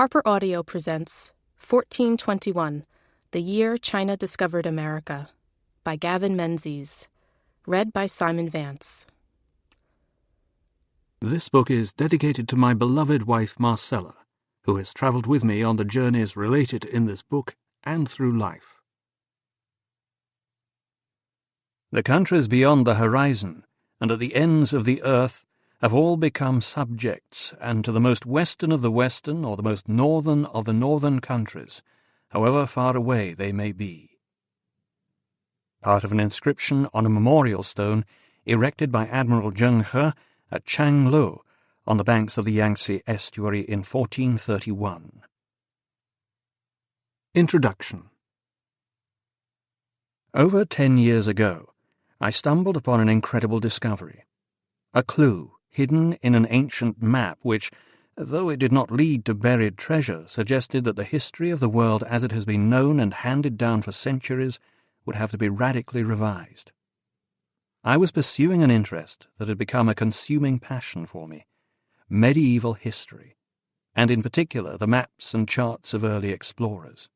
Harper Audio presents 1421, The Year China Discovered America, by Gavin Menzies, read by Simon Vance. This book is dedicated to my beloved wife Marcella, who has travelled with me on the journeys related in this book and through life. The countries beyond the horizon and at the ends of the earth have all become subjects, and to the most western of the western or the most northern of the northern countries, however far away they may be. Part of an inscription on a memorial stone erected by Admiral Zheng He at Changlo on the banks of the Yangtze estuary in 1431. Introduction. Over 10 years ago, I stumbled upon an incredible discovery. A clue hidden in an ancient map which, though it did not lead to buried treasure, suggested that the history of the world as it has been known and handed down for centuries would have to be radically revised. I was pursuing an interest that had become a consuming passion for me, medieval history, and in particular the maps and charts of early explorers.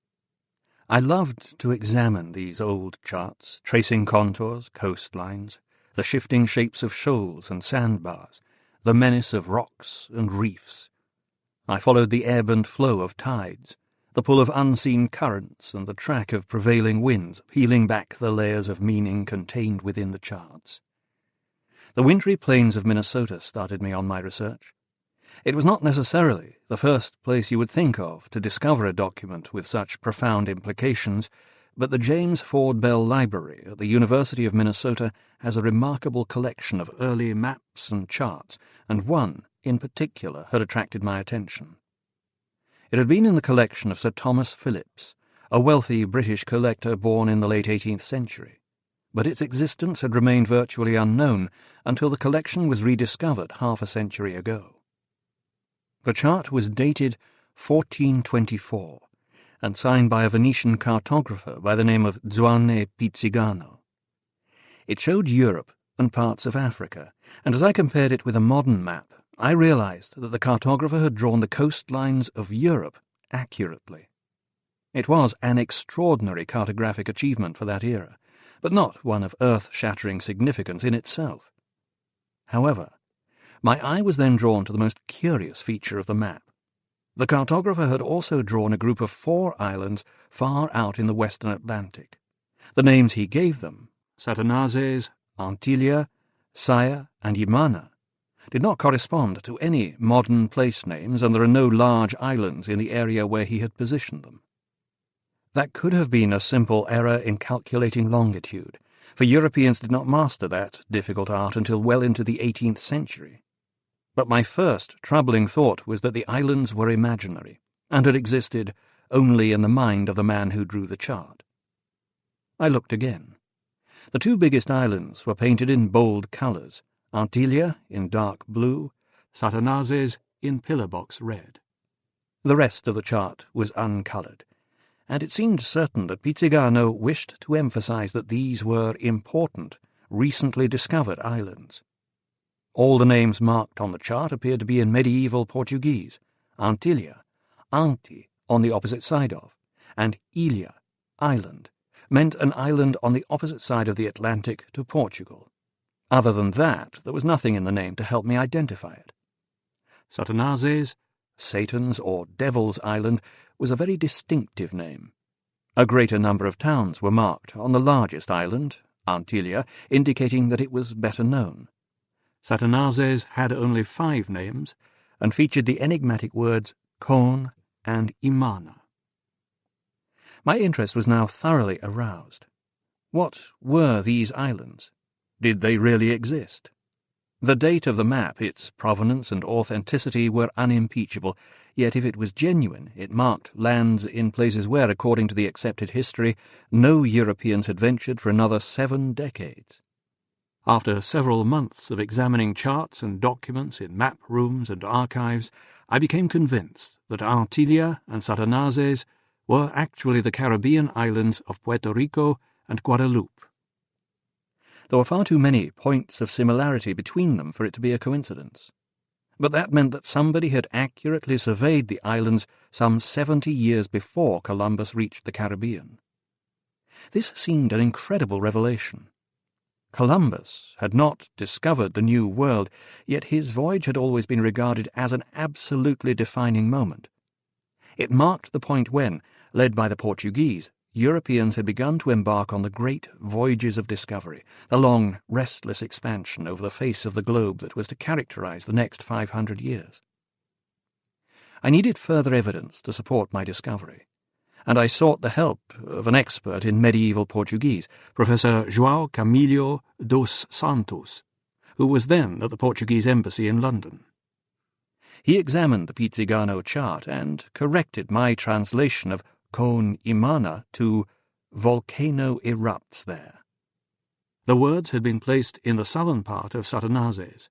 I loved to examine these old charts, tracing contours, coastlines, the shifting shapes of shoals and sandbars, the menace of rocks and reefs. I followed the ebb and flow of tides, the pull of unseen currents and the track of prevailing winds, peeling back the layers of meaning contained within the charts. The wintry plains of Minnesota started me on my research. It was not necessarily the first place you would think of to discover a document with such profound implications, but the James Ford Bell Library at the University of Minnesota has a remarkable collection of early maps and charts, and one, in particular, had attracted my attention. It had been in the collection of Sir Thomas Phillips, a wealthy British collector born in the late 18th century, but its existence had remained virtually unknown until the collection was rediscovered half a century ago. The chart was dated 1424, and signed by a Venetian cartographer by the name of Giovanni Pizzigano. It showed Europe and parts of Africa, and as I compared it with a modern map, I realized that the cartographer had drawn the coastlines of Europe accurately. It was an extraordinary cartographic achievement for that era, but not one of earth-shattering significance in itself. However, my eye was then drawn to the most curious feature of the map. The cartographer had also drawn a group of 4 islands far out in the western Atlantic. The names he gave them, Satanases, Antillia, Saya, and Imana, did not correspond to any modern place names, and there are no large islands in the area where he had positioned them. That could have been a simple error in calculating longitude, for Europeans did not master that difficult art until well into the 18th century. But my first troubling thought was that the islands were imaginary, and had existed only in the mind of the man who drew the chart. I looked again. The 2 biggest islands were painted in bold colours, Antillia in dark blue, Satanases in pillar-box red. The rest of the chart was uncoloured, and it seemed certain that Pizzigano wished to emphasize that these were important, recently discovered islands. All the names marked on the chart appeared to be in medieval Portuguese: Antillia, Anti, on the opposite side of, and Ilha, island, meant an island on the opposite side of the Atlantic to Portugal. Other than that, there was nothing in the name to help me identify it. Satanases, Satan's or Devil's Island, was a very distinctive name. A greater number of towns were marked on the largest island, Antillia, indicating that it was better known. Satanases had only 5 names, and featured the enigmatic words Kon and Imana. My interest was now thoroughly aroused. What were these islands? Did they really exist? The date of the map, its provenance and authenticity were unimpeachable, yet if it was genuine, it marked lands in places where, according to the accepted history, no Europeans had ventured for another 7 decades. After several months of examining charts and documents in map rooms and archives, I became convinced that Antillia and Satanases were actually the Caribbean islands of Puerto Rico and Guadeloupe. There were far too many points of similarity between them for it to be a coincidence. but that meant that somebody had accurately surveyed the islands some 70 years before Columbus reached the Caribbean. This seemed an incredible revelation. Columbus had not discovered the New World, yet his voyage had always been regarded as an absolutely defining moment. It marked the point when, led by the Portuguese, Europeans had begun to embark on the great voyages of discovery, the long, restless expansion over the face of the globe that was to characterize the next 500 years. I needed further evidence to support my discovery, and I sought the help of an expert in medieval Portuguese, Professor João Camilo dos Santos, who was then at the Portuguese Embassy in London. He examined the Pizzigano chart and corrected my translation of Con Imana to volcano erupts there. The words had been placed in the southern part of Satanazes,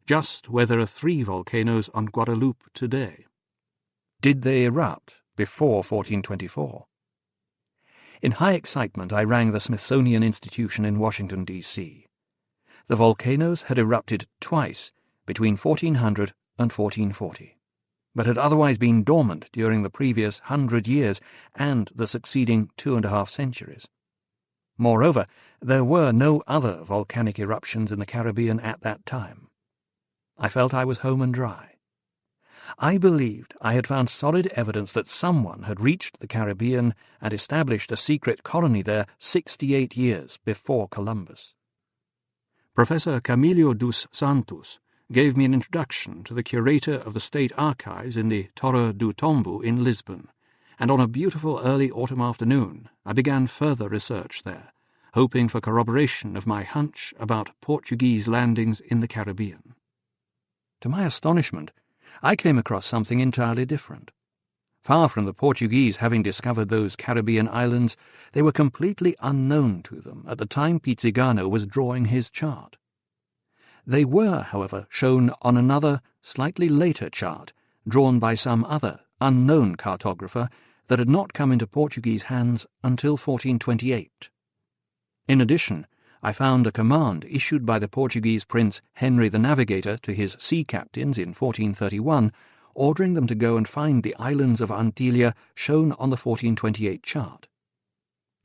just where there are 3 volcanoes on Guadeloupe today. Did they erupt before 1424? In high excitement, I rang the Smithsonian Institution in Washington, D.C. The volcanoes had erupted twice between 1400 and 1440. But had otherwise been dormant during the previous 100 years and the succeeding 2.5 centuries. Moreover, there were no other volcanic eruptions in the Caribbean at that time. I felt I was home and dry. I believed I had found solid evidence that someone had reached the Caribbean and established a secret colony there 68 years before Columbus. Professor Camilo dos Santos gave me an introduction to the curator of the State Archives in the Torre do Tombo in Lisbon, and on a beautiful early autumn afternoon I began further research there, hoping for corroboration of my hunch about Portuguese landings in the Caribbean. To my astonishment, I came across something entirely different. Far from the Portuguese having discovered those Caribbean islands, they were completely unknown to them at the time Pizzigano was drawing his chart. They were, however, shown on another, slightly later chart, drawn by some other, unknown cartographer that had not come into Portuguese hands until 1428. In addition, I found a command issued by the Portuguese Prince Henry the Navigator to his sea captains in 1431, ordering them to go and find the islands of Antillia shown on the 1428 chart.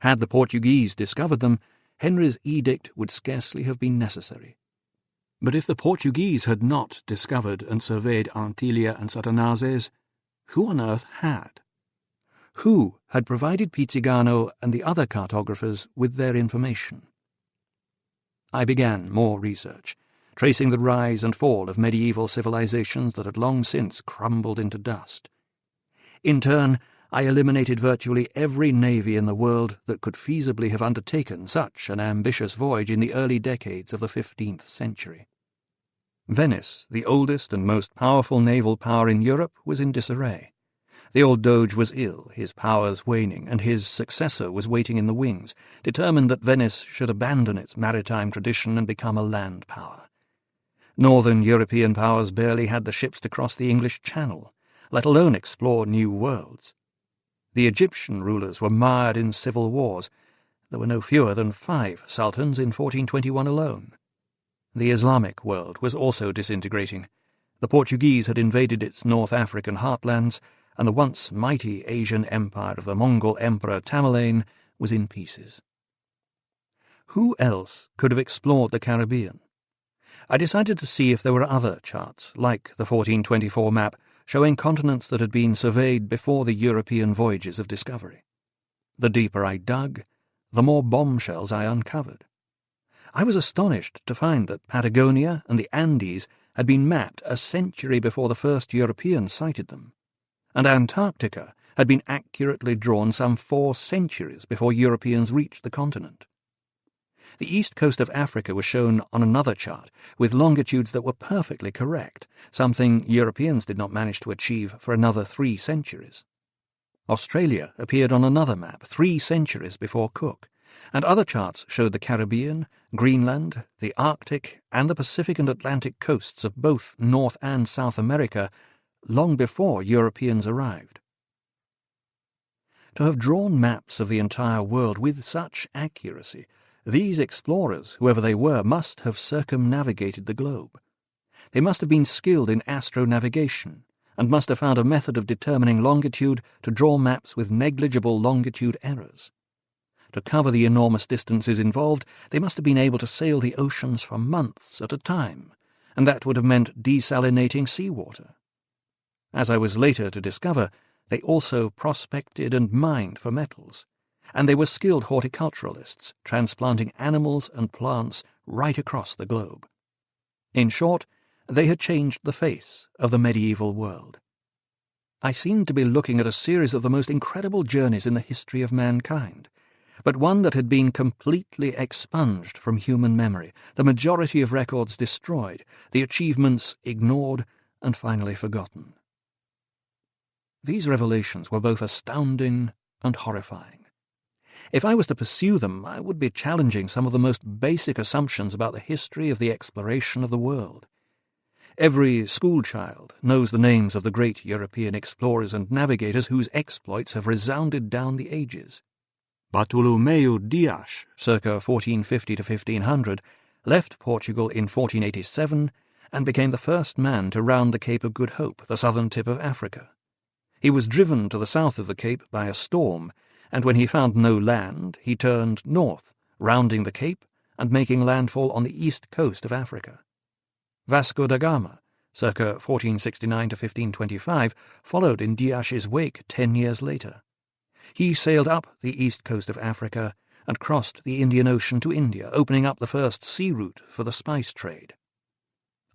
Had the Portuguese discovered them, Henry's edict would scarcely have been necessary. But if the Portuguese had not discovered and surveyed Antillia and Satanazes, who on earth had? Who had provided Pizzigano and the other cartographers with their information? I began more research, tracing the rise and fall of medieval civilizations that had long since crumbled into dust. In turn, I eliminated virtually every navy in the world that could feasibly have undertaken such an ambitious voyage in the early decades of the 15th century. Venice, the oldest and most powerful naval power in Europe, was in disarray. The old Doge was ill, his powers waning, and his successor was waiting in the wings, determined that Venice should abandon its maritime tradition and become a land power. Northern European powers barely had the ships to cross the English Channel, let alone explore new worlds. The Egyptian rulers were mired in civil wars. There were no fewer than 5 sultans in 1421 alone. The Islamic world was also disintegrating. The Portuguese had invaded its North African heartlands, and the once mighty Asian empire of the Mongol Emperor Tamerlane was in pieces. Who else could have explored the Caribbean? I decided to see if there were other charts, like the 1424 map, showing continents that had been surveyed before the European voyages of discovery. The deeper I dug, the more bombshells I uncovered. I was astonished to find that Patagonia and the Andes had been mapped a century before the first Europeans sighted them, and Antarctica had been accurately drawn some 4 centuries before Europeans reached the continent. The east coast of Africa was shown on another chart, with longitudes that were perfectly correct, something Europeans did not manage to achieve for another 3 centuries. Australia appeared on another map 3 centuries before Cook, and other charts showed the Caribbean, Greenland, the Arctic, and the Pacific and Atlantic coasts of both North and South America long before Europeans arrived. To have drawn maps of the entire world with such accuracy, these explorers, whoever they were, must have circumnavigated the globe. They must have been skilled in astronavigation, and must have found a method of determining longitude to draw maps with negligible longitude errors. To cover the enormous distances involved, they must have been able to sail the oceans for months at a time, and that would have meant desalinating seawater. As I was later to discover, they also prospected and mined for metals, and they were skilled horticulturalists, transplanting animals and plants right across the globe. In short, they had changed the face of the medieval world. I seemed to be looking at a series of the most incredible journeys in the history of mankind, but one that had been completely expunged from human memory, the majority of records destroyed, the achievements ignored and finally forgotten. These revelations were both astounding and horrifying. If I was to pursue them, I would be challenging some of the most basic assumptions about the history of the exploration of the world. Every schoolchild knows the names of the great European explorers and navigators whose exploits have resounded down the ages. Bartolomeu Dias, circa 1450 to 1500, left Portugal in 1487 and became the first man to round the Cape of Good Hope, the southern tip of Africa. He was driven to the south of the Cape by a storm, and when he found no land, he turned north, rounding the Cape and making landfall on the east coast of Africa. Vasco da Gama, circa 1469 to 1525, followed in Dias's wake 10 years later. He sailed up the east coast of Africa and crossed the Indian Ocean to India, opening up the first sea route for the spice trade.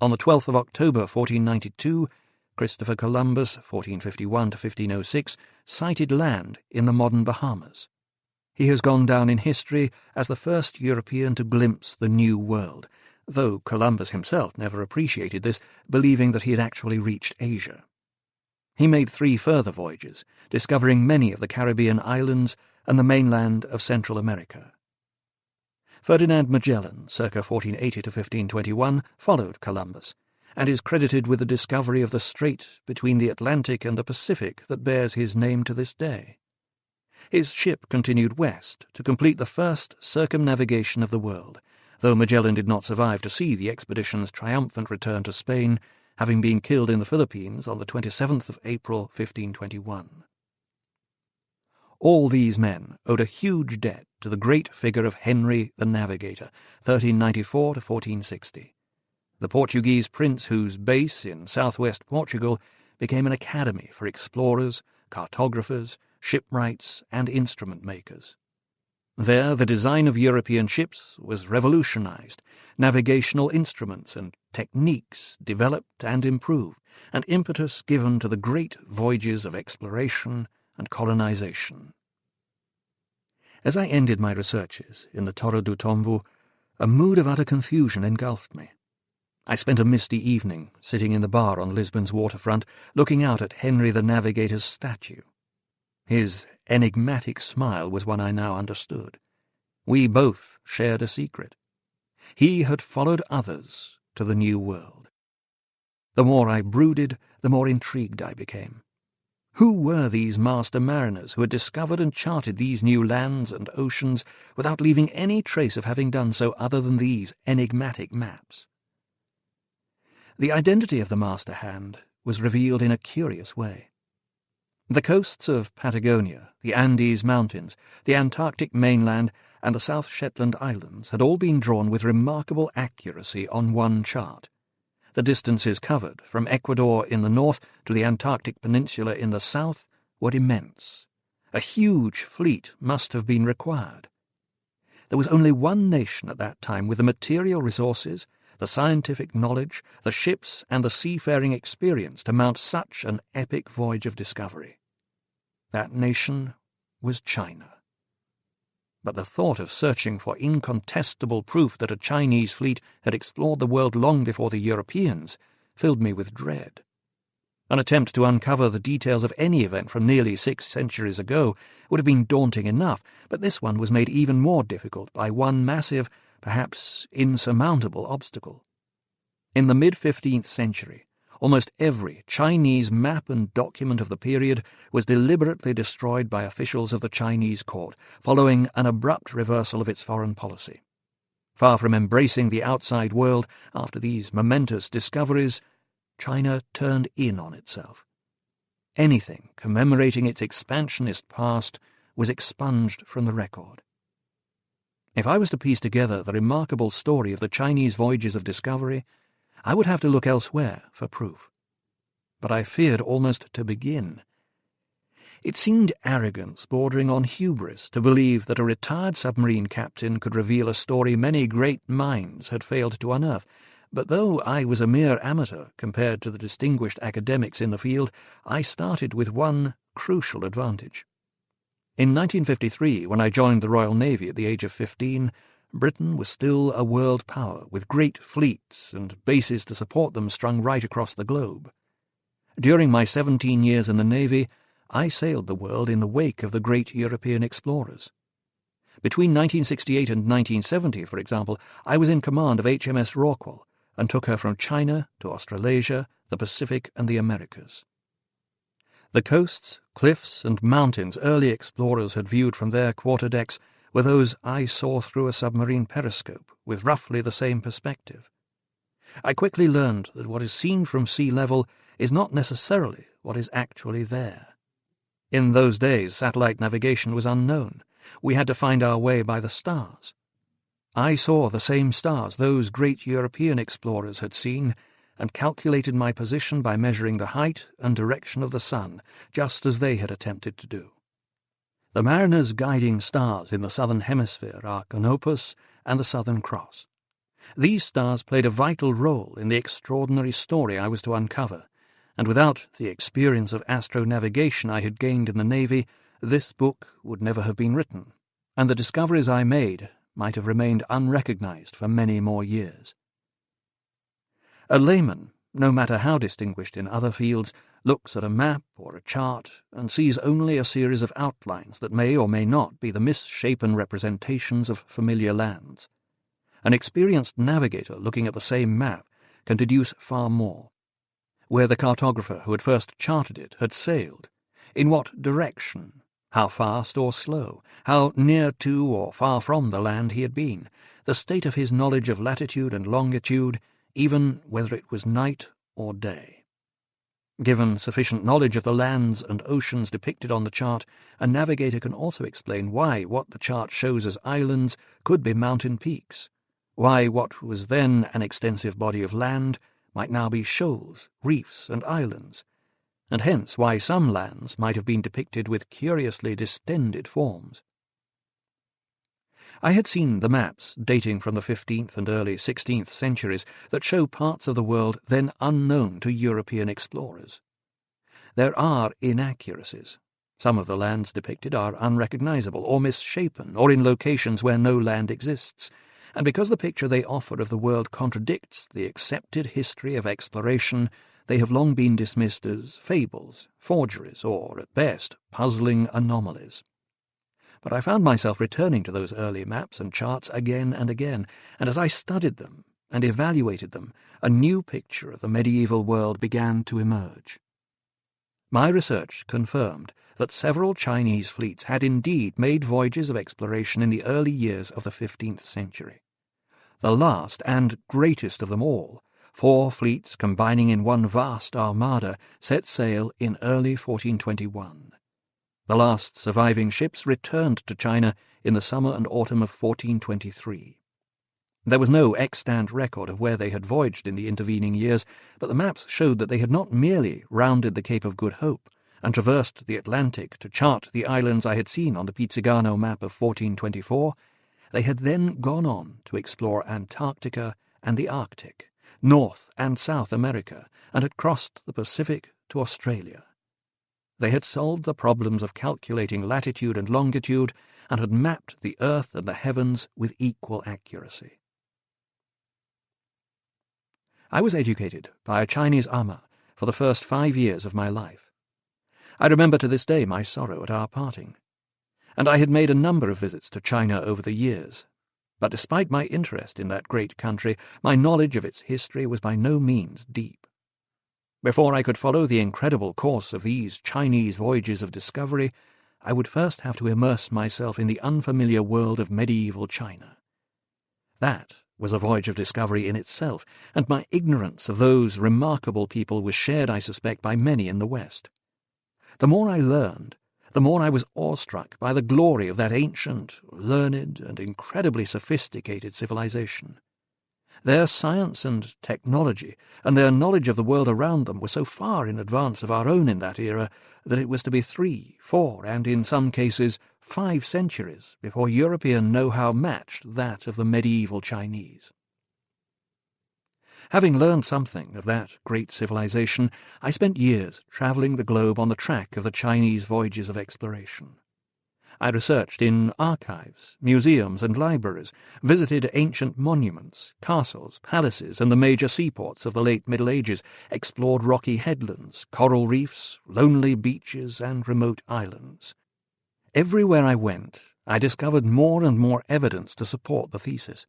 On the 12th of October 1492, Christopher Columbus, 1451 to 1506, sighted land in the modern Bahamas. He has gone down in history as the first European to glimpse the New World, though Columbus himself never appreciated this, believing that he had actually reached Asia. He made 3 further voyages, discovering many of the Caribbean islands and the mainland of Central America. Ferdinand Magellan, circa 1480 to 1521, followed Columbus, and is credited with the discovery of the strait between the Atlantic and the Pacific that bears his name to this day. His ship continued west to complete the first circumnavigation of the world, though Magellan did not survive to see the expedition's triumphant return to Spain, having been killed in the Philippines on the 27th of April 1521. All these men owed a huge debt to the great figure of Henry the Navigator, 1394 to 1460. The Portuguese prince whose base in southwest Portugal became an academy for explorers, cartographers, shipwrights, and instrument makers. There the design of European ships was revolutionized, navigational instruments and techniques developed and improved, and impetus given to the great voyages of exploration and colonization. As I ended my researches in the Torre do Tombo, a mood of utter confusion engulfed me. I spent a misty evening sitting in the bar on Lisbon's waterfront, looking out at Henry the Navigator's statue. His enigmatic smile was one I now understood. We both shared a secret. He had followed others to the New World. The more I brooded, the more intrigued I became. Who were these master mariners who had discovered and charted these new lands and oceans without leaving any trace of having done so other than these enigmatic maps? The identity of the master hand was revealed in a curious way. The coasts of Patagonia, the Andes Mountains, the Antarctic mainland, and the South Shetland Islands had all been drawn with remarkable accuracy on one chart. The distances covered, from Ecuador in the north to the Antarctic Peninsula in the south, were immense. A huge fleet must have been required. There was only one nation at that time with the material resources, the scientific knowledge, the ships, and the seafaring experience to mount such an epic voyage of discovery. That nation was China. But the thought of searching for incontestable proof that a Chinese fleet had explored the world long before the Europeans filled me with dread. An attempt to uncover the details of any event from nearly 6 centuries ago would have been daunting enough, but this one was made even more difficult by one massive, perhaps insurmountable obstacle. In the mid-15th century, almost every Chinese map and document of the period was deliberately destroyed by officials of the Chinese court, following an abrupt reversal of its foreign policy. Far from embracing the outside world after these momentous discoveries, China turned in on itself. Anything commemorating its expansionist past was expunged from the record. If I was to piece together the remarkable story of the Chinese voyages of discovery, I would have to look elsewhere for proof. But I feared almost to begin. It seemed arrogance bordering on hubris to believe that a retired submarine captain could reveal a story many great minds had failed to unearth. But though I was a mere amateur compared to the distinguished academics in the field, I started with one crucial advantage. In 1953, when I joined the Royal Navy at the age of 15, Britain was still a world power with great fleets and bases to support them strung right across the globe. During my 17 years in the Navy, I sailed the world in the wake of the great European explorers. Between 1968 and 1970, for example, I was in command of HMS Rockwell and took her from China to Australasia, the Pacific and the Americas. The coasts, cliffs and mountains early explorers had viewed from their quarterdecks were those I saw through a submarine periscope with roughly the same perspective. I quickly learned that what is seen from sea level is not necessarily what is actually there. In those days, satellite navigation was unknown. We had to find our way by the stars. I saw the same stars those great European explorers had seen, and calculated my position by measuring the height and direction of the sun, just as they had attempted to do. The mariners' guiding stars in the southern hemisphere are Canopus and the Southern Cross. These stars played a vital role in the extraordinary story I was to uncover, and without the experience of astronavigation I had gained in the Navy, this book would never have been written, and the discoveries I made might have remained unrecognized for many more years. A layman, no matter how distinguished in other fields, looks at a map or a chart and sees only a series of outlines that may or may not be the misshapen representations of familiar lands. An experienced navigator looking at the same map can deduce far more. Where the cartographer who had first charted it had sailed, in what direction, how fast or slow, how near to or far from the land he had been, the state of his knowledge of latitude and longitude, even whether it was night or day. Given sufficient knowledge of the lands and oceans depicted on the chart, a navigator can also explain why what the chart shows as islands could be mountain peaks, why what was then an extensive body of land might now be shoals, reefs, and islands, and hence why some lands might have been depicted with curiously distended forms. I had seen the maps dating from the 15th and early 16th centuries that show parts of the world then unknown to European explorers. There are inaccuracies. Some of the lands depicted are unrecognizable or misshapen or in locations where no land exists, and because the picture they offer of the world contradicts the accepted history of exploration, they have long been dismissed as fables, forgeries, or, at best, puzzling anomalies. But I found myself returning to those early maps and charts again and again, and as I studied them and evaluated them, a new picture of the medieval world began to emerge. My research confirmed that several Chinese fleets had indeed made voyages of exploration in the early years of the 15th century. The last and greatest of them all, 4 fleets combining in one vast armada, set sail in early 1421. The last surviving ships returned to China in the summer and autumn of 1423. There was no extant record of where they had voyaged in the intervening years, but the maps showed that they had not merely rounded the Cape of Good Hope and traversed the Atlantic to chart the islands I had seen on the Pizzigano map of 1424, they had then gone on to explore Antarctica and the Arctic, North and South America, and had crossed the Pacific to Australia. They had solved the problems of calculating latitude and longitude and had mapped the earth and the heavens with equal accuracy. I was educated by a Chinese ama for the first 5 years of my life. I remember to this day my sorrow at our parting, and I had made a number of visits to China over the years, but despite my interest in that great country, my knowledge of its history was by no means deep. Before I could follow the incredible course of these Chinese voyages of discovery, I would first have to immerse myself in the unfamiliar world of medieval China. That was a voyage of discovery in itself, and my ignorance of those remarkable people was shared, I suspect, by many in the West. The more I learned, the more I was awestruck by the glory of that ancient, learned, and incredibly sophisticated civilization. Their science and technology, and their knowledge of the world around them, were so far in advance of our own in that era that it was to be 3, 4, and in some cases 5 centuries before European know-how matched that of the medieval Chinese. Having learned something of that great civilization, I spent years travelling the globe on the track of the Chinese voyages of exploration. I researched in archives, museums and libraries, visited ancient monuments, castles, palaces and the major seaports of the late Middle Ages, explored rocky headlands, coral reefs, lonely beaches and remote islands. Everywhere I went, I discovered more and more evidence to support the thesis.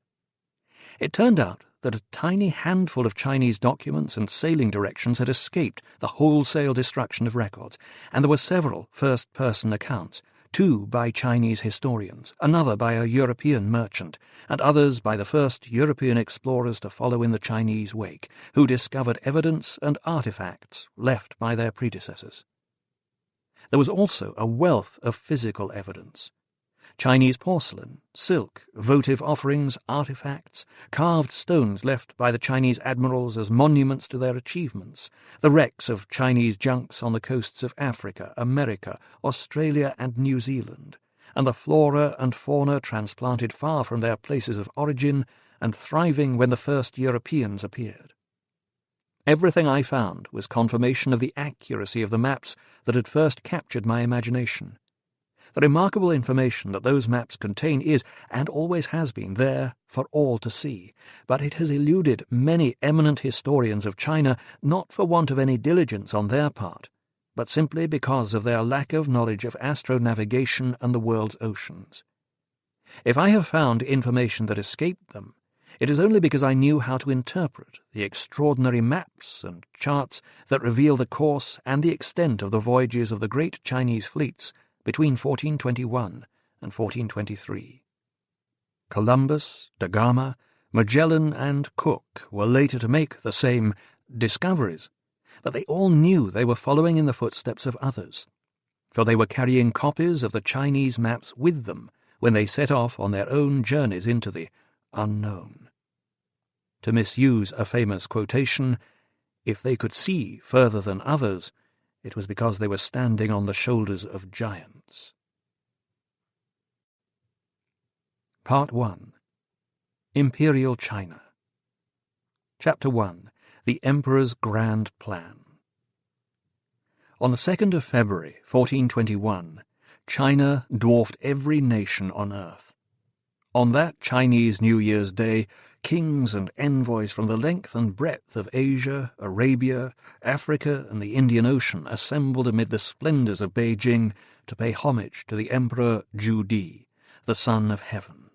It turned out that a tiny handful of Chinese documents and sailing directions had escaped the wholesale destruction of records, and there were several first-person accounts, 2 by Chinese historians, another by a European merchant, and others by the first European explorers to follow in the Chinese wake, who discovered evidence and artifacts left by their predecessors. There was also a wealth of physical evidence. Chinese porcelain, silk, votive offerings, artifacts, carved stones left by the Chinese admirals as monuments to their achievements, the wrecks of Chinese junks on the coasts of Africa, America, Australia and New Zealand, and the flora and fauna transplanted far from their places of origin and thriving when the first Europeans appeared. Everything I found was confirmation of the accuracy of the maps that had first captured my imagination. The remarkable information that those maps contain is, and always has been, there for all to see, but it has eluded many eminent historians of China not for want of any diligence on their part, but simply because of their lack of knowledge of astronavigation and the world's oceans. If I have found information that escaped them, it is only because I knew how to interpret the extraordinary maps and charts that reveal the course and the extent of the voyages of the great Chinese fleets between 1421 and 1423. Columbus, da Gama, Magellan and Cook were later to make the same discoveries, but they all knew they were following in the footsteps of others, for they were carrying copies of the Chinese maps with them when they set off on their own journeys into the unknown. To misuse a famous quotation, if they could see further than others, it was because they were standing on the shoulders of giants. Part 1. Imperial China. Chapter 1. The Emperor's Grand Plan. On the 2nd of February, 1421, China dwarfed every nation on earth. On that Chinese New Year's Day, kings and envoys from the length and breadth of Asia, Arabia, Africa and the Indian Ocean assembled amid the splendours of Beijing to pay homage to the Emperor Zhu Di, the Son of Heaven.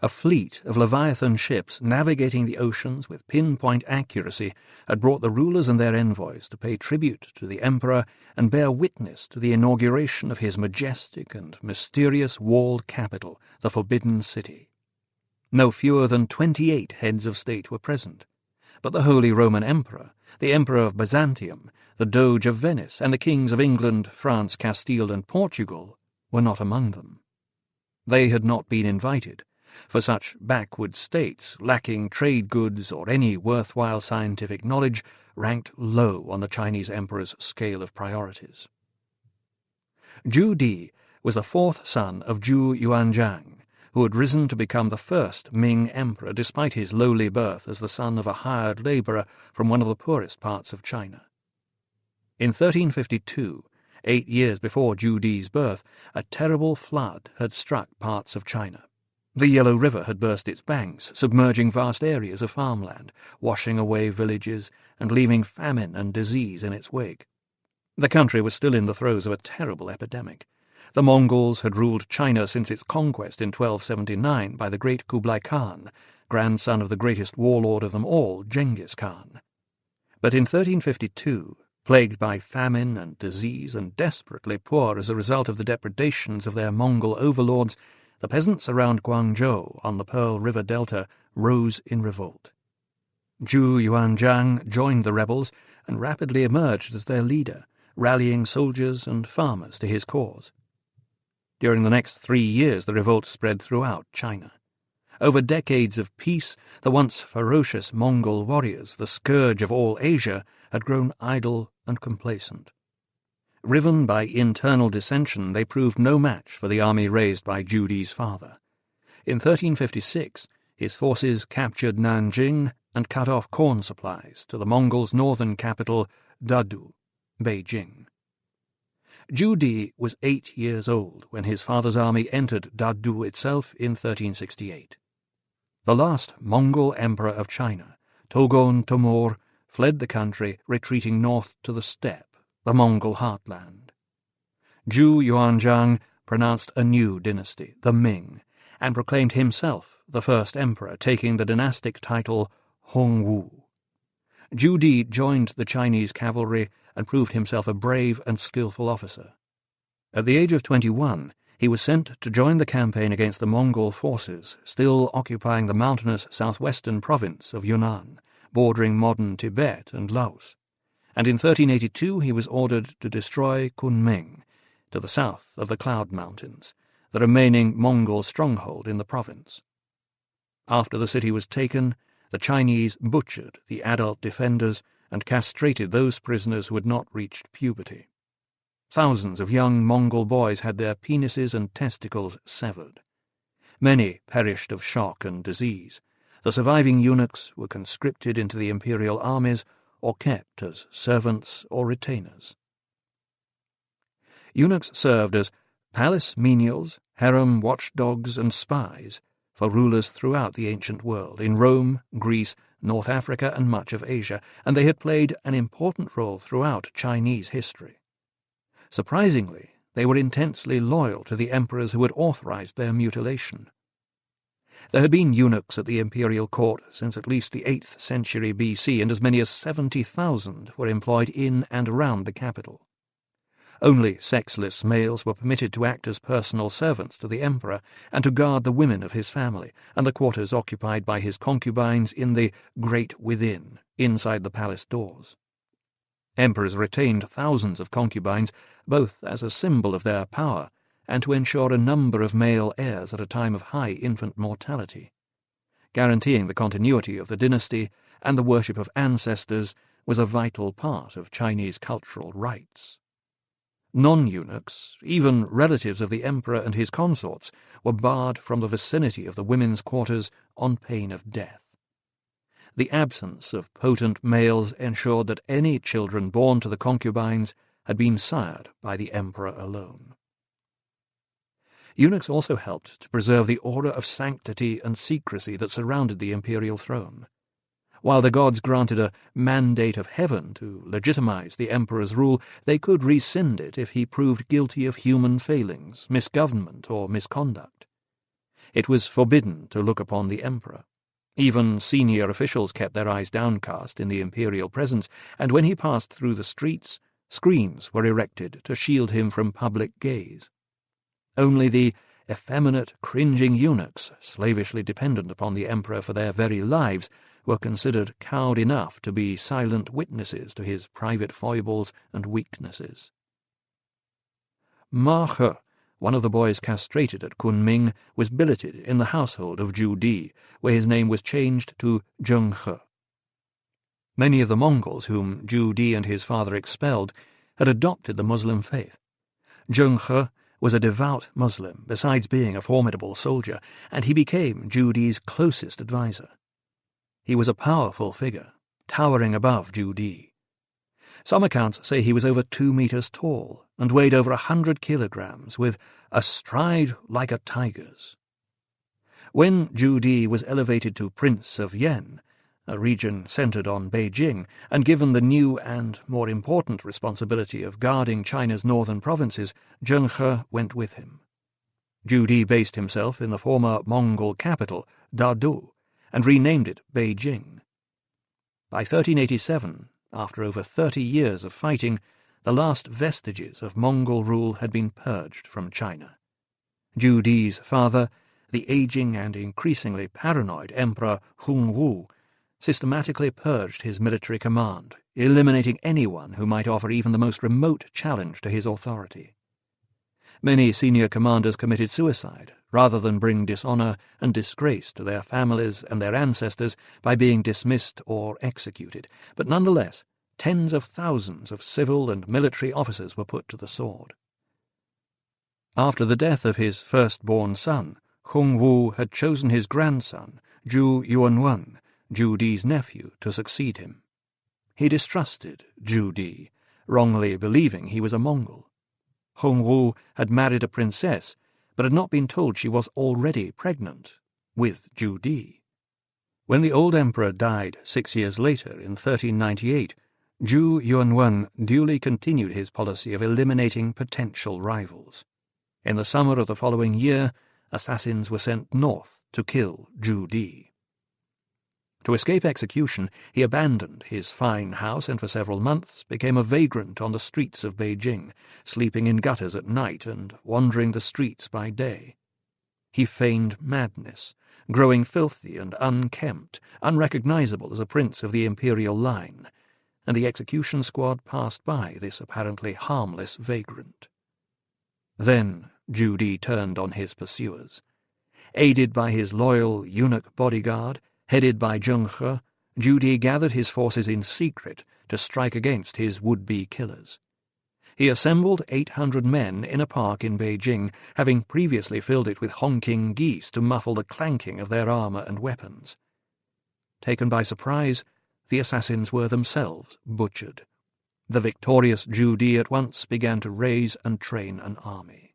A fleet of Leviathan ships navigating the oceans with pinpoint accuracy had brought the rulers and their envoys to pay tribute to the Emperor and bear witness to the inauguration of his majestic and mysterious walled capital, the Forbidden City. No fewer than 28 heads of state were present, but the Holy Roman Emperor, the Emperor of Byzantium, the Doge of Venice, and the kings of England, France, Castile, and Portugal were not among them. They had not been invited, for such backward states, lacking trade goods or any worthwhile scientific knowledge, ranked low on the Chinese emperor's scale of priorities. Zhu Di was the 4th son of Zhu Yuanzhang, who had risen to become the first Ming emperor despite his lowly birth as the son of a hired labourer from one of the poorest parts of China. In 1352, 8 years before Zhu Di's birth, a terrible flood had struck parts of China. The Yellow River had burst its banks, submerging vast areas of farmland, washing away villages, and leaving famine and disease in its wake. The country was still in the throes of a terrible epidemic. The Mongols had ruled China since its conquest in 1279 by the great Kublai Khan, grandson of the greatest warlord of them all, Genghis Khan. But in 1352, plagued by famine and disease and desperately poor as a result of the depredations of their Mongol overlords, the peasants around Guangzhou on the Pearl River Delta rose in revolt. Zhu Yuanzhang joined the rebels and rapidly emerged as their leader, rallying soldiers and farmers to his cause. During the next 3 years the revolt spread throughout China. Over decades of peace, the once ferocious Mongol warriors, the scourge of all Asia, had grown idle and complacent. Riven by internal dissension, they proved no match for the army raised by Zhu Di's father. In 1356, his forces captured Nanjing and cut off corn supplies to the Mongols' northern capital, Dadu, Beijing. Zhu Di was 8 years old when his father's army entered Dadu itself in 1368. The last Mongol emperor of China, Togon Tomor, fled the country, retreating north to the steppe, the Mongol heartland. Zhu Yuanzhang pronounced a new dynasty, the Ming, and proclaimed himself the first emperor, taking the dynastic title Hongwu. Zhu Di joined the Chinese cavalry and proved himself a brave and skillful officer. At the age of 21, he was sent to join the campaign against the Mongol forces, still occupying the mountainous southwestern province of Yunnan, bordering modern Tibet and Laos, and in 1382 he was ordered to destroy Kunming, to the south of the Cloud Mountains, the remaining Mongol stronghold in the province. After the city was taken, the Chinese butchered the adult defenders and castrated those prisoners who had not reached puberty. Thousands of young Mongol boys had their penises and testicles severed. Many perished of shock and disease. The surviving eunuchs were conscripted into the imperial armies or kept as servants or retainers. Eunuchs served as palace menials, harem watchdogs, and spies for rulers throughout the ancient world, in Rome, Greece, North Africa, and much of Asia, and they had played an important role throughout Chinese history. Surprisingly, they were intensely loyal to the emperors who had authorized their mutilation. There had been eunuchs at the imperial court since at least the 8th century BC, and as many as 70,000 were employed in and around the capital. Only sexless males were permitted to act as personal servants to the emperor and to guard the women of his family and the quarters occupied by his concubines in the Great Within, inside the palace doors. Emperors retained thousands of concubines, both as a symbol of their power and to ensure a number of male heirs at a time of high infant mortality. Guaranteeing the continuity of the dynasty and the worship of ancestors was a vital part of Chinese cultural rites. Non-eunuchs, even relatives of the emperor and his consorts, were barred from the vicinity of the women's quarters on pain of death. The absence of potent males ensured that any children born to the concubines had been sired by the emperor alone. Eunuchs also helped to preserve the aura of sanctity and secrecy that surrounded the imperial throne. While the gods granted a mandate of heaven to legitimize the emperor's rule, they could rescind it if he proved guilty of human failings, misgovernment, or misconduct. It was forbidden to look upon the emperor. Even senior officials kept their eyes downcast in the imperial presence, and when he passed through the streets, screens were erected to shield him from public gaze. Only the effeminate, cringing eunuchs, slavishly dependent upon the emperor for their very lives, were considered cowed enough to be silent witnesses to his private foibles and weaknesses. Ma He, one of the boys castrated at Kunming, was billeted in the household of Zhu Di, where his name was changed to Zheng He. Many of the Mongols whom Zhu Di and his father expelled had adopted the Muslim faith. Zheng He was a devout Muslim, besides being a formidable soldier, and he became Zhu Di's closest adviser. He was a powerful figure, towering above Zhu Di. Some accounts say he was over 2 meters tall and weighed over 100 kilograms, with a stride like a tiger's. When Zhu Di was elevated to Prince of Yen, a region centered on Beijing, and given the new and more important responsibility of guarding China's northern provinces, Zheng He went with him. Zhu Di based himself in the former Mongol capital, Dadu, and renamed it Beijing. By 1387, after over 30 years of fighting, the last vestiges of Mongol rule had been purged from China. Zhu Di's father, the aging and increasingly paranoid Emperor Hongwu, systematically purged his military command, eliminating anyone who might offer even the most remote challenge to his authority. Many senior commanders committed suicide rather than bring dishonor and disgrace to their families and their ancestors by being dismissed or executed, but nonetheless, tens of thousands of civil and military officers were put to the sword. After the death of his firstborn son, Hongwu had chosen his grandson, Zhu Yuanwen, Zhu Di's nephew, to succeed him. He distrusted Zhu Di, wrongly believing he was a Mongol. Hongwu had married a princess, but had not been told she was already pregnant with Zhu Di. When the old emperor died 6 years later, in 1398, Zhu Yuanwen duly continued his policy of eliminating potential rivals. In the summer of the following year, assassins were sent north to kill Zhu Di. To escape execution, he abandoned his fine house and for several months became a vagrant on the streets of Beijing, sleeping in gutters at night and wandering the streets by day. He feigned madness, growing filthy and unkempt, unrecognizable as a prince of the imperial line, and the execution squad passed by this apparently harmless vagrant. Then Zhu Di turned on his pursuers. Aided by his loyal eunuch bodyguard, headed by Zheng He, Zhu Di gathered his forces in secret to strike against his would-be killers. He assembled 800 men in a park in Beijing, having previously filled it with honking geese to muffle the clanking of their armor and weapons. Taken by surprise, the assassins were themselves butchered. The victorious Zhu Di at once began to raise and train an army.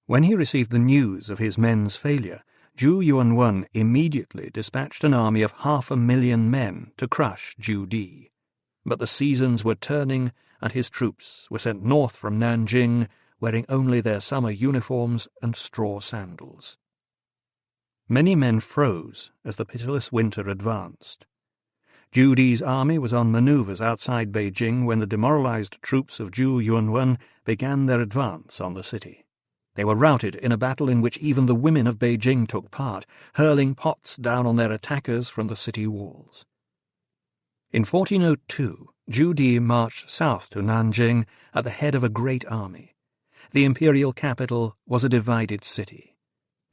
When he received the news of his men's failure, Zhu Yuanwen immediately dispatched an army of 500,000 men to crush Zhu Di. But the seasons were turning, and his troops were sent north from Nanjing, wearing only their summer uniforms and straw sandals. Many men froze as the pitiless winter advanced. Zhu Di's army was on maneuvers outside Beijing when the demoralized troops of Zhu Yuanwen began their advance on the city. They were routed in a battle in which even the women of Beijing took part, hurling pots down on their attackers from the city walls. In 1402, Zhu Di marched south to Nanjing at the head of a great army. The imperial capital was a divided city.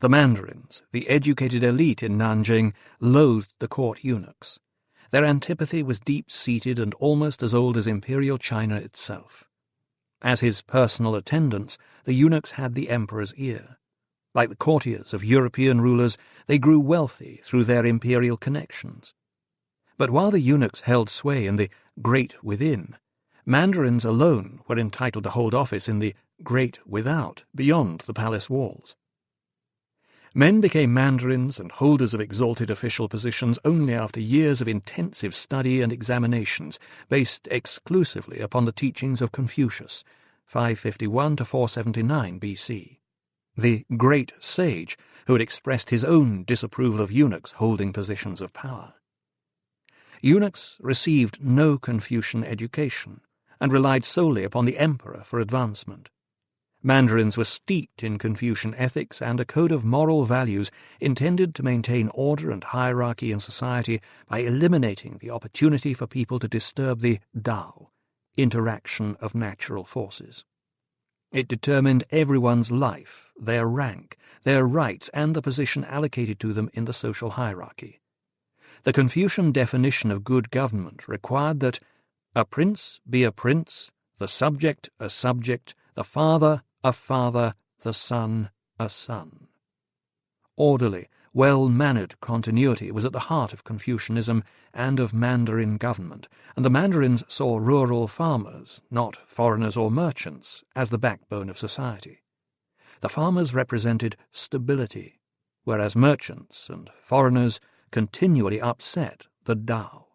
The mandarins, the educated elite in Nanjing, loathed the court eunuchs. Their antipathy was deep-seated and almost as old as imperial China itself. As his personal attendants, the eunuchs had the emperor's ear. Like the courtiers of European rulers, they grew wealthy through their imperial connections. But while the eunuchs held sway in the Great Within, mandarins alone were entitled to hold office in the Great Without, beyond the palace walls. Men became mandarins and holders of exalted official positions only after years of intensive study and examinations, based exclusively upon the teachings of Confucius, 551 to 479 BC, the great sage who had expressed his own disapproval of eunuchs holding positions of power. Eunuchs received no Confucian education and relied solely upon the emperor for advancement. Mandarins were steeped in Confucian ethics and a code of moral values intended to maintain order and hierarchy in society by eliminating the opportunity for people to disturb the Dao, interaction of natural forces. It determined everyone's life, their rank, their rights, and the position allocated to them in the social hierarchy. The Confucian definition of good government required that a prince be a prince, the subject a subject, the father a father, the son a son. Orderly, well-mannered continuity was at the heart of Confucianism and of Mandarin government, and the Mandarins saw rural farmers, not foreigners or merchants, as the backbone of society. The farmers represented stability, whereas merchants and foreigners continually upset the Tao.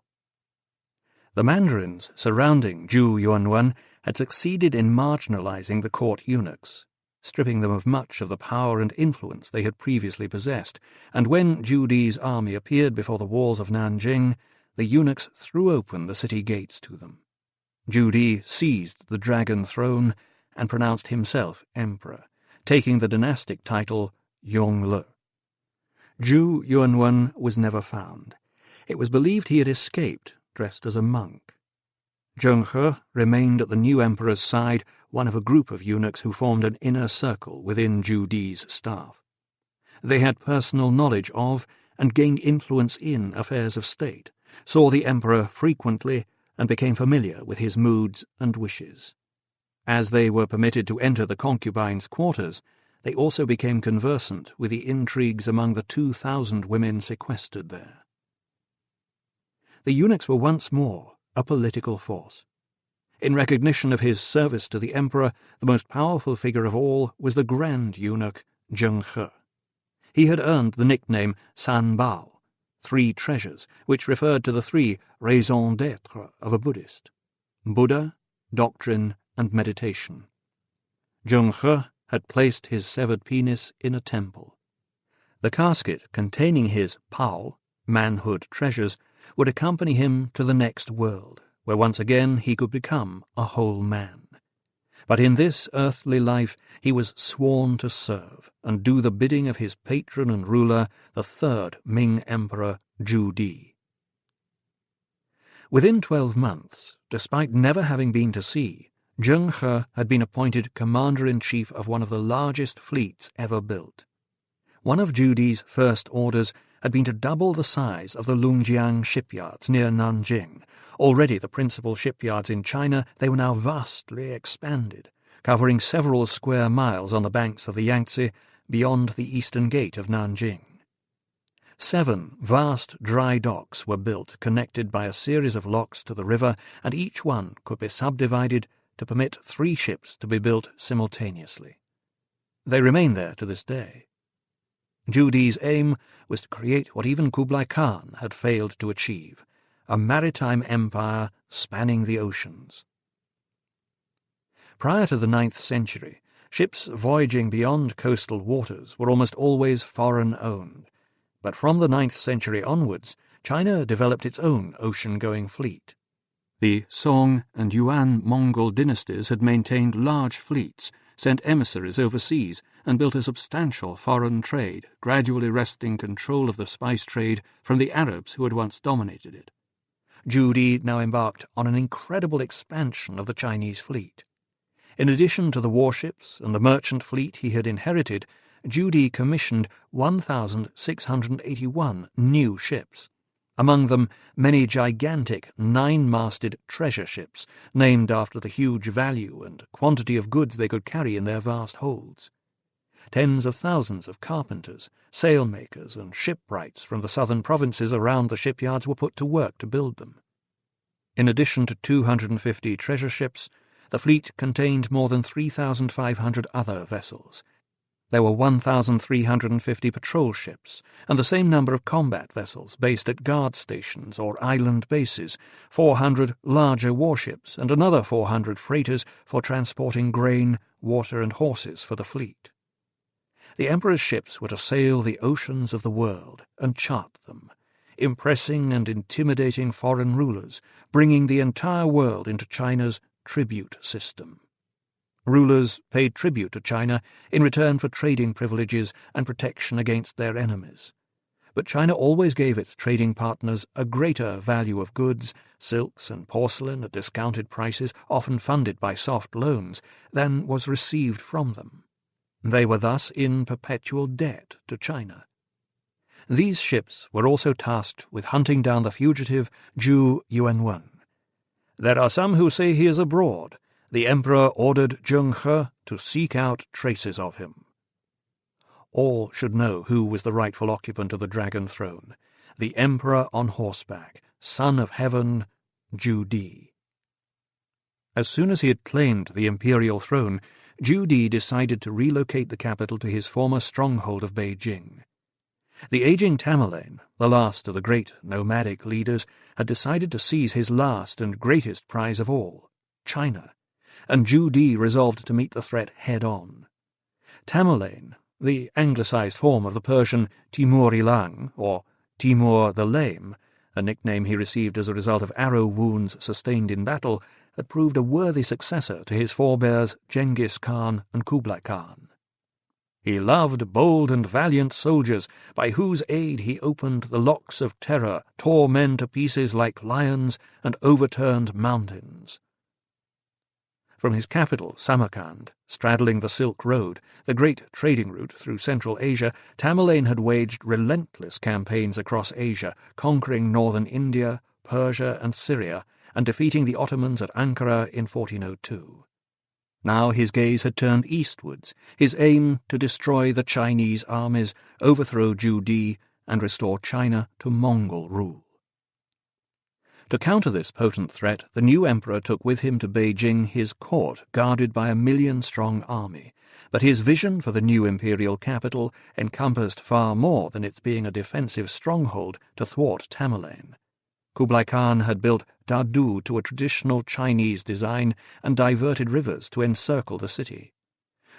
The mandarins surrounding Zhu Yuanwen had succeeded in marginalizing the court eunuchs, stripping them of much of the power and influence they had previously possessed, and when Zhu Di's army appeared before the walls of Nanjing, the eunuchs threw open the city gates to them. Zhu Di seized the dragon throne and pronounced himself emperor, taking the dynastic title Yongle. Zhu Yuanwen was never found. It was believed he had escaped, dressed as a monk. Zheng He remained at the new emperor's side, one of a group of eunuchs who formed an inner circle within Zhu Di's staff. They had personal knowledge of and gained influence in affairs of state, saw the emperor frequently, and became familiar with his moods and wishes. As they were permitted to enter the concubines' quarters, they also became conversant with the intrigues among the 2,000 women sequestered there. The eunuchs were once more a political force. In recognition of his service to the emperor, the most powerful figure of all was the grand eunuch Zheng He. He had earned the nickname San Bao, 3 treasures, which referred to the 3 raisons d'être of a Buddhist: Buddha, doctrine, and meditation. Zheng He had placed his severed penis in a temple. The casket containing his Pao, manhood treasures, would accompany him to the next world, where once again he could become a whole man. But in this earthly life he was sworn to serve and do the bidding of his patron and ruler, the 3rd Ming Emperor Zhu Di. Within 12 months, despite never having been to sea, Zheng He had been appointed commander-in-chief of one of the largest fleets ever built. One of Zhu Di's first orders had been to double the size of the Lungjiang shipyards near Nanjing. Already the principal shipyards in China, they were now vastly expanded, covering several square miles on the banks of the Yangtze beyond the eastern gate of Nanjing. 7 vast dry docks were built, connected by a series of locks to the river, and each one could be subdivided to permit 3 ships to be built simultaneously. They remain there to this day. Zhu Di's aim was to create what even Kublai Khan had failed to achieve, a maritime empire spanning the oceans. Prior to the 9th century, ships voyaging beyond coastal waters were almost always foreign-owned, but from the 9th century onwards, China developed its own ocean-going fleet. The Song and Yuan Mongol dynasties had maintained large fleets, sent emissaries overseas, and built a substantial foreign trade, gradually wresting control of the spice trade from the Arabs who had once dominated it. Zhu Di now embarked on an incredible expansion of the Chinese fleet. In addition to the warships and the merchant fleet he had inherited, Zhu Di commissioned 1,681 new ships, among them many gigantic 9-masted treasure ships, named after the huge value and quantity of goods they could carry in their vast holds. Tens of thousands of carpenters, sailmakers, and shipwrights from the southern provinces around the shipyards were put to work to build them. In addition to 250 treasure ships, the fleet contained more than 3,500 other vessels. There were 1,350 patrol ships, and the same number of combat vessels based at guard stations or island bases, 400 larger warships, and another 400 freighters for transporting grain, water, and horses for the fleet. The emperor's ships were to sail the oceans of the world and chart them, impressing and intimidating foreign rulers, bringing the entire world into China's tribute system. Rulers paid tribute to China in return for trading privileges and protection against their enemies. But China always gave its trading partners a greater value of goods, silks and porcelain at discounted prices, often funded by soft loans, than was received from them. They were thus in perpetual debt to China. These ships were also tasked with hunting down the fugitive Zhu Yuanwen. "There are some who say he is abroad. The emperor ordered Zheng He to seek out traces of him." All should know who was the rightful occupant of the dragon throne, the emperor on horseback, son of heaven, Zhu Di. As soon as he had claimed the imperial throne, Zhu Di decided to relocate the capital to his former stronghold of Beijing. The aging Tamerlane, the last of the great nomadic leaders, had decided to seize his last and greatest prize of all, China, and Zhu Di resolved to meet the threat head-on. Tamerlane, the anglicized form of the Persian Timur Ilang, or Timur the Lame, a nickname he received as a result of arrow wounds sustained in battle, had proved a worthy successor to his forebears Genghis Khan and Kublai Khan. He loved bold and valiant soldiers, by whose aid he opened the locks of terror, tore men to pieces like lions, and overturned mountains. From his capital, Samarkand, straddling the Silk Road, the great trading route through Central Asia, Tamerlane had waged relentless campaigns across Asia, conquering northern India, Persia, and Syria, and defeating the Ottomans at Ankara in 1402. Now his gaze had turned eastwards, his aim to destroy the Chinese armies, overthrow Ju-Di, and restore China to Mongol rule. To counter this potent threat, the new emperor took with him to Beijing his court, guarded by a 1,000,000-strong army. But his vision for the new imperial capital encompassed far more than its being a defensive stronghold to thwart Tamerlane. Kublai Khan had built Dadu to a traditional Chinese design and diverted rivers to encircle the city.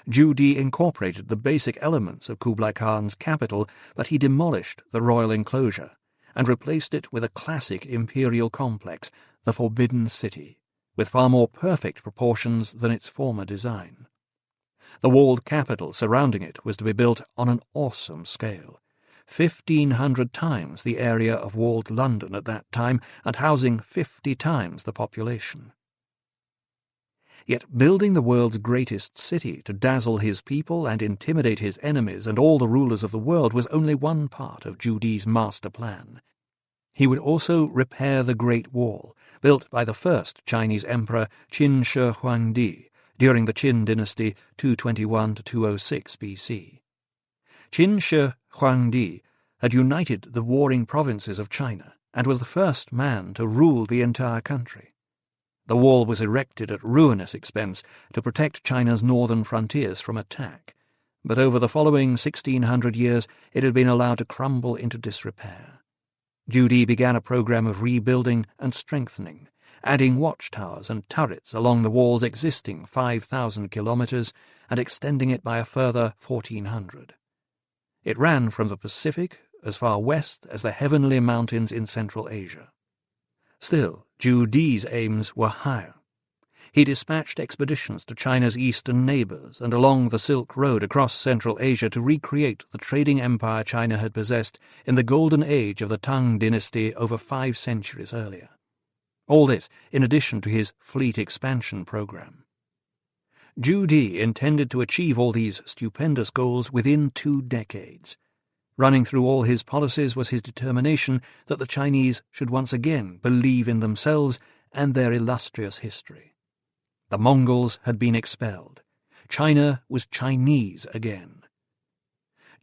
Ju-Di incorporated the basic elements of Kublai Khan's capital, but he demolished the royal enclosure and replaced it with a classic imperial complex, the Forbidden City, with far more perfect proportions than its former design. The walled capital surrounding it was to be built on an awesome scale, 1,500 times the area of walled London at that time, and housing 50 times the population. Yet building the world's greatest city to dazzle his people and intimidate his enemies and all the rulers of the world was only one part of Ju-Di's master plan. He would also repair the Great Wall, built by the first Chinese emperor Qin Shi Huangdi during the Qin dynasty 221 to 206 BC. Qin Shi Huangdi had united the warring provinces of China and was the first man to rule the entire country. The wall was erected at ruinous expense to protect China's northern frontiers from attack, but over the following 1,600 years it had been allowed to crumble into disrepair. Ju-Di began a program of rebuilding and strengthening, adding watchtowers and turrets along the wall's existing 5,000 kilometers and extending it by a further 1,400. It ran from the Pacific as far west as the Heavenly Mountains in Central Asia. Still, Ju-Di's aims were higher. He dispatched expeditions to China's eastern neighbors and along the Silk Road across Central Asia to recreate the trading empire China had possessed in the golden age of the Tang dynasty over 5 centuries earlier. All this in addition to his fleet expansion program. Ju-Di intended to achieve all these stupendous goals within 2 decades. Running through all his policies was his determination that the Chinese should once again believe in themselves and their illustrious history. The Mongols had been expelled. China was Chinese again.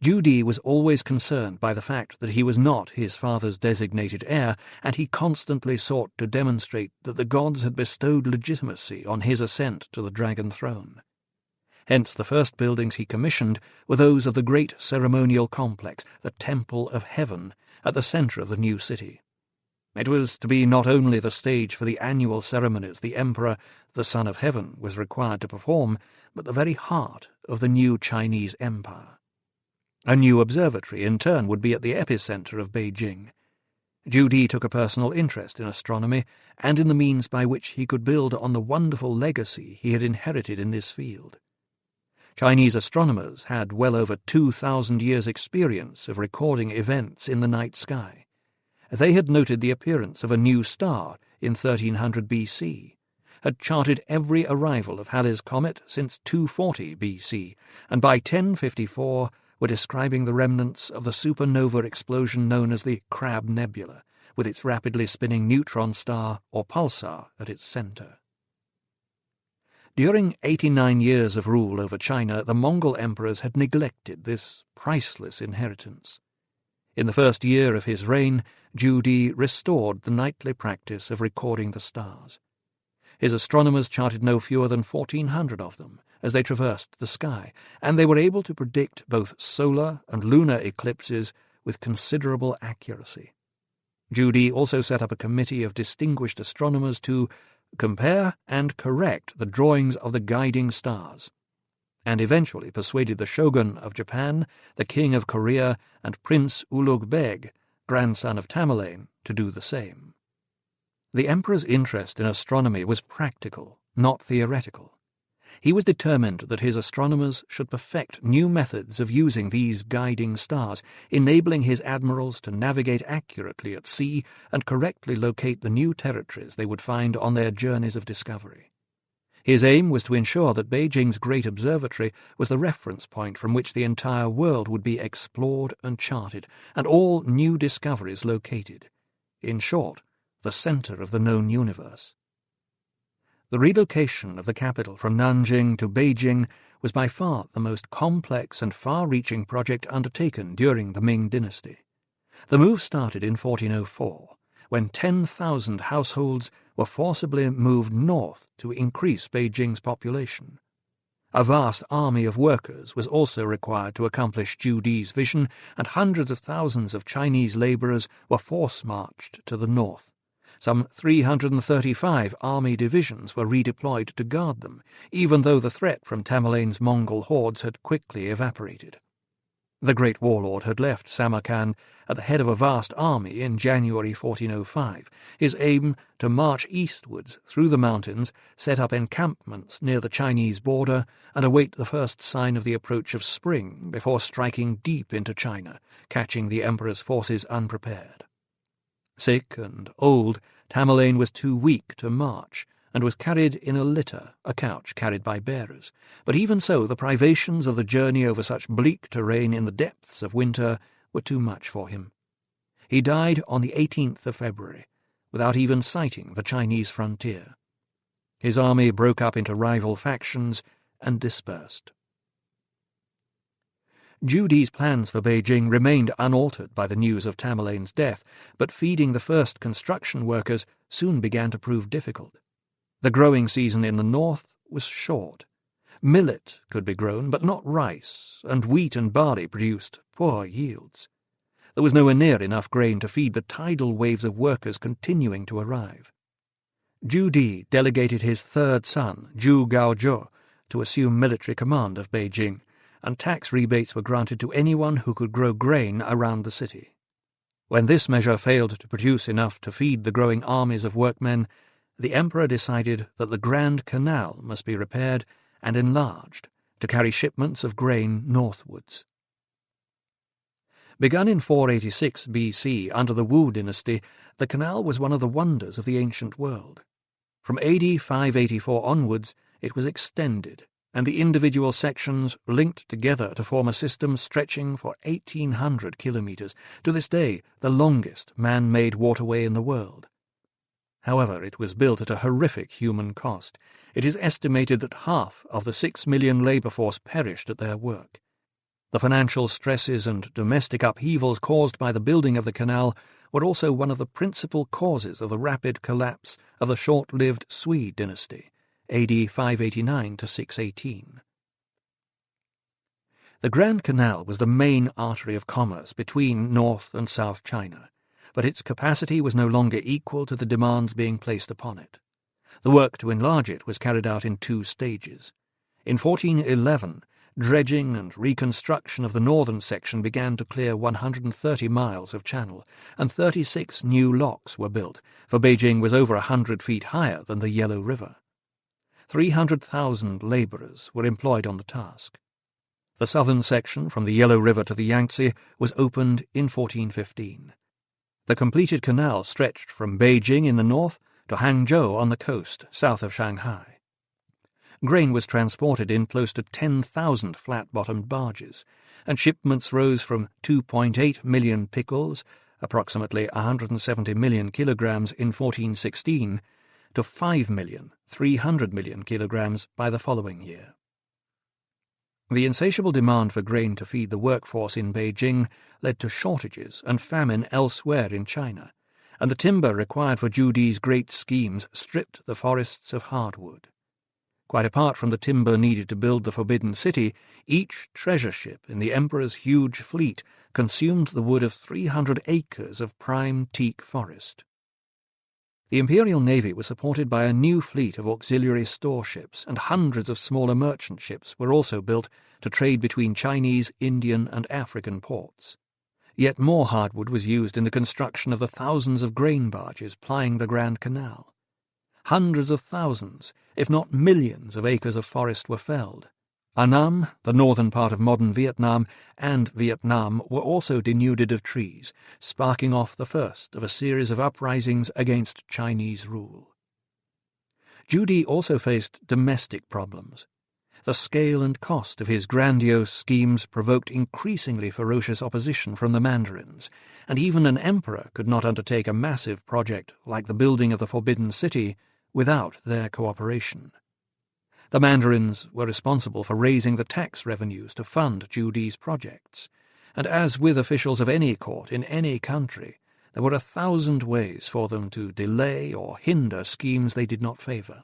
Ju-Di was always concerned by the fact that he was not his father's designated heir, and he constantly sought to demonstrate that the gods had bestowed legitimacy on his ascent to the dragon throne. Hence the first buildings he commissioned were those of the great ceremonial complex, the Temple of Heaven, at the centre of the new city. It was to be not only the stage for the annual ceremonies the Emperor, the Son of Heaven, was required to perform, but the very heart of the new Chinese Empire. A new observatory, in turn, would be at the epicentre of Beijing. Ju-Di took a personal interest in astronomy and in the means by which he could build on the wonderful legacy he had inherited in this field. Chinese astronomers had well over 2,000 years' experience of recording events in the night sky. They had noted the appearance of a new star in 1300 BC, had charted every arrival of Halley's comet since 240 BC, and by 1054 were describing the remnants of the supernova explosion known as the Crab Nebula, with its rapidly spinning neutron star or pulsar at its centre. During 89 years of rule over China, the Mongol emperors had neglected this priceless inheritance. In the first year of his reign, Ju-Di restored the nightly practice of recording the stars. His astronomers charted no fewer than 1,400 of them as they traversed the sky, and they were able to predict both solar and lunar eclipses with considerable accuracy. Ju-Di also set up a committee of distinguished astronomers to compare and correct the drawings of the guiding stars, and eventually persuaded the shogun of Japan, the king of Korea, and Prince Ulugh Beg, grandson of Tamerlane, to do the same. The emperor's interest in astronomy was practical, not theoretical. He was determined that his astronomers should perfect new methods of using these guiding stars, enabling his admirals to navigate accurately at sea and correctly locate the new territories they would find on their journeys of discovery. His aim was to ensure that Beijing's great observatory was the reference point from which the entire world would be explored and charted, and all new discoveries located. In short, the center of the known universe. The relocation of the capital from Nanjing to Beijing was by far the most complex and far-reaching project undertaken during the Ming dynasty. The move started in 1404, when 10,000 households were forcibly moved north to increase Beijing's population. A vast army of workers was also required to accomplish Zhu Di's vision, and hundreds of thousands of Chinese labourers were force-marched to the north. Some 335 army divisions were redeployed to guard them, even though the threat from Tamerlane's Mongol hordes had quickly evaporated. The great warlord had left Samarkand at the head of a vast army in January 1405, his aim to march eastwards through the mountains, set up encampments near the Chinese border, and await the first sign of the approach of spring before striking deep into China, catching the emperor's forces unprepared. Sick and old, Tamerlane was too weak to march, and was carried in a litter, a couch carried by bearers. But even so, the privations of the journey over such bleak terrain in the depths of winter were too much for him. He died on the 18th of February, without even sighting the Chinese frontier. His army broke up into rival factions and dispersed. Zhu Di's plans for Beijing remained unaltered by the news of Tamerlane's death, but feeding the first construction workers soon began to prove difficult. The growing season in the north was short. Millet could be grown, but not rice, and wheat and barley produced poor yields. There was nowhere near enough grain to feed the tidal waves of workers continuing to arrive. Zhu Di delegated his third son, Zhu Gaozhou, to assume military command of Beijing, and tax rebates were granted to anyone who could grow grain around the city. When this measure failed to produce enough to feed the growing armies of workmen, the emperor decided that the Grand Canal must be repaired and enlarged to carry shipments of grain northwards. Begun in 486 BC under the Wu dynasty, the canal was one of the wonders of the ancient world. From AD 584 onwards, it was extended, and the individual sections linked together to form a system stretching for 1,800 kilometres, to this day the longest man-made waterway in the world. However, it was built at a horrific human cost. It is estimated that half of the 6 million labour force perished at their work. The financial stresses and domestic upheavals caused by the building of the canal were also one of the principal causes of the rapid collapse of the short-lived Sui dynasty, AD 589 to 618. The Grand Canal was the main artery of commerce between North and South China, but its capacity was no longer equal to the demands being placed upon it. The work to enlarge it was carried out in 2 stages. In 1411, dredging and reconstruction of the northern section began to clear 130 miles of channel, and 36 new locks were built, for Beijing was over 100 feet higher than the Yellow River. 300,000 labourers were employed on the task. The southern section from the Yellow River to the Yangtze was opened in 1415. The completed canal stretched from Beijing in the north to Hangzhou on the coast, south of Shanghai. Grain was transported in close to 10,000 flat-bottomed barges, and shipments rose from 2.8 million pickles, approximately 170 million kilograms in 1416, to 5,300,000 kilograms by the following year. The insatiable demand for grain to feed the workforce in Beijing led to shortages and famine elsewhere in China, and the timber required for Zhu Di's great schemes stripped the forests of hardwood. Quite apart from the timber needed to build the Forbidden City, each treasure ship in the emperor's huge fleet consumed the wood of 300 acres of prime teak forest. The imperial navy was supported by a new fleet of auxiliary store ships, and hundreds of smaller merchant ships were also built to trade between Chinese, Indian, and African ports. Yet more hardwood was used in the construction of the thousands of grain barges plying the Grand Canal. Hundreds of thousands, if not millions, of acres of forest were felled. Annam, the northern part of modern Vietnam, and Vietnam were also denuded of trees, sparking off the first of a series of uprisings against Chinese rule. Chu Di also faced domestic problems. The scale and cost of his grandiose schemes provoked increasingly ferocious opposition from the mandarins, and even an emperor could not undertake a massive project like the building of the Forbidden City without their cooperation. The mandarins were responsible for raising the tax revenues to fund Chu Di's projects, and as with officials of any court in any country, there were 1,000 ways for them to delay or hinder schemes they did not favour.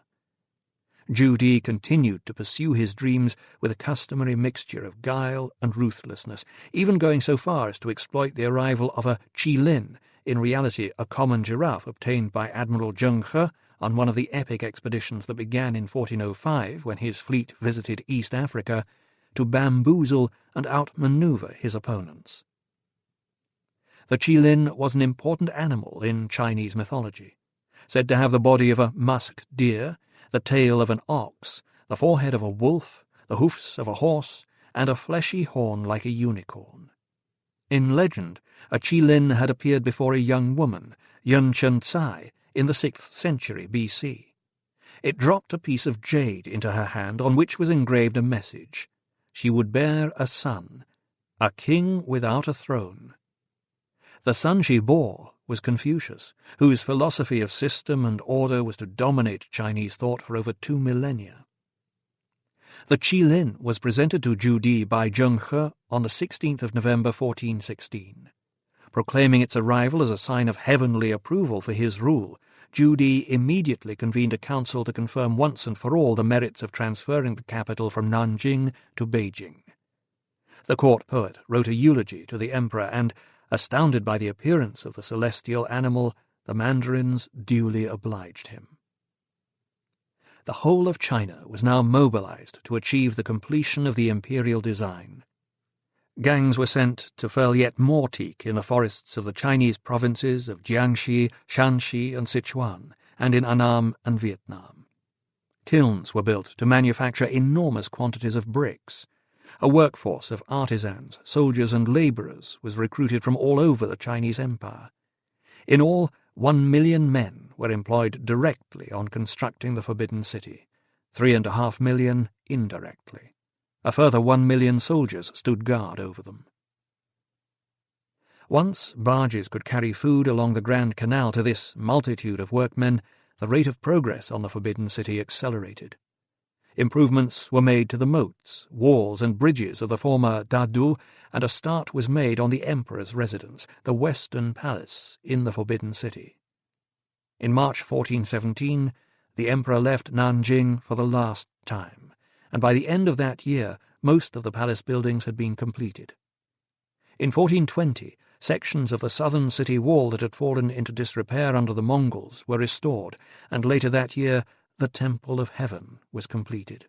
Chu Di continued to pursue his dreams with a customary mixture of guile and ruthlessness, even going so far as to exploit the arrival of a qilin, in reality a common giraffe obtained by Admiral Zheng He on one of the epic expeditions that began in 1405 when his fleet visited East Africa, to bamboozle and outmaneuver his opponents. The qilin was an important animal in Chinese mythology, said to have the body of a musked deer, the tail of an ox, the forehead of a wolf, the hoofs of a horse, and a fleshy horn like a unicorn. In legend, a qilin had appeared before a young woman, Yun Chen Tsai, in the 6th century BC. It dropped a piece of jade into her hand on which was engraved a message. She would bear a son, a king without a throne. The son she bore was Confucius, whose philosophy of system and order was to dominate Chinese thought for over 2 millennia. The qilin was presented to Chu Di by Zheng He on the 16th of November 1416. Proclaiming its arrival as a sign of heavenly approval for his rule, Chu Di immediately convened a council to confirm once and for all the merits of transferring the capital from Nanjing to Beijing. The court poet wrote a eulogy to the emperor and, astounded by the appearance of the celestial animal, the mandarins duly obliged him. The whole of China was now mobilized to achieve the completion of the imperial design. Gangs were sent to fell yet more teak in the forests of the Chinese provinces of Jiangxi, Shanxi, and Sichuan, and in Annam and Vietnam. Kilns were built to manufacture enormous quantities of bricks. A workforce of artisans, soldiers, and labourers was recruited from all over the Chinese Empire. In all, 1 million men were employed directly on constructing the Forbidden City, 3.5 million indirectly. A further 1 million soldiers stood guard over them. Once barges could carry food along the Grand Canal to this multitude of workmen, the rate of progress on the Forbidden City accelerated. Improvements were made to the moats, walls, and bridges of the former Dadu, and a start was made on the Emperor's residence, the Western Palace, in the Forbidden City. In March 1417, the Emperor left Nanjing for the last time, and by the end of that year most of the palace buildings had been completed. In 1420, sections of the southern city wall that had fallen into disrepair under the Mongols were restored, and later that year the Temple of Heaven was completed.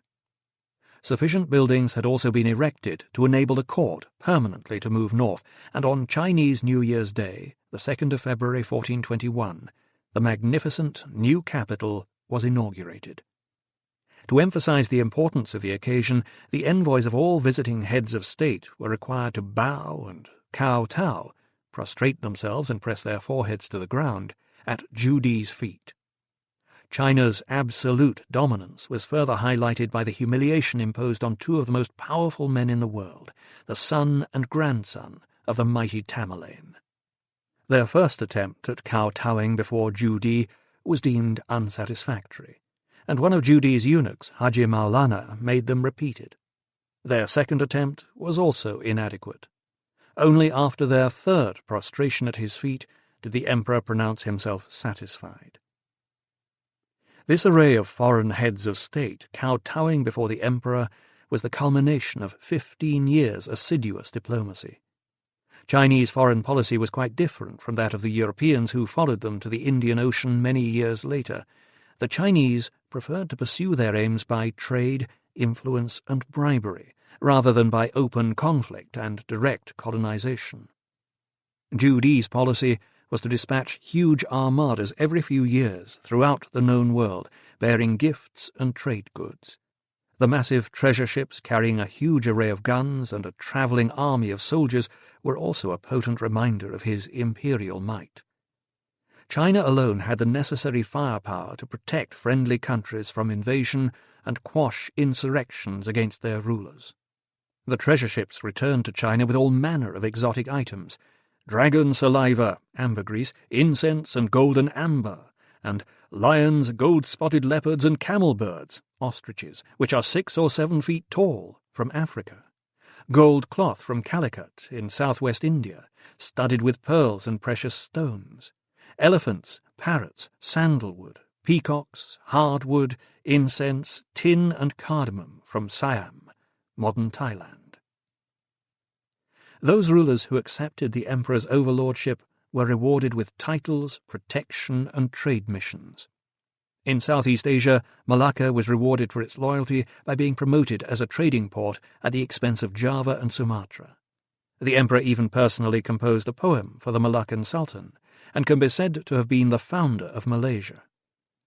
Sufficient buildings had also been erected to enable the court permanently to move north, and on Chinese New Year's Day, the 2nd of February 1421, the magnificent new capital was inaugurated. To emphasize the importance of the occasion, the envoys of all visiting heads of state were required to bow and kowtow, prostrate themselves and press their foreheads to the ground, at Chu Di's feet. China's absolute dominance was further highlighted by the humiliation imposed on 2 of the most powerful men in the world, the son and grandson of the mighty Tamerlane. Their first attempt at kowtowing before Chu Di was deemed unsatisfactory, and one of Chu Di's eunuchs, Haji Maulana, made them repeat it. Their second attempt was also inadequate. Only after their third prostration at his feet did the emperor pronounce himself satisfied. This array of foreign heads of state kowtowing before the emperor was the culmination of 15 years' assiduous diplomacy. Chinese foreign policy was quite different from that of the Europeans who followed them to the Indian Ocean many years later. The Chinese preferred to pursue their aims by trade, influence, and bribery, rather than by open conflict and direct colonization. Chu Di's policy was to dispatch huge armadas every few years throughout the known world, bearing gifts and trade goods. The massive treasure ships carrying a huge array of guns and a travelling army of soldiers were also a potent reminder of his imperial might. China alone had the necessary firepower to protect friendly countries from invasion and quash insurrections against their rulers. The treasure ships returned to China with all manner of exotic items: dragon saliva, ambergris, incense and golden amber, and lions, gold-spotted leopards and camel birds, ostriches, which are 6 or 7 feet tall, from Africa, gold cloth from Calicut in southwest India, studded with pearls and precious stones, elephants, parrots, sandalwood, peacocks, hardwood, incense, tin and cardamom from Siam, modern Thailand. Those rulers who accepted the emperor's overlordship were rewarded with titles, protection and trade missions. In Southeast Asia, Malacca was rewarded for its loyalty by being promoted as a trading port at the expense of Java and Sumatra. The emperor even personally composed a poem for the Malaccan Sultan, and can be said to have been the founder of Malaysia.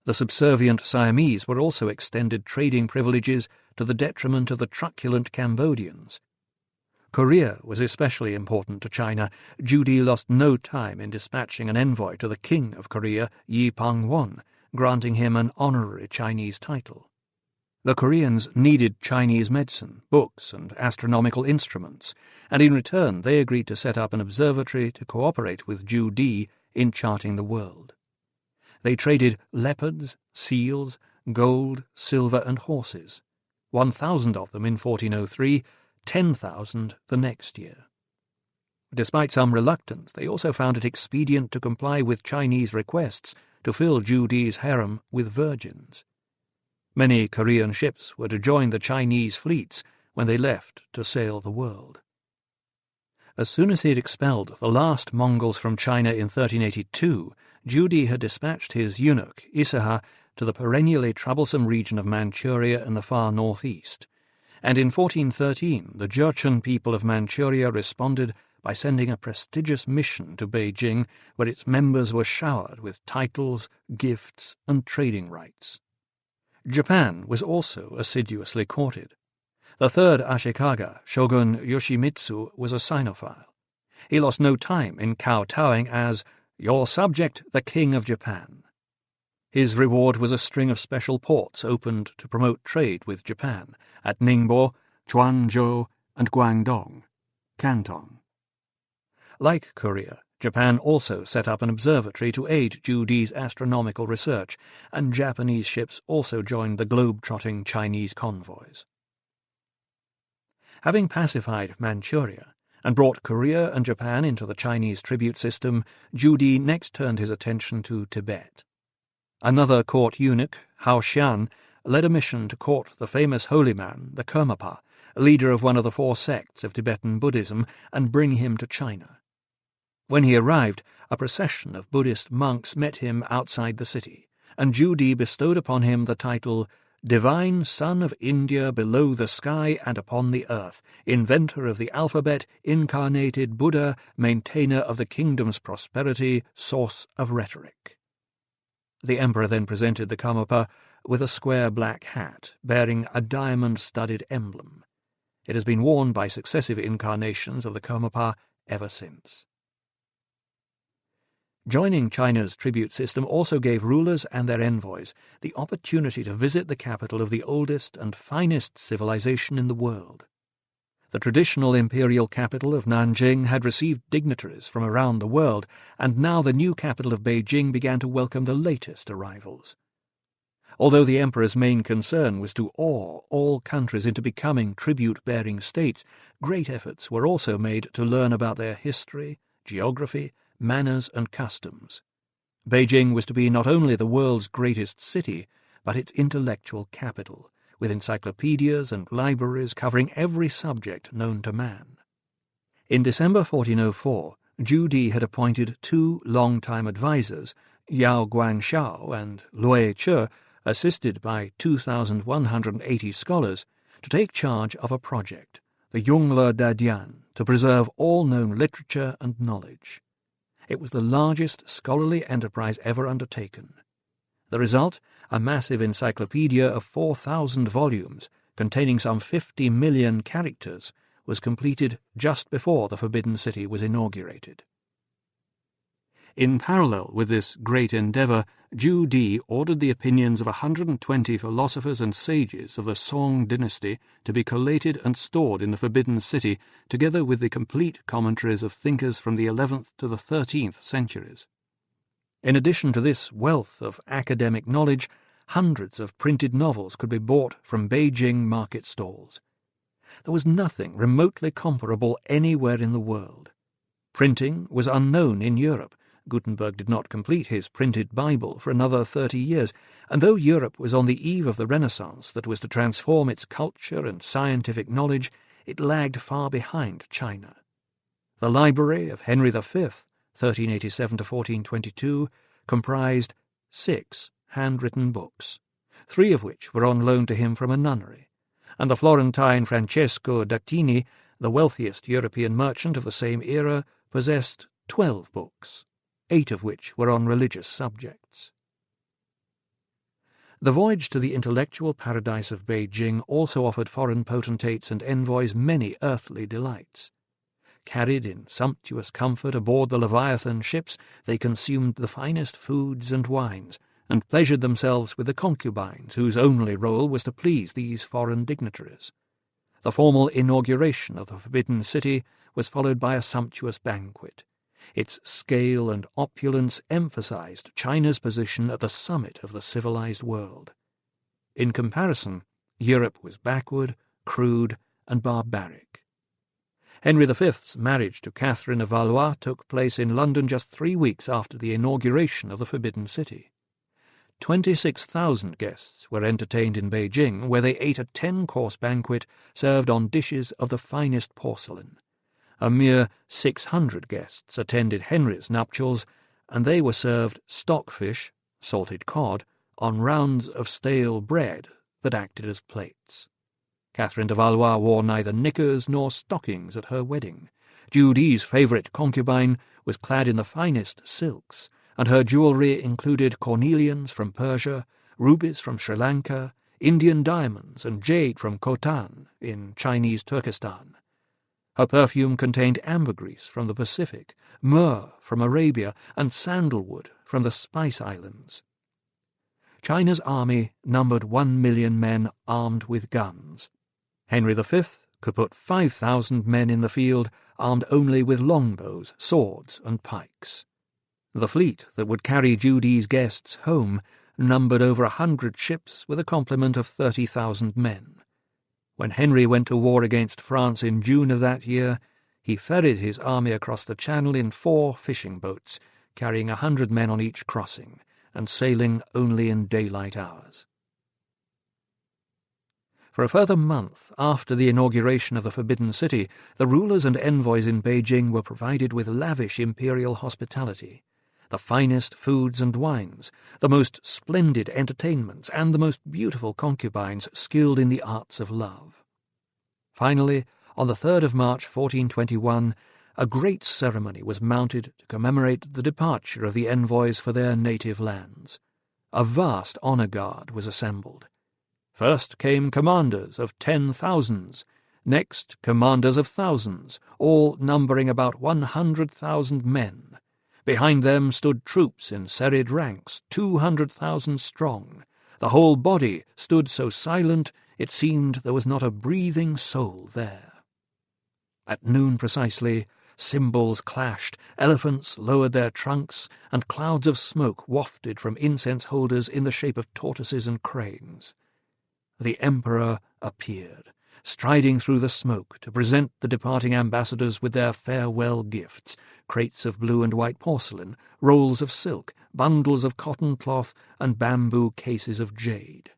The subservient Siamese were also extended trading privileges to the detriment of the truculent Cambodians. Korea was especially important to China. Judy lost no time in dispatching an envoy to the king of Korea, Yi Pang-won, granting him an honorary Chinese title. The Koreans needed Chinese medicine, books, and astronomical instruments, and in return they agreed to set up an observatory to cooperate with Judy in charting the world. They traded leopards, seals, gold, silver, and horses, 1,000 of them in 1403, 10,000 the next year. Despite some reluctance, they also found it expedient to comply with Chinese requests to fill Judy's harem with virgins. Many Korean ships were to join the Chinese fleets when they left to sail the world. As soon as he had expelled the last Mongols from China in 1382, Judy had dispatched his eunuch, Isaha, to the perennially troublesome region of Manchuria in the far northeast, and in 1413 the Jurchen people of Manchuria responded by sending a prestigious mission to Beijing, where its members were showered with titles, gifts, and trading rights. Japan was also assiduously courted. The third Ashikaga, Shogun Yoshimitsu, was a Sinophile. He lost no time in kowtowing as "Your subject, the King of Japan." His reward was a string of special ports opened to promote trade with Japan at Ningbo, Chuanzhou, and Guangdong, Canton. Like Korea, Japan also set up an observatory to aid Judy's astronomical research, and Japanese ships also joined the globe-trotting Chinese convoys. Having pacified Manchuria and brought Korea and Japan into the Chinese tribute system, Judy next turned his attention to Tibet. Another court eunuch, Hao Xian, led a mission to court the famous holy man, the Karmapa, leader of one of the 4 sects of Tibetan Buddhism, and bring him to China. When he arrived, a procession of Buddhist monks met him outside the city, and Judy bestowed upon him the title Divine Son of India below the sky and upon the earth, inventor of the alphabet, incarnated Buddha, maintainer of the kingdom's prosperity, source of rhetoric. The emperor then presented the Karmapa with a square black hat bearing a diamond-studded emblem. It has been worn by successive incarnations of the Karmapa ever since. Joining China's tribute system also gave rulers and their envoys the opportunity to visit the capital of the oldest and finest civilization in the world. The traditional imperial capital of Nanjing had received dignitaries from around the world, and now the new capital of Beijing began to welcome the latest arrivals. Although the emperor's main concern was to awe all countries into becoming tribute-bearing states, great efforts were also made to learn about their history, geography, manners and customs. Beijing was to be not only the world's greatest city, but its intellectual capital, with encyclopedias and libraries covering every subject known to man. In December 1404, Judy had appointed 2 long-time advisers, Yao Guangxiao and Lue Che, assisted by 2,180 scholars, to take charge of a project, the Yongle Dadian, to preserve all known literature and knowledge. It was the largest scholarly enterprise ever undertaken. The result, a massive encyclopedia of 4,000 volumes, containing some 50 million characters, was completed just before the Forbidden City was inaugurated. In parallel with this great endeavour, Zhu Di ordered the opinions of 120 philosophers and sages of the Song dynasty to be collated and stored in the Forbidden City, together with the complete commentaries of thinkers from the 11th to the 13th centuries. In addition to this wealth of academic knowledge, hundreds of printed novels could be bought from Beijing market stalls. There was nothing remotely comparable anywhere in the world. Printing was unknown in Europe. Gutenberg did not complete his printed Bible for another 30 years, and though Europe was on the eve of the Renaissance that was to transform its culture and scientific knowledge, it lagged far behind China. The library of Henry V, 1387 to 1422, comprised 6 handwritten books, 3 of which were on loan to him from a nunnery, and the Florentine Francesco d'Attini, the wealthiest European merchant of the same era, possessed 12 books, 8 of which were on religious subjects. The voyage to the intellectual paradise of Beijing also offered foreign potentates and envoys many earthly delights. Carried in sumptuous comfort aboard the Leviathan ships, they consumed the finest foods and wines, and pleasured themselves with the concubines whose only role was to please these foreign dignitaries. The formal inauguration of the Forbidden City was followed by a sumptuous banquet. Its scale and opulence emphasized China's position at the summit of the civilized world. In comparison, Europe was backward, crude, and barbaric. Henry V's marriage to Catherine of Valois took place in London just 3 weeks after the inauguration of the Forbidden City. 26,000 guests were entertained in Beijing, where they ate a 10-course banquet served on dishes of the finest porcelain. A mere 600 guests attended Henry's nuptials, and they were served stockfish, salted cod, on rounds of stale bread that acted as plates. Catherine de Valois wore neither knickers nor stockings at her wedding. Zhu Di's favourite concubine was clad in the finest silks, and her jewellery included cornelians from Persia, rubies from Sri Lanka, Indian diamonds and jade from Khotan in Chinese Turkestan. Her perfume contained ambergris from the Pacific, myrrh from Arabia, and sandalwood from the Spice Islands. China's army numbered 1 million men armed with guns. Henry V could put 5,000 men in the field, armed only with longbows, swords, and pikes. The fleet that would carry Zhu Di's guests home numbered over 100 ships with a complement of 30,000 men. When Henry went to war against France in June of that year, he ferried his army across the Channel in 4 fishing boats, carrying 100 men on each crossing, and sailing only in daylight hours. For a further month after the inauguration of the Forbidden City, the rulers and envoys in Beijing were provided with lavish imperial hospitality. The finest foods and wines, the most splendid entertainments, and the most beautiful concubines skilled in the arts of love. Finally, on the 3rd of March 1421, a great ceremony was mounted to commemorate the departure of the envoys for their native lands. A vast honour guard was assembled. First came commanders of 10,000s, next commanders of thousands, all numbering about 100,000 men. Behind them stood troops in serried ranks, 200,000 strong. The whole body stood so silent it seemed there was not a breathing soul there. At noon precisely, cymbals clashed, elephants lowered their trunks, and clouds of smoke wafted from incense holders in the shape of tortoises and cranes. The Emperor appeared, striding through the smoke to present the departing ambassadors with their farewell gifts, crates of blue and white porcelain, rolls of silk, bundles of cotton cloth, and bamboo cases of jade.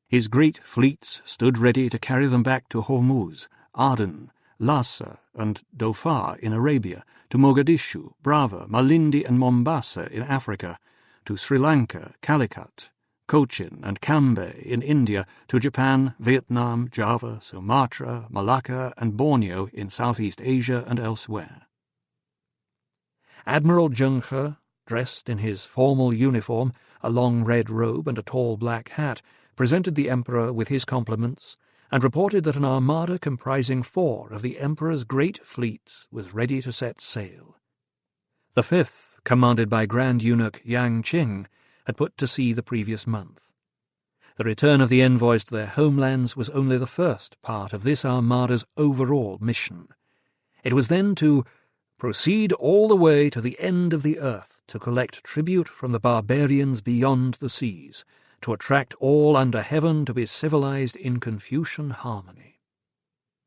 His great fleets stood ready to carry them back to Hormuz, Aden, Lhasa, and Dhofar in Arabia, to Mogadishu, Brava, Malindi, and Mombasa in Africa, to Sri Lanka, Calicut, Cochin, and Cambay in India, to Japan, Vietnam, Java, Sumatra, Malacca, and Borneo in Southeast Asia and elsewhere. Admiral Zheng He, dressed in his formal uniform, a long red robe and a tall black hat, presented the Emperor with his compliments and reported that an armada comprising 4 of the Emperor's great fleets was ready to set sail. The 5th, commanded by Grand Eunuch Yang Qing, had put to sea the previous month. The return of the envoys to their homelands was only the first part of this armada's overall mission. It was then to proceed all the way to the end of the earth to collect tribute from the barbarians beyond the seas, to attract all under heaven to be civilized in Confucian harmony.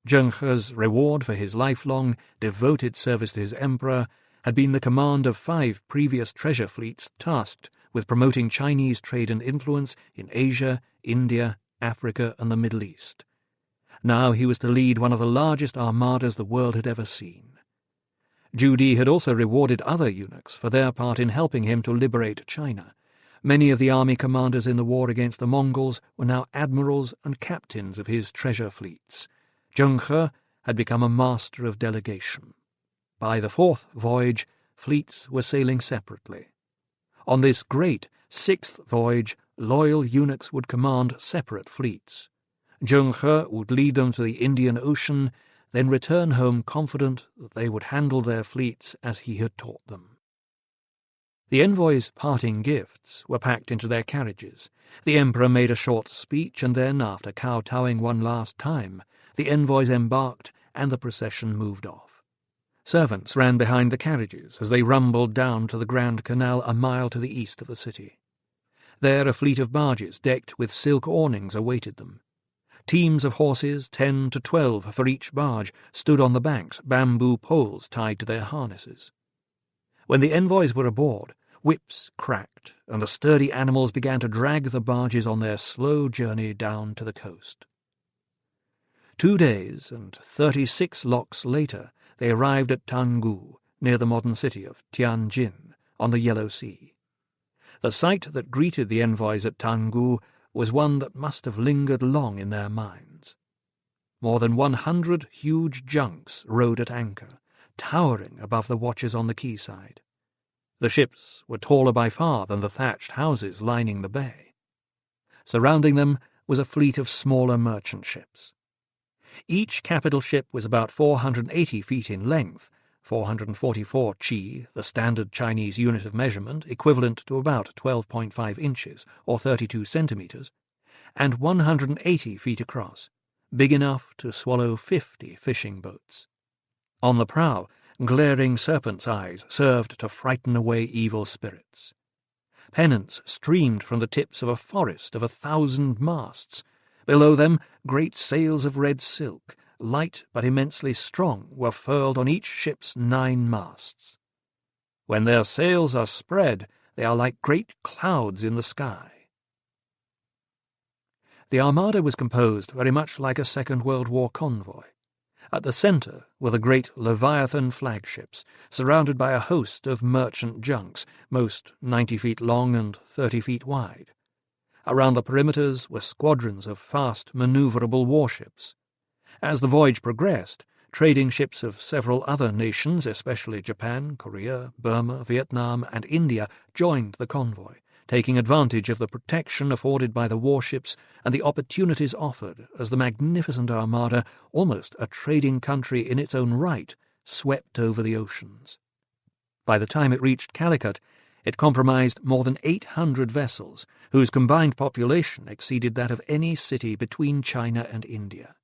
Zheng He's reward for his lifelong, devoted service to his emperor had been the command of 5 previous treasure fleets tasked with promoting Chinese trade and influence in Asia, India, Africa, and the Middle East. Now he was to lead one of the largest armadas the world had ever seen. Zhu Di had also rewarded other eunuchs for their part in helping him to liberate China. Many of the army commanders in the war against the Mongols were now admirals and captains of his treasure fleets. Zheng He had become a master of delegation. By the 4th voyage, fleets were sailing separately. On this great 6th voyage, loyal eunuchs would command separate fleets. Zheng He would lead them to the Indian Ocean, then return home confident that they would handle their fleets as he had taught them. The envoys' parting gifts were packed into their carriages. The Emperor made a short speech, and then, after kowtowing one last time, the envoys embarked and the procession moved off. Servants ran behind the carriages as they rumbled down to the Grand Canal a mile to the east of the city. There a fleet of barges decked with silk awnings awaited them. Teams of horses, 10 to 12 for each barge, stood on the banks, bamboo poles tied to their harnesses. When the envoys were aboard, whips cracked, and the sturdy animals began to drag the barges on their slow journey down to the coast. 2 days and 36 locks later, they arrived at Tanggu, near the modern city of Tianjin, on the Yellow Sea. The sight that greeted the envoys at Tanggu was one that must have lingered long in their minds. More than 100 huge junks rode at anchor, towering above the watchers on the quayside. The ships were taller by far than the thatched houses lining the bay. Surrounding them was a fleet of smaller merchant ships. Each capital ship was about 480 feet in length, 444 chi, the standard Chinese unit of measurement, equivalent to about 12.5 inches, or 32 centimeters, and 180 feet across, big enough to swallow 50 fishing boats. On the prow, glaring serpent's eyes served to frighten away evil spirits. Pennants streamed from the tips of a forest of 1,000 masts. Below them, great sails of red silk, light but immensely strong, were furled on each ship's 9 masts. When their sails are spread, they are like great clouds in the sky. The armada was composed very much like a Second World War convoy. At the centre were the great Leviathan flagships, surrounded by a host of merchant junks, most 90 feet long and 30 feet wide. Around the perimeters were squadrons of fast, manoeuvrable warships. As the voyage progressed, trading ships of several other nations, especially Japan, Korea, Burma, Vietnam, and India, joined the convoy, taking advantage of the protection afforded by the warships and the opportunities offered as the magnificent armada, almost a trading country in its own right, swept over the oceans. By the time it reached Calicut, it comprised more than 800 vessels, whose combined population exceeded that of any city between China and India.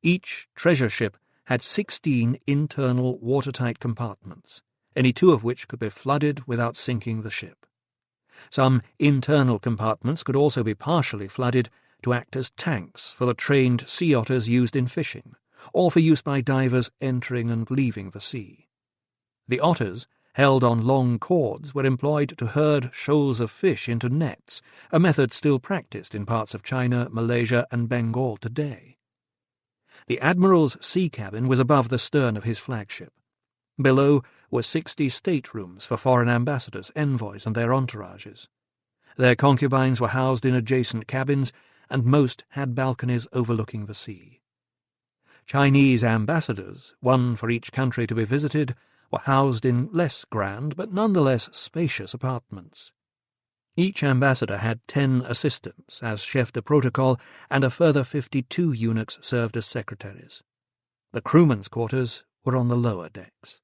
Each treasure ship had 16 internal watertight compartments, any 2 of which could be flooded without sinking the ship. Some internal compartments could also be partially flooded to act as tanks for the trained sea otters used in fishing, or for use by divers entering and leaving the sea. The otters, held on long cords, were employed to herd shoals of fish into nets, a method still practiced in parts of China, Malaysia, and Bengal today. The admiral's sea cabin was above the stern of his flagship. Below were 60 staterooms for foreign ambassadors, envoys, and their entourages. Their concubines were housed in adjacent cabins, and most had balconies overlooking the sea. Chinese ambassadors, 1 for each country to be visited, were housed in less grand but nonetheless spacious apartments. Each ambassador had 10 assistants as chef de protocole, and a further 52 eunuchs served as secretaries. The crewmen's quarters were on the lower decks.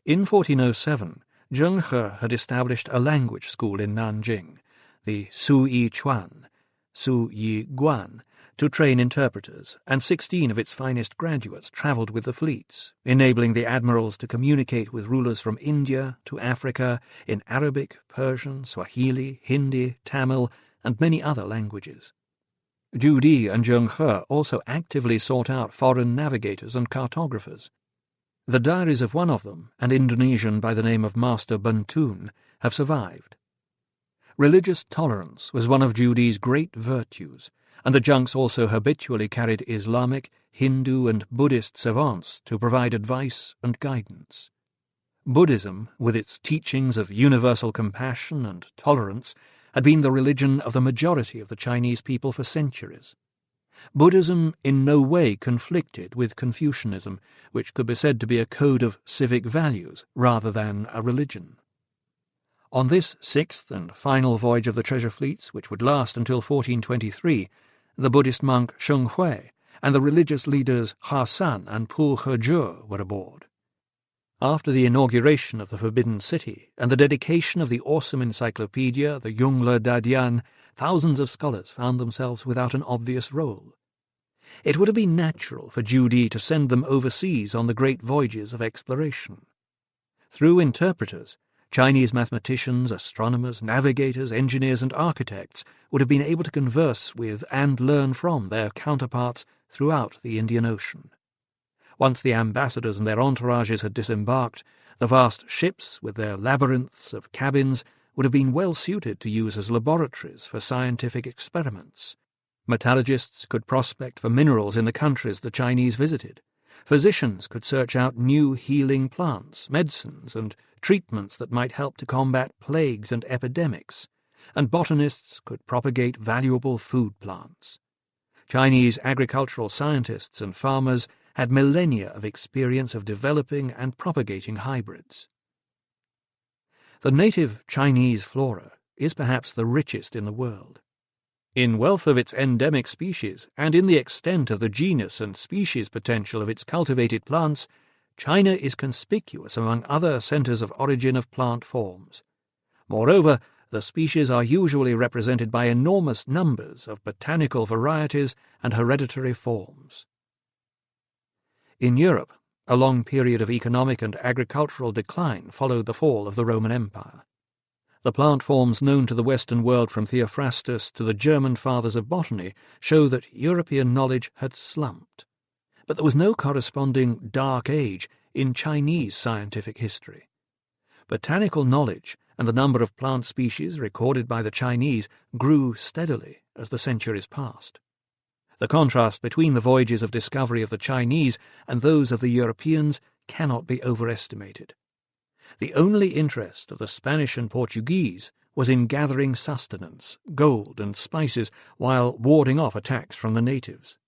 In 1407, Zheng He had established a language school in Nanjing, the Su Yi Chuan, Su Yi Guan, to train interpreters, and 16 of its finest graduates travelled with the fleets, enabling the admirals to communicate with rulers from India to Africa in Arabic, Persian, Swahili, Hindi, Tamil, and many other languages. Zhu Di and Zheng He also actively sought out foreign navigators and cartographers. The diaries of one of them, an Indonesian by the name of Master Bentun, have survived. Religious tolerance was one of Zhu Di's great virtues, and the junks also habitually carried Islamic, Hindu, and Buddhist savants to provide advice and guidance. Buddhism, with its teachings of universal compassion and tolerance, had been the religion of the majority of the Chinese people for centuries. Buddhism in no way conflicted with Confucianism, which could be said to be a code of civic values rather than a religion. On this 6th and final voyage of the treasure fleets, which would last until 1423, the Buddhist monk Sheng Hui and the religious leaders Ha San and Pu Hezhe were aboard. After the inauguration of the Forbidden City and the dedication of the awesome encyclopedia, the Yongle Dadian, thousands of scholars found themselves without an obvious role. It would have been natural for Zhu Di to send them overseas on the great voyages of exploration. Through interpreters, Chinese mathematicians, astronomers, navigators, engineers, and architects would have been able to converse with and learn from their counterparts throughout the Indian Ocean. Once the ambassadors and their entourages had disembarked, the vast ships, with their labyrinths of cabins, would have been well suited to use as laboratories for scientific experiments. Metallurgists could prospect for minerals in the countries the Chinese visited. Physicians could search out new healing plants, medicines, and treatments that might help to combat plagues and epidemics, and botanists could propagate valuable food plants. Chinese agricultural scientists and farmers had millennia of experience of developing and propagating hybrids. The native Chinese flora is perhaps the richest in the world. In wealth of its endemic species and in the extent of the genus and species potential of its cultivated plants, China is conspicuous among other centres of origin of plant forms. Moreover, the species are usually represented by enormous numbers of botanical varieties and hereditary forms. In Europe, a long period of economic and agricultural decline followed the fall of the Roman Empire. The plant forms known to the Western world from Theophrastus to the German fathers of botany show that European knowledge had slumped. But there was no corresponding dark age in Chinese scientific history. Botanical knowledge and the number of plant species recorded by the Chinese grew steadily as the centuries passed. The contrast between the voyages of discovery of the Chinese and those of the Europeans cannot be overestimated. The only interest of the Spanish and Portuguese was in gathering sustenance, gold, and spices while warding off attacks from the natives.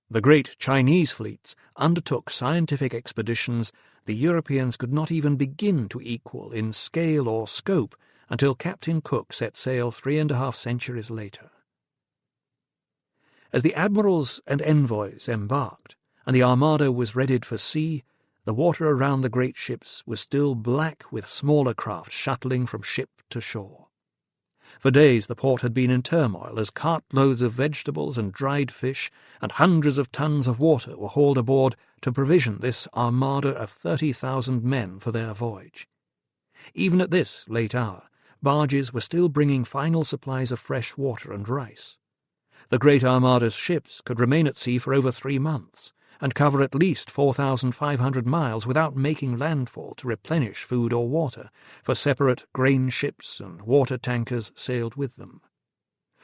The great Chinese fleets undertook scientific expeditions the Europeans could not even begin to equal in scale or scope until Captain Cook set sail 3.5 centuries later. As the admirals and envoys embarked, and the armada was readied for sea, the water around the great ships was still black with smaller craft shuttling from ship to shore. For days the port had been in turmoil as cartloads of vegetables and dried fish and hundreds of tons of water were hauled aboard to provision this armada of 30,000 men for their voyage. Even at this late hour, barges were still bringing final supplies of fresh water and rice. The great armada's ships could remain at sea for over 3 months, and cover at least 4,500 miles without making landfall to replenish food or water, for separate grain ships and water tankers sailed with them.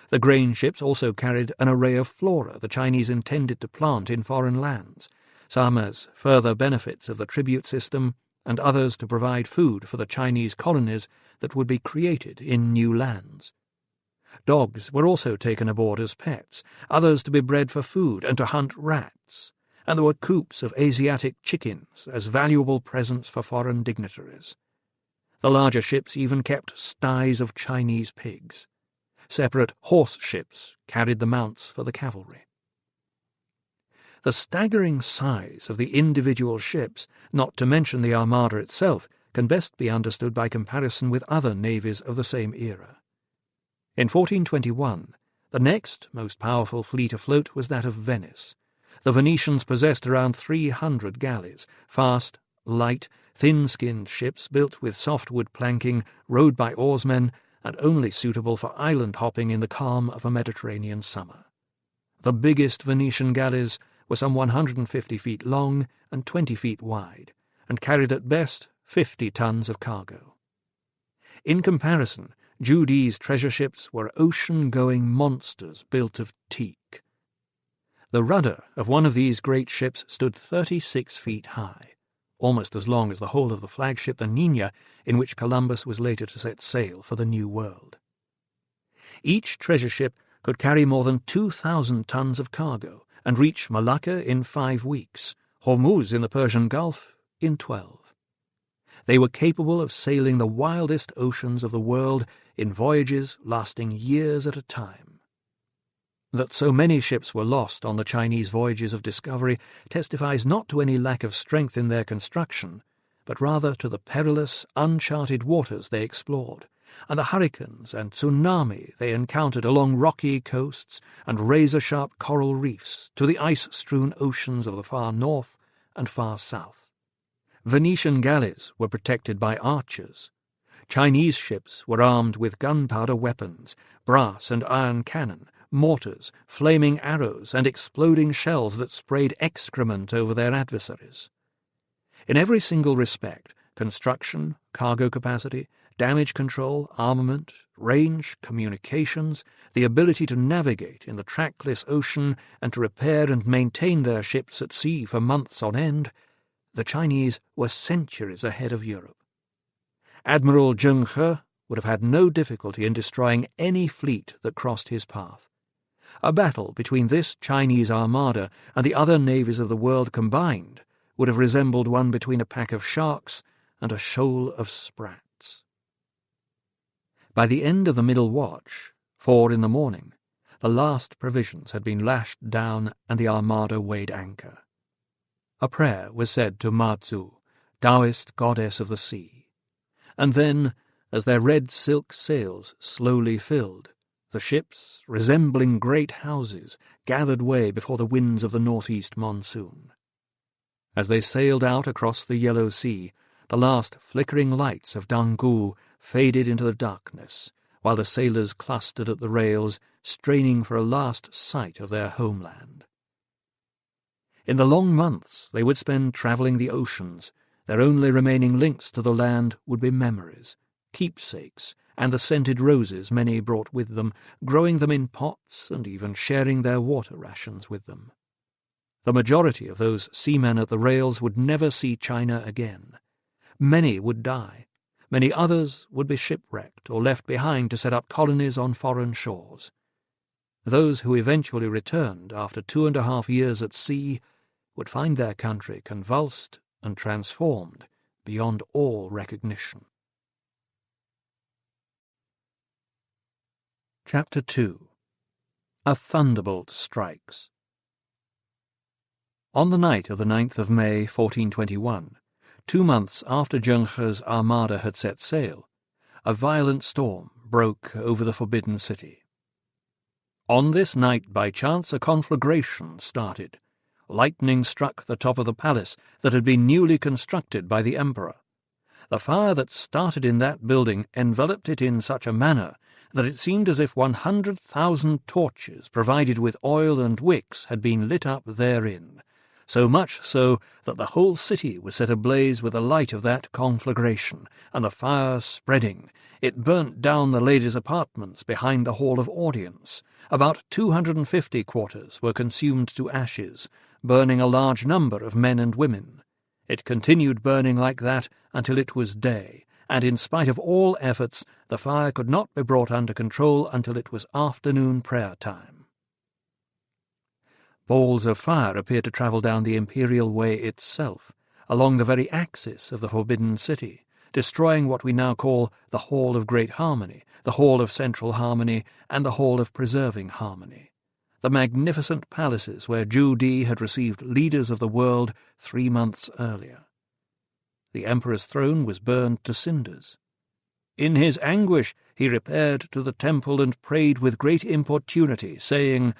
The grain ships also carried an array of flora the Chinese intended to plant in foreign lands, some as further benefits of the tribute system, and others to provide food for the Chinese colonies that would be created in new lands. Dogs were also taken aboard as pets, others to be bred for food and to hunt rats, and there were coops of Asiatic chickens as valuable presents for foreign dignitaries. The larger ships even kept sties of Chinese pigs. Separate horse ships carried the mounts for the cavalry. The staggering size of the individual ships, not to mention the armada itself, can best be understood by comparison with other navies of the same era. In 1421, the next most powerful fleet afloat was that of Venice. The Venetians possessed around 300 galleys, fast, light, thin-skinned ships built with softwood planking, rowed by oarsmen, and only suitable for island hopping in the calm of a Mediterranean summer. The biggest Venetian galleys were some 150 feet long and 20 feet wide, and carried at best 50 tons of cargo. In comparison, Judy's treasure ships were ocean-going monsters built of teak. The rudder of one of these great ships stood 36 feet high, almost as long as the whole of the flagship the Niña, in which Columbus was later to set sail for the New World. Each treasure ship could carry more than 2,000 tons of cargo and reach Malacca in 5 weeks, Hormuz in the Persian Gulf in 12. They were capable of sailing the wildest oceans of the world in voyages lasting years at a time. That so many ships were lost on the Chinese voyages of discovery testifies not to any lack of strength in their construction, but rather to the perilous, uncharted waters they explored, and the hurricanes and tsunami they encountered along rocky coasts and razor-sharp coral reefs to the ice-strewn oceans of the far north and far south. Venetian galleys were protected by archers. Chinese ships were armed with gunpowder weapons, brass and iron cannon, mortars, flaming arrows, and exploding shells that sprayed excrement over their adversaries. In every single respect, construction, cargo capacity, damage control, armament, range, communications, the ability to navigate in the trackless ocean and to repair and maintain their ships at sea for months on end, the Chinese were centuries ahead of Europe. Admiral Zheng He would have had no difficulty in destroying any fleet that crossed his path. A battle between this Chinese armada and the other navies of the world combined would have resembled one between a pack of sharks and a shoal of sprats. By the end of the middle watch, 4 in the morning, the last provisions had been lashed down and the armada weighed anchor. A prayer was said to Matsu, Taoist goddess of the sea, and then, as their red silk sails slowly filled, the ships, resembling great houses, gathered way before the winds of the northeast monsoon. As they sailed out across the Yellow Sea, the last flickering lights of Dangu faded into the darkness, while the sailors clustered at the rails, straining for a last sight of their homeland. In the long months they would spend travelling the oceans, their only remaining links to the land would be memories, keepsakes, and the scented roses many brought with them, growing them in pots and even sharing their water rations with them. The majority of those seamen at the rails would never see China again. Many would die. Many others would be shipwrecked or left behind to set up colonies on foreign shores. Those who eventually returned after 2.5 years at sea would find their country convulsed and transformed beyond all recognition. Chapter 2. A Thunderbolt Strikes. On the night of the 9th of May, 1421, 2 months after Zheng He's armada had set sail, a violent storm broke over the Forbidden City. On this night, by chance, a conflagration started. Lightning struck the top of the palace that had been newly constructed by the emperor. The fire that started in that building enveloped it in such a manner that it seemed as if 100,000 torches provided with oil and wicks had been lit up therein, so much so that the whole city was set ablaze with the light of that conflagration, and the fire spreading, it burnt down the ladies' apartments behind the hall of audience. About 250 quarters were consumed to ashes, burning a large number of men and women. It continued burning like that until it was day, and in spite of all efforts, the fire could not be brought under control until it was afternoon prayer time. Balls of fire appeared to travel down the imperial way itself, along the very axis of the Forbidden City, destroying what we now call the Hall of Great Harmony, the Hall of Central Harmony, and the Hall of Preserving Harmony, the magnificent palaces where Zhu Di had received leaders of the world 3 months earlier. The emperor's throne was burned to cinders. In his anguish he repaired to the temple and prayed with great importunity, saying,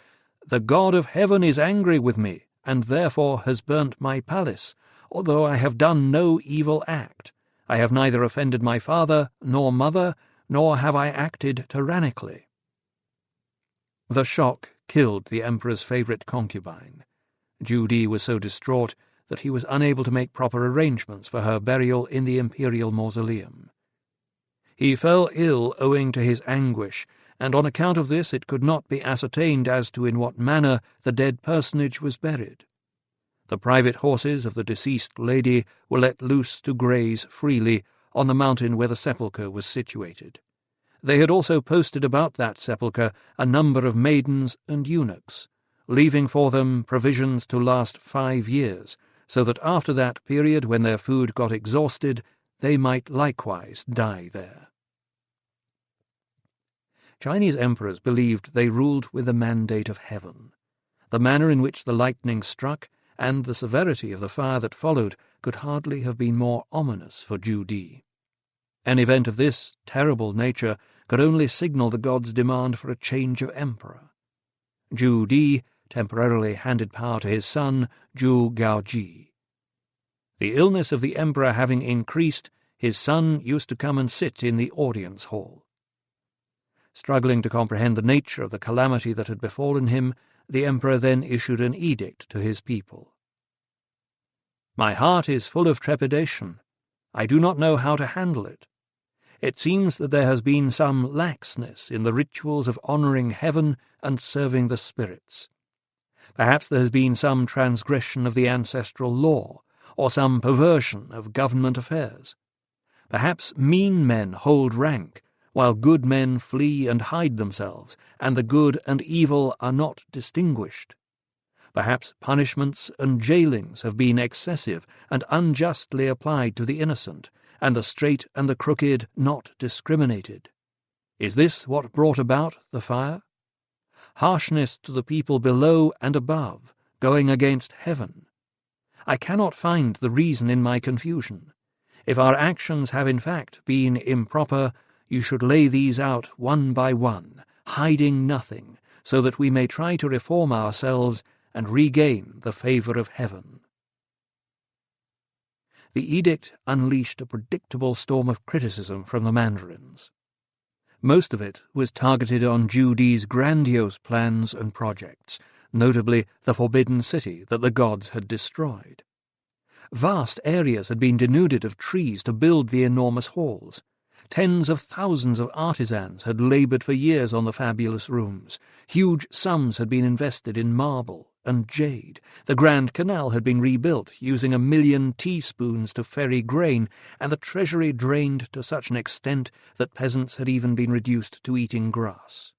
"The God of heaven is angry with me, and therefore has burnt my palace, although I have done no evil act. I have neither offended my father nor mother, nor have I acted tyrannically." The shock killed the emperor's favourite concubine. Zhu Di was so distraught that he was unable to make proper arrangements for her burial in the imperial mausoleum. He fell ill owing to his anguish, and on account of this it could not be ascertained as to in what manner the dead personage was buried. The private horses of the deceased lady were let loose to graze freely on the mountain where the sepulchre was situated. They had also posted about that sepulchre a number of maidens and eunuchs, leaving for them provisions to last 5 years, so that after that period, when their food got exhausted, they might likewise die there. Chinese emperors believed they ruled with the mandate of heaven. The manner in which the lightning struck, and the severity of the fire that followed, could hardly have been more ominous for Zhu Di. An event of this terrible nature could only signal the gods' demand for a change of emperor. Zhu Di temporarily handed power to his son, Zhu Gaoji. The illness of the emperor having increased, his son used to come and sit in the audience hall. Struggling to comprehend the nature of the calamity that had befallen him, the emperor then issued an edict to his people. "My heart is full of trepidation. I do not know how to handle it. It seems that there has been some laxness in the rituals of honouring heaven and serving the spirits. Perhaps there has been some transgression of the ancestral law, or some perversion of government affairs. Perhaps mean men hold rank, while good men flee and hide themselves, and the good and evil are not distinguished. Perhaps punishments and jailings have been excessive and unjustly applied to the innocent, and the straight and the crooked not discriminated. Is this what brought about the fire? Harshness to the people below and above, going against heaven. I cannot find the reason in my confusion. If our actions have in fact been improper, you should lay these out one by one, hiding nothing, so that we may try to reform ourselves and regain the favour of heaven." The edict unleashed a predictable storm of criticism from the mandarins. Most of it was targeted on Zhu Di's grandiose plans and projects, notably the Forbidden City that the gods had destroyed. Vast areas had been denuded of trees to build the enormous halls. Tens of thousands of artisans had laboured for years on the fabulous rooms. Huge sums had been invested in marble and jade. The Grand Canal had been rebuilt, using 1,000,000 teaspoons to ferry grain, and the treasury drained to such an extent that peasants had even been reduced to eating grass.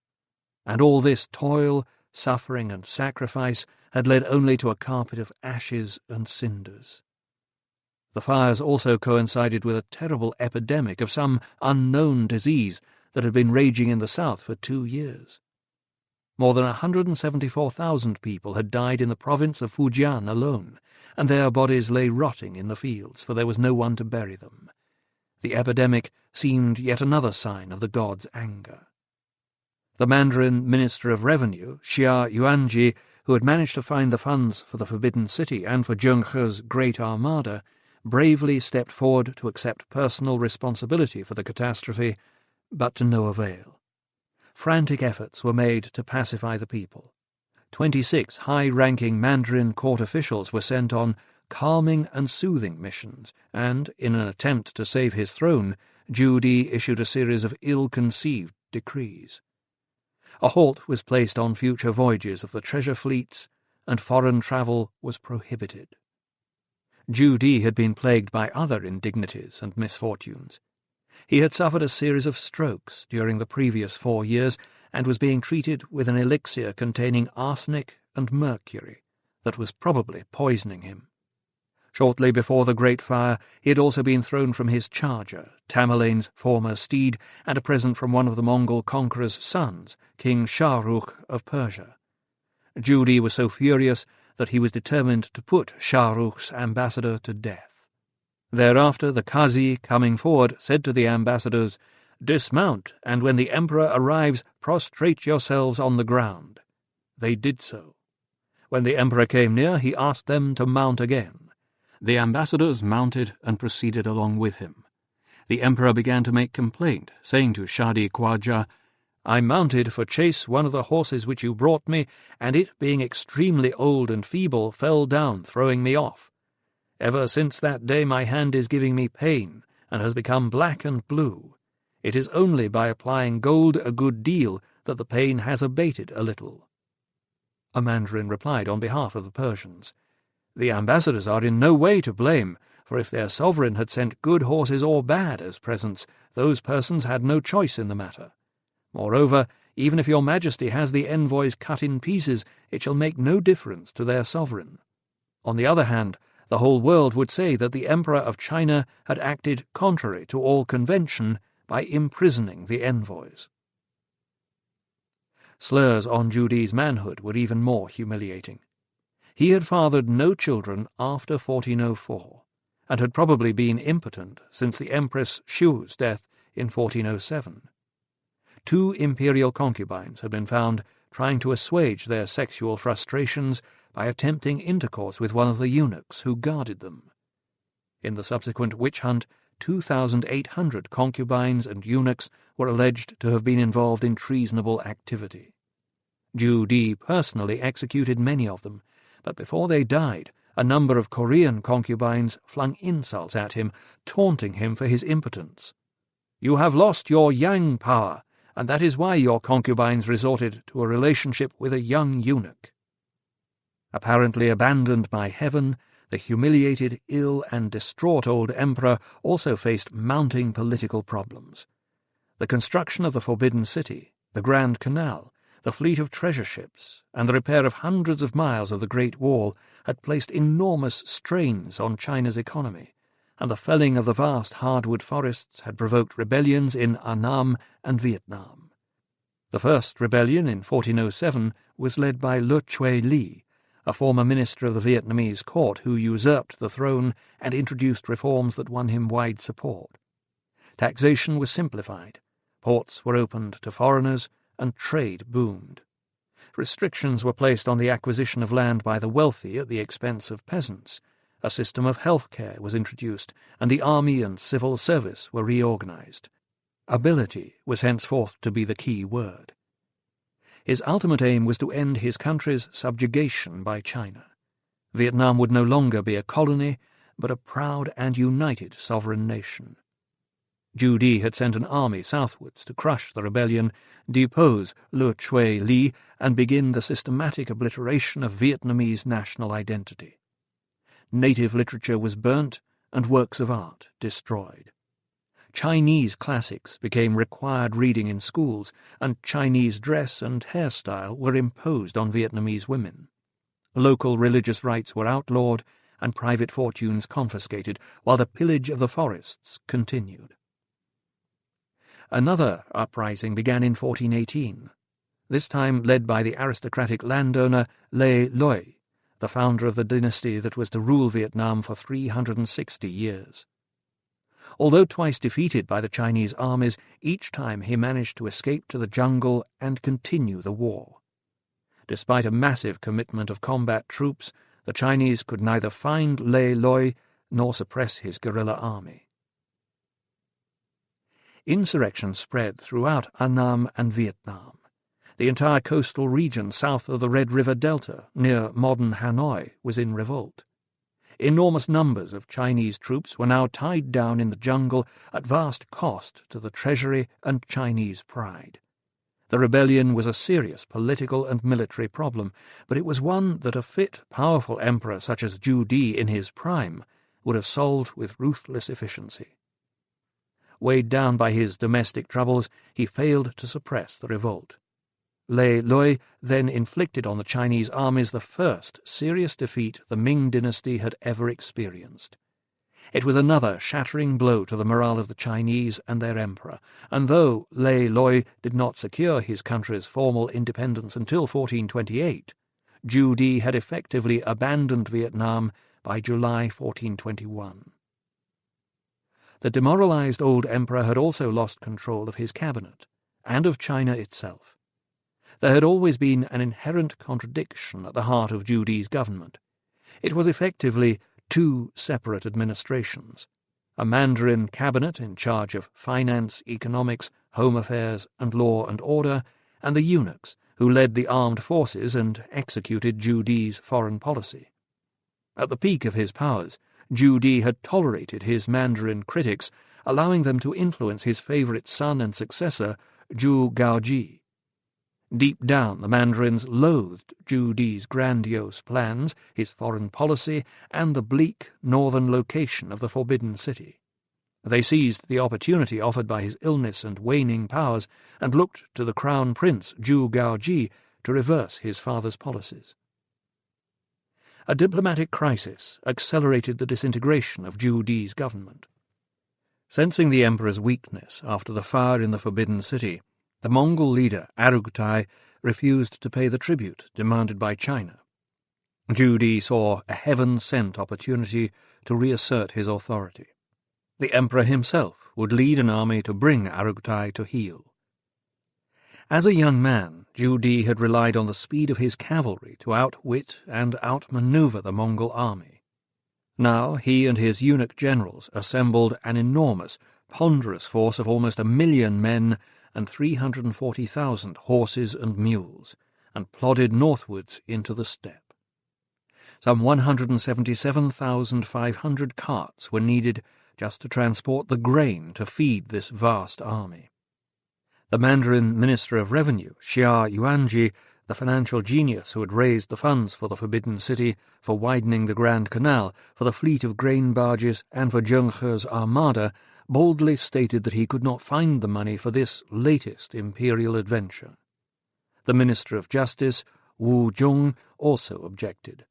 And all this toil, suffering, and sacrifice had led only to a carpet of ashes and cinders. The fires also coincided with a terrible epidemic of some unknown disease that had been raging in the south for 2 years. More than 174,000 people had died in the province of Fujian alone, and their bodies lay rotting in the fields, for there was no one to bury them. The epidemic seemed yet another sign of the gods' anger. The Mandarin Minister of Revenue, Xia Yuanji, who had managed to find the funds for the Forbidden City and for Zheng He's Great Armada, bravely stepped forward to accept personal responsibility for the catastrophe, but to no avail. Frantic efforts were made to pacify the people. 26 high-ranking Mandarin court officials were sent on calming and soothing missions, and, in an attempt to save his throne, Zhu Di issued a series of ill-conceived decrees. A halt was placed on future voyages of the treasure fleets, and foreign travel was prohibited. Zhu Di had been plagued by other indignities and misfortunes. He had suffered a series of strokes during the previous 4 years, and was being treated with an elixir containing arsenic and mercury that was probably poisoning him. Shortly before the Great Fire, he had also been thrown from his charger, Tamerlane's former steed, and a present from one of the Mongol conqueror's sons, King Shahrukh of Persia. Judi was so furious that he was determined to put Shahrukh's ambassador to death. Thereafter the Qazi, coming forward, said to the ambassadors, "Dismount, and when the emperor arrives, prostrate yourselves on the ground." They did so. When the emperor came near, he asked them to mount again. The ambassadors mounted and proceeded along with him. The emperor began to make complaint, saying to Shadi Khwaja, "I mounted for chase one of the horses which you brought me, and it, being extremely old and feeble, fell down, throwing me off. Ever since that day my hand is giving me pain, and has become black and blue. It is only by applying gold a good deal that the pain has abated a little." A mandarin replied on behalf of the Persians, "The ambassadors are in no way to blame, for if their sovereign had sent good horses or bad as presents, those persons had no choice in the matter. Moreover, even if your majesty has the envoys cut in pieces, it shall make no difference to their sovereign. On the other hand, the whole world would say that the Emperor of China had acted contrary to all convention by imprisoning the envoys." Slurs on Judi's manhood were even more humiliating. He had fathered no children after 1404, and had probably been impotent since the Empress Shu's death in 1407. 2 imperial concubines had been found trying to assuage their sexual frustrations by attempting intercourse with one of the eunuchs who guarded them. In the subsequent witch hunt, 2,800 concubines and eunuchs were alleged to have been involved in treasonable activity. Judi personally executed many of them, but before they died, a number of Korean concubines flung insults at him, taunting him for his impotence. "You have lost your yang power, and that is why your concubines resorted to a relationship with a young eunuch." Apparently abandoned by heaven, the humiliated, ill, and distraught old emperor also faced mounting political problems. The construction of the Forbidden City, the Grand Canal, the fleet of treasure ships, and the repair of hundreds of miles of the Great Wall had placed enormous strains on China's economy, and the felling of the vast hardwood forests had provoked rebellions in Annam and Vietnam. The first rebellion in 1407 was led by Le Chui Li, a former minister of the Vietnamese court who usurped the throne and introduced reforms that won him wide support. Taxation was simplified, ports were opened to foreigners, and trade boomed. Restrictions were placed on the acquisition of land by the wealthy at the expense of peasants. A system of health care was introduced, and the army and civil service were reorganized. Ability was henceforth to be the key word. His ultimate aim was to end his country's subjugation by China. Vietnam would no longer be a colony, but a proud and united sovereign nation. Judi had sent an army southwards to crush the rebellion, depose Le Chui Li, and begin the systematic obliteration of Vietnamese national identity. Native literature was burnt and works of art destroyed. Chinese classics became required reading in schools, and Chinese dress and hairstyle were imposed on Vietnamese women. Local religious rites were outlawed and private fortunes confiscated, while the pillage of the forests continued. Another uprising began in 1418, this time led by the aristocratic landowner Le Loi, the founder of the dynasty that was to rule Vietnam for 360 years. Although twice defeated by the Chinese armies, each time he managed to escape to the jungle and continue the war. Despite a massive commitment of combat troops, the Chinese could neither find Le Loi nor suppress his guerrilla army. Insurrection spread throughout Annam and Vietnam. The entire coastal region south of the Red River Delta, near modern Hanoi, was in revolt. Enormous numbers of Chinese troops were now tied down in the jungle at vast cost to the treasury and Chinese pride. The rebellion was a serious political and military problem, but it was one that a fit, powerful emperor such as Judi in his prime would have solved with ruthless efficiency. Weighed down by his domestic troubles, he failed to suppress the revolt. Lei Lui then inflicted on the Chinese armies the first serious defeat the Ming dynasty had ever experienced. It was another shattering blow to the morale of the Chinese and their emperor, and though Lei Lui did not secure his country's formal independence until 1428, Ju Di had effectively abandoned Vietnam by July 1421. The demoralized old emperor had also lost control of his cabinet, and of China itself. There had always been an inherent contradiction at the heart of Ju Di's government. It was effectively two separate administrations, a Mandarin cabinet in charge of finance, economics, home affairs, and law and order, and the eunuchs who led the armed forces and executed Ju Di's foreign policy. At the peak of his powers, Ju Di had tolerated his Mandarin critics, allowing them to influence his favourite son and successor, Zhu Gaoji. Deep down, the Mandarins loathed Ju Di's grandiose plans, his foreign policy, and the bleak northern location of the Forbidden City. They seized the opportunity offered by his illness and waning powers, and looked to the crown prince, Zhu Gaoji, to reverse his father's policies. A diplomatic crisis accelerated the disintegration of Ju Di's government. Sensing the emperor's weakness after the fire in the Forbidden City, the Mongol leader Arugtai refused to pay the tribute demanded by China. Ju Di saw a heaven-sent opportunity to reassert his authority. The emperor himself would lead an army to bring Arugtai to heel. As a young man, Ju Di had relied on the speed of his cavalry to outwit and outmaneuver the Mongol army. Now he and his eunuch generals assembled an enormous, ponderous force of almost 1,000,000 men and 340,000 horses and mules, and plodded northwards into the steppe. Some 177,500 carts were needed just to transport the grain to feed this vast army. The Mandarin Minister of Revenue, Xia Yuanji, the financial genius who had raised the funds for the Forbidden City, for widening the Grand Canal, for the fleet of grain barges, and for Zheng He's armada, boldly stated that he could not find the money for this latest imperial adventure. The Minister of Justice, Wu Zhong, also objected.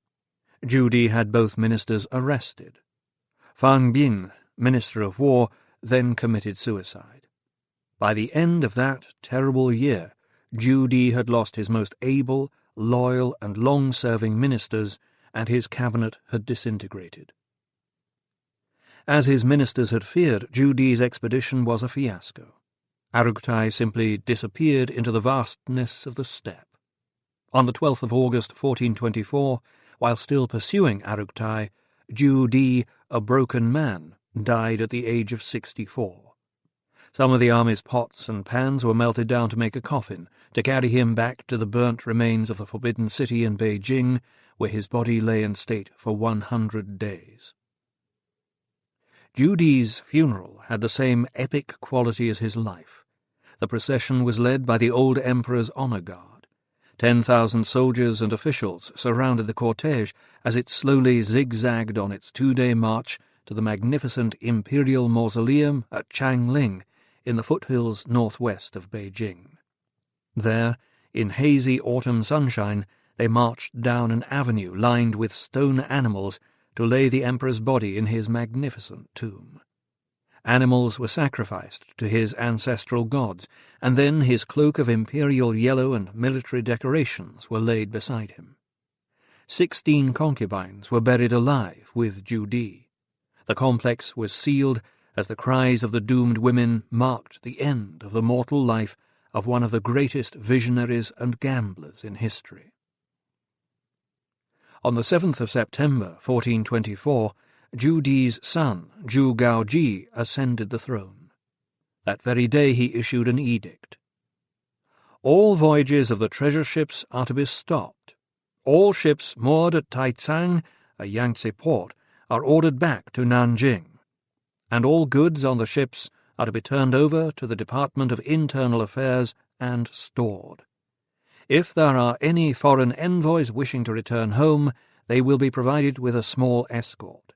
Ju Di had both ministers arrested. Fang Bin, Minister of War, then committed suicide. By the end of that terrible year, Ju Di had lost his most able, loyal, and long-serving ministers, and his cabinet had disintegrated. As his ministers had feared, Ju Di's expedition was a fiasco. Arugtai simply disappeared into the vastness of the steppe. On the 12th of August 1424, while still pursuing Arugtai, Ju Di, a broken man, died at the age of 64. Some of the army's pots and pans were melted down to make a coffin, to carry him back to the burnt remains of the Forbidden City in Beijing, where his body lay in state for 100 days. Ju Di's funeral had the same epic quality as his life. The procession was led by the old emperor's honor guard. 10,000 soldiers and officials surrounded the cortege as it slowly zigzagged on its 2-day march to the magnificent imperial mausoleum at Changling in the foothills northwest of Beijing. There, in hazy autumn sunshine, they marched down an avenue lined with stone animals to lay the emperor's body in his magnificent tomb. Animals were sacrificed to his ancestral gods, and then his cloak of imperial yellow and military decorations were laid beside him. 16 concubines were buried alive with Ju Di. The complex was sealed as the cries of the doomed women marked the end of the mortal life of one of the greatest visionaries and gamblers in history. On the 7th of September, 1424, Ju Di's son, Zhu Gaoji, ascended the throne. That very day he issued an edict. All voyages of the treasure ships are to be stopped. All ships moored at Taicang, a Yangtze port, are ordered back to Nanjing, and all goods on the ships are to be turned over to the Department of Internal Affairs and stored. If there are any foreign envoys wishing to return home, they will be provided with a small escort.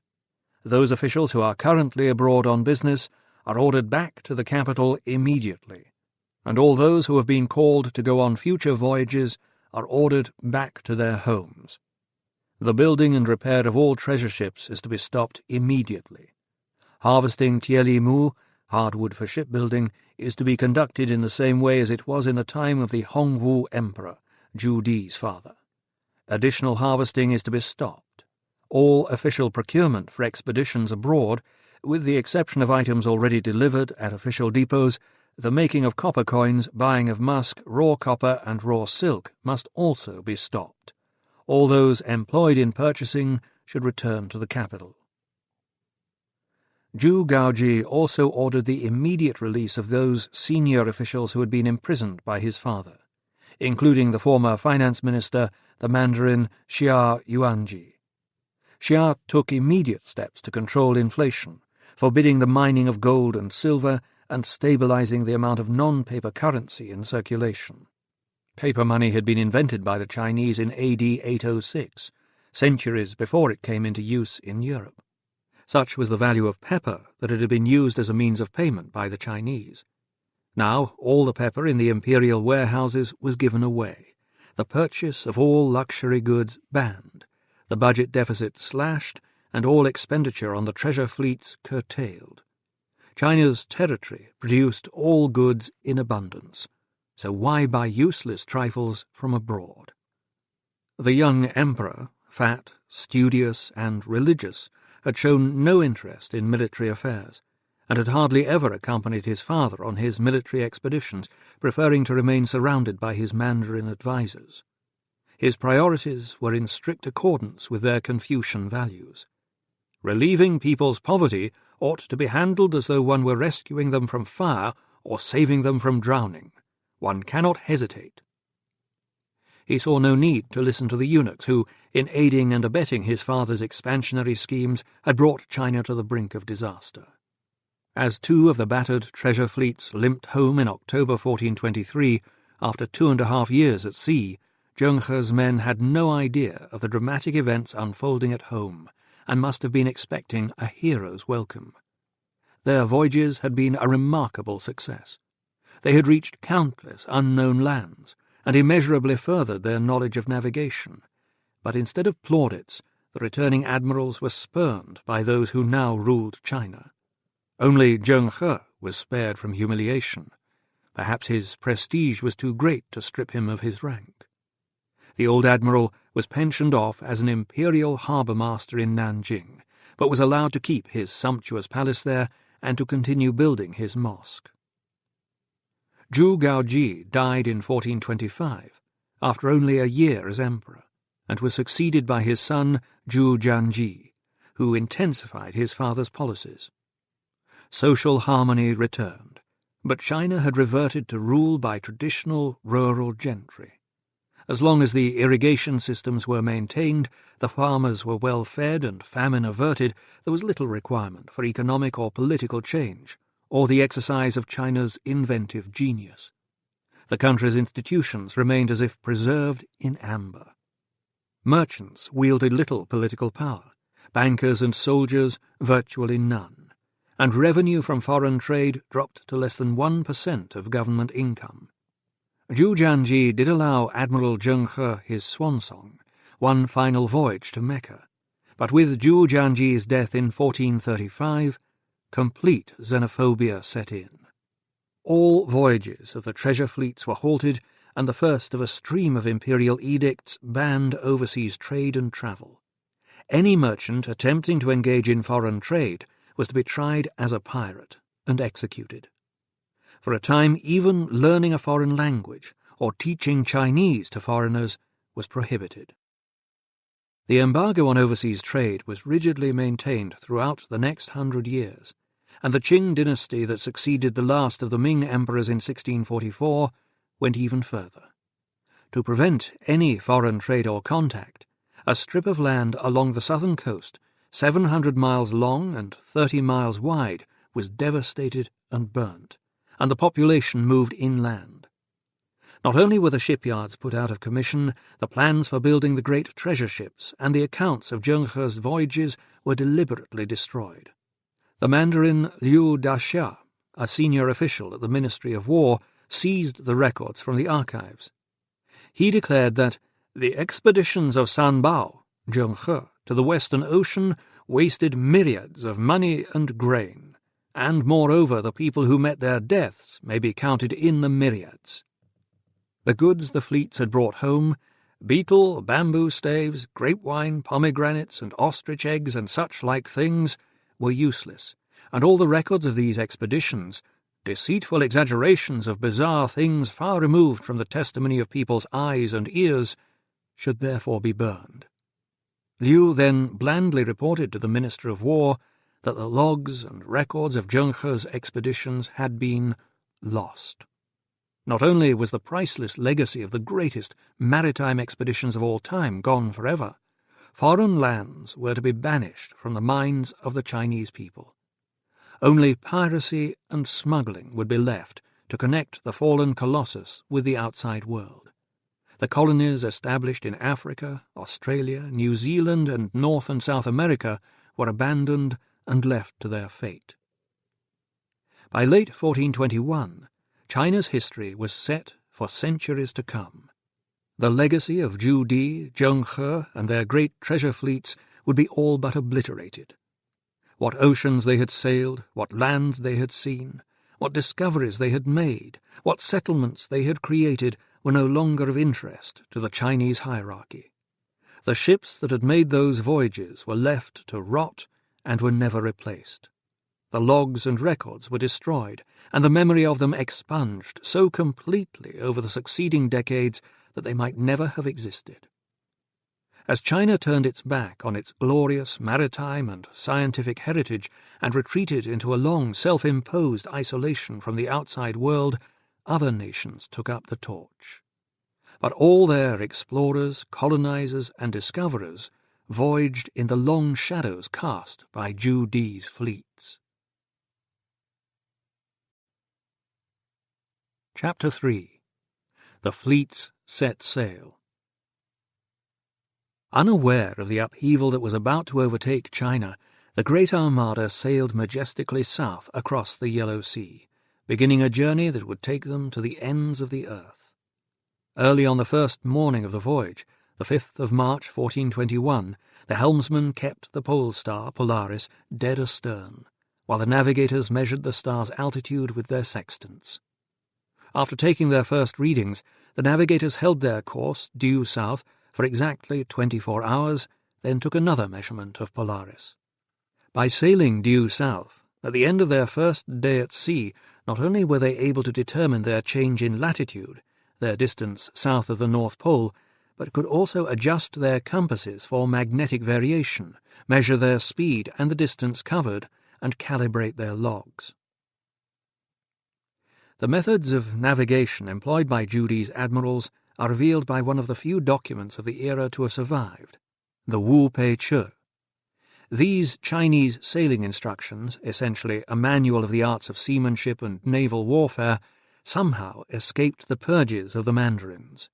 Those officials who are currently abroad on business are ordered back to the capital immediately. and all those who have been called to go on future voyages are ordered back to their homes. The building and repair of all treasure ships is to be stopped immediately. Harvesting tieli-mu, hardwood for shipbuilding, is to be conducted in the same way as it was in the time of the Hongwu Emperor, Zhu Di's father. Additional harvesting is to be stopped. All official procurement for expeditions abroad, with the exception of items already delivered at official depots, the making of copper coins, buying of musk, raw copper and raw silk must also be stopped. All those employed in purchasing should return to the capital. Zhu Gaoji also ordered the immediate release of those senior officials who had been imprisoned by his father, including the former finance minister, the Mandarin Xia Yuanji. Xia took immediate steps to control inflation, forbidding the mining of gold and silver and stabilizing the amount of non-paper currency in circulation. Paper money had been invented by the Chinese in AD 806, centuries before it came into use in Europe. Such was the value of pepper that it had been used as a means of payment by the Chinese. Now all the pepper in the imperial warehouses was given away, the purchase of all luxury goods banned, the budget deficit slashed, and all expenditure on the treasure fleets curtailed. China's territory produced all goods in abundance, so why buy useless trifles from abroad? The young emperor, fat, studious, and religious, had shown no interest in military affairs, and had hardly ever accompanied his father on his military expeditions, preferring to remain surrounded by his Mandarin advisers. His priorities were in strict accordance with their Confucian values. Relieving people's poverty ought to be handled as though one were rescuing them from fire or saving them from drowning. One cannot hesitate. He saw no need to listen to the eunuchs who, in aiding and abetting his father's expansionary schemes, had brought China to the brink of disaster. As two of the battered treasure fleets limped home in October 1423, after 2.5 years at sea, Zheng He's men had no idea of the dramatic events unfolding at home, and must have been expecting a hero's welcome. Their voyages had been a remarkable success. They had reached countless unknown lands, and immeasurably furthered their knowledge of navigation. But instead of plaudits, the returning admirals were spurned by those who now ruled China. Only Zheng He was spared from humiliation. Perhaps his prestige was too great to strip him of his rank. The old admiral was pensioned off as an imperial harbour master in Nanjing, but was allowed to keep his sumptuous palace there and to continue building his mosque. Zhu Gaoji died in 1425, after only a year as emperor, and was succeeded by his son Zhu Jianji, who intensified his father's policies. Social harmony returned, but China had reverted to rule by traditional rural gentry. As long as the irrigation systems were maintained, the farmers were well fed and famine averted, there was little requirement for economic or political change, or the exercise of China's inventive genius. The country's institutions remained as if preserved in amber. Merchants wielded little political power, bankers and soldiers virtually none, and revenue from foreign trade dropped to less than 1% of government income. Zhu Jianji did allow Admiral Zheng He his swan song, one final voyage to Mecca, but with Zhu Jianji's death in 1435, complete xenophobia set in. All voyages of the treasure fleets were halted, and the first of a stream of imperial edicts banned overseas trade and travel. Any merchant attempting to engage in foreign trade was to be tried as a pirate and executed. For a time, even learning a foreign language or teaching Chinese to foreigners was prohibited. The embargo on overseas trade was rigidly maintained throughout the next 100 years, and the Qing dynasty that succeeded the last of the Ming emperors in 1644 went even further. To prevent any foreign trade or contact, a strip of land along the southern coast, 700 miles long and 30 miles wide, was devastated and burnt, and the population moved inland. Not only were the shipyards put out of commission, the plans for building the great treasure ships and the accounts of Zheng He's voyages were deliberately destroyed. The Mandarin Liu Daxia, a senior official at the Ministry of War, seized the records from the archives. He declared that the expeditions of Sanbao, Zhenghe, to the Western Ocean wasted myriads of money and grain, and moreover the people who met their deaths may be counted in the myriads. The goods the fleets had brought home, betel, bamboo staves, grape wine, pomegranates, and ostrich eggs, and such like things, were useless, and all the records of these expeditions, deceitful exaggerations of bizarre things far removed from the testimony of people's eyes and ears, should therefore be burned. Liu then blandly reported to the Minister of War that the logs and records of Zhenghe's expeditions had been lost. Not only was the priceless legacy of the greatest maritime expeditions of all time gone forever, foreign lands were to be banished from the minds of the Chinese people. Only piracy and smuggling would be left to connect the fallen colossus with the outside world. The colonies established in Africa, Australia, New Zealand, and North and South America were abandoned and left to their fate. By late 1421, China's history was set for centuries to come. The legacy of Zhu Di, Zhenghe, and their great treasure fleets would be all but obliterated. What oceans they had sailed, what lands they had seen, what discoveries they had made, what settlements they had created were no longer of interest to the Chinese hierarchy. The ships that had made those voyages were left to rot and were never replaced. The logs and records were destroyed, and the memory of them expunged so completely over the succeeding decades that they might never have existed. As China turned its back on its glorious maritime and scientific heritage and retreated into a long self-imposed isolation from the outside world, other nations took up the torch. But all their explorers, colonizers, and discoverers voyaged in the long shadows cast by Zhu Di's fleets. Chapter 3. The Fleets Set Sail. Unaware of the upheaval that was about to overtake China, the Great Armada sailed majestically south across the Yellow Sea, beginning a journey that would take them to the ends of the earth. Early on the first morning of the voyage, the 5th of March 1421, the helmsman kept the pole star Polaris dead astern, while the navigators measured the star's altitude with their sextants. After taking their first readings, the navigators held their course due south for exactly 24 hours, then took another measurement of Polaris. By sailing due south, at the end of their first day at sea, not only were they able to determine their change in latitude, their distance south of the North Pole, but could also adjust their compasses for magnetic variation, measure their speed and the distance covered, and calibrate their logs. The methods of navigation employed by Zhu Di's admirals are revealed by one of the few documents of the era to have survived, the Wu Pei Che. These Chinese sailing instructions, essentially a manual of the arts of seamanship and naval warfare, somehow escaped the purges of the mandarins.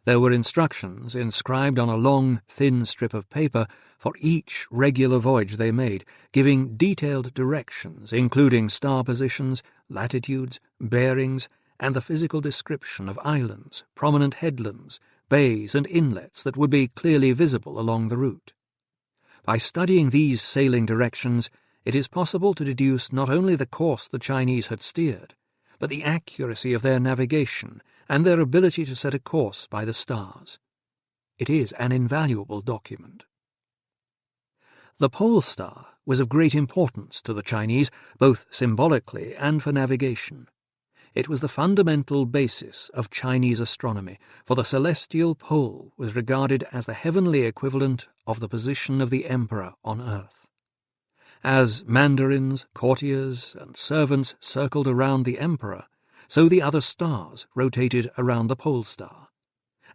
There were instructions inscribed on a long, thin strip of paper for each regular voyage they made, giving detailed directions, including star positions, latitudes, bearings, and the physical description of islands, prominent headlands, bays, and inlets that would be clearly visible along the route. By studying these sailing directions, it is possible to deduce not only the course the Chinese had steered, but the accuracy of their navigation and their ability to set a course by the stars. It is an invaluable document. The pole star was of great importance to the Chinese, both symbolically and for navigation. It was the fundamental basis of Chinese astronomy, for the celestial pole was regarded as the heavenly equivalent of the position of the emperor on earth. As mandarins, courtiers, and servants circled around the emperor, so the other stars rotated around the pole star.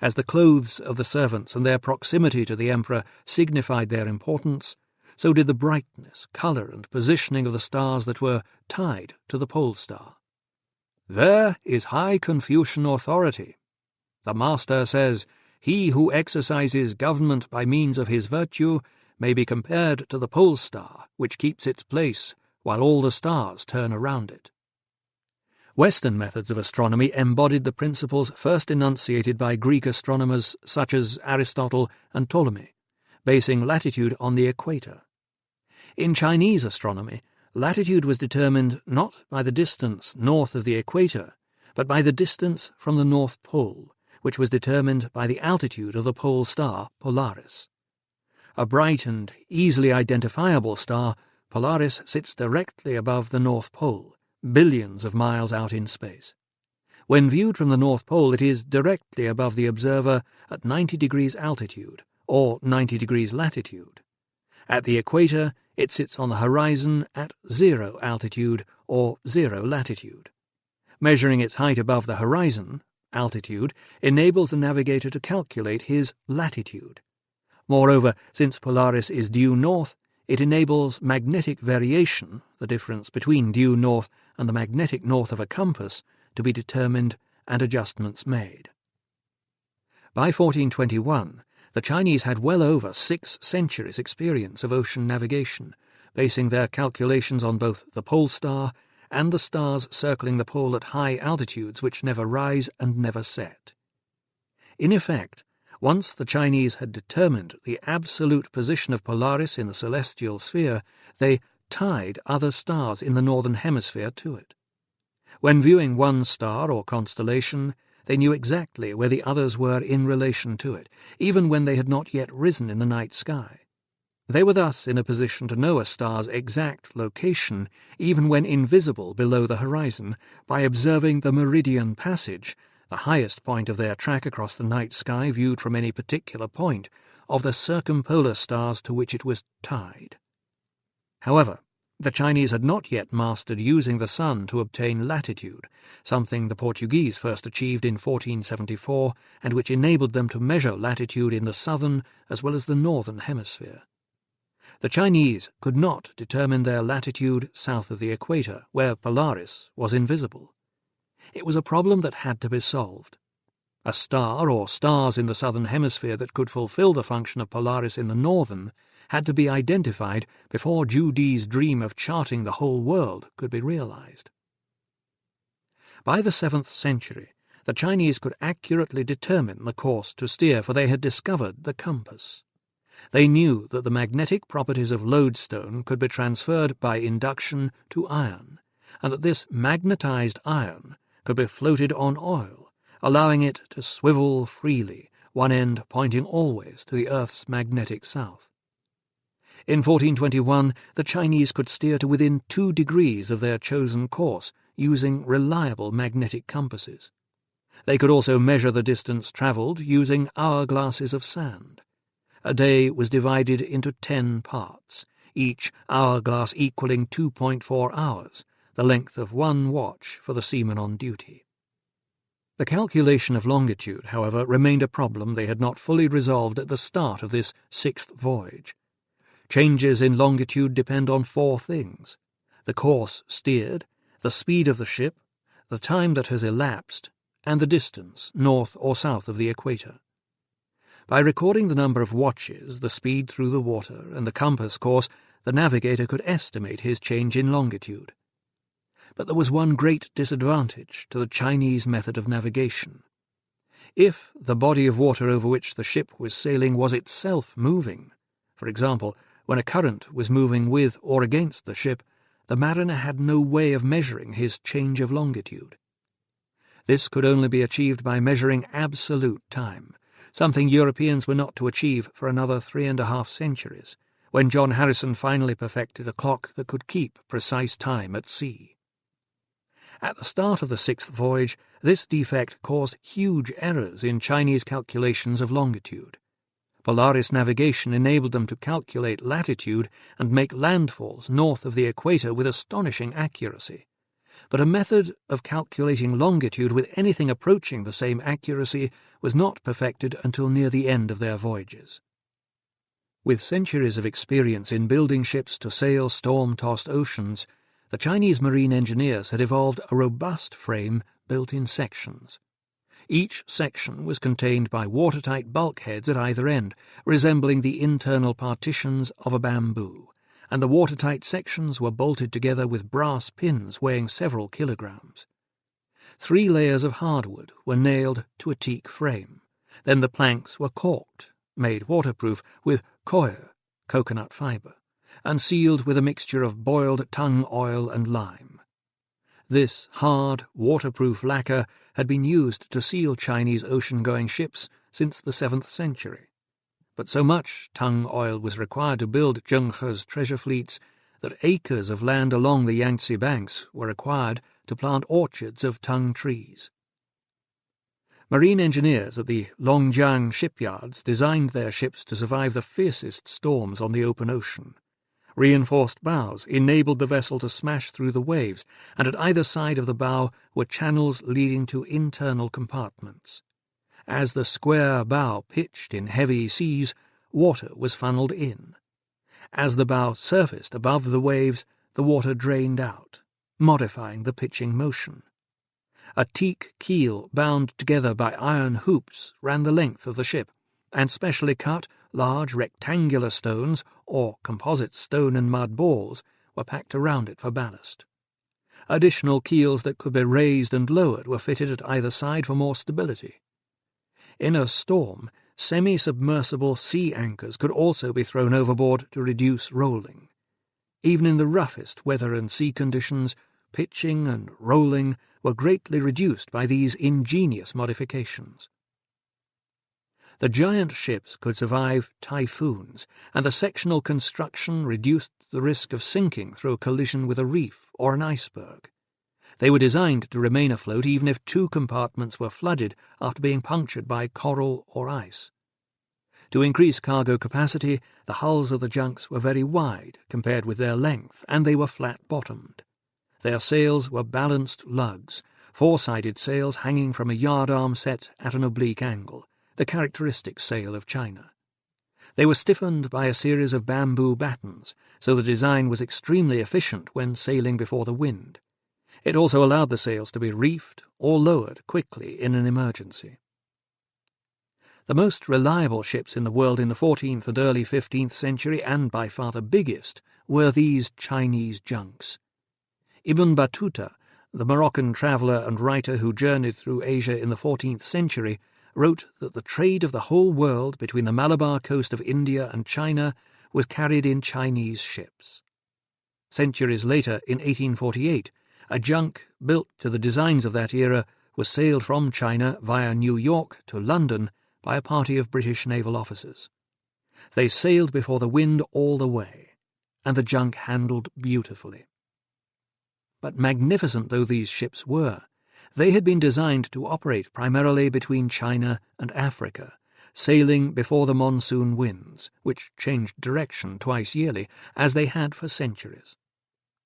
As the clothes of the servants and their proximity to the emperor signified their importance, so did the brightness, colour, and positioning of the stars that were tied to the pole star. There is high Confucian authority. The master says, "He who exercises government by means of his virtue may be compared to the pole star, which keeps its place while all the stars turn around it." Western methods of astronomy embodied the principles first enunciated by Greek astronomers such as Aristotle and Ptolemy, basing latitude on the equator. In Chinese astronomy, latitude was determined not by the distance north of the equator, but by the distance from the North Pole, which was determined by the altitude of the pole star Polaris. A bright and easily identifiable star, Polaris sits directly above the North Pole, billions of miles out in space. When viewed from the North Pole, it is directly above the observer at 90 degrees altitude, or 90 degrees latitude. At the equator, it sits on the horizon at 0 altitude, or 0 latitude. Measuring its height above the horizon, altitude, enables the navigator to calculate his latitude. Moreover, since Polaris is due north, it enables magnetic variation, the difference between due north and the magnetic north of a compass, to be determined and adjustments made. By 1421, the Chinese had well over 6 centuries' experience of ocean navigation, basing their calculations on both the pole star and the stars circling the pole at high altitudes which never rise and never set. In effect, once the Chinese had determined the absolute position of Polaris in the celestial sphere, they tied other stars in the northern hemisphere to it. When viewing one star or constellation, they knew exactly where the others were in relation to it, even when they had not yet risen in the night sky. They were thus in a position to know a star's exact location, even when invisible below the horizon, by observing the meridian passage, the highest point of their track across the night sky viewed from any particular point, of the circumpolar stars to which it was tied. However, the Chinese had not yet mastered using the sun to obtain latitude, something the Portuguese first achieved in 1474, and which enabled them to measure latitude in the southern as well as the northern hemisphere. The Chinese could not determine their latitude south of the equator, where Polaris was invisible. It was a problem that had to be solved. A star or stars in the southern hemisphere that could fulfill the function of Polaris in the northern had to be identified before Zhu Di's dream of charting the whole world could be realized. By the 7th century, the Chinese could accurately determine the course to steer, for they had discovered the compass. They knew that the magnetic properties of lodestone could be transferred by induction to iron, and that this magnetized iron could be floated on oil, allowing it to swivel freely, one end pointing always to the Earth's magnetic south. In 1421, the Chinese could steer to within 2 degrees of their chosen course, using reliable magnetic compasses. They could also measure the distance travelled using hourglasses of sand. A day was divided into 10 parts, each hourglass equalling 2.4 hours, the length of one watch for the seaman on duty. The calculation of longitude, however, remained a problem they had not fully resolved at the start of this 6th voyage. Changes in longitude depend on 4 things: the course steered, the speed of the ship, the time that has elapsed, and the distance, north or south of the equator. By recording the number of watches, the speed through the water, and the compass course, the navigator could estimate his change in longitude. But there was one great disadvantage to the Chinese method of navigation. If the body of water over which the ship was sailing was itself moving, for example, when a current was moving with or against the ship, the mariner had no way of measuring his change of longitude. This could only be achieved by measuring absolute time, something Europeans were not to achieve for another 3.5 centuries, when John Harrison finally perfected a clock that could keep precise time at sea. At the start of the 6th voyage, this defect caused huge errors in Chinese calculations of longitude. Polaris navigation enabled them to calculate latitude and make landfalls north of the equator with astonishing accuracy. But a method of calculating longitude with anything approaching the same accuracy was not perfected until near the end of their voyages. With centuries of experience in building ships to sail storm-tossed oceans, the Chinese marine engineers had evolved a robust frame built in sections. Each section was contained by watertight bulkheads at either end, resembling the internal partitions of a bamboo, and the watertight sections were bolted together with brass pins weighing several kilograms. 3 layers of hardwood were nailed to a teak frame. Then the planks were caulked, made waterproof with coir, coconut fibre, and sealed with a mixture of boiled tung oil and lime. This hard, waterproof lacquer had been used to seal Chinese ocean-going ships since the 7th century. But so much tung oil was required to build Zheng He's treasure fleets that acres of land along the Yangtze banks were required to plant orchards of tung trees. Marine engineers at the Longjiang shipyards designed their ships to survive the fiercest storms on the open ocean. Reinforced bows enabled the vessel to smash through the waves, and at either side of the bow were channels leading to internal compartments. As the square bow pitched in heavy seas, water was funneled in. As the bow surfaced above the waves, the water drained out, modifying the pitching motion. A teak keel bound together by iron hoops ran the length of the ship, and specially cut, large rectangular stones, or composite stone and mud balls, were packed around it for ballast. Additional keels that could be raised and lowered were fitted at either side for more stability. In a storm, semi-submersible sea anchors could also be thrown overboard to reduce rolling. Even in the roughest weather and sea conditions, pitching and rolling were greatly reduced by these ingenious modifications. The giant ships could survive typhoons, and the sectional construction reduced the risk of sinking through a collision with a reef or an iceberg. They were designed to remain afloat even if 2 compartments were flooded after being punctured by coral or ice. To increase cargo capacity, the hulls of the junks were very wide compared with their length, and they were flat-bottomed. Their sails were balanced lugs, 4-sided sails hanging from a yardarm set at an oblique angle, the characteristic sail of China. They were stiffened by a series of bamboo battens, so the design was extremely efficient when sailing before the wind. It also allowed the sails to be reefed or lowered quickly in an emergency. The most reliable ships in the world in the 14th and early 15th century, and by far the biggest, were these Chinese junks. Ibn Battuta, the Moroccan traveller and writer who journeyed through Asia in the 14th century, wrote that the trade of the whole world between the Malabar coast of India and China was carried in Chinese ships. Centuries later, in 1848, a junk built to the designs of that era was sailed from China via New York to London by a party of British naval officers. They sailed before the wind all the way, and the junk handled beautifully. But magnificent though these ships were, they had been designed to operate primarily between China and Africa, sailing before the monsoon winds, which changed direction twice yearly, as they had for centuries.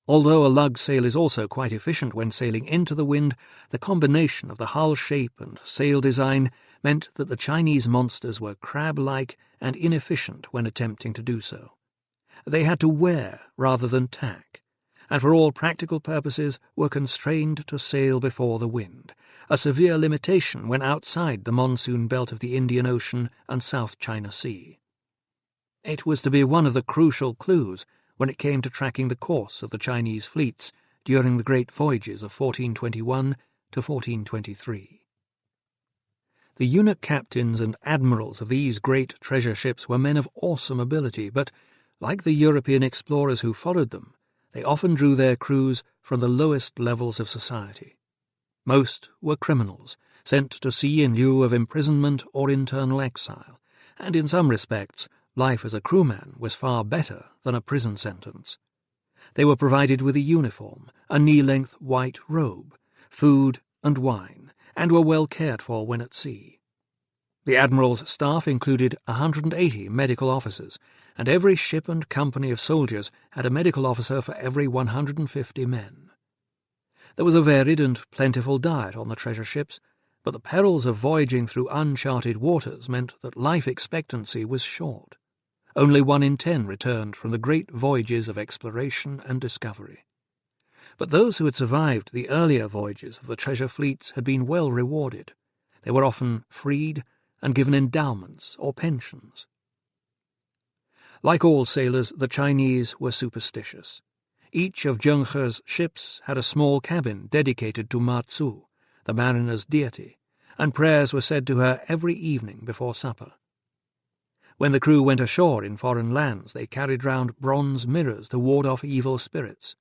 Although a lug sail is also quite efficient when sailing into the wind, the combination of the hull shape and sail design meant that the Chinese monsters were crab-like and inefficient when attempting to do so. They had to wear rather than tack, and for all practical purposes were constrained to sail before the wind, a severe limitation when outside the monsoon belt of the Indian Ocean and South China Sea. It was to be one of the crucial clues when it came to tracking the course of the Chinese fleets during the great voyages of 1421 to 1423. The eunuch captains and admirals of these great treasure ships were men of awesome ability, but, like the European explorers who followed them, they often drew their crews from the lowest levels of society. Most were criminals, sent to sea in lieu of imprisonment or internal exile, and in some respects life as a crewman was far better than a prison sentence. They were provided with a uniform, a knee-length white robe, food and wine, and were well cared for when at sea. The Admiral's staff included 180 medical officers, and every ship and company of soldiers had a medical officer for every 150 men. There was a varied and plentiful diet on the treasure ships, but the perils of voyaging through uncharted waters meant that life expectancy was short. Only 1 in 10 returned from the great voyages of exploration and discovery. But those who had survived the earlier voyages of the treasure fleets had been well rewarded. They were often freed and given endowments or pensions. Like all sailors, the Chinese were superstitious. Each of Zheng He's ships had a small cabin dedicated to Ma Tzu, the mariner's deity, and prayers were said to her every evening before supper. When the crew went ashore in foreign lands, they carried round bronze mirrors to ward off evil spirits.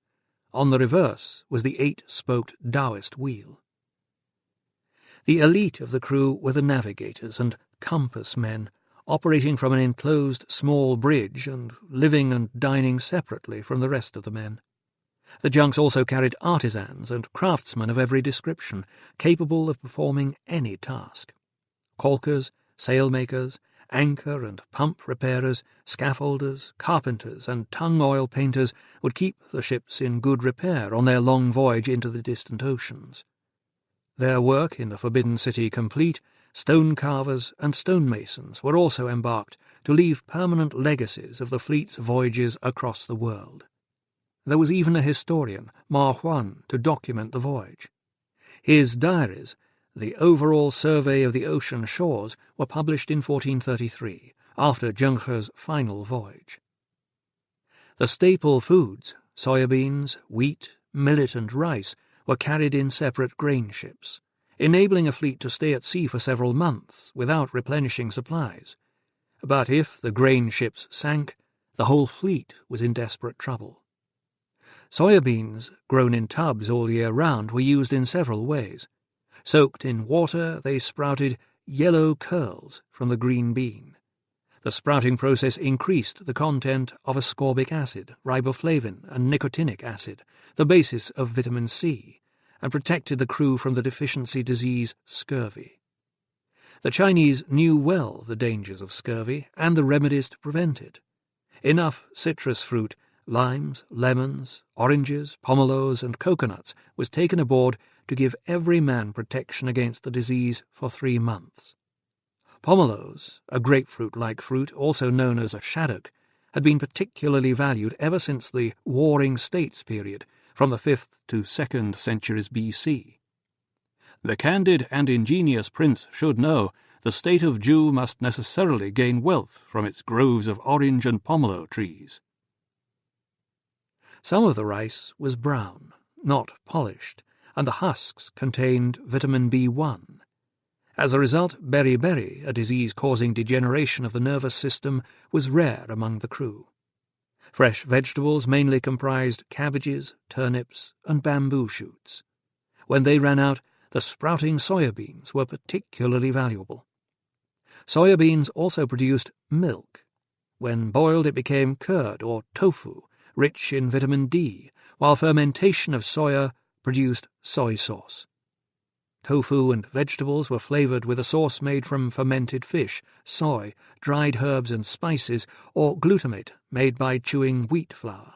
On the reverse was the 8-spoked Taoist wheel. The elite of the crew were the navigators and compass men, operating from an enclosed small bridge and living and dining separately from the rest of the men. The junks also carried artisans and craftsmen of every description, capable of performing any task. Caulkers, sailmakers, anchor and pump repairers, scaffolders, carpenters, and tung-oil painters would keep the ships in good repair on their long voyage into the distant oceans. Their work in the Forbidden City complete, stone carvers and stonemasons were also embarked to leave permanent legacies of the fleet's voyages across the world. There was even a historian, Ma Huan, to document the voyage. His diaries, the overall survey of the ocean shores, were published in 1433, after Zheng He's final voyage. The staple foods, soybeans, wheat, millet and rice, were carried in separate grain ships, enabling a fleet to stay at sea for several months without replenishing supplies. But if the grain ships sank, the whole fleet was in desperate trouble. Soybeans, grown in tubs all year round, were used in several ways. Soaked in water, they sprouted yellow curls from the green bean. The sprouting process increased the content of ascorbic acid, riboflavin, and nicotinic acid, the basis of vitamin C, and protected the crew from the deficiency disease scurvy. The Chinese knew well the dangers of scurvy and the remedies to prevent it. Enough citrus fruit, limes, lemons, oranges, pomelos, and coconuts was taken aboard to give every man protection against the disease for 3 months. Pomelos, a grapefruit-like fruit also known as a shaddock, had been particularly valued ever since the Warring States period, from the 5th to 2nd centuries BC. The candid and ingenious prince should know the state of Jew must necessarily gain wealth from its groves of orange and pomelo trees. Some of the rice was brown, not polished, and the husks contained vitamin B1. As a result, beriberi, a disease causing degeneration of the nervous system, was rare among the crew. Fresh vegetables mainly comprised cabbages, turnips, and bamboo shoots. When they ran out, the sprouting soybeans were particularly valuable. Soybeans also produced milk. When boiled, it became curd or tofu, rich in vitamin D, while fermentation of soya produced soy sauce. Tofu and vegetables were flavoured with a sauce made from fermented fish, soy, dried herbs and spices, or glutamate made by chewing wheat flour.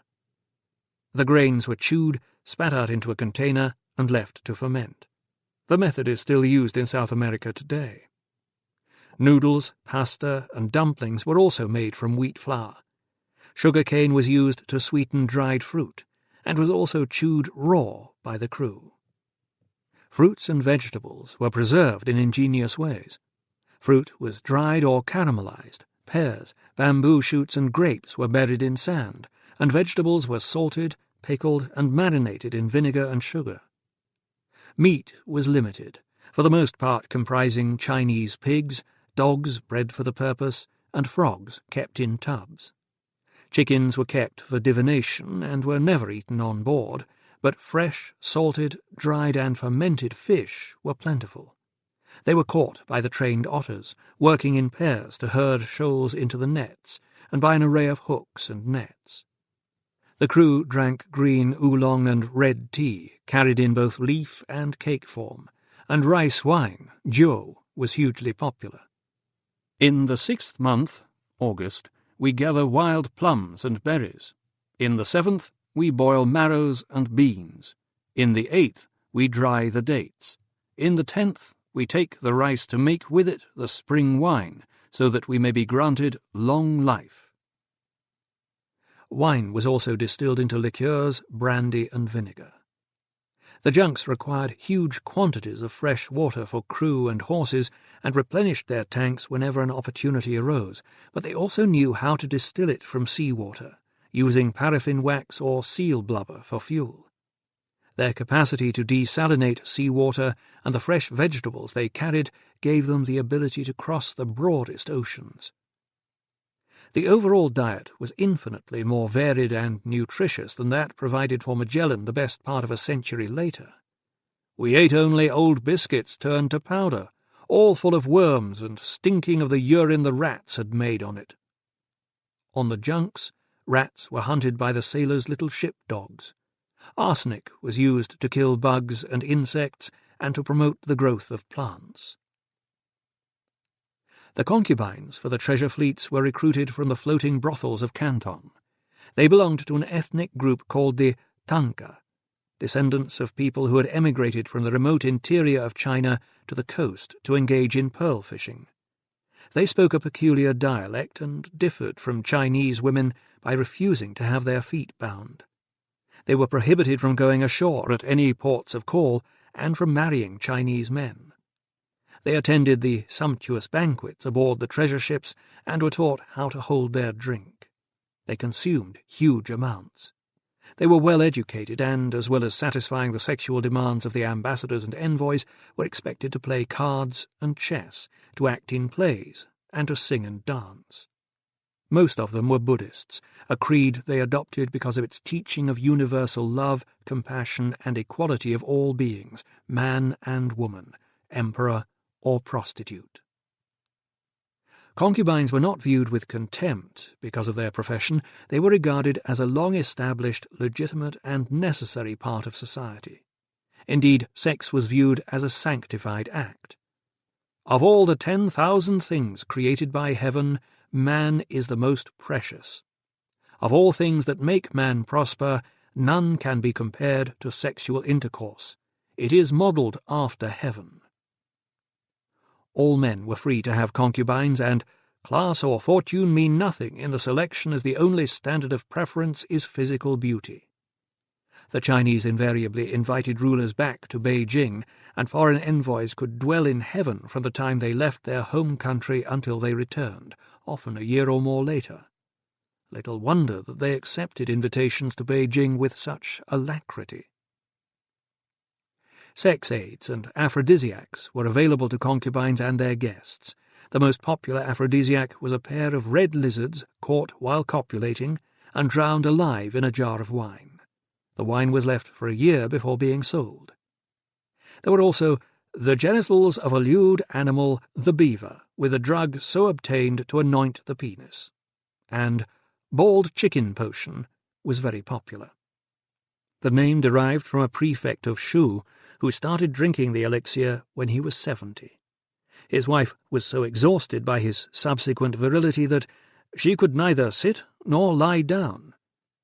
The grains were chewed, spat out into a container, and left to ferment. The method is still used in South America today. Noodles, pasta, and dumplings were also made from wheat flour. Sugarcane was used to sweeten dried fruit, and was also chewed raw by the crew. Fruits and vegetables were preserved in ingenious ways. Fruit was dried or caramelized, pears, bamboo shoots and grapes were buried in sand, and vegetables were salted, pickled, and marinated in vinegar and sugar. Meat was limited, for the most part comprising Chinese pigs, dogs bred for the purpose, and frogs kept in tubs. Chickens were kept for divination and were never eaten on board, but fresh, salted, dried and fermented fish were plentiful. They were caught by the trained otters, working in pairs to herd shoals into the nets, and by an array of hooks and nets. The crew drank green oolong and red tea, carried in both leaf and cake form, and rice wine, jiu, was hugely popular. In the 6th month, August, we gather wild plums and berries. In the 7th, we boil marrows and beans. In the 8th, we dry the dates. In the 10th, we take the rice to make with it the spring wine, so that we may be granted long life. Wine was also distilled into liqueurs, brandy, and vinegar. The junks required huge quantities of fresh water for crew and horses and replenished their tanks whenever an opportunity arose, but they also knew how to distill it from seawater, using paraffin wax or seal blubber for fuel. Their capacity to desalinate seawater and the fresh vegetables they carried gave them the ability to cross the broadest oceans. The overall diet was infinitely more varied and nutritious than that provided for Magellan the best part of a century later. We ate only old biscuits turned to powder, all full of worms and stinking of the urine the rats had made on it. On the junks, rats were hunted by the sailors' little ship dogs. Arsenic was used to kill bugs and insects and to promote the growth of plants. The concubines for the treasure fleets were recruited from the floating brothels of Canton. They belonged to an ethnic group called the Tanka, descendants of people who had emigrated from the remote interior of China to the coast to engage in pearl fishing. They spoke a peculiar dialect and differed from Chinese women by refusing to have their feet bound. They were prohibited from going ashore at any ports of call and from marrying Chinese men. They attended the sumptuous banquets aboard the treasure ships and were taught how to hold their drink. They consumed huge amounts. They were well educated and, as well as satisfying the sexual demands of the ambassadors and envoys, were expected to play cards and chess, to act in plays, and to sing and dance. Most of them were Buddhists, a creed they adopted because of its teaching of universal love, compassion, and equality of all beings, man and woman, emperor or prostitute. Concubines were not viewed with contempt because of their profession. They were regarded as a long-established, legitimate, and necessary part of society. Indeed, sex was viewed as a sanctified act. Of all the 10,000 things created by heaven, man is the most precious. Of all things that make man prosper, none can be compared to sexual intercourse. It is modelled after heaven. All men were free to have concubines, and class or fortune mean nothing in the selection, as the only standard of preference is physical beauty. The Chinese invariably invited rulers back to Beijing, and foreign envoys could dwell in heaven from the time they left their home country until they returned, often a year or more later. Little wonder that they accepted invitations to Beijing with such alacrity. Sex aids and aphrodisiacs were available to concubines and their guests. The most popular aphrodisiac was a pair of red lizards caught while copulating and drowned alive in a jar of wine. The wine was left for a year before being sold. There were also the genitals of a lewd animal, the beaver, with a drug so obtained to anoint the penis. And bald chicken potion was very popular. The name derived from a prefect of Shu who started drinking the elixir when he was 70. His wife was so exhausted by his subsequent virility that she could neither sit nor lie down,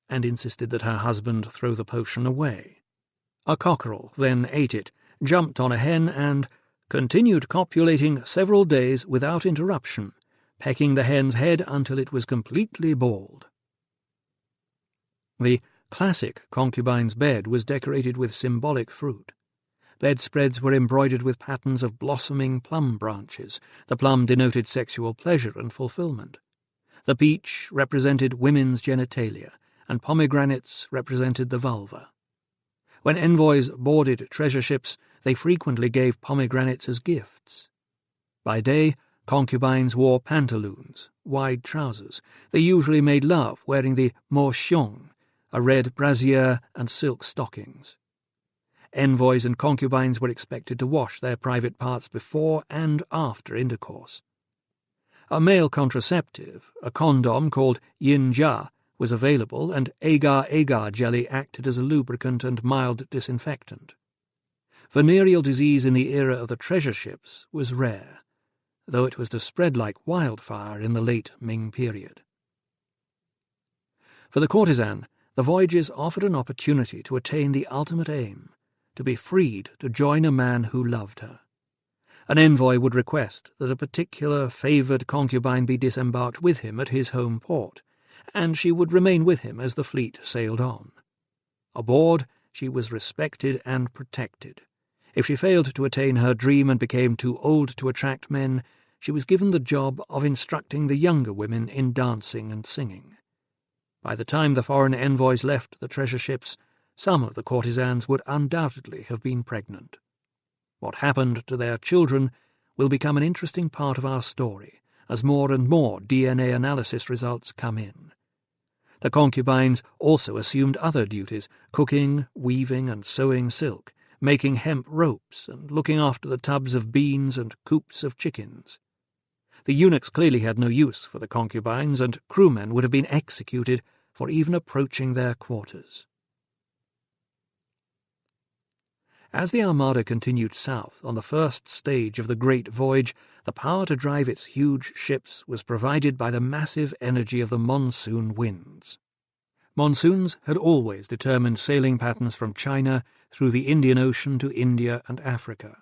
and insisted that her husband throw the potion away. A cockerel then ate it, jumped on a hen, and continued copulating several days without interruption, pecking the hen's head until it was completely bald. The classic concubine's bed was decorated with symbolic fruit. Bedspreads were embroidered with patterns of blossoming plum branches. The plum denoted sexual pleasure and fulfillment. The peach represented women's genitalia, and pomegranates represented the vulva. When envoys boarded treasure ships, they frequently gave pomegranates as gifts. By day, concubines wore pantaloons, wide trousers. They usually made love wearing the morxiong, a red brassiere and silk stockings. Envoys and concubines were expected to wash their private parts before and after intercourse. A male contraceptive, a condom called yin-jia, was available, and agar-agar jelly acted as a lubricant and mild disinfectant. Venereal disease in the era of the treasure ships was rare, though it was to spread like wildfire in the late Ming period. For the courtesan, the voyages offered an opportunity to attain the ultimate aim, to be freed to join a man who loved her. An envoy would request that a particular favoured concubine be disembarked with him at his home port, and she would remain with him as the fleet sailed on. Aboard, she was respected and protected. If she failed to attain her dream and became too old to attract men, she was given the job of instructing the younger women in dancing and singing. By the time the foreign envoys left the treasure ships, some of the courtesans would undoubtedly have been pregnant. What happened to their children will become an interesting part of our story as more and more DNA analysis results come in. The concubines also assumed other duties, cooking, weaving and sewing silk, making hemp ropes and looking after the tubs of beans and coops of chickens. The eunuchs clearly had no use for the concubines, and crewmen would have been executed for even approaching their quarters. As the armada continued south on the first stage of the great voyage, the power to drive its huge ships was provided by the massive energy of the monsoon winds. Monsoons had always determined sailing patterns from China through the Indian Ocean to India and Africa.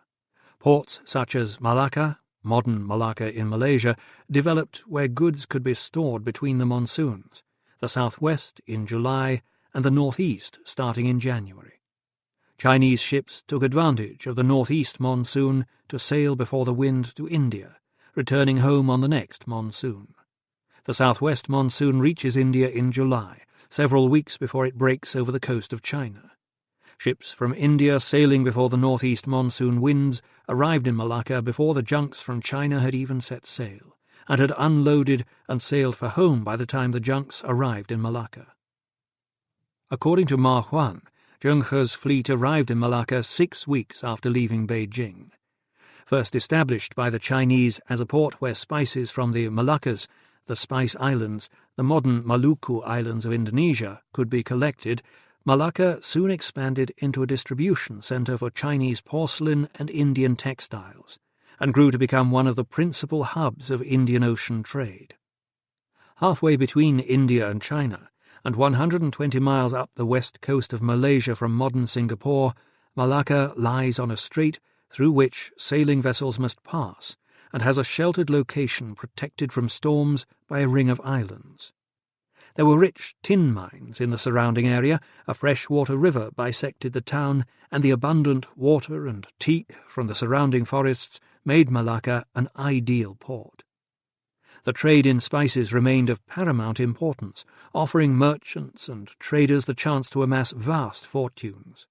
Ports such as Malacca, modern Malacca in Malaysia, developed where goods could be stored between the monsoons, the southwest in July and the northeast starting in January. Chinese ships took advantage of the northeast monsoon to sail before the wind to India, returning home on the next monsoon. The southwest monsoon reaches India in July, several weeks before it breaks over the coast of China. Ships from India sailing before the northeast monsoon winds arrived in Malacca before the junks from China had even set sail, and had unloaded and sailed for home by the time the junks arrived in Malacca. According to Ma Huan, Zheng He's fleet arrived in Malacca 6 weeks after leaving Beijing. First established by the Chinese as a port where spices from the Moluccas, the Spice Islands, the modern Maluku Islands of Indonesia, could be collected, Malacca soon expanded into a distribution centre for Chinese porcelain and Indian textiles, and grew to become one of the principal hubs of Indian Ocean trade. Halfway between India and China, and 120 miles up the west coast of Malaysia from modern Singapore, Malacca lies on a strait through which sailing vessels must pass, and has a sheltered location protected from storms by a ring of islands. There were rich tin mines in the surrounding area, a freshwater river bisected the town, and the abundant water and teak from the surrounding forests made Malacca an ideal port. The trade in spices remained of paramount importance, offering merchants and traders the chance to amass vast fortunes.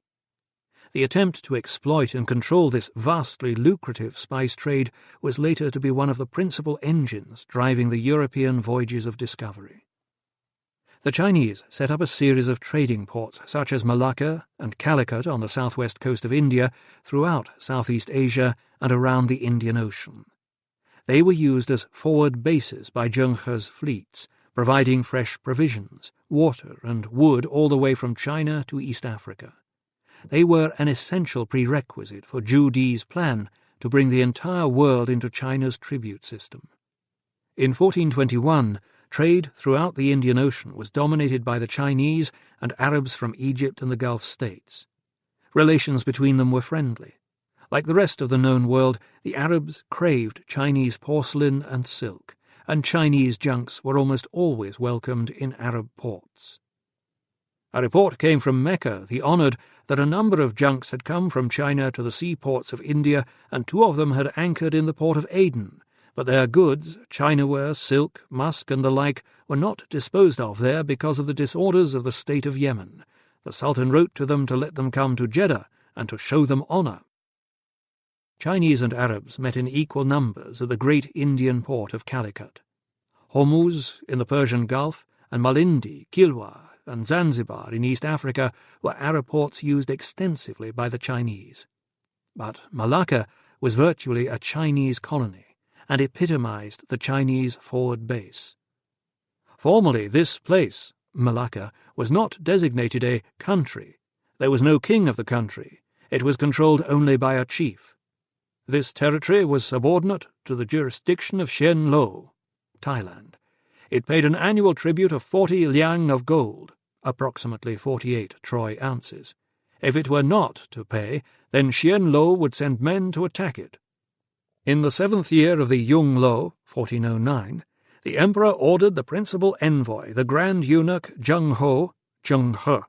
The attempt to exploit and control this vastly lucrative spice trade was later to be one of the principal engines driving the European voyages of discovery. The Chinese set up a series of trading ports such as Malacca and Calicut on the southwest coast of India, throughout Southeast Asia and around the Indian Ocean. They were used as forward bases by Zheng He's fleets, providing fresh provisions, water and wood all the way from China to East Africa. They were an essential prerequisite for Zhu Di's plan to bring the entire world into China's tribute system. In 1421, trade throughout the Indian Ocean was dominated by the Chinese and Arabs from Egypt and the Gulf states. Relations between them were friendly. Like the rest of the known world, the Arabs craved Chinese porcelain and silk, and Chinese junks were almost always welcomed in Arab ports. A report came from Mecca, the honoured, that a number of junks had come from China to the seaports of India, and 2 of them had anchored in the port of Aden, but their goods, Chinaware, silk, musk, and the like, were not disposed of there because of the disorders of the state of Yemen. The Sultan wrote to them to let them come to Jeddah and to show them honour. Chinese and Arabs met in equal numbers at the great Indian port of Calicut. Hormuz in the Persian Gulf, and Malindi, Kilwa, and Zanzibar in East Africa were Arab ports used extensively by the Chinese. But Malacca was virtually a Chinese colony, and epitomized the Chinese forward base. Formerly this place, Malacca, was not designated a country. There was no king of the country. It was controlled only by a chief. This territory was subordinate to the jurisdiction of Hsien Low, Thailand. It paid an annual tribute of 40 liang of gold, approximately 48 troy ounces. If it were not to pay, then Hsien Low would send men to attack it. In the 7th year of the Yung Lo, 1409, the emperor ordered the principal envoy, the grand eunuch Zheng He,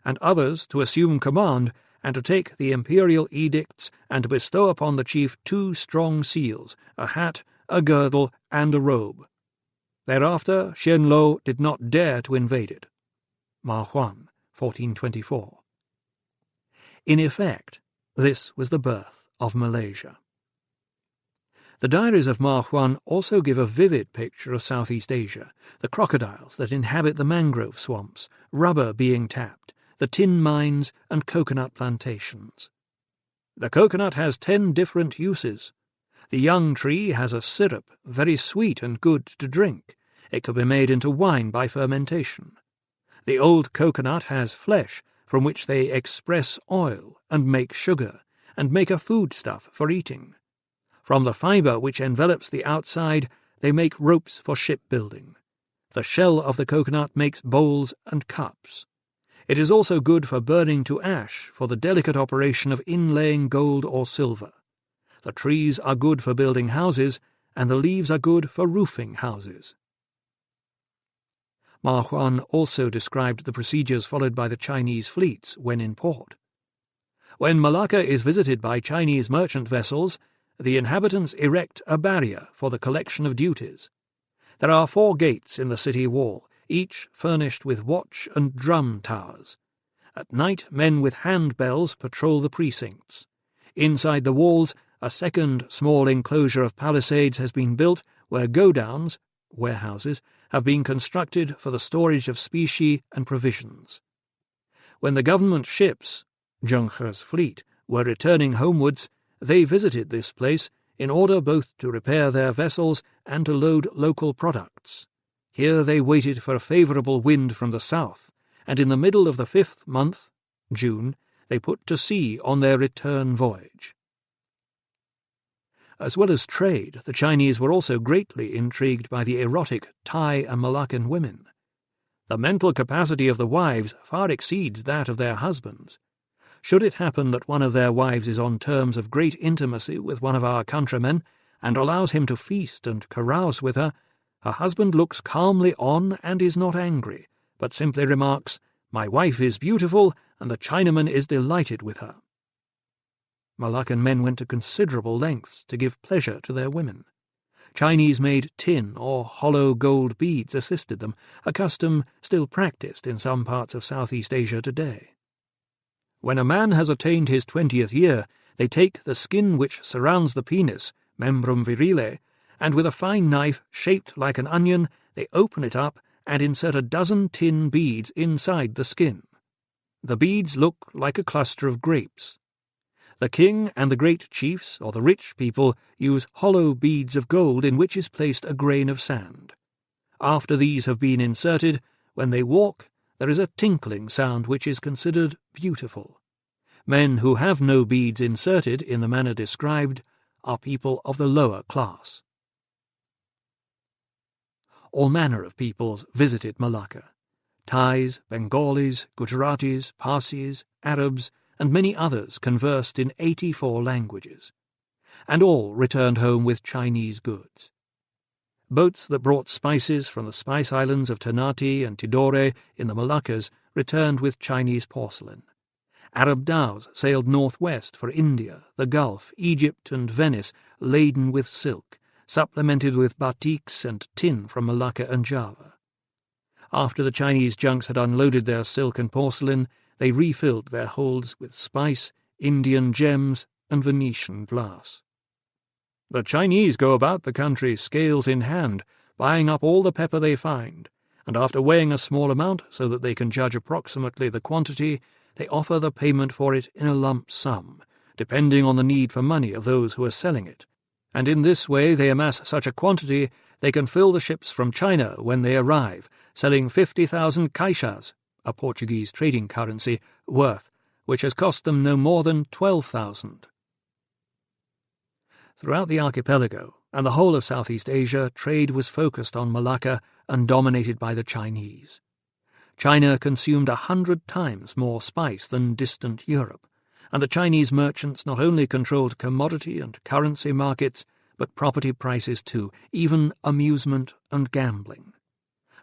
and others to assume command and to take the imperial edicts and to bestow upon the chief 2 strong seals, a hat, a girdle, and a robe. Thereafter Hsien Low did not dare to invade it. Ma Huan, 1424. In effect, this was the birth of Malaysia. The diaries of Ma Huan also give a vivid picture of Southeast Asia, the crocodiles that inhabit the mangrove swamps, rubber being tapped, the tin mines and coconut plantations. The coconut has 10 different uses. The young tree has a syrup, very sweet and good to drink. It could be made into wine by fermentation. The old coconut has flesh, from which they express oil and make sugar, and make a foodstuff for eating. From the fibre which envelops the outside, they make ropes for shipbuilding. The shell of the coconut makes bowls and cups. It is also good for burning to ash for the delicate operation of inlaying gold or silver. The trees are good for building houses, and the leaves are good for roofing houses. Ma Huan also described the procedures followed by the Chinese fleets when in port. When Malacca is visited by Chinese merchant vessels, the inhabitants erect a barrier for the collection of duties. There are 4 gates in the city wall, each furnished with watch and drum towers. At night, men with handbells patrol the precincts. Inside the walls, a second small enclosure of palisades has been built where godowns, warehouses, have been constructed for the storage of specie and provisions. When the government ships, Zhenghe's fleet, were returning homewards, they visited this place in order both to repair their vessels and to load local products. Here they waited for a favourable wind from the south, and in the middle of the 5th month, June, they put to sea on their return voyage. As well as trade, the Chinese were also greatly intrigued by the erotic Thai and Malaccan women. The mental capacity of the wives far exceeds that of their husbands. Should it happen that one of their wives is on terms of great intimacy with one of our countrymen, and allows him to feast and carouse with her, her husband looks calmly on and is not angry, but simply remarks, "My wife is beautiful, and the Chinaman is delighted with her." Malaccan men went to considerable lengths to give pleasure to their women. Chinese-made tin or hollow gold beads assisted them, a custom still practised in some parts of Southeast Asia today. When a man has attained his 20th year, they take the skin which surrounds the penis, membrum virile, and with a fine knife shaped like an onion, they open it up and insert a dozen tin beads inside the skin. The beads look like a cluster of grapes. The king and the great chiefs, or the rich people, use hollow beads of gold in which is placed a grain of sand. After these have been inserted, when they walk, there is a tinkling sound which is considered beautiful. Men who have no beads inserted in the manner described are people of the lower class. All manner of peoples visited Malacca. Thais, Bengalis, Gujaratis, Parsis, Arabs, and many others conversed in 84 languages, and all returned home with Chinese goods. Boats that brought spices from the spice islands of Ternate and Tidore in the Moluccas returned with Chinese porcelain. Arab dhows sailed northwest for India, the Gulf, Egypt, and Venice, laden with silk, supplemented with batiks and tin from Malacca and Java. After the Chinese junks had unloaded their silk and porcelain, they refilled their holds with spice, Indian gems, and Venetian glass. The Chinese go about the country scales in hand, buying up all the pepper they find, and after weighing a small amount so that they can judge approximately the quantity, they offer the payment for it in a lump sum, depending on the need for money of those who are selling it, and in this way they amass such a quantity they can fill the ships from China when they arrive, selling 50,000 caixas, a Portuguese trading currency, worth, which has cost them no more than 12,000. Throughout the archipelago and the whole of Southeast Asia, trade was focused on Malacca and dominated by the Chinese. China consumed 100 times more spice than distant Europe, and the Chinese merchants not only controlled commodity and currency markets, but property prices too, even amusement and gambling.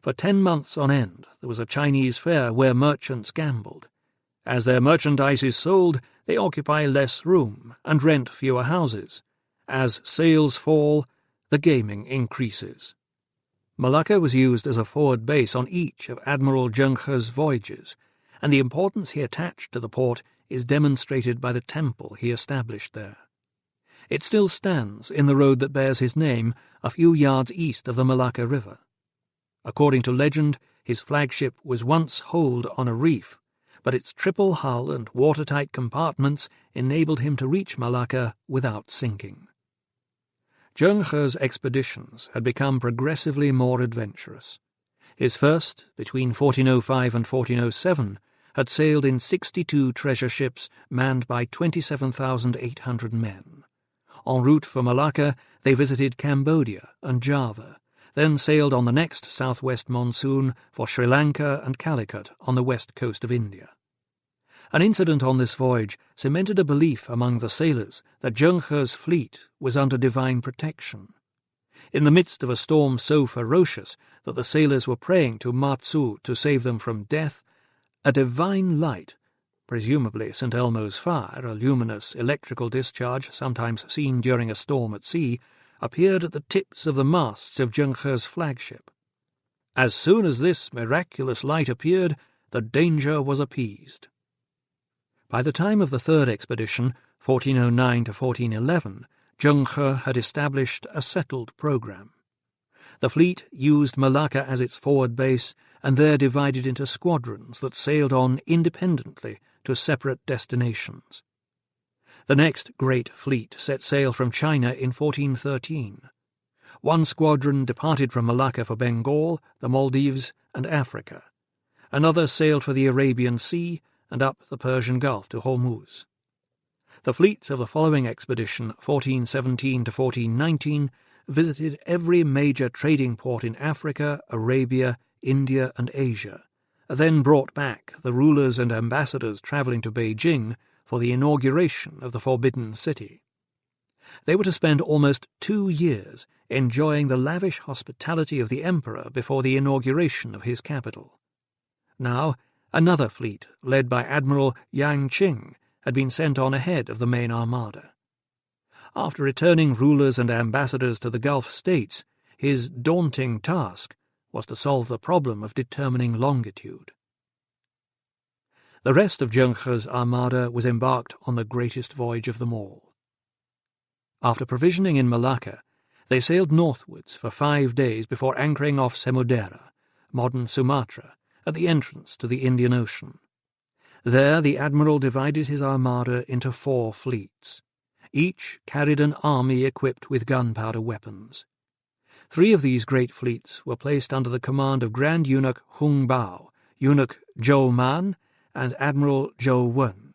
For 10 months on end there was a Chinese fair where merchants gambled. As their merchandise is sold, they occupy less room and rent fewer houses. As sales fall, the gaming increases. Malacca was used as a forward base on each of Admiral Zhenghe's voyages, and the importance he attached to the port is demonstrated by the temple he established there. It still stands in the road that bears his name a few yards east of the Malacca River. According to legend, his flagship was once holed on a reef, but its triple hull and watertight compartments enabled him to reach Malacca without sinking. Zheng He's expeditions had become progressively more adventurous. His first, between 1405 and 1407, had sailed in 62 treasure ships manned by 27,800 men. En route for Malacca, they visited Cambodia and Java, then sailed on the next southwest monsoon for Sri Lanka and Calicut on the west coast of India. An incident on this voyage cemented a belief among the sailors that Zheng He's fleet was under divine protection. In the midst of a storm so ferocious that the sailors were praying to Matsu to save them from death, a divine light, presumably St. Elmo's fire, a luminous electrical discharge sometimes seen during a storm at sea, appeared at the tips of the masts of Zheng He's flagship. As soon as this miraculous light appeared, the danger was appeased. By the time of the third expedition, 1409 to 1411, Zheng He had established a settled program. The fleet used Malacca as its forward base and there divided into squadrons that sailed on independently to separate destinations. The next great fleet set sail from China in 1413. One squadron departed from Malacca for Bengal, the Maldives, and Africa. Another sailed for the Arabian Sea and up the Persian Gulf to Hormuz. The fleets of the following expedition, 1417 to 1419, visited every major trading port in Africa, Arabia, India, and Asia, then brought back the rulers and ambassadors travelling to Beijing for the inauguration of the Forbidden City. They were to spend almost 2 years enjoying the lavish hospitality of the emperor before the inauguration of his capital. Now, another fleet, led by Admiral Yang Qing, had been sent on ahead of the main armada. After returning rulers and ambassadors to the Gulf states, his daunting task was to solve the problem of determining longitude. The rest of Zheng He's armada was embarked on the greatest voyage of them all. After provisioning in Malacca, they sailed northwards for 5 days before anchoring off Samudera, modern Sumatra, at the entrance to the Indian Ocean. There the admiral divided his armada into 4 fleets. Each carried an army equipped with gunpowder weapons. 3 of these great fleets were placed under the command of Grand Eunuch Hung Bao, Eunuch Zhou Man, and Admiral Zhou Wen.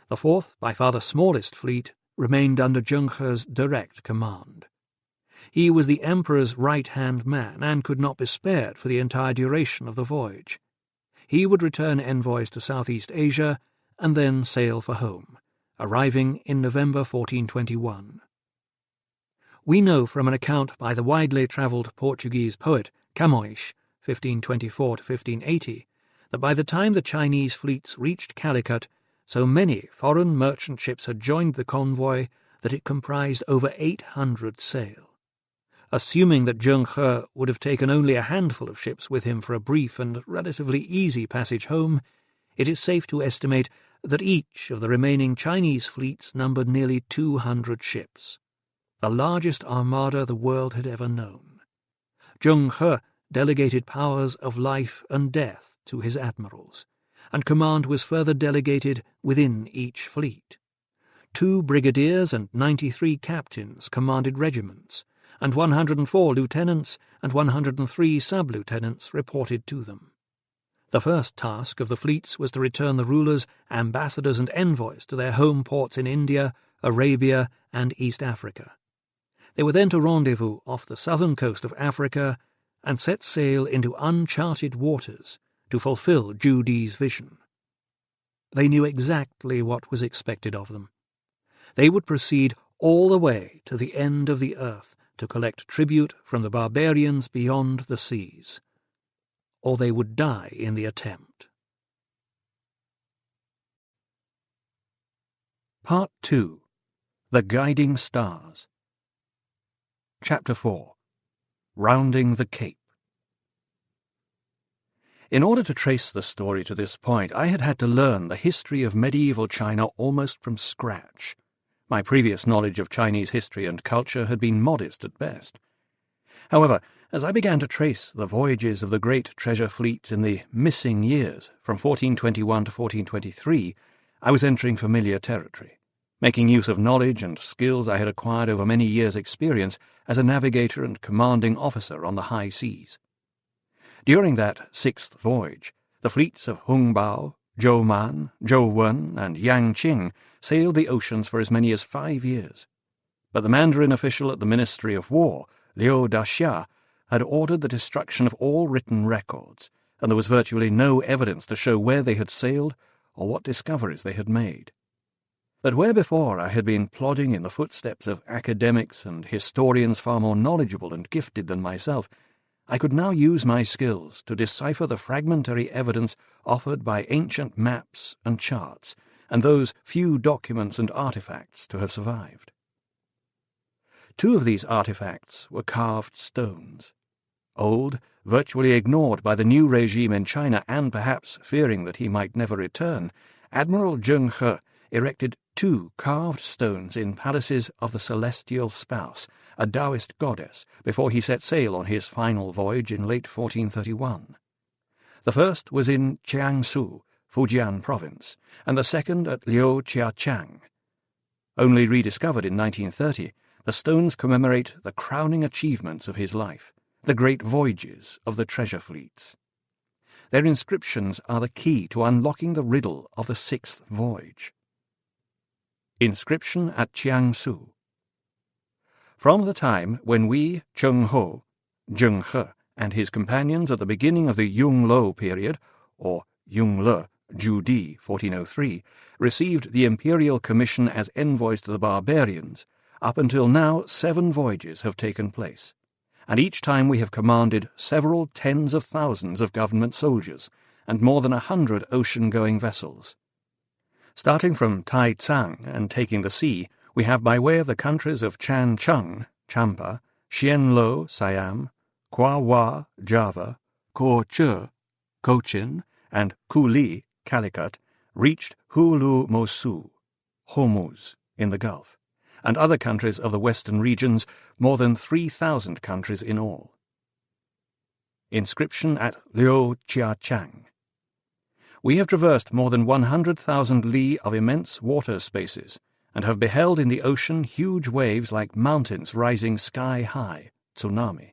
The 4th, by far the smallest fleet, remained under Zheng He's direct command. He was the emperor's right-hand man and could not be spared for the entire duration of the voyage. He would return envoys to Southeast Asia and then sail for home, arriving in November 1421. We know from an account by the widely travelled Portuguese poet Camões, 1524 to 1580, that by the time the Chinese fleets reached Calicut, so many foreign merchant ships had joined the convoy that it comprised over 800 sail. Assuming that Zheng He would have taken only a handful of ships with him for a brief and relatively easy passage home, it is safe to estimate that each of the remaining Chinese fleets numbered nearly 200 ships, the largest armada the world had ever known. Zheng He delegated powers of life and death to his admirals, and command was further delegated within each fleet. 2 brigadiers and 93 captains commanded regiments, and 104 lieutenants and 103 sub-lieutenants reported to them. The first task of the fleets was to return the rulers, ambassadors and envoys to their home ports in India, Arabia and East Africa. They were then to rendezvous off the southern coast of Africa and set sail into uncharted waters to fulfill Zhu Di's vision. They knew exactly what was expected of them. They would proceed all the way to the end of the earth to collect tribute from the barbarians beyond the seas, or they would die in the attempt. Part 2. The Guiding Stars. Chapter 4. Rounding the Cape. In order to trace the story to this point, I had had to learn the history of medieval China almost from scratch. My previous knowledge of Chinese history and culture had been modest at best. However, as I began to trace the voyages of the great treasure fleets in the missing years from 1421 to 1423, I was entering familiar territory, making use of knowledge and skills I had acquired over many years' experience as a navigator and commanding officer on the high seas. During that sixth voyage, the fleets of Hung Bao, Zhou Man, Zhou Wen, and Yang Qing sailed the oceans for as many as 5 years. But the Mandarin official at the Ministry of War, Liu Daxia, had ordered the destruction of all written records, and there was virtually no evidence to show where they had sailed or what discoveries they had made. But where before I had been plodding in the footsteps of academics and historians far more knowledgeable and gifted than myself, I could now use my skills to decipher the fragmentary evidence offered by ancient maps and charts, and those few documents and artifacts to have survived. 2 of these artifacts were carved stones. Old, virtually ignored by the new regime in China, and perhaps fearing that he might never return, Admiral Zheng He erected 2 carved stones in palaces of the Celestial Spouse, a Taoist goddess, before he set sail on his final voyage in late 1431. The first was in Jiangsu, Fujian province, and the second at Liu Chiachang. Only rediscovered in 1930, the stones commemorate the crowning achievements of his life, the great voyages of the treasure fleets. Their inscriptions are the key to unlocking the riddle of the 6th voyage. Inscription at Jiangsu. From the time when we, Zheng He, and his companions at the beginning of the Yung-Lo period, or Yung-Le, Ju-Di, 1403, received the imperial commission as envoys to the barbarians, up until now 7 voyages have taken place, and each time we have commanded several tens of thousands of government soldiers and more than 100 ocean-going vessels. Starting from Taicang and taking the sea, we have by way of the countries of Chan Cheng, Champa, Xianlo, Siam, Kwa, Java, Ko Che, Cochin, and Kuli, Calicut, reached Hulu Mosu, Hormuz, in the Gulf, and other countries of the western regions, more than 3,000 countries in all. Inscription at Liu Chiachang. We have traversed more than 100,000 li of immense water spaces, and have beheld in the ocean huge waves like mountains rising sky-high, tsunami,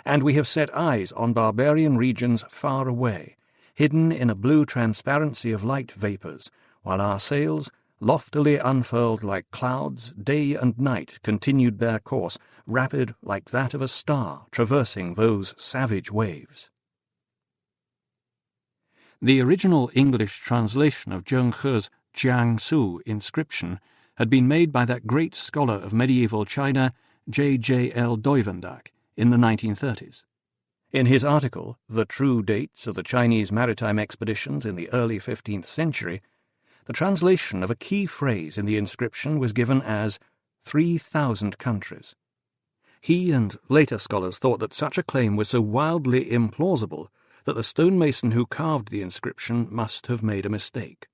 and we have set eyes on barbarian regions far away, hidden in a blue transparency of light vapours, while our sails, loftily unfurled like clouds, day and night continued their course, rapid like that of a star traversing those savage waves. The original English translation of Zheng He's Jiangsu inscription had been made by that great scholar of medieval China, J.J.L. Duivendak, in the 1930s. In his article, The True Dates of the Chinese Maritime Expeditions in the Early 15th Century, the translation of a key phrase in the inscription was given as 3,000 countries. He and later scholars thought that such a claim was so wildly implausible that the stonemason who carved the inscription must have made a mistake.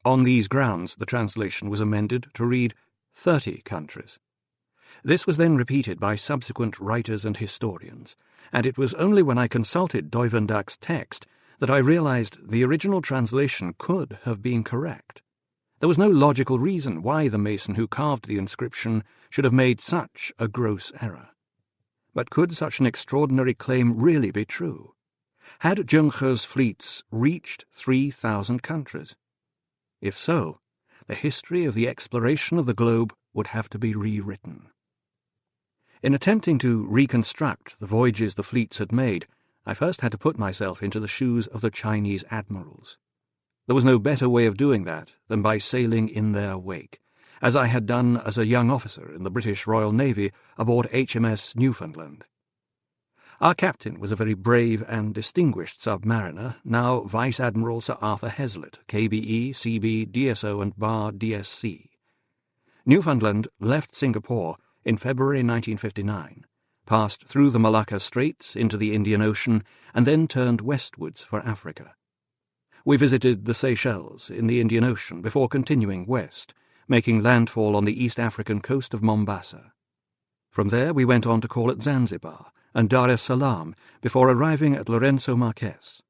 On these grounds, the translation was amended to read 30 countries. This was then repeated by subsequent writers and historians, and it was only when I consulted Duivendak's text that I realized the original translation could have been correct. There was no logical reason why the mason who carved the inscription should have made such a gross error. But could such an extraordinary claim really be true? Had Zheng He's fleets reached 3,000 countries? If so, the history of the exploration of the globe would have to be rewritten. In attempting to reconstruct the voyages the fleets had made, I first had to put myself into the shoes of the Chinese admirals. There was no better way of doing that than by sailing in their wake, as I had done as a young officer in the British Royal Navy aboard HMS Newfoundland. Our captain was a very brave and distinguished submariner, now Vice Admiral Sir Arthur Heslett, KBE, CB, DSO and Bar DSC. Newfoundland left Singapore in February 1959, passed through the Malacca Straits into the Indian Ocean, and then turned westwards for Africa. We visited the Seychelles in the Indian Ocean before continuing west, making landfall on the East African coast of Mombasa. From there we went on to call at Zanzibar and Dar es Salaam before arriving at Lorenzo Marques.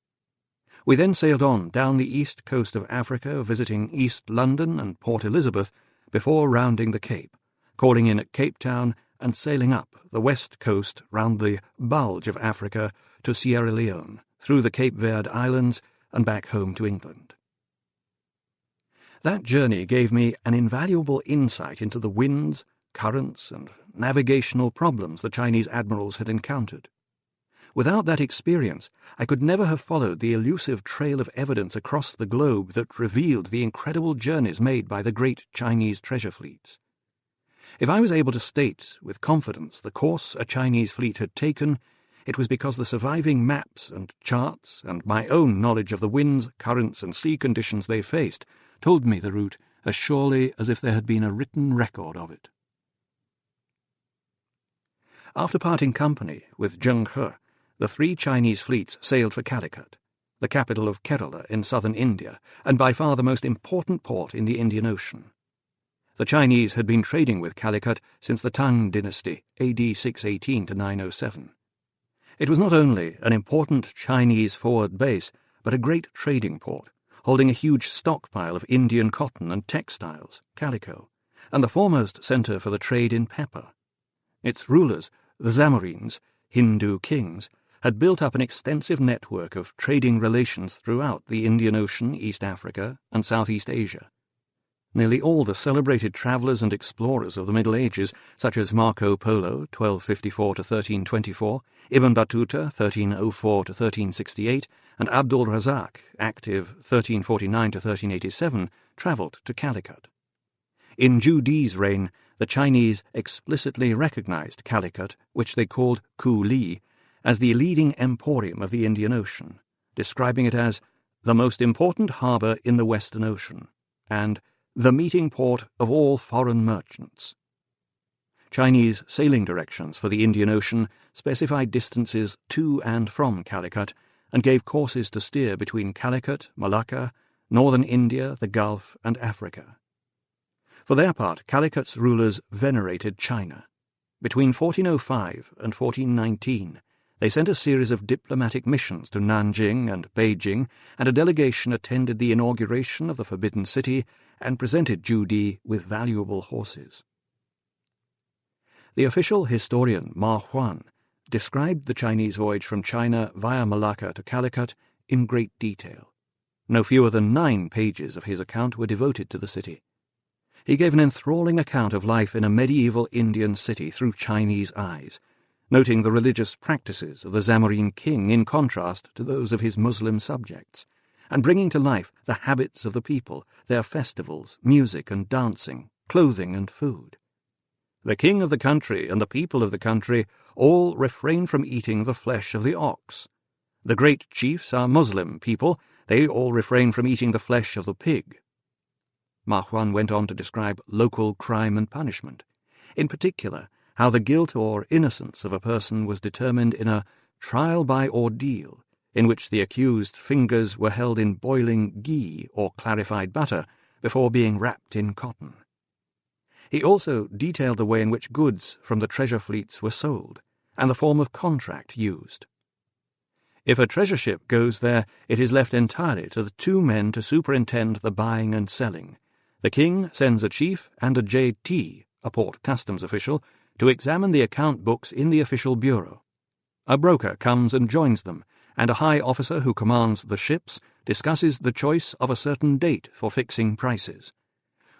We then sailed on down the east coast of Africa, visiting East London and Port Elizabeth before rounding the Cape, calling in at Cape Town and sailing up the west coast round the bulge of Africa to Sierra Leone, through the Cape Verde Islands and back home to England. That journey gave me an invaluable insight into the winds, currents, and navigational problems the Chinese admirals had encountered. Without that experience, I could never have followed the elusive trail of evidence across the globe that revealed the incredible journeys made by the great Chinese treasure fleets. If I was able to state with confidence the course a Chinese fleet had taken, it was because the surviving maps and charts and my own knowledge of the winds, currents, and sea conditions they faced told me the route as surely as if there had been a written record of it. After parting company with Zheng He, the 3 Chinese fleets sailed for Calicut, the capital of Kerala in southern India, and by far the most important port in the Indian Ocean. The Chinese had been trading with Calicut since the Tang dynasty, AD 618 to 907. It was not only an important Chinese forward base, but a great trading port, holding a huge stockpile of Indian cotton and textiles, calico, and the foremost centre for the trade in pepper. Its rulers, the Zamorin's, Hindu kings, had built up an extensive network of trading relations throughout the Indian Ocean, East Africa, and Southeast Asia. Nearly all the celebrated travellers and explorers of the Middle Ages, such as Marco Polo, 1254 to 1324, Ibn Battuta, 1304 to 1368, and Abdul Razak, active 1349 to 1387, travelled to Calicut. In Zhu Di's reign, the Chinese explicitly recognized Calicut, which they called Ku Li, as the leading emporium of the Indian Ocean, describing it as the most important harbour in the Western Ocean, and the meeting port of all foreign merchants. Chinese sailing directions for the Indian Ocean specified distances to and from Calicut and gave courses to steer between Calicut, Malacca, northern India, the Gulf, and Africa. For their part, Calicut's rulers venerated China. Between 1405 and 1419, they sent a series of diplomatic missions to Nanjing and Beijing, and a delegation attended the inauguration of the Forbidden City and presented Zhu Di with valuable horses. The official historian Ma Huan described the Chinese voyage from China via Malacca to Calicut in great detail. No fewer than 9 pages of his account were devoted to the city. He gave an enthralling account of life in a medieval Indian city through Chinese eyes, noting the religious practices of the Zamorin king in contrast to those of his Muslim subjects, and bringing to life the habits of the people, their festivals, music and dancing, clothing and food. The king of the country and the people of the country all refrain from eating the flesh of the ox. The great chiefs are Muslim people, they all refrain from eating the flesh of the pig. Ma Huan went on to describe local crime and punishment, in particular how the guilt or innocence of a person was determined in a trial by ordeal, in which the accused's fingers were held in boiling ghee or clarified butter before being wrapped in cotton. He also detailed the way in which goods from the treasure fleets were sold, and the form of contract used. If a treasure ship goes there, it is left entirely to the 2 men to superintend the buying and selling. The king sends a chief and a JT, a port customs official, to examine the account books in the official bureau. A broker comes and joins them, and a high officer who commands the ships discusses the choice of a certain date for fixing prices.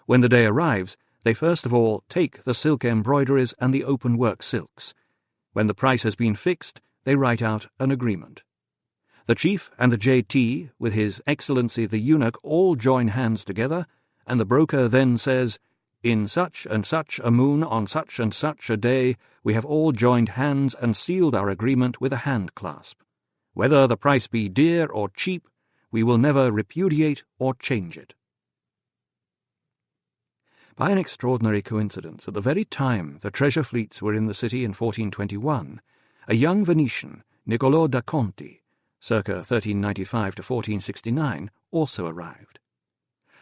When the day arrives, they first of all take the silk embroideries and the open-work silks. When the price has been fixed, they write out an agreement. The chief and the JT, with His Excellency the eunuch, all join hands together, and the broker then says, "In such and such a moon on such and such a day, we have all joined hands and sealed our agreement with a hand-clasp. Whether the price be dear or cheap, we will never repudiate or change it." By an extraordinary coincidence, at the very time the treasure fleets were in the city in 1421, a young Venetian, Niccolò da Conti, circa 1395 to 1469, also arrived.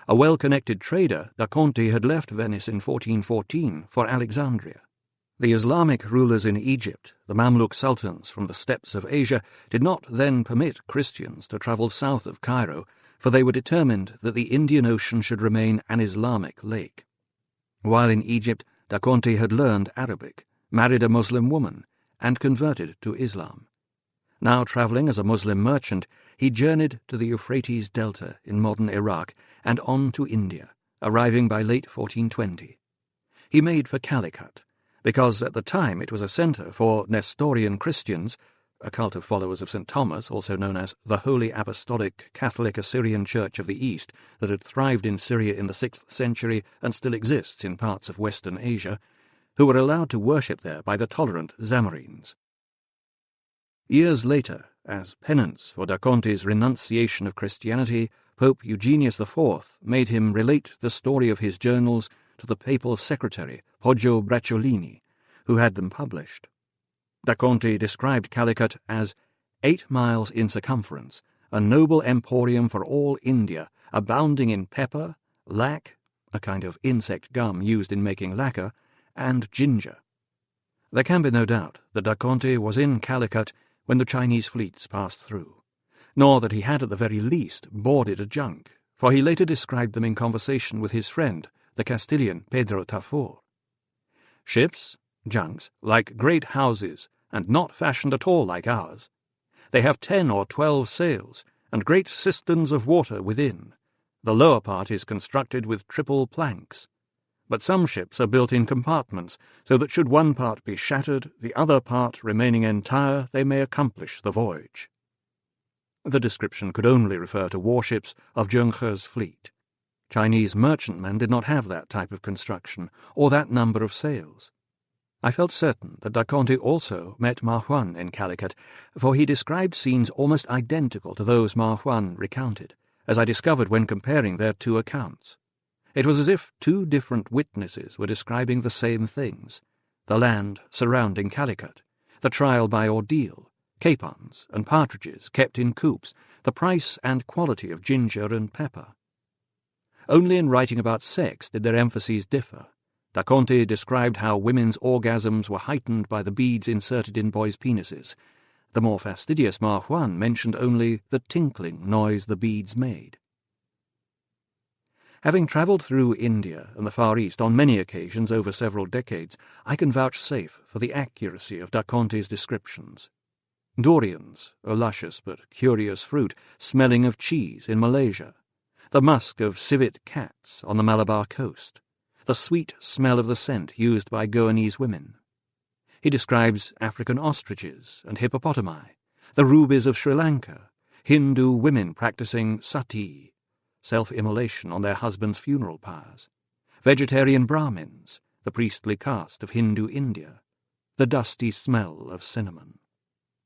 A well-connected trader, da Conti had left Venice in 1414 for Alexandria. The Islamic rulers in Egypt, the Mamluk sultans from the steppes of Asia, did not then permit Christians to travel south of Cairo, for they were determined that the Indian Ocean should remain an Islamic lake. While in Egypt, da Conti had learned Arabic, married a Muslim woman, and converted to Islam. Now travelling as a Muslim merchant, he journeyed to the Euphrates Delta in modern Iraq and on to India, arriving by late 1420. He made for Calicut, because at the time it was a centre for Nestorian Christians, a cult of followers of St. Thomas, also known as the Holy Apostolic Catholic Assyrian Church of the East, that had thrived in Syria in the 6th century and still exists in parts of Western Asia, who were allowed to worship there by the tolerant Zamorinnes. Years later, as penance for da Conti's renunciation of Christianity, Pope Eugenius IV made him relate the story of his journals to the papal secretary, Poggio Bracciolini, who had them published. Da Conti described Calicut as 8 miles in circumference, a noble emporium for all India, abounding in pepper, lac, a kind of insect gum used in making lacquer, and ginger. There can be no doubt that da Conti was in Calicut when the Chinese fleets passed through, nor that he had at the very least boarded a junk, for he later described them in conversation with his friend, the Castilian Pedro Tafur. Ships, junks, like great houses, and not fashioned at all like ours. They have 10 or 12 sails, and great cisterns of water within. The lower part is constructed with triple planks. But some ships are built in compartments, so that should one part be shattered, the other part remaining entire, they may accomplish the voyage. The description could only refer to warships of Zheng He's fleet. Chinese merchantmen did not have that type of construction, or that number of sails. I felt certain that da Conti also met Ma Huan in Calicut, for he described scenes almost identical to those Ma Huan recounted, as I discovered when comparing their two accounts. It was as if two different witnesses were describing the same things: the land surrounding Calicut, the trial by ordeal, capons and partridges kept in coops, the price and quality of ginger and pepper. Only in writing about sex did their emphases differ. Da Conti described how women's orgasms were heightened by the beads inserted in boys' penises. The more fastidious Ma Huan mentioned only the tinkling noise the beads made. Having travelled through India and the Far East on many occasions over several decades, I can vouchsafe for the accuracy of da Conti's descriptions. Durians, a luscious but curious fruit, smelling of cheese in Malaysia, the musk of civet cats on the Malabar coast, the sweet smell of the scent used by Goanese women. He describes African ostriches and hippopotami, the rubies of Sri Lanka, Hindu women practicing sati, self-immolation on their husbands' funeral pyres, vegetarian Brahmins, the priestly caste of Hindu India, the dusty smell of cinnamon.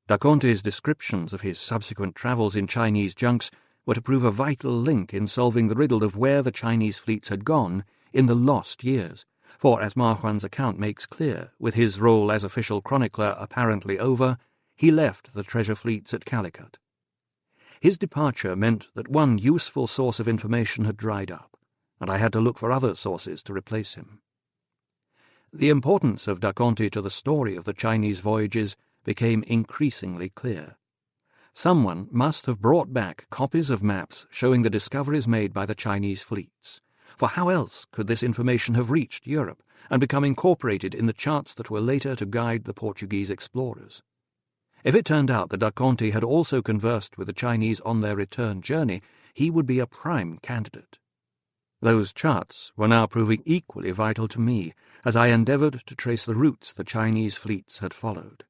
Da Conti's descriptions of his subsequent travels in Chinese junks were to prove a vital link in solving the riddle of where the Chinese fleets had gone in the lost years, for, as Ma Huan's account makes clear, with his role as official chronicler apparently over, he left the treasure fleets at Calicut. His departure meant that one useful source of information had dried up, and I had to look for other sources to replace him. The importance of da Conti to the story of the Chinese voyages became increasingly clear. Someone must have brought back copies of maps showing the discoveries made by the Chinese fleets, for how else could this information have reached Europe and become incorporated in the charts that were later to guide the Portuguese explorers? If it turned out that da Conti had also conversed with the Chinese on their return journey, he would be a prime candidate. Those charts were now proving equally vital to me as I endeavoured to trace the routes the Chinese fleets had followed.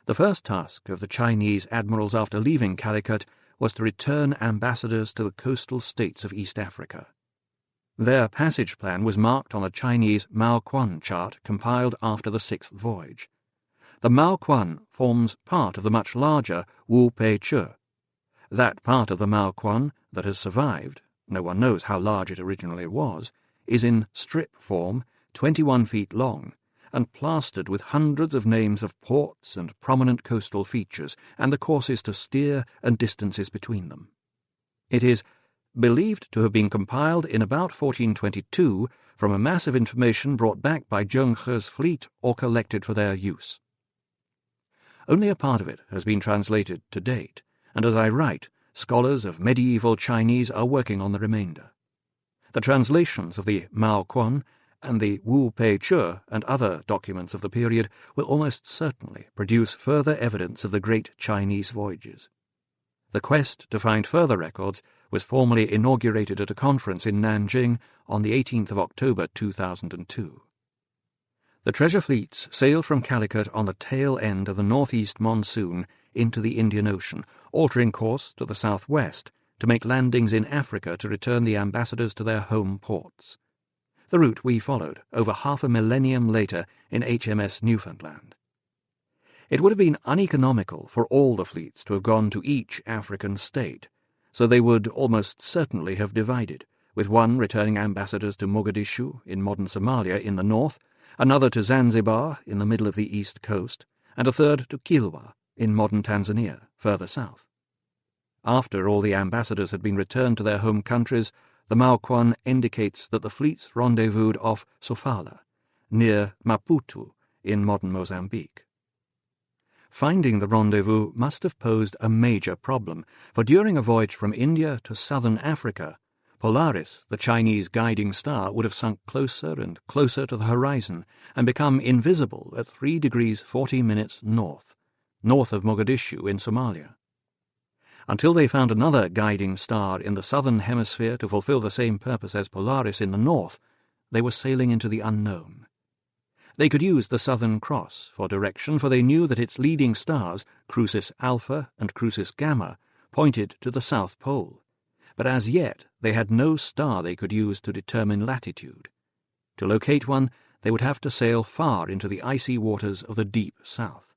The first task of the Chinese admirals after leaving Calicut was to return ambassadors to the coastal states of East Africa. Their passage plan was marked on a Chinese Mao Quan chart compiled after the 6th voyage. The Mao Quan forms part of the much larger Wu Pei Che. That part of the Mao Quan that has survived, no one knows how large it originally was, is in strip form, 21 feet long, and plastered with hundreds of names of ports and prominent coastal features, and the courses to steer and distances between them. It is believed to have been compiled in about 1422 from a mass of information brought back by Zheng He's fleet or collected for their use. Only a part of it has been translated to date, and as I write, scholars of medieval Chinese are working on the remainder. The translations of the Mao Quan and the Wu Pei Che and other documents of the period will almost certainly produce further evidence of the great Chinese voyages. The quest to find further records was formally inaugurated at a conference in Nanjing on the 18th of October 2002. The treasure fleets sailed from Calicut on the tail end of the northeast monsoon into the Indian Ocean, altering course to the southwest to make landings in Africa to return the ambassadors to their home ports. The route we followed over half a millennium later in HMS Newfoundland. It would have been uneconomical for all the fleets to have gone to each African state, so they would almost certainly have divided, with one returning ambassadors to Mogadishu in modern Somalia in the north, another to Zanzibar in the middle of the east coast, and a third to Kilwa in modern Tanzania, further south. After all the ambassadors had been returned to their home countries, the Mao Quan indicates that the fleets rendezvoused off Sofala, near Maputo in modern Mozambique. Finding the rendezvous must have posed a major problem, for during a voyage from India to southern Africa, Polaris, the Chinese guiding star, would have sunk closer and closer to the horizon and become invisible at 3 degrees 40 minutes north of Mogadishu in Somalia. Until they found another guiding star in the southern hemisphere to fulfill the same purpose as Polaris in the north, they were sailing into the unknown. They could use the Southern Cross for direction, for they knew that its leading stars, Crucis Alpha and Crucis Gamma, pointed to the South Pole, but as yet they had no star they could use to determine latitude. To locate one, they would have to sail far into the icy waters of the deep south.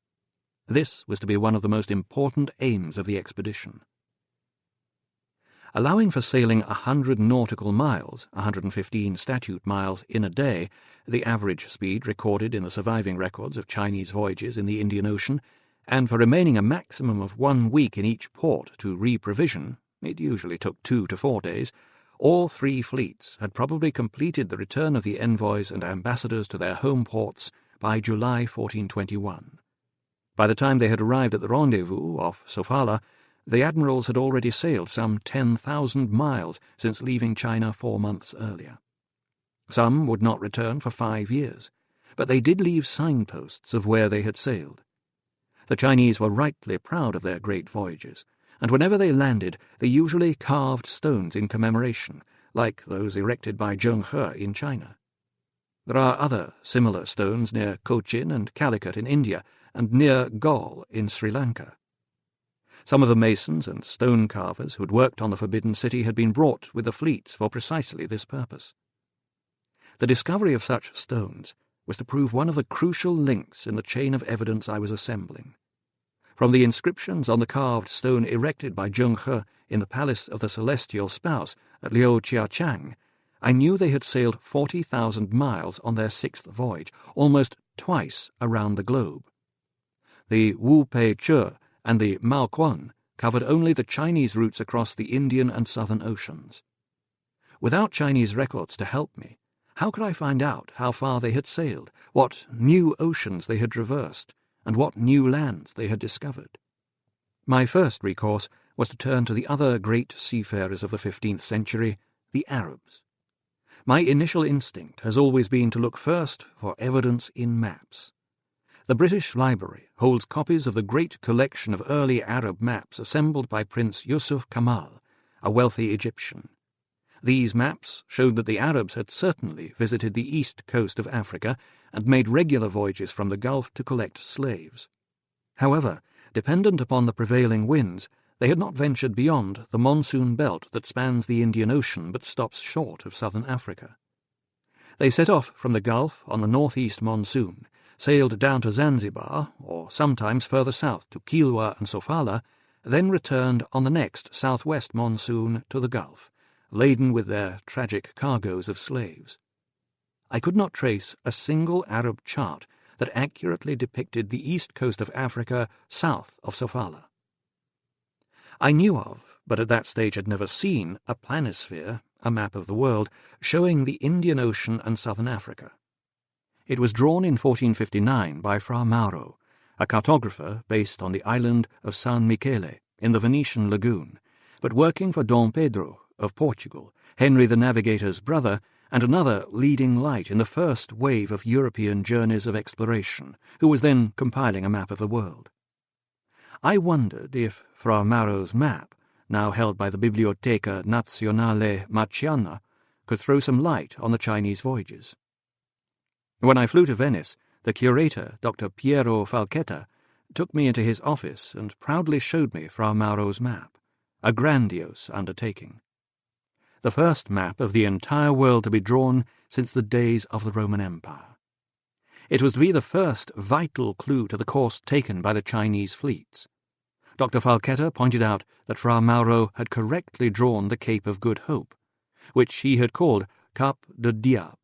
This was to be one of the most important aims of the expedition. Allowing for sailing 100 nautical miles, 115 statute miles in a day, the average speed recorded in the surviving records of Chinese voyages in the Indian Ocean, and for remaining a maximum of 1 week in each port to re-provision, it usually took 2 to 4 days, all 3 fleets had probably completed the return of the envoys and ambassadors to their home ports by July 1421. By the time they had arrived at the rendezvous off Sofala, the admirals had already sailed some 10,000 miles since leaving China 4 months earlier. Some would not return for 5 years, but they did leave signposts of where they had sailed. The Chinese were rightly proud of their great voyages, and whenever they landed, they usually carved stones in commemoration, like those erected by Zheng He in China. There are other similar stones near Cochin and Calicut in India, and near Galle in Sri Lanka. Some of the masons and stone carvers who had worked on the Forbidden City had been brought with the fleets for precisely this purpose. The discovery of such stones was to prove one of the crucial links in the chain of evidence I was assembling. From the inscriptions on the carved stone erected by Zheng He in the Palace of the Celestial Spouse at Liu Chiachang, I knew they had sailed 40,000 miles on their 6th voyage, almost twice around the globe. The Wu Pei Che and the Mao Quan covered only the Chinese routes across the Indian and Southern Oceans. Without Chinese records to help me, how could I find out how far they had sailed, what new oceans they had traversed, and what new lands they had discovered? My first recourse was to turn to the other great seafarers of the 15th century, the Arabs. My initial instinct has always been to look first for evidence in maps. The British Library holds copies of the great collection of early Arab maps assembled by Prince Yusuf Kamal, a wealthy Egyptian. These maps showed that the Arabs had certainly visited the east coast of Africa and made regular voyages from the Gulf to collect slaves. However, dependent upon the prevailing winds, they had not ventured beyond the monsoon belt that spans the Indian Ocean but stops short of southern Africa. They set off from the Gulf on the northeast monsoon, sailed down to Zanzibar, or sometimes further south to Kilwa and Sofala, then returned on the next southwest monsoon to the Gulf, laden with their tragic cargoes of slaves. I could not trace a single Arab chart that accurately depicted the east coast of Africa south of Sofala. I knew of, but at that stage had never seen, a planisphere, a map of the world, showing the Indian Ocean and southern Africa. It was drawn in 1459 by Fra Mauro, a cartographer based on the island of San Michele in the Venetian lagoon, but working for Dom Pedro of Portugal, Henry the Navigator's brother, and another leading light in the first wave of European journeys of exploration, who was then compiling a map of the world. I wondered if Fra Mauro's map, now held by the Biblioteca Nazionale Marciana, could throw some light on the Chinese voyages. When I flew to Venice, the curator, Dr. Piero Falchetta, took me into his office and proudly showed me Fra Mauro's map, a grandiose undertaking. The first map of the entire world to be drawn since the days of the Roman Empire. It was to be the first vital clue to the course taken by the Chinese fleets. Dr. Falchetta pointed out that Fra Mauro had correctly drawn the Cape of Good Hope, which he had called Cap de Diable,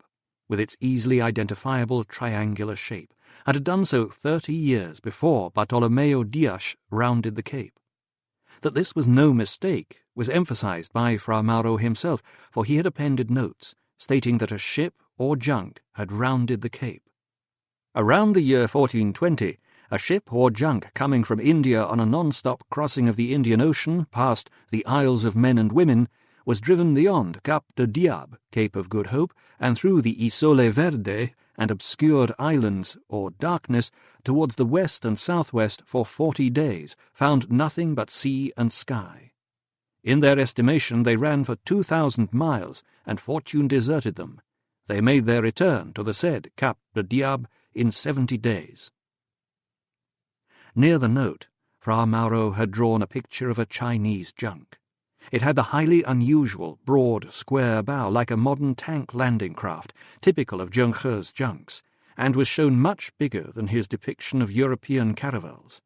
with its easily identifiable triangular shape, and had done so 30 years before Bartolomeo Dias rounded the cape. That this was no mistake was emphasized by Fra Mauro himself, for he had appended notes stating that a ship or junk had rounded the cape. Around the year 1420, a ship or junk coming from India on a non-stop crossing of the Indian Ocean past the Isles of Men and Women was driven beyond Cap de Diable, Cape of Good Hope, and through the Isole Verde and obscured islands, or darkness, towards the west and southwest for 40 days, found nothing but sea and sky. In their estimation they ran for 2,000 miles, and fortune deserted them. They made their return to the said Cap de Diable in 70 days. Near the note, Fra Mauro had drawn a picture of a Chinese junk. It had the highly unusual, broad, square bow like a modern tank landing craft, typical of Zheng He's junks, and was shown much bigger than his depiction of European caravels.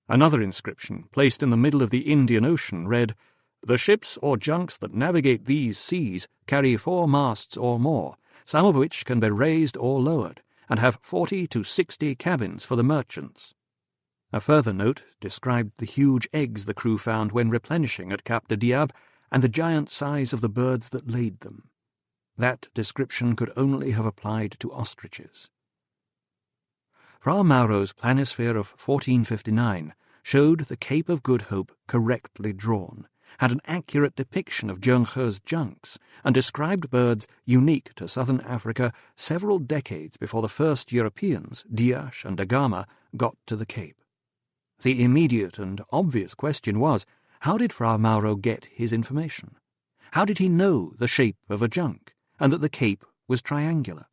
Another inscription, placed in the middle of the Indian Ocean, read, "The ships or junks that navigate these seas carry 4 masts or more, some of which can be raised or lowered, and have 40 to 60 cabins for the merchants." A further note described the huge eggs the crew found when replenishing at Cap de Diable and the giant size of the birds that laid them. That description could only have applied to ostriches. Fra Mauro's planisphere of 1459 showed the Cape of Good Hope correctly drawn, had an accurate depiction of Zheng He's junks, and described birds unique to southern Africa several decades before the first Europeans, Dias and da Gama, got to the Cape. The immediate and obvious question was, how did Fra Mauro get his information? How did he know the shape of a junk, and that the Cape was triangular?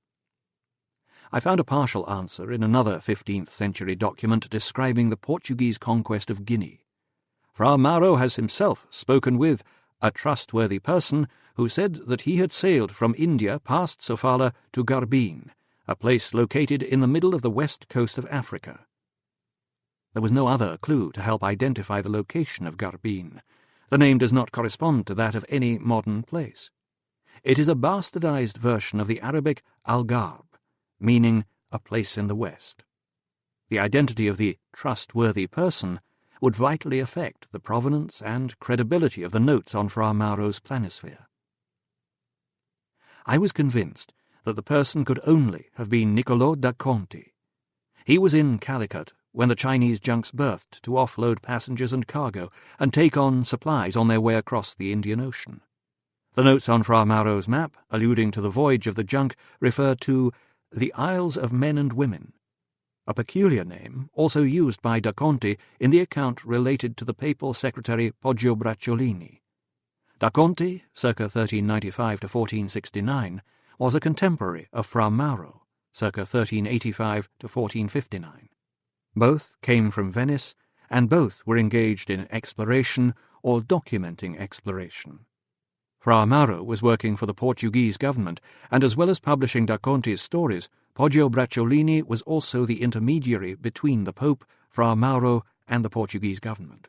I found a partial answer in another 15th-century document describing the Portuguese conquest of Guinea. Fra Mauro has himself spoken with a trustworthy person who said that he had sailed from India past Sofala to Garbin, a place located in the middle of the west coast of Africa. There was no other clue to help identify the location of Garbin. The name does not correspond to that of any modern place. It is a bastardized version of the Arabic al-Garb, meaning a place in the west. The identity of the trustworthy person would vitally affect the provenance and credibility of the notes on Fra Mauro's planisphere. I was convinced that the person could only have been Niccolò da Conti. He was in Calicut when the Chinese junks berthed to offload passengers and cargo and take on supplies on their way across the Indian Ocean. The notes on Fra Mauro's map, alluding to the voyage of the junk, refer to the Isles of Men and Women, a peculiar name also used by da Conti in the account related to the papal secretary Poggio Bracciolini. Da Conti, circa 1395 to 1469, was a contemporary of Fra Mauro, circa 1385 to 1459. Both came from Venice, and both were engaged in exploration or documenting exploration. Fra Mauro was working for the Portuguese government, and as well as publishing da Conti's stories, Poggio Bracciolini was also the intermediary between the Pope, Fra Mauro, and the Portuguese government.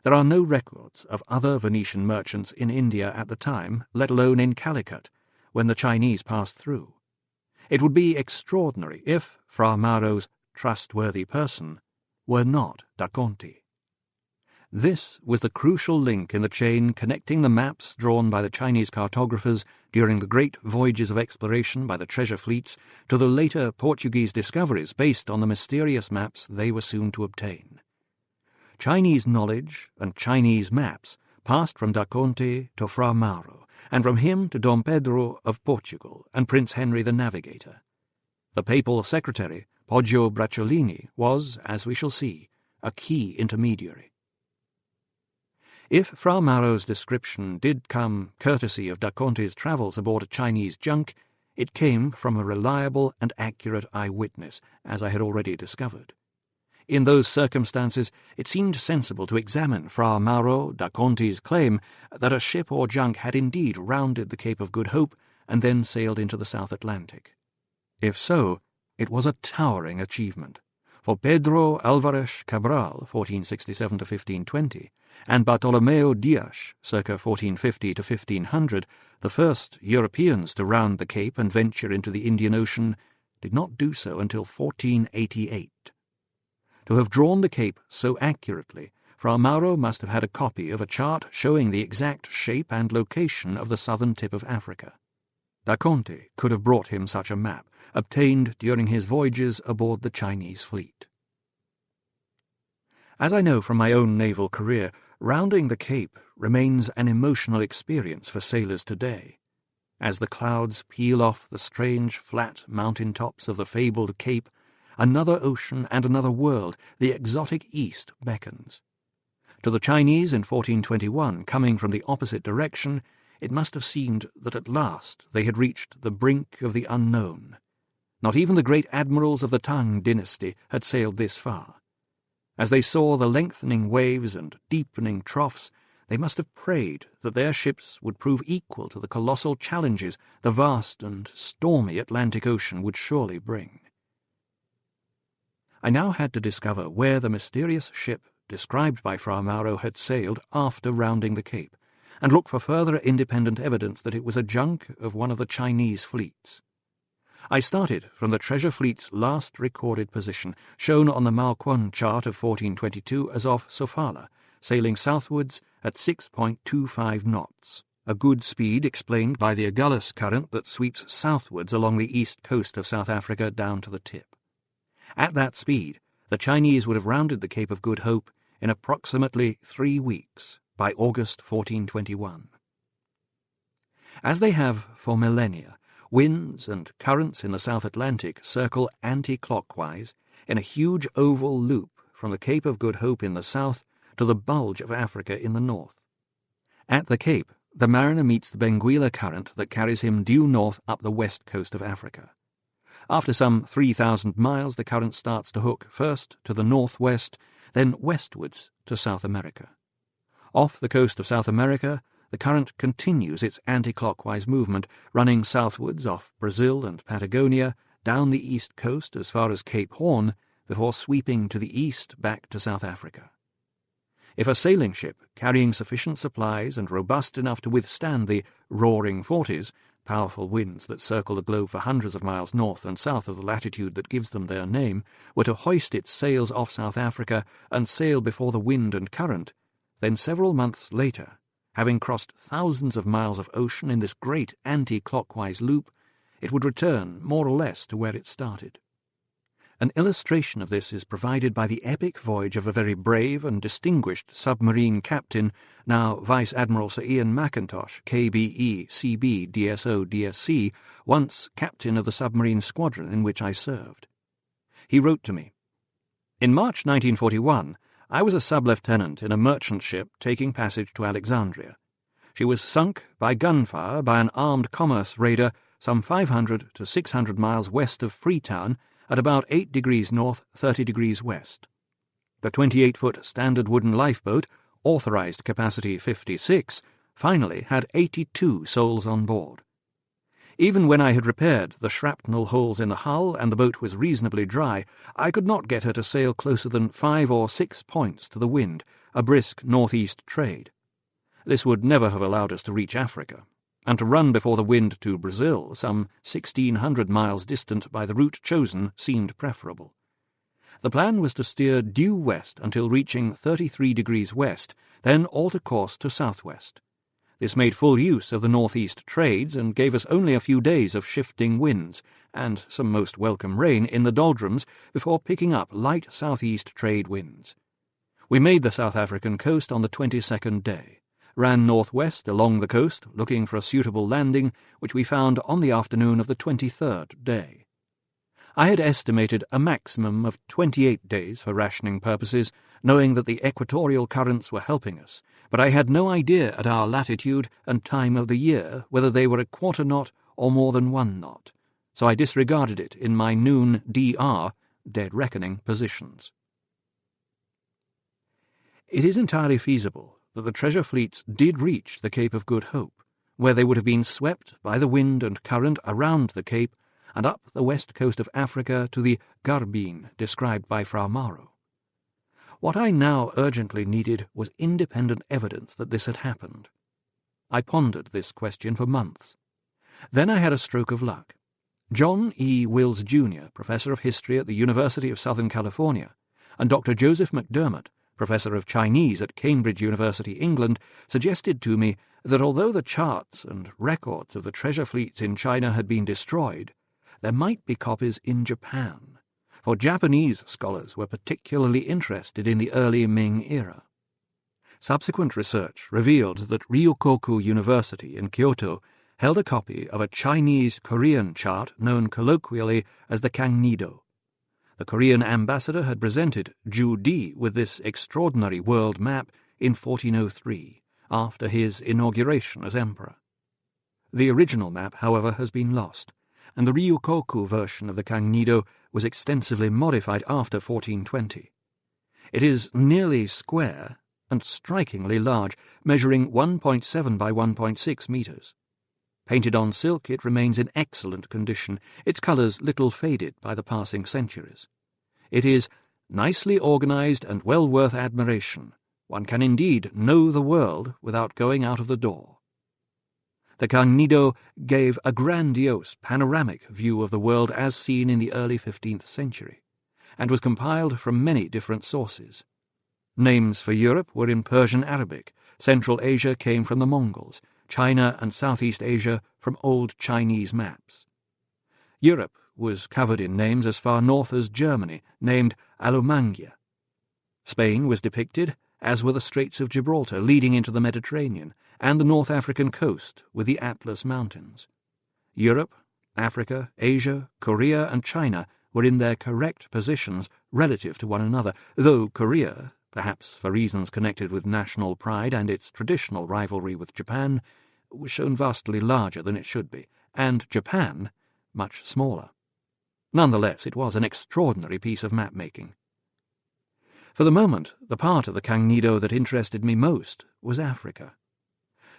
There are no records of other Venetian merchants in India at the time, let alone in Calicut, when the Chinese passed through. It would be extraordinary if Fra Mauro's trustworthy person were not da Conti. This was the crucial link in the chain connecting the maps drawn by the Chinese cartographers during the great voyages of exploration by the treasure fleets to the later Portuguese discoveries based on the mysterious maps they were soon to obtain. Chinese knowledge and Chinese maps passed from da Conti to Fra Mauro, and from him to Dom Pedro of Portugal and Prince Henry the Navigator. The papal secretary, Poggio Bracciolini, was, as we shall see, a key intermediary. If Fra Mauro's description did come courtesy of da Conti's travels aboard a Chinese junk, it came from a reliable and accurate eyewitness, as I had already discovered. In those circumstances, it seemed sensible to examine Fra Mauro da Conti's claim that a ship or junk had indeed rounded the Cape of Good Hope and then sailed into the South Atlantic. If so, it was a towering achievement, for Pedro Alvarez Cabral, 1467–1520, and Bartolomeo Dias, circa 1450 to 1500, the first Europeans to round the Cape and venture into the Indian Ocean, did not do so until 1488. To have drawn the Cape so accurately, Fra Mauro must have had a copy of a chart showing the exact shape and location of the southern tip of Africa. Da Conti could have brought him such a map, obtained during his voyages aboard the Chinese fleet. As I know from my own naval career, rounding the Cape remains an emotional experience for sailors today. As the clouds peel off the strange flat mountain tops of the fabled Cape, another ocean and another world, the exotic East, beckons. To the Chinese in 1421, coming from the opposite direction, it must have seemed that at last they had reached the brink of the unknown. Not even the great admirals of the Tang dynasty had sailed this far. As they saw the lengthening waves and deepening troughs, they must have prayed that their ships would prove equal to the colossal challenges the vast and stormy Atlantic Ocean would surely bring. I now had to discover where the mysterious ship described by Fra Mauro had sailed after rounding the Cape, and look for further independent evidence that it was a junk of one of the Chinese fleets. I started from the treasure fleet's last recorded position, shown on the Malquan chart of 1422 as off Sofala, sailing southwards at 6.25 knots, a good speed explained by the Agulhas current that sweeps southwards along the east coast of South Africa down to the tip. At that speed, the Chinese would have rounded the Cape of Good Hope in approximately 3 weeks, by August 1421. As they have for millennia, winds and currents in the South Atlantic circle anti-clockwise in a huge oval loop from the Cape of Good Hope in the south to the bulge of Africa in the north. At the Cape, the mariner meets the Benguela current that carries him due north up the west coast of Africa. After some 3,000 miles, the current starts to hook first to the northwest, then westwards to South America. Off the coast of South America, the current continues its anti-clockwise movement, running southwards off Brazil and Patagonia, down the east coast as far as Cape Horn, before sweeping to the east back to South Africa. If a sailing ship carrying sufficient supplies and robust enough to withstand the roaring forties, powerful winds that circle the globe for hundreds of miles north and south of the latitude that gives them their name, were to hoist its sails off South Africa and sail before the wind and current, then several months later, having crossed thousands of miles of ocean in this great anti-clockwise loop, it would return more or less to where it started. An illustration of this is provided by the epic voyage of a very brave and distinguished submarine captain, now Vice Admiral Sir Ian Mackintosh, KBE, CB, DSO, DSC, once captain of the submarine squadron in which I served. He wrote to me, "In March 1941, I was a sub-lieutenant in a merchant ship taking passage to Alexandria. She was sunk by gunfire by an armed commerce raider some 500 to 600 miles west of Freetown at about 8 degrees north, 30 degrees west. The 28-foot standard wooden lifeboat, authorized capacity 56, finally had 82 souls on board. Even when I had repaired the shrapnel holes in the hull and the boat was reasonably dry, I could not get her to sail closer than 5 or 6 points to the wind, a brisk northeast trade. This would never have allowed us to reach Africa, and to run before the wind to Brazil, some 1,600 miles distant by the route chosen, seemed preferable. The plan was to steer due west until reaching 33 degrees west, then alter course to southwest. This made full use of the northeast trades and gave us only a few days of shifting winds and some most welcome rain in the doldrums before picking up light southeast trade winds. We made the South African coast on the 22nd day, ran northwest along the coast looking for a suitable landing, which we found on the afternoon of the 23rd day. I had estimated a maximum of 28 days for rationing purposes, knowing that the equatorial currents were helping us, but I had no idea at our latitude and time of the year whether they were a quarter knot or more than 1 knot, so I disregarded it in my noon DR, dead reckoning, positions. It is entirely feasible that the treasure fleets did reach the Cape of Good Hope, where they would have been swept by the wind and current around the Cape and up the west coast of Africa to the Garbine described by Frau Mauro. What I now urgently needed was independent evidence that this had happened. I pondered this question for months. Then I had a stroke of luck. John E. Wills, Jr., Professor of History at the University of Southern California, and Dr. Joseph McDermott, Professor of Chinese at Cambridge University, England, suggested to me that although the charts and records of the treasure fleets in China had been destroyed, there might be copies in Japan, for Japanese scholars were particularly interested in the early Ming era. Subsequent research revealed that Ryukoku University in Kyoto held a copy of a Chinese-Korean chart known colloquially as the Kangnido. The Korean ambassador had presented Ju Di with this extraordinary world map in 1403, after his inauguration as emperor. The original map, however, has been lost, and the Ryukoku version of the Kangnido was extensively modified after 1420. It is nearly square and strikingly large, measuring 1.7 by 1.6 metres. Painted on silk, it remains in excellent condition, its colours little faded by the passing centuries. It is nicely organised and well worth admiration. One can indeed know the world without going out of the door. The Kangnido gave a grandiose panoramic view of the world as seen in the early 15th century, and was compiled from many different sources. Names for Europe were in Persian Arabic, Central Asia came from the Mongols, China and Southeast Asia from old Chinese maps. Europe was covered in names as far north as Germany, named Alemannia. Spain was depicted, as were the Straits of Gibraltar leading into the Mediterranean, and the North African coast with the Atlas Mountains. Europe, Africa, Asia, Korea, and China were in their correct positions relative to one another, though Korea, perhaps for reasons connected with national pride and its traditional rivalry with Japan, was shown vastly larger than it should be, and Japan much smaller. Nonetheless, it was an extraordinary piece of map-making. For the moment, the part of the Kangnido that interested me most was Africa.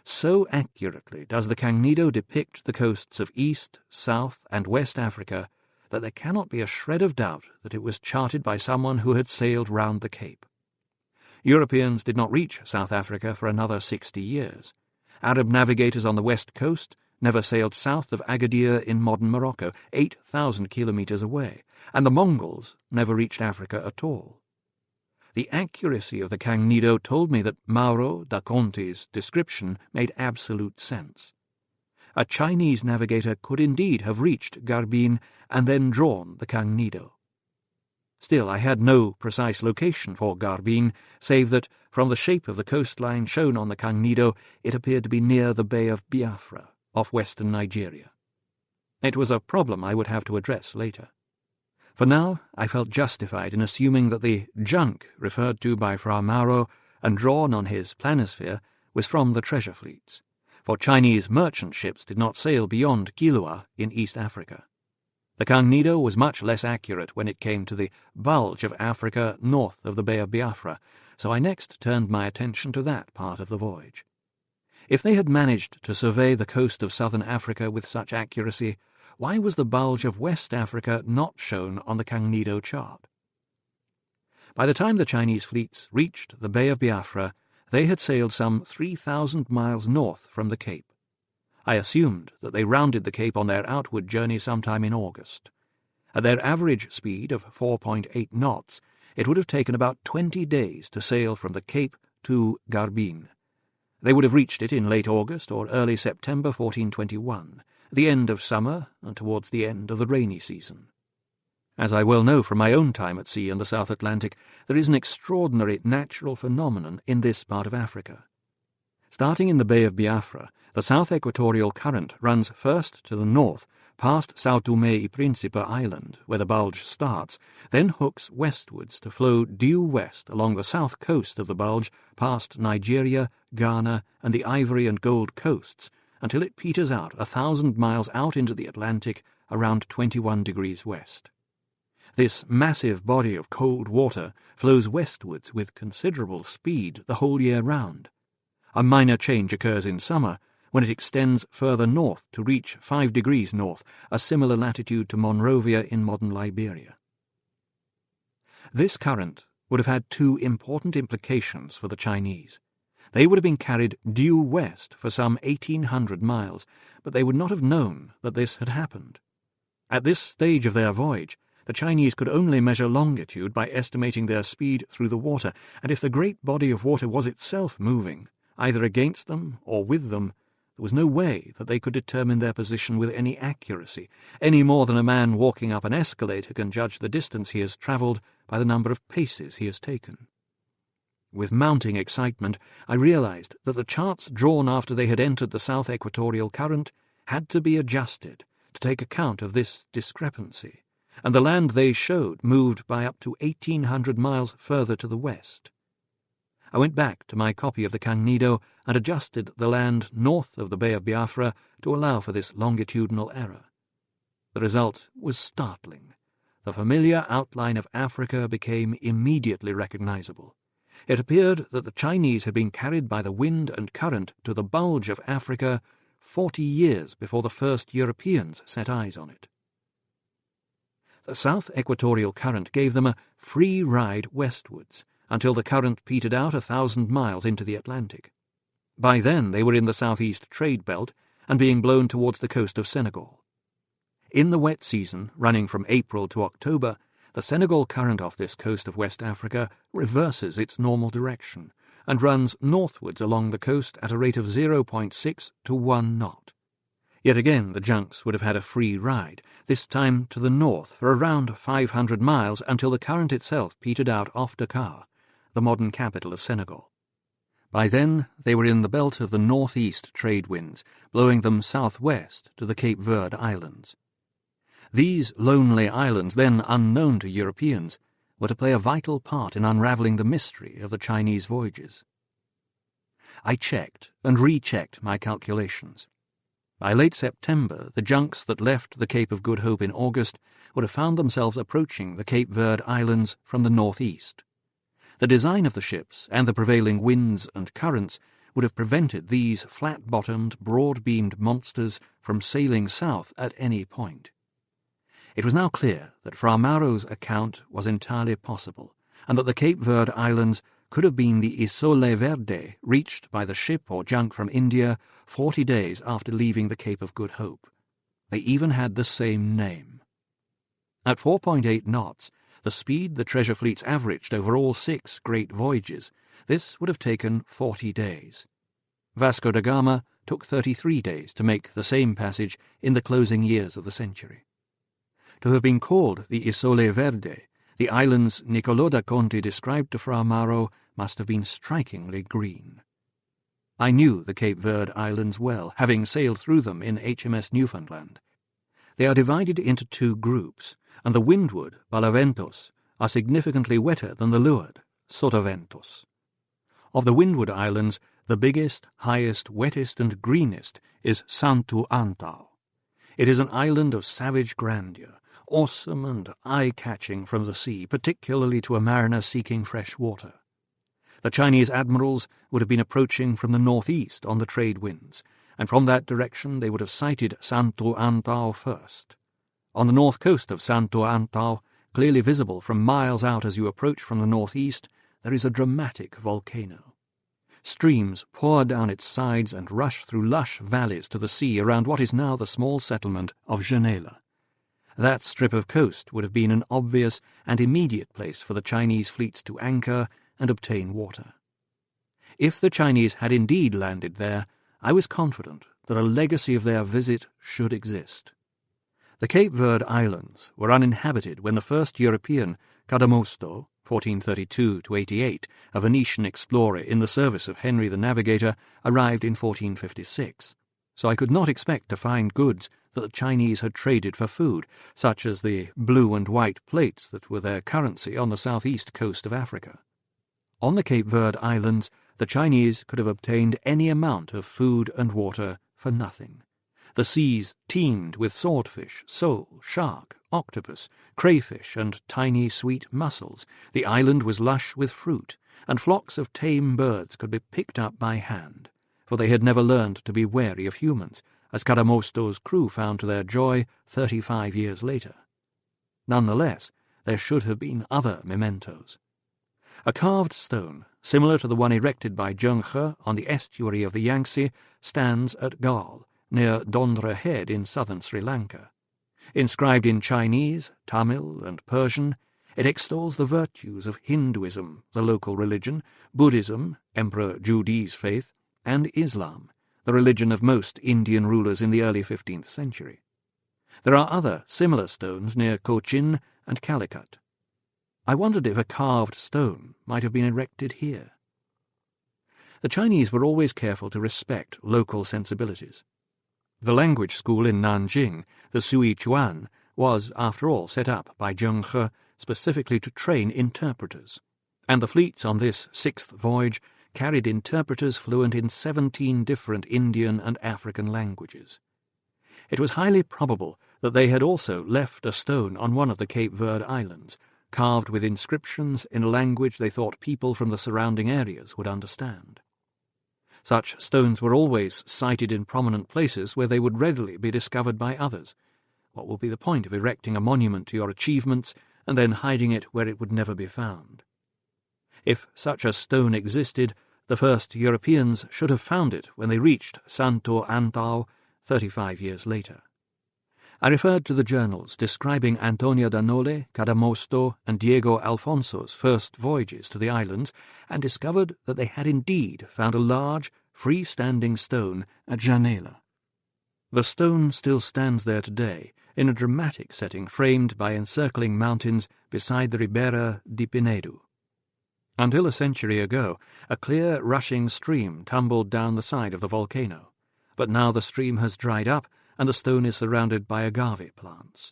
So accurately does the Kangnido depict the coasts of East, South, and West Africa that there cannot be a shred of doubt that it was charted by someone who had sailed round the Cape. Europeans did not reach South Africa for another 60 years. Arab navigators on the west coast never sailed south of Agadir in modern Morocco, 8,000 kilometres away, and the Mongols never reached Africa at all. The accuracy of the Kangnido told me that Mauro da Conte's description made absolute sense. A Chinese navigator could indeed have reached Garbine and then drawn the Kangnido. Still, I had no precise location for Garbine, save that, from the shape of the coastline shown on the Kangnido, it appeared to be near the Bay of Biafra, off western Nigeria. It was a problem I would have to address later. For now, I felt justified in assuming that the junk referred to by Frau Mauro and drawn on his planisphere was from the treasure fleets, for Chinese merchant ships did not sail beyond Kilwa in East Africa. The Kangnido was much less accurate when it came to the bulge of Africa north of the Bay of Biafra, so I next turned my attention to that part of the voyage. If they had managed to survey the coast of southern Africa with such accuracy, why was the bulge of West Africa not shown on the Cangnido chart? By the time the Chinese fleets reached the Bay of Biafra, they had sailed some 3,000 miles north from the Cape. I assumed that they rounded the Cape on their outward journey sometime in August. At their average speed of 4.8 knots, it would have taken about 20 days to sail from the Cape to Garbin. They would have reached it in late August or early September 1421, the end of summer and towards the end of the rainy season. As I well know from my own time at sea in the South Atlantic, there is an extraordinary natural phenomenon in this part of Africa. Starting in the Bay of Biafra, the South Equatorial Current runs first to the north, past Sao Tome y Principe Island, where the bulge starts, then hooks westwards to flow due west along the south coast of the bulge, past Nigeria, Ghana, and the Ivory and Gold coasts, until it peters out 1,000 miles out into the Atlantic around 21 degrees west. This massive body of cold water flows westwards with considerable speed the whole year round. A minor change occurs in summer, when it extends further north to reach 5 degrees north, a similar latitude to Monrovia in modern Liberia. This current would have had two important implications for the Chinese. They would have been carried due west for some 1,800 miles, but they would not have known that this had happened. At this stage of their voyage, the Chinese could only measure longitude by estimating their speed through the water, and if the great body of water was itself moving, either against them or with them, there was no way that they could determine their position with any accuracy, any more than a man walking up an escalator can judge the distance he has travelled by the number of paces he has taken. With mounting excitement, I realized that the charts drawn after they had entered the South Equatorial Current had to be adjusted to take account of this discrepancy, and the land they showed moved by up to 1,800 miles further to the west. I went back to my copy of the Cangnido and adjusted the land north of the Bay of Biafra to allow for this longitudinal error. The result was startling. The familiar outline of Africa became immediately recognizable. It appeared that the Chinese had been carried by the wind and current to the bulge of Africa 40 years before the first Europeans set eyes on it. The South Equatorial Current gave them a free ride westwards, until the current petered out 1,000 miles into the Atlantic. By then they were in the southeast trade belt and being blown towards the coast of Senegal. In the wet season, running from April to October, the Senegal current off this coast of West Africa reverses its normal direction and runs northwards along the coast at a rate of 0.6 to 1 knot. Yet again the junks would have had a free ride, this time to the north for around 500 miles until the current itself petered out off Dakar, the modern capital of Senegal. By then they were in the belt of the northeast trade winds, blowing them southwest to the Cape Verde Islands. These lonely islands, then unknown to Europeans, were to play a vital part in unravelling the mystery of the Chinese voyages. I checked and rechecked my calculations. By late September, the junks that left the Cape of Good Hope in August would have found themselves approaching the Cape Verde Islands from the northeast. The design of the ships and the prevailing winds and currents would have prevented these flat-bottomed, broad-beamed monsters from sailing south at any point. It was now clear that Fra Mauro's account was entirely possible, and that the Cape Verde Islands could have been the Isole Verde reached by the ship or junk from India 40 days after leaving the Cape of Good Hope. They even had the same name. At 4.8 knots, the speed the treasure fleets averaged over all 6 great voyages, this would have taken 40 days. Vasco da Gama took 33 days to make the same passage in the closing years of the century. To have been called the Isole Verde, the islands Niccolò da Conti described to Fra Mauro must have been strikingly green. I knew the Cape Verde Islands well, having sailed through them in HMS Newfoundland. They are divided into 2 groups, and the windward, Balaventos, are significantly wetter than the leeward, Sotoventos. Of the windward islands, the biggest, highest, wettest, and greenest is Santo Antão. It is an island of savage grandeur, awesome and eye-catching from the sea, particularly to a mariner seeking fresh water. The Chinese admirals would have been approaching from the northeast on the trade winds, and from that direction they would have sighted Santo Antao first. On the north coast of Santo Antao, clearly visible from miles out as you approach from the northeast, there is a dramatic volcano. Streams pour down its sides and rush through lush valleys to the sea around what is now the small settlement of Genela. That strip of coast would have been an obvious and immediate place for the Chinese fleets to anchor and obtain water. If the Chinese had indeed landed there, I was confident that a legacy of their visit should exist. The Cape Verde Islands were uninhabited when the first European, Cadamosto, 1432–88, a Venetian explorer in the service of Henry the Navigator, arrived in 1456, so I could not expect to find goods that the Chinese had traded for food, such as the blue and white plates that were their currency on the southeast coast of Africa. On the Cape Verde Islands, the Chinese could have obtained any amount of food and water for nothing. The seas teemed with swordfish, sole, shark, octopus, crayfish, and tiny sweet mussels. The island was lush with fruit, and flocks of tame birds could be picked up by hand, for they had never learned to be wary of humans, as Cadamosto's crew found to their joy 35 years later. Nonetheless, there should have been other mementos. A carved stone, similar to the one erected by Zhenghe on the estuary of the Yangtze, stands at Galle, near Dondra Head in southern Sri Lanka. Inscribed in Chinese, Tamil, and Persian, it extols the virtues of Hinduism, the local religion, Buddhism, Emperor Judi's faith, and Islam, the religion of most Indian rulers in the early 15th century. There are other similar stones near Cochin and Calicut. I wondered if a carved stone might have been erected here. The Chinese were always careful to respect local sensibilities. The language school in Nanjing, the Sui Chuan, was, after all, set up by Zhenghe specifically to train interpreters, and the fleets on this sixth voyage carried interpreters fluent in 17 different Indian and African languages. It was highly probable that they had also left a stone on one of the Cape Verde Islands, carved with inscriptions in a language they thought people from the surrounding areas would understand. Such stones were always sited in prominent places where they would readily be discovered by others. What will be the point of erecting a monument to your achievements and then hiding it where it would never be found? If such a stone existed, the first Europeans should have found it when they reached Santo Antao 35 years later. I referred to the journals describing Antonio da Nole, Cadamosto, and Diego Alfonso's first voyages to the islands, and discovered that they had indeed found a large, free-standing stone at Janela. The stone still stands there today, in a dramatic setting framed by encircling mountains beside the Ribeira di Pinedo. Until a century ago, a clear, rushing stream tumbled down the side of the volcano, but now the stream has dried up and the stone is surrounded by agave plants.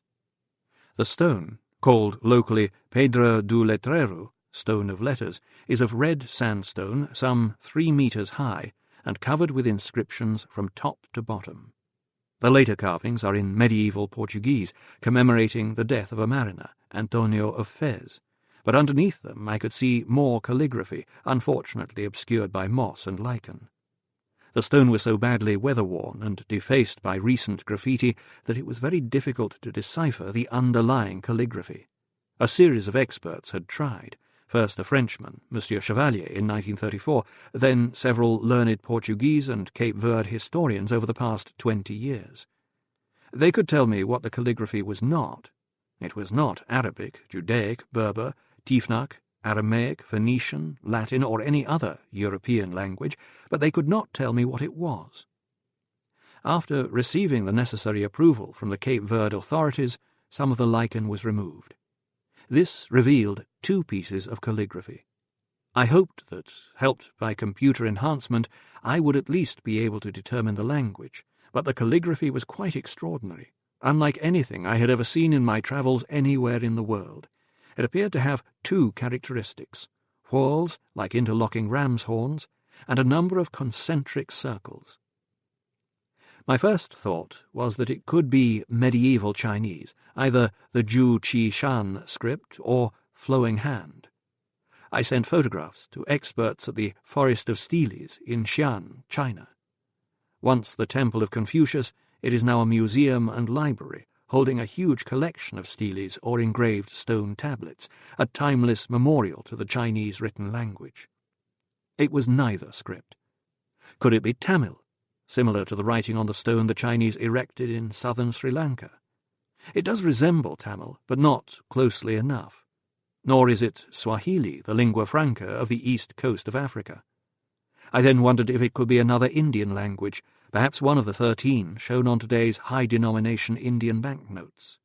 The stone, called locally Pedra do Letrero, stone of letters, is of red sandstone some 3 meters high and covered with inscriptions from top to bottom. The later carvings are in medieval Portuguese, commemorating the death of a mariner, Antonio of Fez, but underneath them I could see more calligraphy, unfortunately obscured by moss and lichen. The stone was so badly weather-worn and defaced by recent graffiti that it was very difficult to decipher the underlying calligraphy. A series of experts had tried, first a Frenchman, Monsieur Chevalier, in 1934, then several learned Portuguese and Cape Verde historians over the past 20 years. They could tell me what the calligraphy was not. It was not Arabic, Judaic, Berber, Tifnak, Aramaic, Phoenician, Latin, or any other European language, but they could not tell me what it was. After receiving the necessary approval from the Cape Verde authorities, some of the lichen was removed. This revealed 2 pieces of calligraphy. I hoped that, helped by computer enhancement, I would at least be able to determine the language, but the calligraphy was quite extraordinary, unlike anything I had ever seen in my travels anywhere in the world. It appeared to have 2 characteristics: whorls like interlocking ram's horns, and a number of concentric circles. My first thought was that it could be medieval Chinese, either the Zhu Qi Shan script or flowing hand. I sent photographs to experts at the Forest of Steles in Xi'an, China. Once the Temple of Confucius, it is now a museum and library holding a huge collection of steles or engraved stone tablets, a timeless memorial to the Chinese written language. It was neither script. Could it be Tamil, similar to the writing on the stone the Chinese erected in southern Sri Lanka? It does resemble Tamil, but not closely enough. Nor is it Swahili, the lingua franca of the east coast of Africa. I then wondered if it could be another Indian language, perhaps one of the 13 shown on today's high-denomination Indian banknotes.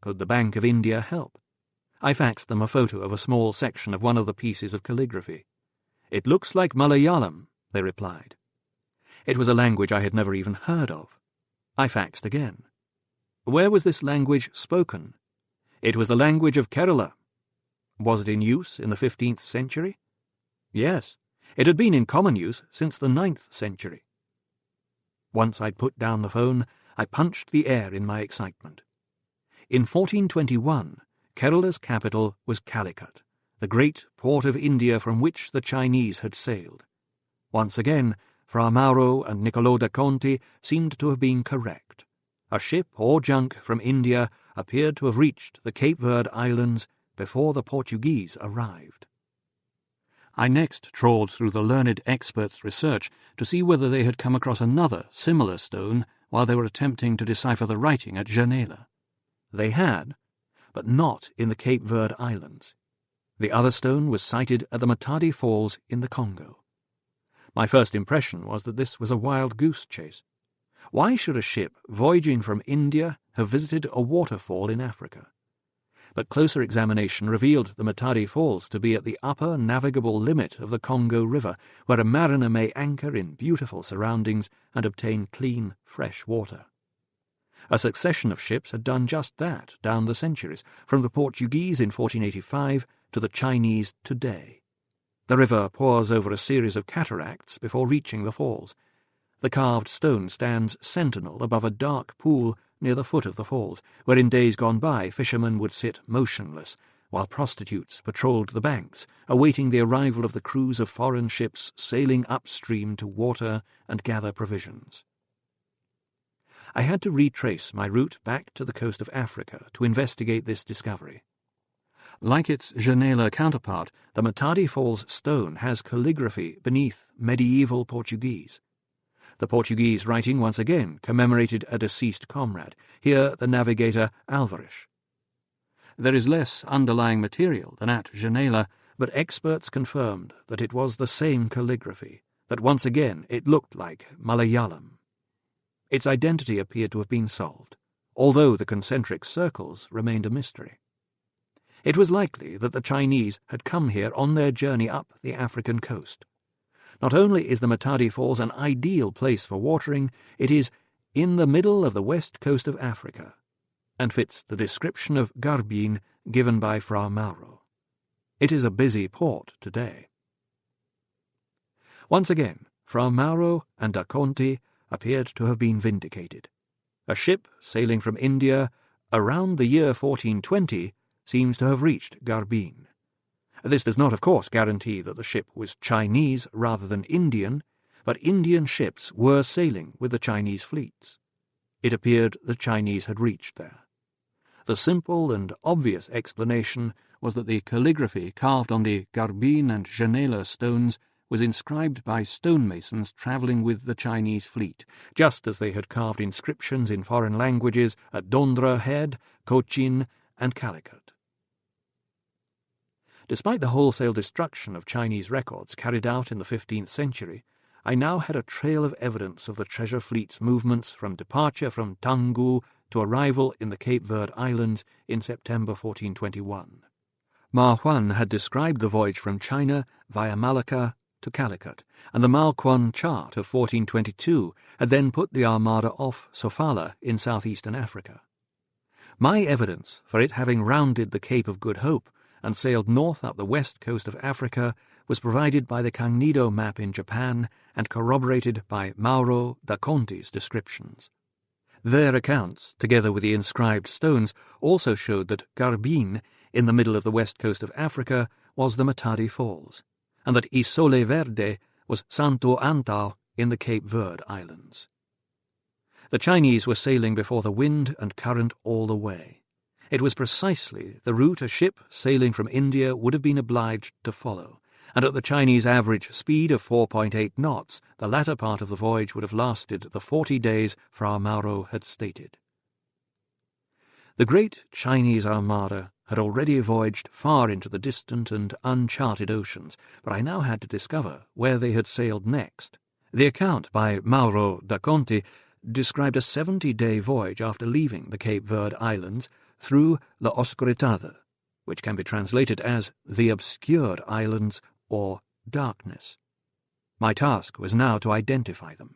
Could the Bank of India help? I faxed them a photo of a small section of one of the pieces of calligraphy. "It looks like Malayalam," they replied. It was a language I had never even heard of. I faxed again. Where was this language spoken? It was the language of Kerala. Was it in use in the 15th century? Yes, it had been in common use since the 9th century. Once I'd put down the phone, I punched the air in my excitement. In 1421, Kerala's capital was Calicut, the great port of India from which the Chinese had sailed. Once again, Fra Mauro and Niccolò da Conti seemed to have been correct. A ship or junk from India appeared to have reached the Cape Verde Islands before the Portuguese arrived. I next trawled through the learned experts' research to see whether they had come across another similar stone while they were attempting to decipher the writing at Genela. They had, but not in the Cape Verde Islands. The other stone was sighted at the Matadi Falls in the Congo. My first impression was that this was a wild goose chase. Why should a ship voyaging from India have visited a waterfall in Africa? But closer examination revealed the Matadi Falls to be at the upper navigable limit of the Congo River, where a mariner may anchor in beautiful surroundings and obtain clean, fresh water. A succession of ships had done just that down the centuries, from the Portuguese in 1485 to the Chinese today. The river pours over a series of cataracts before reaching the falls. The carved stone stands sentinel above a dark pool near the foot of the falls, where in days gone by fishermen would sit motionless, while prostitutes patrolled the banks, awaiting the arrival of the crews of foreign ships sailing upstream to water and gather provisions. I had to retrace my route back to the coast of Africa to investigate this discovery. Like its Genela counterpart, the Matadi Falls stone has calligraphy beneath medieval Portuguese. The Portuguese writing once again commemorated a deceased comrade, here the navigator Alvarez. There is less underlying material than at Genela, but experts confirmed that it was the same calligraphy, that once again it looked like Malayalam. Its identity appeared to have been solved, although the concentric circles remained a mystery. It was likely that the Chinese had come here on their journey up the African coast. Not only is the Matadi Falls an ideal place for watering, it is in the middle of the west coast of Africa, and fits the description of Garbin given by Fra Mauro. It is a busy port today. Once again, Fra Mauro and da Conti appeared to have been vindicated. A ship sailing from India around the year 1420 seems to have reached Garbin. This does not, of course, guarantee that the ship was Chinese rather than Indian, but Indian ships were sailing with the Chinese fleets. It appeared the Chinese had reached there. The simple and obvious explanation was that the calligraphy carved on the Garbin and Genela stones was inscribed by stonemasons travelling with the Chinese fleet, just as they had carved inscriptions in foreign languages at Dondra Head, Cochin, and Calicut. Despite the wholesale destruction of Chinese records carried out in the 15th century, I now had a trail of evidence of the treasure fleet's movements from departure from Tanggu to arrival in the Cape Verde Islands in September 1421. Ma Huan had described the voyage from China via Malacca to Calicut, and the Malquan chart of 1422 had then put the armada off Sofala in southeastern Africa. My evidence for it having rounded the Cape of Good Hope and sailed north up the west coast of Africa was provided by the Cagnido map in Japan and corroborated by Mauro da Conti's descriptions. Their accounts, together with the inscribed stones, also showed that Garbin, in the middle of the west coast of Africa, was the Matadi Falls, and that Isole Verde was Santo Antao in the Cape Verde Islands. The Chinese were sailing before the wind and current all the way. It was precisely the route a ship sailing from India would have been obliged to follow, and at the Chinese average speed of 4.8 knots, the latter part of the voyage would have lasted the 40 days Fra Mauro had stated. The great Chinese armada had already voyaged far into the distant and uncharted oceans, but I now had to discover where they had sailed next. The account by Mauro da Conti described a 70-day voyage after leaving the Cape Verde Islands through La Oscuridad, which can be translated as the Obscured Islands or Darkness. My task was now to identify them.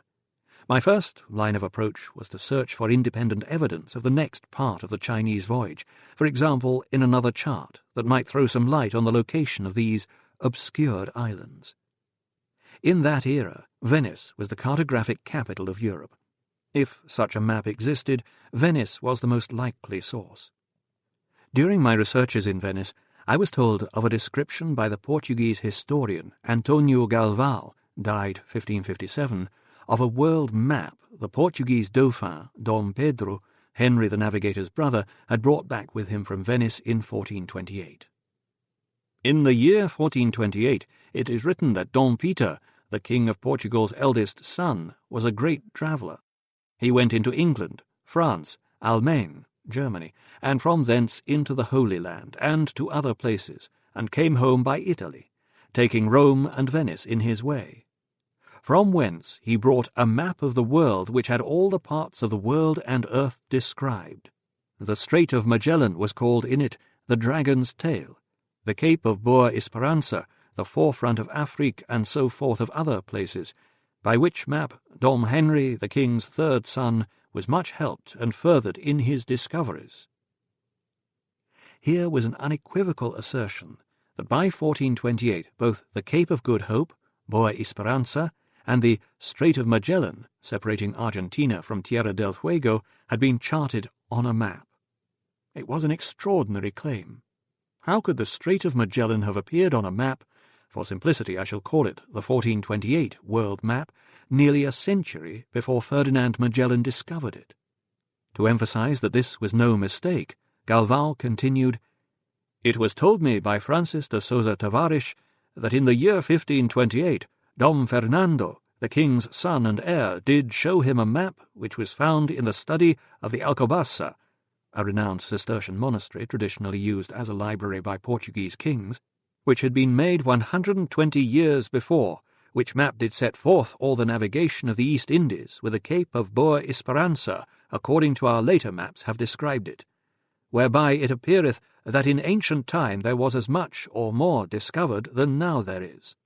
My first line of approach was to search for independent evidence of the next part of the Chinese voyage, for example in another chart that might throw some light on the location of these obscured islands. In that era, Venice was the cartographic capital of Europe. If such a map existed, Venice was the most likely source. During my researches in Venice, I was told of a description by the Portuguese historian Antonio Galvão, died 1557, of a world map the Portuguese Dauphin, Dom Pedro, Henry the Navigator's brother, had brought back with him from Venice in 1428. In the year 1428, it is written that Dom Peter, the King of Portugal's eldest son, was a great traveller. He went into England, France, Almaine, Germany, and from thence into the Holy Land, and to other places, and came home by Italy, taking Rome and Venice in his way. From whence he brought a map of the world which had all the parts of the world and earth described. The Strait of Magellan was called in it the Dragon's Tail, the Cape of Boa Esperança, the forefront of Afrique, and so forth of other places, by which map Dom Henry, the king's third son, was much helped and furthered in his discoveries. Here was an unequivocal assertion that by 1428 both the Cape of Good Hope, Boa Esperança, and the Strait of Magellan, separating Argentina from Tierra del Fuego, had been charted on a map. It was an extraordinary claim. How could the Strait of Magellan have appeared on a map, for simplicity I shall call it the 1428 world map, nearly a century before Ferdinand Magellan discovered it? To emphasize that this was no mistake, Galvão continued, "It was told me by Francis de Sousa Tavares that in the year 1528 Dom Fernando, the king's son and heir, did show him a map which was found in the study of the Alcobaça, a renowned Cistercian monastery traditionally used as a library by Portuguese kings, which had been made 120 years before, which map did set forth all the navigation of the East Indies, with the Cape of Boa Esperança, according to our later maps have described it, whereby it appeareth that in ancient time there was as much or more discovered than now there is."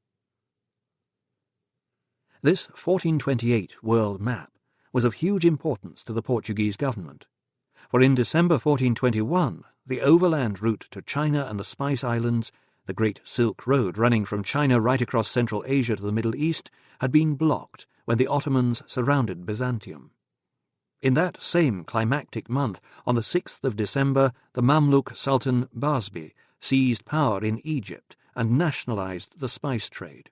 This 1428 world map was of huge importance to the Portuguese government, for in December 1421 the overland route to China and the Spice Islands, the Great Silk Road running from China right across Central Asia to the Middle East, had been blocked when the Ottomans surrounded Byzantium. In that same climactic month, on the 6th of December, the Mamluk Sultan Bazbi seized power in Egypt and nationalized the spice trade.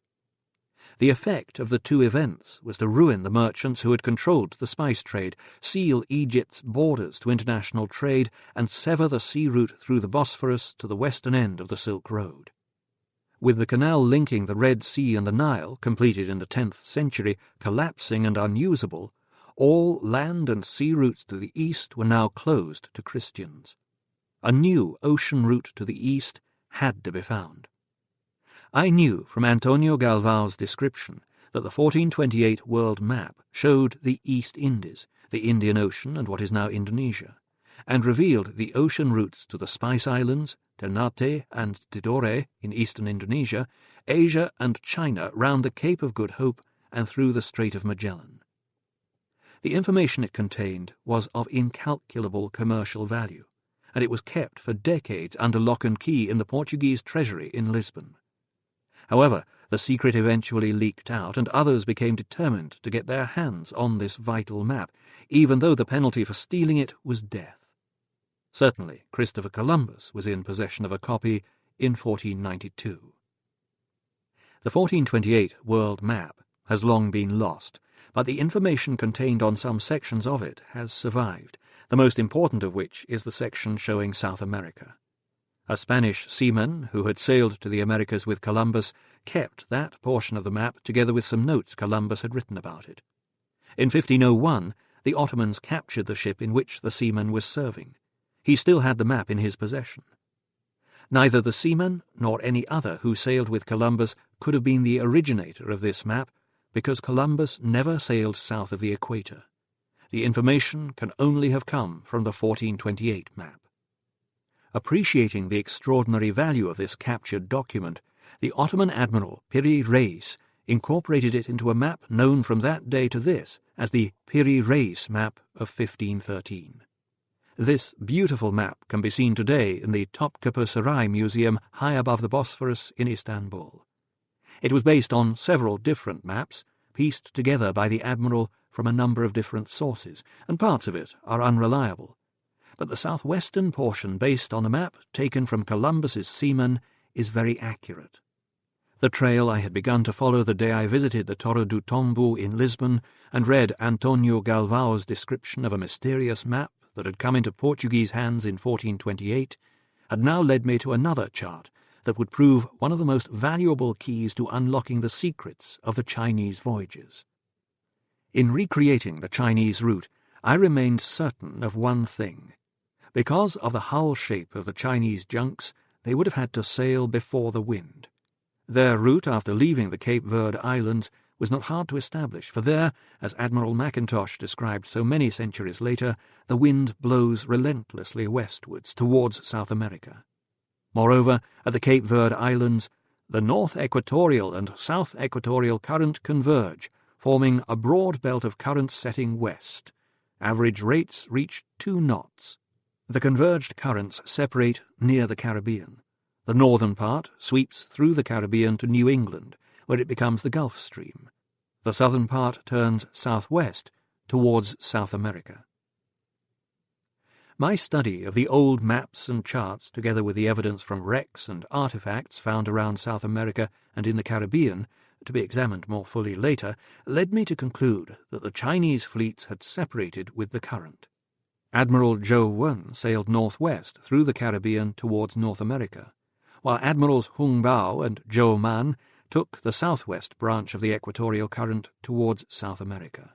The effect of the two events was to ruin the merchants who had controlled the spice trade, seal Egypt's borders to international trade, and sever the sea route through the Bosphorus to the western end of the Silk Road. With the canal linking the Red Sea and the Nile, completed in the 10th century, collapsing and unusable, all land and sea routes to the east were now closed to Christians. A new ocean route to the east had to be found. I knew from Antonio Galvão's description that the 1428 world map showed the East Indies, the Indian Ocean and what is now Indonesia, and revealed the ocean routes to the Spice Islands, Ternate and Tidore in eastern Indonesia, Asia and China round the Cape of Good Hope and through the Strait of Magellan. The information it contained was of incalculable commercial value, and it was kept for decades under lock and key in the Portuguese treasury in Lisbon. However, the secret eventually leaked out, and others became determined to get their hands on this vital map, even though the penalty for stealing it was death. Certainly, Christopher Columbus was in possession of a copy in 1492. The 1428 world map has long been lost, but the information contained on some sections of it has survived, the most important of which is the section showing South America. A Spanish seaman who had sailed to the Americas with Columbus kept that portion of the map together with some notes Columbus had written about it. In 1501, the Ottomans captured the ship in which the seaman was serving. He still had the map in his possession. Neither the seaman nor any other who sailed with Columbus could have been the originator of this map, because Columbus never sailed south of the equator. The information can only have come from the 1428 map. Appreciating the extraordinary value of this captured document, the Ottoman admiral Piri Reis incorporated it into a map known from that day to this as the Piri Reis map of 1513. This beautiful map can be seen today in the Topkapı Saray Museum high above the Bosphorus in Istanbul. It was based on several different maps, pieced together by the admiral from a number of different sources, and parts of it are unreliable. But the southwestern portion based on the map taken from Columbus's seamen is very accurate. The trail I had begun to follow the day I visited the Torre do Tombo in Lisbon and read Antonio Galvao's description of a mysterious map that had come into Portuguese hands in 1428 had now led me to another chart that would prove one of the most valuable keys to unlocking the secrets of the Chinese voyages. In recreating the Chinese route, I remained certain of one thing. Because of the hull shape of the Chinese junks, they would have had to sail before the wind. Their route after leaving the Cape Verde Islands was not hard to establish, for there, as Admiral Mackintosh described so many centuries later, the wind blows relentlessly westwards towards South America. Moreover, at the Cape Verde Islands, the North Equatorial and South Equatorial current converge, forming a broad belt of currents setting west. Average rates reach 2 knots. The converged currents separate near the Caribbean. The northern part sweeps through the Caribbean to New England, where it becomes the Gulf Stream. The southern part turns southwest towards South America. My study of the old maps and charts, together with the evidence from wrecks and artifacts found around South America and in the Caribbean, to be examined more fully later, led me to conclude that the Chinese fleets had separated with the current. Admiral Zhou Wen sailed northwest through the Caribbean towards North America, while Admirals Hung Bao and Zhou Man took the southwest branch of the equatorial current towards South America.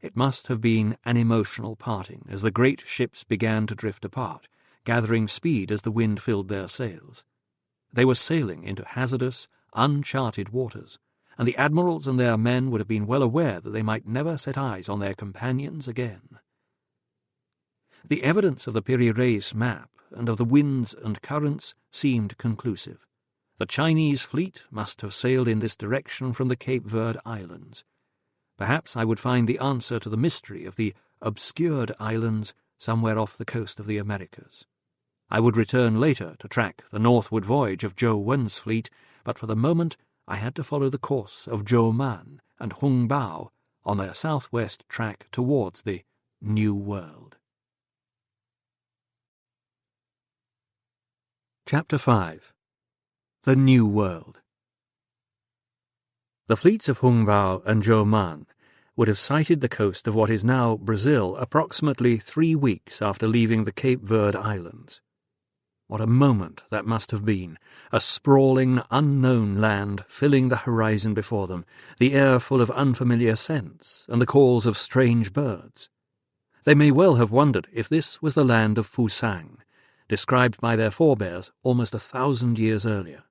It must have been an emotional parting as the great ships began to drift apart, gathering speed as the wind filled their sails. They were sailing into hazardous, uncharted waters, and the admirals and their men would have been well aware that they might never set eyes on their companions again. The evidence of the Piri Reis map and of the winds and currents seemed conclusive. The Chinese fleet must have sailed in this direction from the Cape Verde Islands. Perhaps I would find the answer to the mystery of the obscured islands somewhere off the coast of the Americas. I would return later to track the northward voyage of Zhou Wen's fleet, but for the moment I had to follow the course of Zhou Man and Hung Bao on their southwest track towards the New World. Chapter 5. The New World. The fleets of Hung Bao and Zhou Man would have sighted the coast of what is now Brazil approximately 3 weeks after leaving the Cape Verde Islands. What a moment that must have been, a sprawling, unknown land filling the horizon before them, the air full of unfamiliar scents and the calls of strange birds. They may well have wondered if this was the land of Fusang, described by their forebears almost 1,000 years earlier.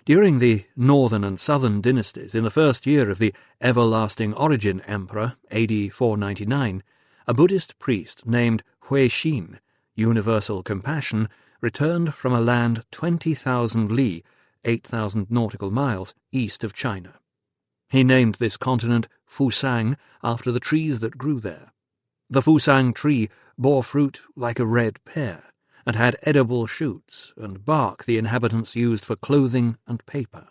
During the northern and southern dynasties, in the first year of the Everlasting Origin Emperor, AD 499, a Buddhist priest named Hui Xin, Universal Compassion, returned from a land 20,000 li, 8,000 nautical miles, east of China. He named this continent Fusang after the trees that grew there. The Fusang tree bore fruit like a red pear, and had edible shoots and bark the inhabitants used for clothing and paper.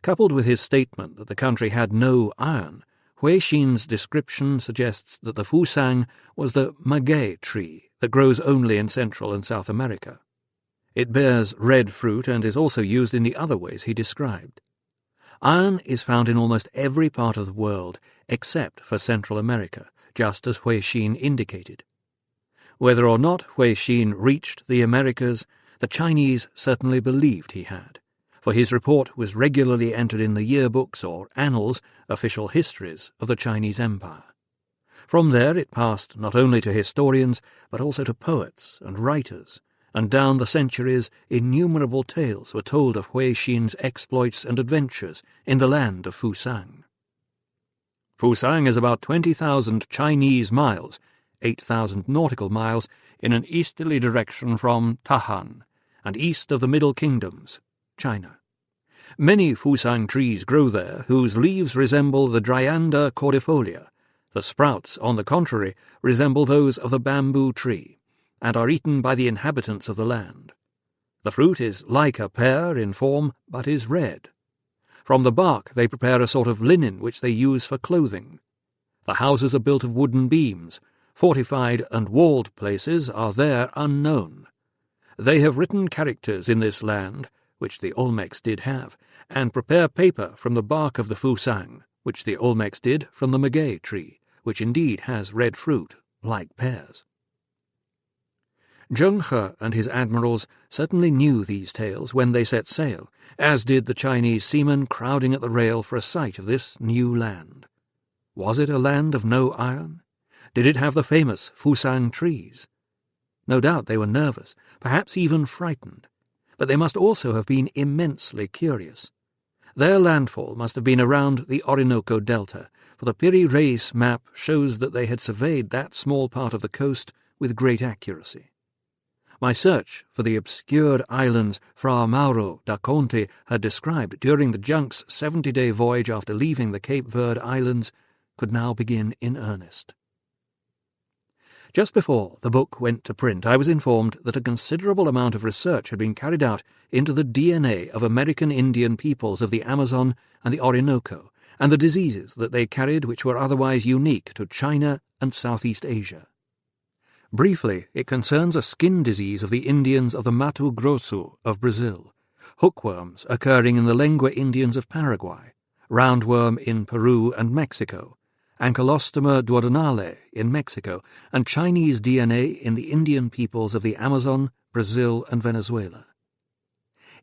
Coupled with his statement that the country had no iron, Hui Xin's description suggests that the Fusang was the maguey tree that grows only in Central and South America. It bears red fruit and is also used in the other ways he described. Iron is found in almost every part of the world except for Central America, just as Hui Xin indicated. Whether or not Hui Xin reached the Americas, the Chinese certainly believed he had, for his report was regularly entered in the yearbooks or annals, official histories of the Chinese Empire. From there it passed not only to historians, but also to poets and writers, and down the centuries innumerable tales were told of Hui Xin's exploits and adventures in the land of Fusang. Fusang is about 20,000 Chinese miles, 8,000 nautical miles, in an easterly direction from Tahan, and east of the Middle Kingdoms, China. Many Fusang trees grow there, whose leaves resemble the Dryanda cordifolia. The sprouts, on the contrary, resemble those of the bamboo tree, and are eaten by the inhabitants of the land. The fruit is like a pear in form, but is red. From the bark they prepare a sort of linen which they use for clothing. The houses are built of wooden beams. Fortified and walled places are there unknown. They have written characters in this land, which the Olmecs did have, and prepare paper from the bark of the Fusang, which the Olmecs did from the maguey tree, which indeed has red fruit, like pears. Zheng He and his admirals certainly knew these tales when they set sail, as did the Chinese seamen crowding at the rail for a sight of this new land. Was it a land of no iron? Did it have the famous Fusang trees? No doubt they were nervous, perhaps even frightened, but they must also have been immensely curious. Their landfall must have been around the Orinoco Delta, for the Piri Reis map shows that they had surveyed that small part of the coast with great accuracy. My search for the obscured islands Fra Mauro da Conte had described during the junk's 70-day voyage after leaving the Cape Verde Islands could now begin in earnest. Just before the book went to print, I was informed that a considerable amount of research had been carried out into the DNA of American Indian peoples of the Amazon and the Orinoco, and the diseases that they carried which were otherwise unique to China and Southeast Asia. Briefly, it concerns a skin disease of the Indians of the Mato Grosso of Brazil, hookworms occurring in the Lengua Indians of Paraguay, roundworm in Peru and Mexico, Ankylostoma duodenale in Mexico, and Chinese DNA in the Indian peoples of the Amazon, Brazil, and Venezuela.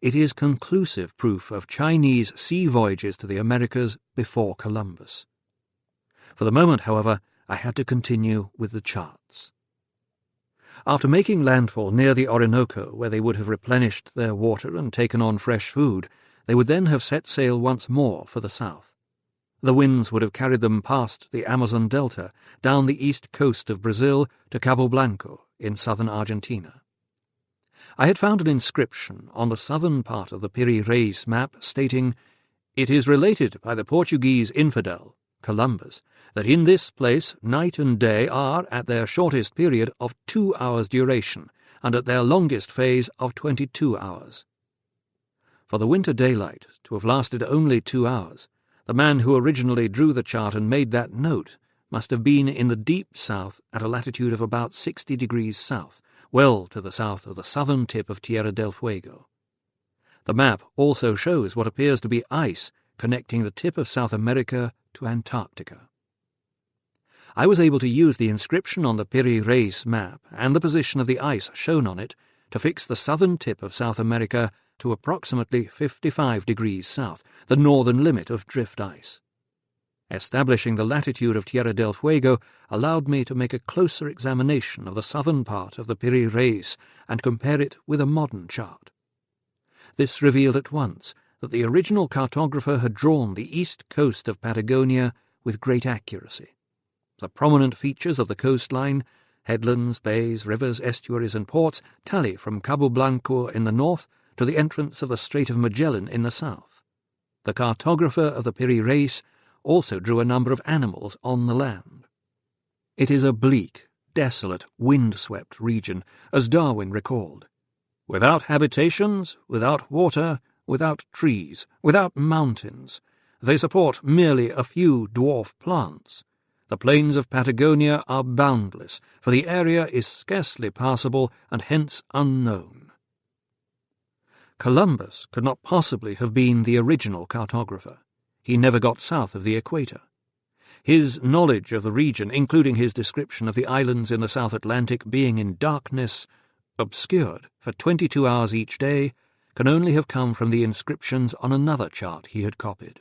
It is conclusive proof of Chinese sea voyages to the Americas before Columbus. For the moment, however, I had to continue with the charts. After making landfall near the Orinoco, where they would have replenished their water and taken on fresh food, they would then have set sail once more for the south. The winds would have carried them past the Amazon Delta, down the east coast of Brazil to Cabo Blanco in southern Argentina. I had found an inscription on the southern part of the Piri Reis map stating, "It is related by the Portuguese infidel, Columbus, that in this place night and day are, at their shortest period, of 2 hours' duration, and at their longest phase of 22 hours. For the winter daylight to have lasted only 2 hours, the man who originally drew the chart and made that note must have been in the deep south at a latitude of about 60 degrees south, well to the south of the southern tip of Tierra del Fuego. The map also shows what appears to be ice connecting the tip of South America to Antarctica." I was able to use the inscription on the Piri Reis map and the position of the ice shown on it to fix the southern tip of South America to approximately 55 degrees south, the northern limit of drift ice. Establishing the latitude of Tierra del Fuego allowed me to make a closer examination of the southern part of the Piri Reis and compare it with a modern chart. This revealed at once that the original cartographer had drawn the east coast of Patagonia with great accuracy. The prominent features of the coastline, headlands, bays, rivers, estuaries, and ports, tally from Cabo Blanco in the north to the entrance of the Strait of Magellan in the south. The cartographer of the Piri Reis also drew a number of animals on the land. It is a bleak, desolate, wind-swept region, as Darwin recalled. Without habitations, without water, without trees, without mountains, they support merely a few dwarf plants. The plains of Patagonia are boundless, for the area is scarcely passable and hence unknown. Columbus could not possibly have been the original cartographer. He never got south of the equator. His knowledge of the region, including his description of the islands in the South Atlantic being in darkness, obscured for 22 hours each day, can only have come from the inscriptions on another chart he had copied.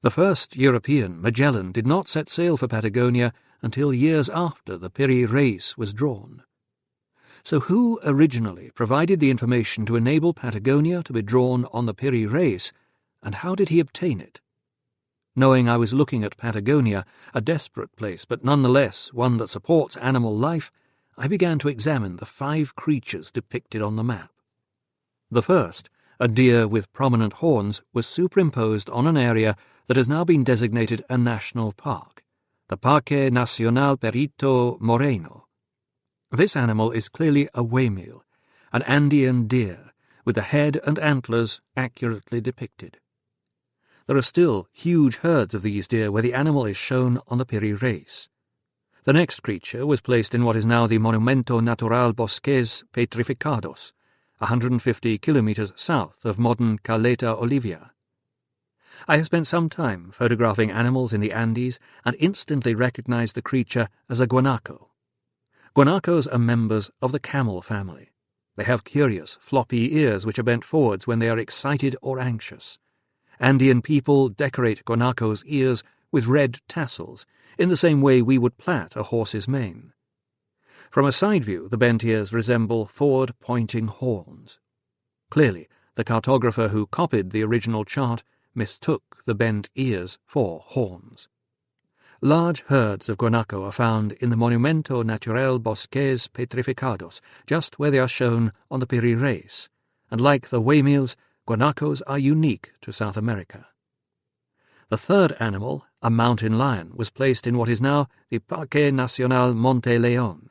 The first European, Magellan, did not set sail for Patagonia until years after the Piri Reis was drawn. So who originally provided the information to enable Patagonia to be drawn on the Piri Reis, and how did he obtain it? Knowing I was looking at Patagonia, a desperate place, but nonetheless one that supports animal life, I began to examine the 5 creatures depicted on the map. The first, a deer with prominent horns, was superimposed on an area that has now been designated a national park, the Parque Nacional Perito Moreno. This animal is clearly a waymeal, an Andean deer, with the head and antlers accurately depicted. There are still huge herds of these deer where the animal is shown on the Piri Reis. The next creature was placed in what is now the Monumento Natural Bosques Petrificados, 150 kilometres south of modern Caleta Olivia. I have spent some time photographing animals in the Andes and instantly recognized the creature as a guanaco. Guanacos are members of the camel family. They have curious, floppy ears which are bent forwards when they are excited or anxious. Andean people decorate guanacos' ears with red tassels, in the same way we would plait a horse's mane. From a side view, the bent ears resemble forward-pointing horns. Clearly, the cartographer who copied the original chart mistook the bent ears for horns. Large herds of guanaco are found in the Monumento Natural Bosques Petrificados, just where they are shown on the Piri Reis, and like the waymeals, guanacos are unique to South America. The third animal, a mountain lion, was placed in what is now the Parque Nacional Monte León,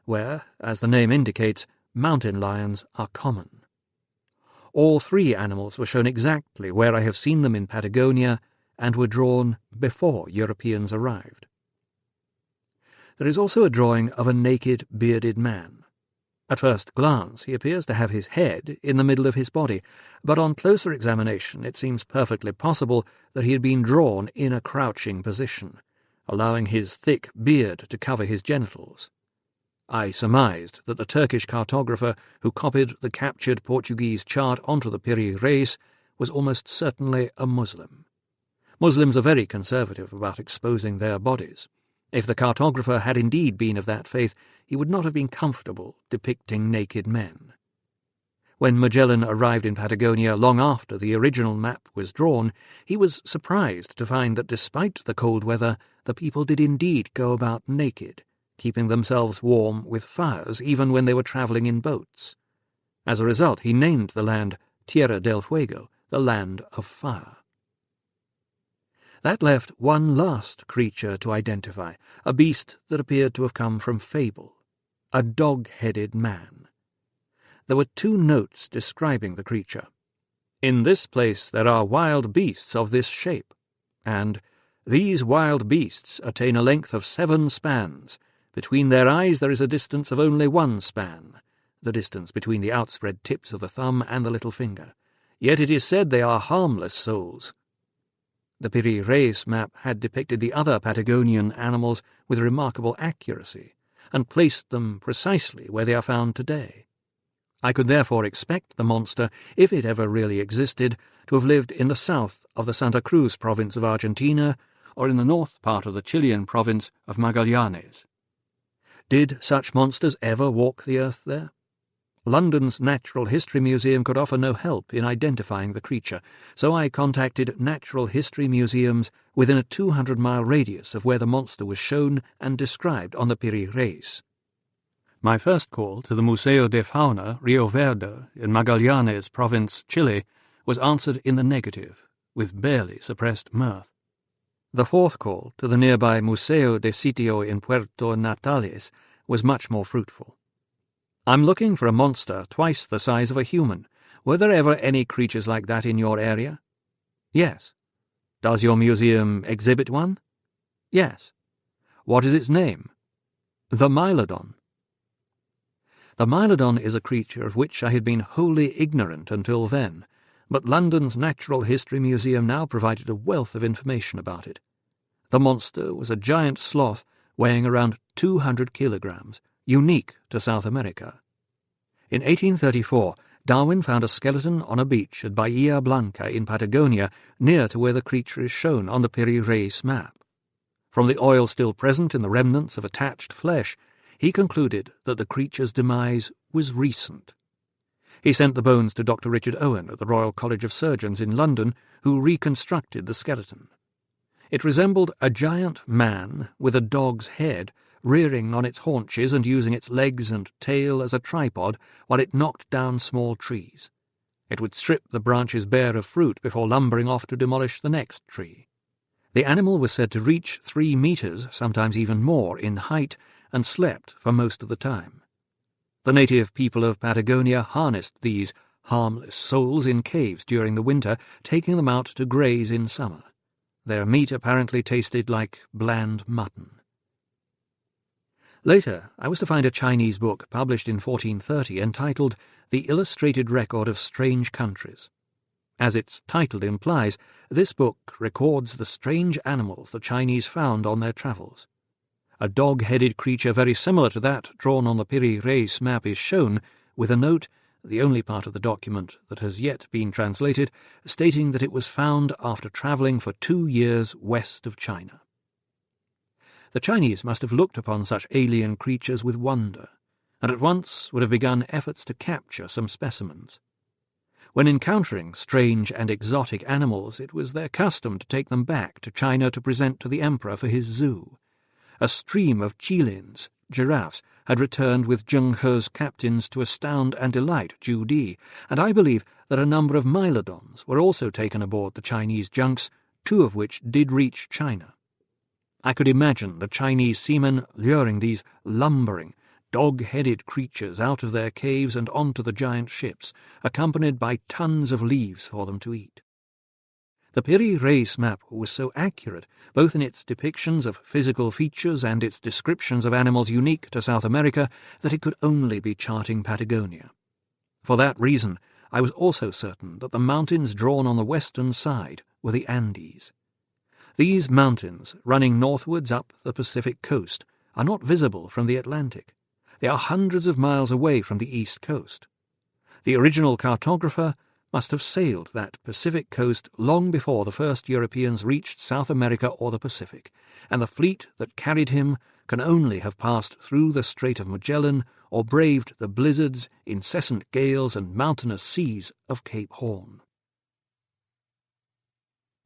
where, as the name indicates, mountain lions are common. All 3 animals were shown exactly where I have seen them in Patagonia and were drawn before Europeans arrived. There is also a drawing of a naked, bearded man. At first glance, he appears to have his head in the middle of his body, but on closer examination it seems perfectly possible that he had been drawn in a crouching position, allowing his thick beard to cover his genitals. I surmised that the Turkish cartographer who copied the captured Portuguese chart onto the Piri Reis was almost certainly a Muslim. Muslims are very conservative about exposing their bodies. If the cartographer had indeed been of that faith, he would not have been comfortable depicting naked men. When Magellan arrived in Patagonia long after the original map was drawn, he was surprised to find that despite the cold weather, the people did indeed go about naked, keeping themselves warm with fires even when they were travelling in boats. As a result, he named the land Tierra del Fuego, the land of fire. That left one last creature to identify, a beast that appeared to have come from fable, a dog-headed man. There were 2 notes describing the creature. In this place there are wild beasts of this shape, and these wild beasts attain a length of 7 spans. Between their eyes there is a distance of only 1 span, the distance between the outspread tips of the thumb and the little finger. Yet it is said they are harmless souls. The Piri Reis map had depicted the other Patagonian animals with remarkable accuracy, and placed them precisely where they are found today. I could therefore expect the monster, if it ever really existed, to have lived in the south of the Santa Cruz province of Argentina, or in the north part of the Chilean province of Magallanes. Did such monsters ever walk the earth there? London's Natural History Museum could offer no help in identifying the creature, so I contacted natural history museums within a 200-mile radius of where the monster was shown and described on the Piri Reis. My first call to the Museo de Fauna Rio Verde in Magallanes province, Chile, was answered in the negative, with barely suppressed mirth. The fourth call to the nearby Museo de Sitio in Puerto Natales was much more fruitful. "I'm looking for a monster twice the size of a human. Were there ever any creatures like that in your area?" "Yes." "Does your museum exhibit one?" "Yes." "What is its name?" "The Mylodon." The Mylodon is a creature of which I had been wholly ignorant until then, but London's Natural History Museum now provided a wealth of information about it. The monster was a giant sloth weighing around 200 kilograms, unique to South America. In 1834, Darwin found a skeleton on a beach at Bahia Blanca in Patagonia, near to where the creature is shown on the Piri Reis map. From the oil still present in the remnants of attached flesh, he concluded that the creature's demise was recent. He sent the bones to Dr. Richard Owen at the Royal College of Surgeons in London, who reconstructed the skeleton. It resembled a giant man with a dog's head, rearing on its haunches and using its legs and tail as a tripod while it knocked down small trees. It would strip the branches bare of fruit before lumbering off to demolish the next tree. The animal was said to reach 3 meters, sometimes even more, in height, and slept for most of the time. The native people of Patagonia harnessed these harmless souls in caves during the winter, taking them out to graze in summer. Their meat apparently tasted like bland mutton. Later, I was to find a Chinese book published in 1430 entitled The Illustrated Record of Strange Countries. As its title implies, this book records the strange animals the Chinese found on their travels. A dog-headed creature very similar to that drawn on the Piri Reis map is shown, with a note, the only part of the document that has yet been translated, stating that it was found after travelling for 2 years west of China. The Chinese must have looked upon such alien creatures with wonder, and at once would have begun efforts to capture some specimens. When encountering strange and exotic animals, it was their custom to take them back to China to present to the emperor for his zoo. A stream of qilins, giraffes, had returned with Zheng He's captains to astound and delight Ju Di, and I believe that a number of Mylodons were also taken aboard the Chinese junks, 2 of which did reach China. I could imagine the Chinese seamen luring these lumbering, dog-headed creatures out of their caves and onto the giant ships, accompanied by tons of leaves for them to eat. The Piri Reis map was so accurate, both in its depictions of physical features and its descriptions of animals unique to South America, that it could only be charting Patagonia. For that reason, I was also certain that the mountains drawn on the western side were the Andes. These mountains, running northwards up the Pacific coast, are not visible from the Atlantic. They are hundreds of miles away from the east coast. The original cartographer must have sailed that Pacific coast long before the first Europeans reached South America or the Pacific, and the fleet that carried him can only have passed through the Strait of Magellan or braved the blizzards, incessant gales, and mountainous seas of Cape Horn.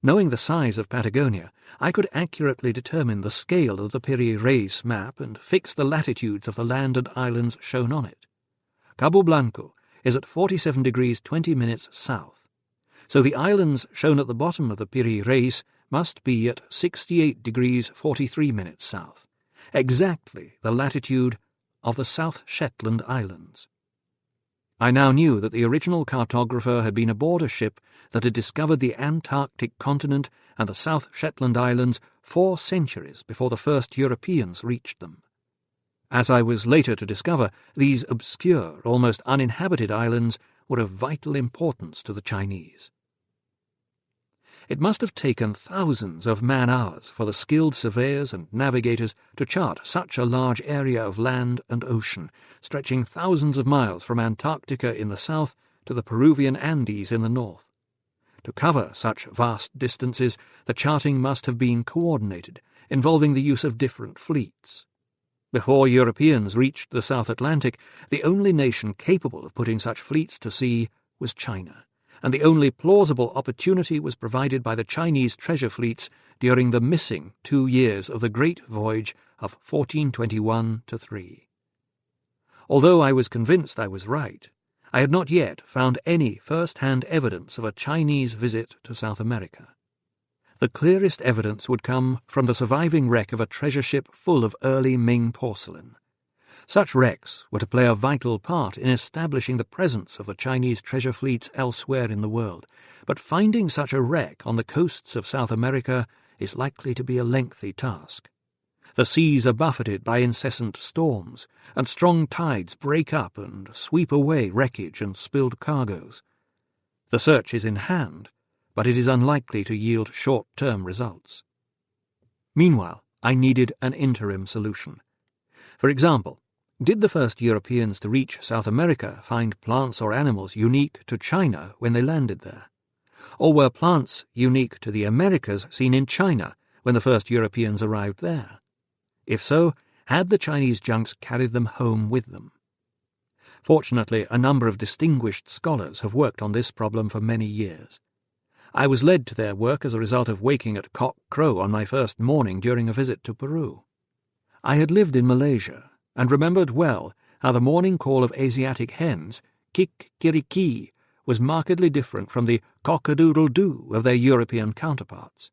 Knowing the size of Patagonia, I could accurately determine the scale of the Piri Reis map and fix the latitudes of the land and islands shown on it. Cabo Blanco is at 47 degrees 20 minutes south, so the islands shown at the bottom of the Piri Reis must be at 68 degrees 43 minutes south, exactly the latitude of the South Shetland Islands. I now knew that the original cartographer had been aboard a ship that had discovered the Antarctic continent and the South Shetland Islands 4 centuries before the first Europeans reached them. As I was later to discover, these obscure, almost uninhabited islands were of vital importance to the Chinese. It must have taken thousands of man-hours for the skilled surveyors and navigators to chart such a large area of land and ocean, stretching thousands of miles from Antarctica in the south to the Peruvian Andes in the north. To cover such vast distances, the charting must have been coordinated, involving the use of different fleets. Before Europeans reached the South Atlantic, the only nation capable of putting such fleets to sea was China, and the only plausible opportunity was provided by the Chinese treasure fleets during the missing 2 years of the great voyage of 1421-3. Although I was convinced I was right, I had not yet found any first-hand evidence of a Chinese visit to South America. The clearest evidence would come from the surviving wreck of a treasure ship full of early Ming porcelain. Such wrecks were to play a vital part in establishing the presence of the Chinese treasure fleets elsewhere in the world, but finding such a wreck on the coasts of South America is likely to be a lengthy task. The seas are buffeted by incessant storms, and strong tides break up and sweep away wreckage and spilled cargoes. The search is in hand, but it is unlikely to yield short-term results. Meanwhile, I needed an interim solution. For example, did the first Europeans to reach South America find plants or animals unique to China when they landed there? Or were plants unique to the Americas seen in China when the first Europeans arrived there? If so, had the Chinese junks carried them home with them? Fortunately, a number of distinguished scholars have worked on this problem for many years. I was led to their work as a result of waking at cock-crow on my first morning during a visit to Peru. I had lived in Malaysia, and remembered well how the morning call of Asiatic hens, kik-kiriki, was markedly different from the cock-a-doodle-doo of their European counterparts.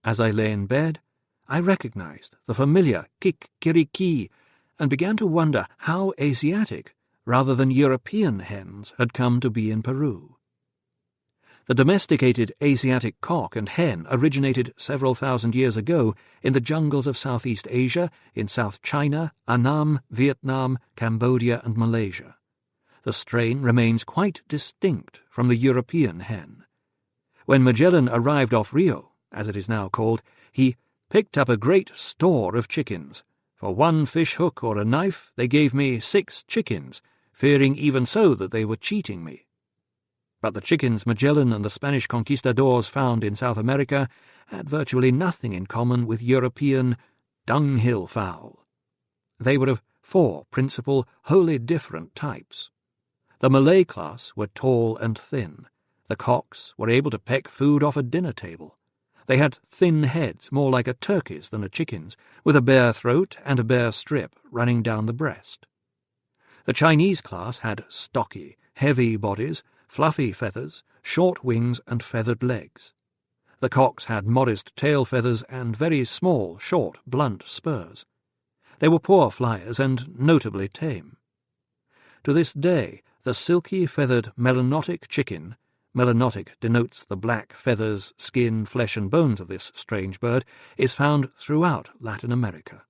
As I lay in bed, I recognized the familiar kik-kiriki and began to wonder how Asiatic rather than European hens had come to be in Peru. The domesticated Asiatic cock and hen originated several thousand years ago in the jungles of Southeast Asia, in South China, Annam, Vietnam, Cambodia and Malaysia. The strain remains quite distinct from the European hen. When Magellan arrived off Rio, as it is now called, he picked up a great store of chickens. For one fish hook or a knife they gave me 6 chickens, fearing even so that they were cheating me. But the chickens Magellan and the Spanish conquistadors found in South America had virtually nothing in common with European dunghill fowl. They were of 4 principal, wholly different types. The Malay class were tall and thin. The cocks were able to peck food off a dinner table. They had thin heads, more like a turkey's than a chicken's, with a bare throat and a bare strip running down the breast. The Chinese class had stocky, heavy bodies, fluffy feathers, short wings and feathered legs. The cocks had modest tail feathers and very small, short, blunt spurs. They were poor flyers and notably tame. To this day, the silky feathered melanotic chicken — melanotic denotes the black feathers, skin, flesh and bones of this strange bird — is found throughout Latin America.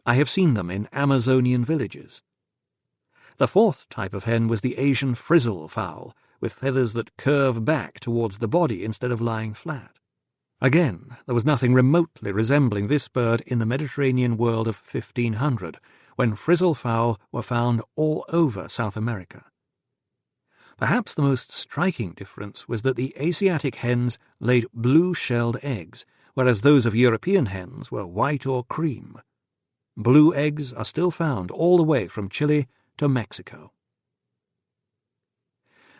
I have seen them in Amazonian villages. The 4th type of hen was the Asian frizzle fowl, with feathers that curve back towards the body instead of lying flat. Again, there was nothing remotely resembling this bird in the Mediterranean world of 1500, when frizzle fowl were found all over South America. Perhaps the most striking difference was that the Asiatic hens laid blue-shelled eggs, whereas those of European hens were white or cream. Blue eggs are still found all the way from Chile to Mexico.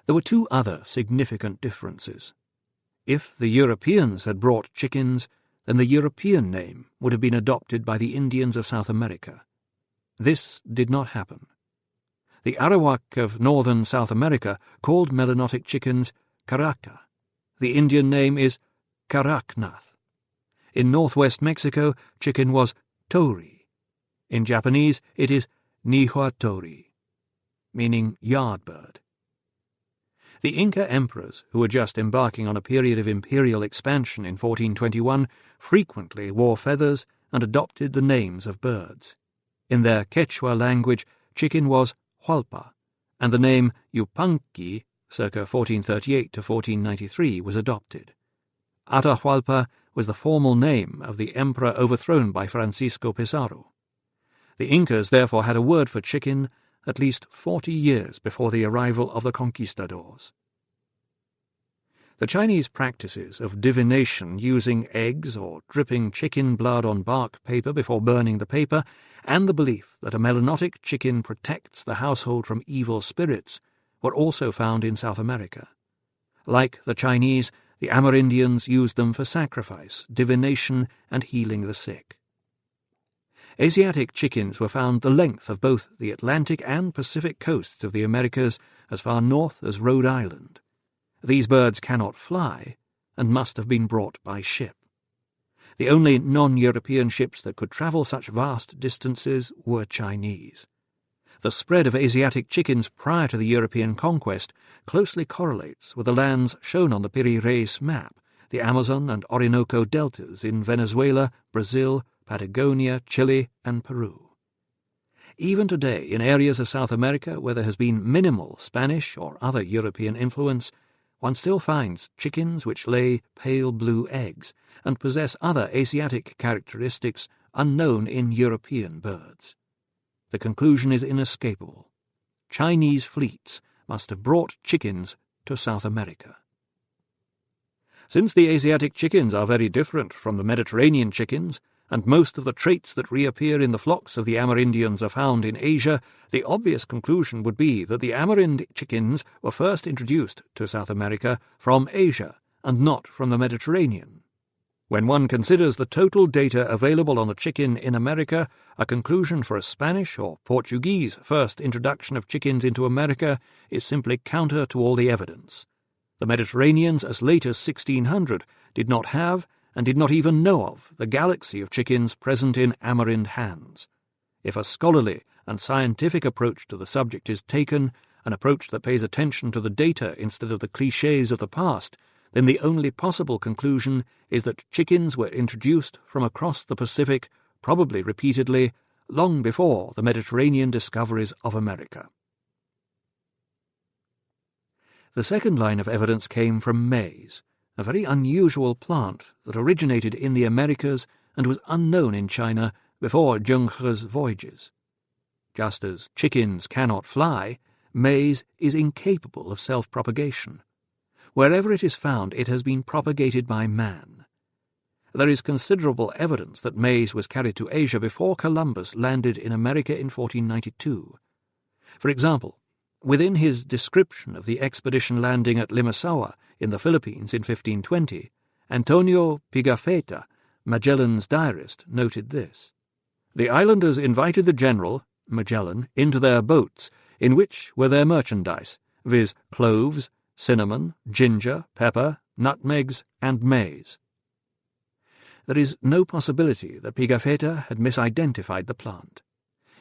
There were 2 other significant differences. If the Europeans had brought chickens, then the European name would have been adopted by the Indians of South America. This did not happen. The Arawak of northern South America called melanotic chickens caraca. The Indian name is caracnath. In northwest Mexico, chicken was tori. In Japanese, it is nihuatori, meaning yard bird. The Inca emperors, who were just embarking on a period of imperial expansion in 1421, frequently wore feathers and adopted the names of birds. In their Quechua language, chicken was hualpa, and the name Yupanqui, circa 1438 to 1493, was adopted. Atahualpa was the formal name of the emperor overthrown by Francisco Pizarro. The Incas therefore had a word for chicken at least 40 years before the arrival of the conquistadors. The Chinese practices of divination using eggs or dripping chicken blood on bark paper before burning the paper, and the belief that a melanotic chicken protects the household from evil spirits, were also found in South America. Like the Chinese, the Amerindians used them for sacrifice, divination, and healing the sick. Asiatic chickens were found the length of both the Atlantic and Pacific coasts of the Americas as far north as Rhode Island. These birds cannot fly, and must have been brought by ship. The only non-European ships that could travel such vast distances were Chinese. The spread of Asiatic chickens prior to the European conquest closely correlates with the lands shown on the Piri Reis map, the Amazon and Orinoco deltas in Venezuela, Brazil, Patagonia, Chile, and Peru. Even today, in areas of South America where there has been minimal Spanish or other European influence, one still finds chickens which lay pale blue eggs and possess other Asiatic characteristics unknown in European birds. The conclusion is inescapable. Chinese fleets must have brought chickens to South America. Since the Asiatic chickens are very different from the Mediterranean chickens, and most of the traits that reappear in the flocks of the Amerindians are found in Asia, the obvious conclusion would be that the Amerind chickens were first introduced to South America from Asia and not from the Mediterranean. When one considers the total data available on the chicken in America, a conclusion for a Spanish or Portuguese first introduction of chickens into America is simply counter to all the evidence. The Mediterraneans as late as 1600 did not have and did not even know of the galaxy of chickens present in Amerind hands. If a scholarly and scientific approach to the subject is taken, an approach that pays attention to the data instead of the clichés of the past, then the only possible conclusion is that chickens were introduced from across the Pacific, probably repeatedly, long before the Mediterranean discoveries of America. The second line of evidence came from maize, a very unusual plant that originated in the Americas and was unknown in China before Zheng He's voyages. Just as chickens cannot fly, maize is incapable of self-propagation. Wherever it is found, it has been propagated by man. There is considerable evidence that maize was carried to Asia before Columbus landed in America in 1492. For example, within his description of the expedition landing at Limasaua in the Philippines in 1520, Antonio Pigafetta, Magellan's diarist, noted this: "The islanders invited the general, Magellan, into their boats, in which were their merchandise, viz. Cloves, cinnamon, ginger, pepper, nutmegs, and maize." There is no possibility that Pigafetta had misidentified the plant.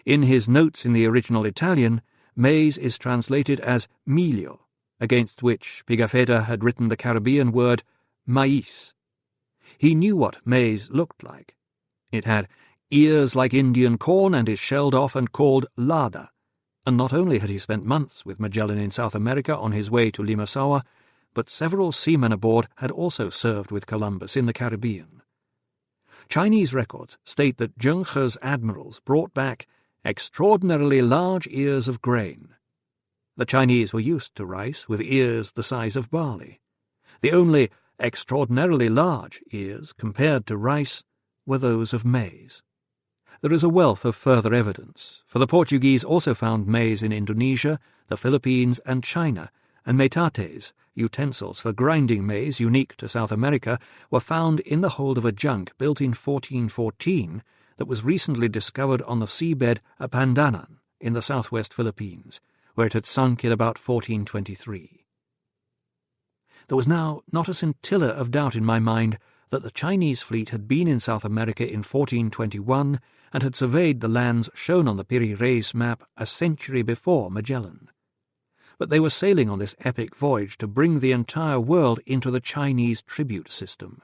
In his notes in the original Italian, maize is translated as miglio, against which Pigafetta had written the Caribbean word maíz. He knew what maize looked like. It had ears like Indian corn and is shelled off and called lada, and not only had he spent months with Magellan in South America on his way to Limasaua, but several seamen aboard had also served with Columbus in the Caribbean. Chinese records state that Zheng He's admirals brought back extraordinarily large ears of grain. The Chinese were used to rice with ears the size of barley. The only extraordinarily large ears compared to rice were those of maize. There is a wealth of further evidence, for the Portuguese also found maize in Indonesia, the Philippines, and China, and metates, utensils for grinding maize unique to South America, were found in the hold of a junk built in 1414 that was recently discovered on the seabed at Pandanan in the southwest Philippines, where it had sunk in about 1423. There was now not a scintilla of doubt in my mind that the Chinese fleet had been in South America in 1421 and had surveyed the lands shown on the Piri Reis map a century before Magellan. But they were sailing on this epic voyage to bring the entire world into the Chinese tribute system.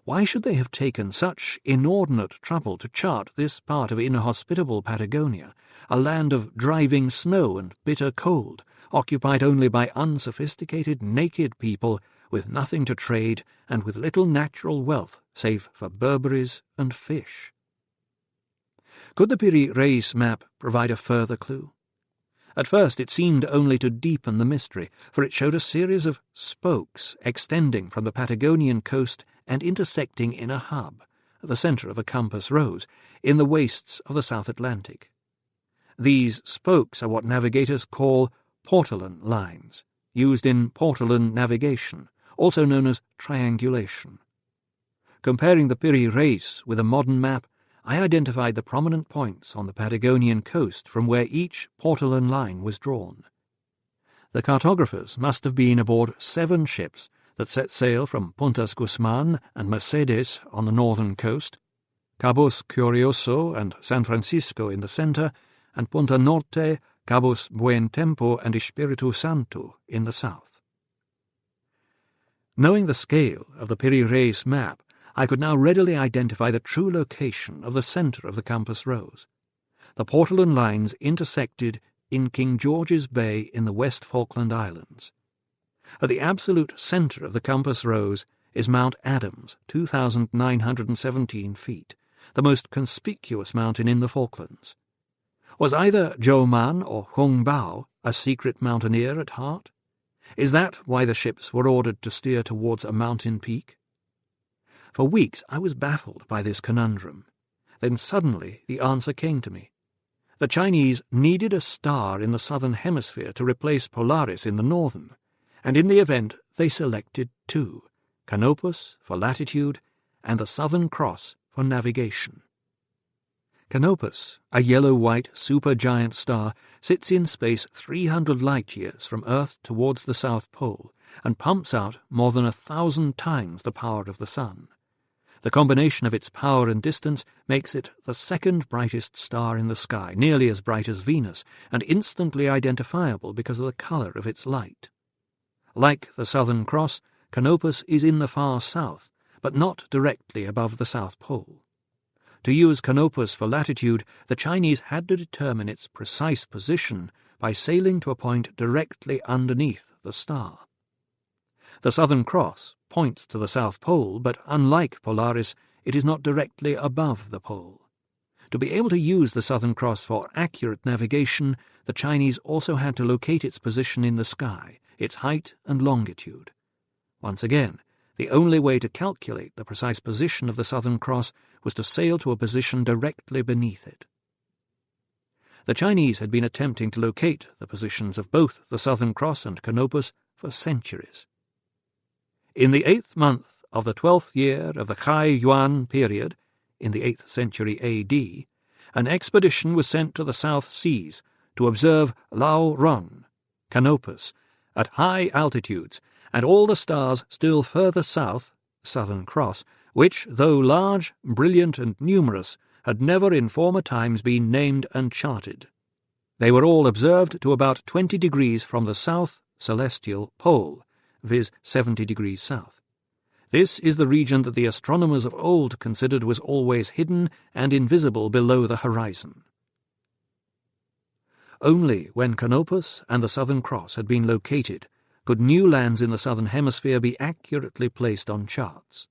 Why should they have taken such inordinate trouble to chart this part of inhospitable Patagonia, a land of driving snow and bitter cold, occupied only by unsophisticated, naked people with nothing to trade and with little natural wealth save for Burberrys and fish? Could the Piri Reis map provide a further clue? At first it seemed only to deepen the mystery, for it showed a series of spokes extending from the Patagonian coast and intersecting in a hub, at the centre of a compass rose, in the wastes of the South Atlantic. These spokes are what navigators call portolan lines, used in portolan navigation, also known as triangulation. Comparing the Piri Reis with a modern map, I identified the prominent points on the Patagonian coast from where each portolan line was drawn. The cartographers must have been aboard 7 ships that set sail from Puntas Guzman and Mercedes on the northern coast, Cabos Curioso and San Francisco in the centre, and Punta Norte, Cabos Buen Tempo and Espiritu Santo in the south. Knowing the scale of the Piri Reis map, I could now readily identify the true location of the centre of the compass rose. The Portolan lines intersected in King George's Bay in the West Falkland Islands. At the absolute centre of the compass rose is Mount Adams, 2,917 feet, the most conspicuous mountain in the Falklands. Was either Zhou Man or Hung Bao a secret mountaineer at heart? Is that why the ships were ordered to steer towards a mountain peak? For weeks I was baffled by this conundrum. Then suddenly the answer came to me. The Chinese needed a star in the southern hemisphere to replace Polaris in the northern, and in the event they selected two, Canopus for latitude and the Southern Cross for navigation. Canopus, a yellow-white supergiant star, sits in space 300 light-years from Earth towards the South Pole and pumps out more than 1,000 times the power of the Sun. The combination of its power and distance makes it the second brightest star in the sky, nearly as bright as Venus, and instantly identifiable because of the colour of its light. Like the Southern Cross, Canopus is in the far south, but not directly above the South Pole. To use Canopus for latitude, the Chinese had to determine its precise position by sailing to a point directly underneath the star. The Southern Cross points to the South Pole, but unlike Polaris, it is not directly above the pole. To be able to use the Southern Cross for accurate navigation, the Chinese also had to locate its position in the sky, its height and longitude. Once again, the only way to calculate the precise position of the Southern Cross was to sail to a position directly beneath it. The Chinese had been attempting to locate the positions of both the Southern Cross and Canopus for centuries. In the 8th month of the 12th year of the Kai Yuan period, in the 8th century A.D., an expedition was sent to the South Seas to observe Lao Run, Canopus, at high altitudes, and all the stars still further south, Southern Cross, which, though large, brilliant, and numerous, had never in former times been named and charted. They were all observed to about 20 degrees from the south celestial pole, viz. 70 degrees south. This is the region that the astronomers of old considered was always hidden and invisible below the horizon. Only when Canopus and the Southern Cross had been located could new lands in the southern hemisphere be accurately placed on charts.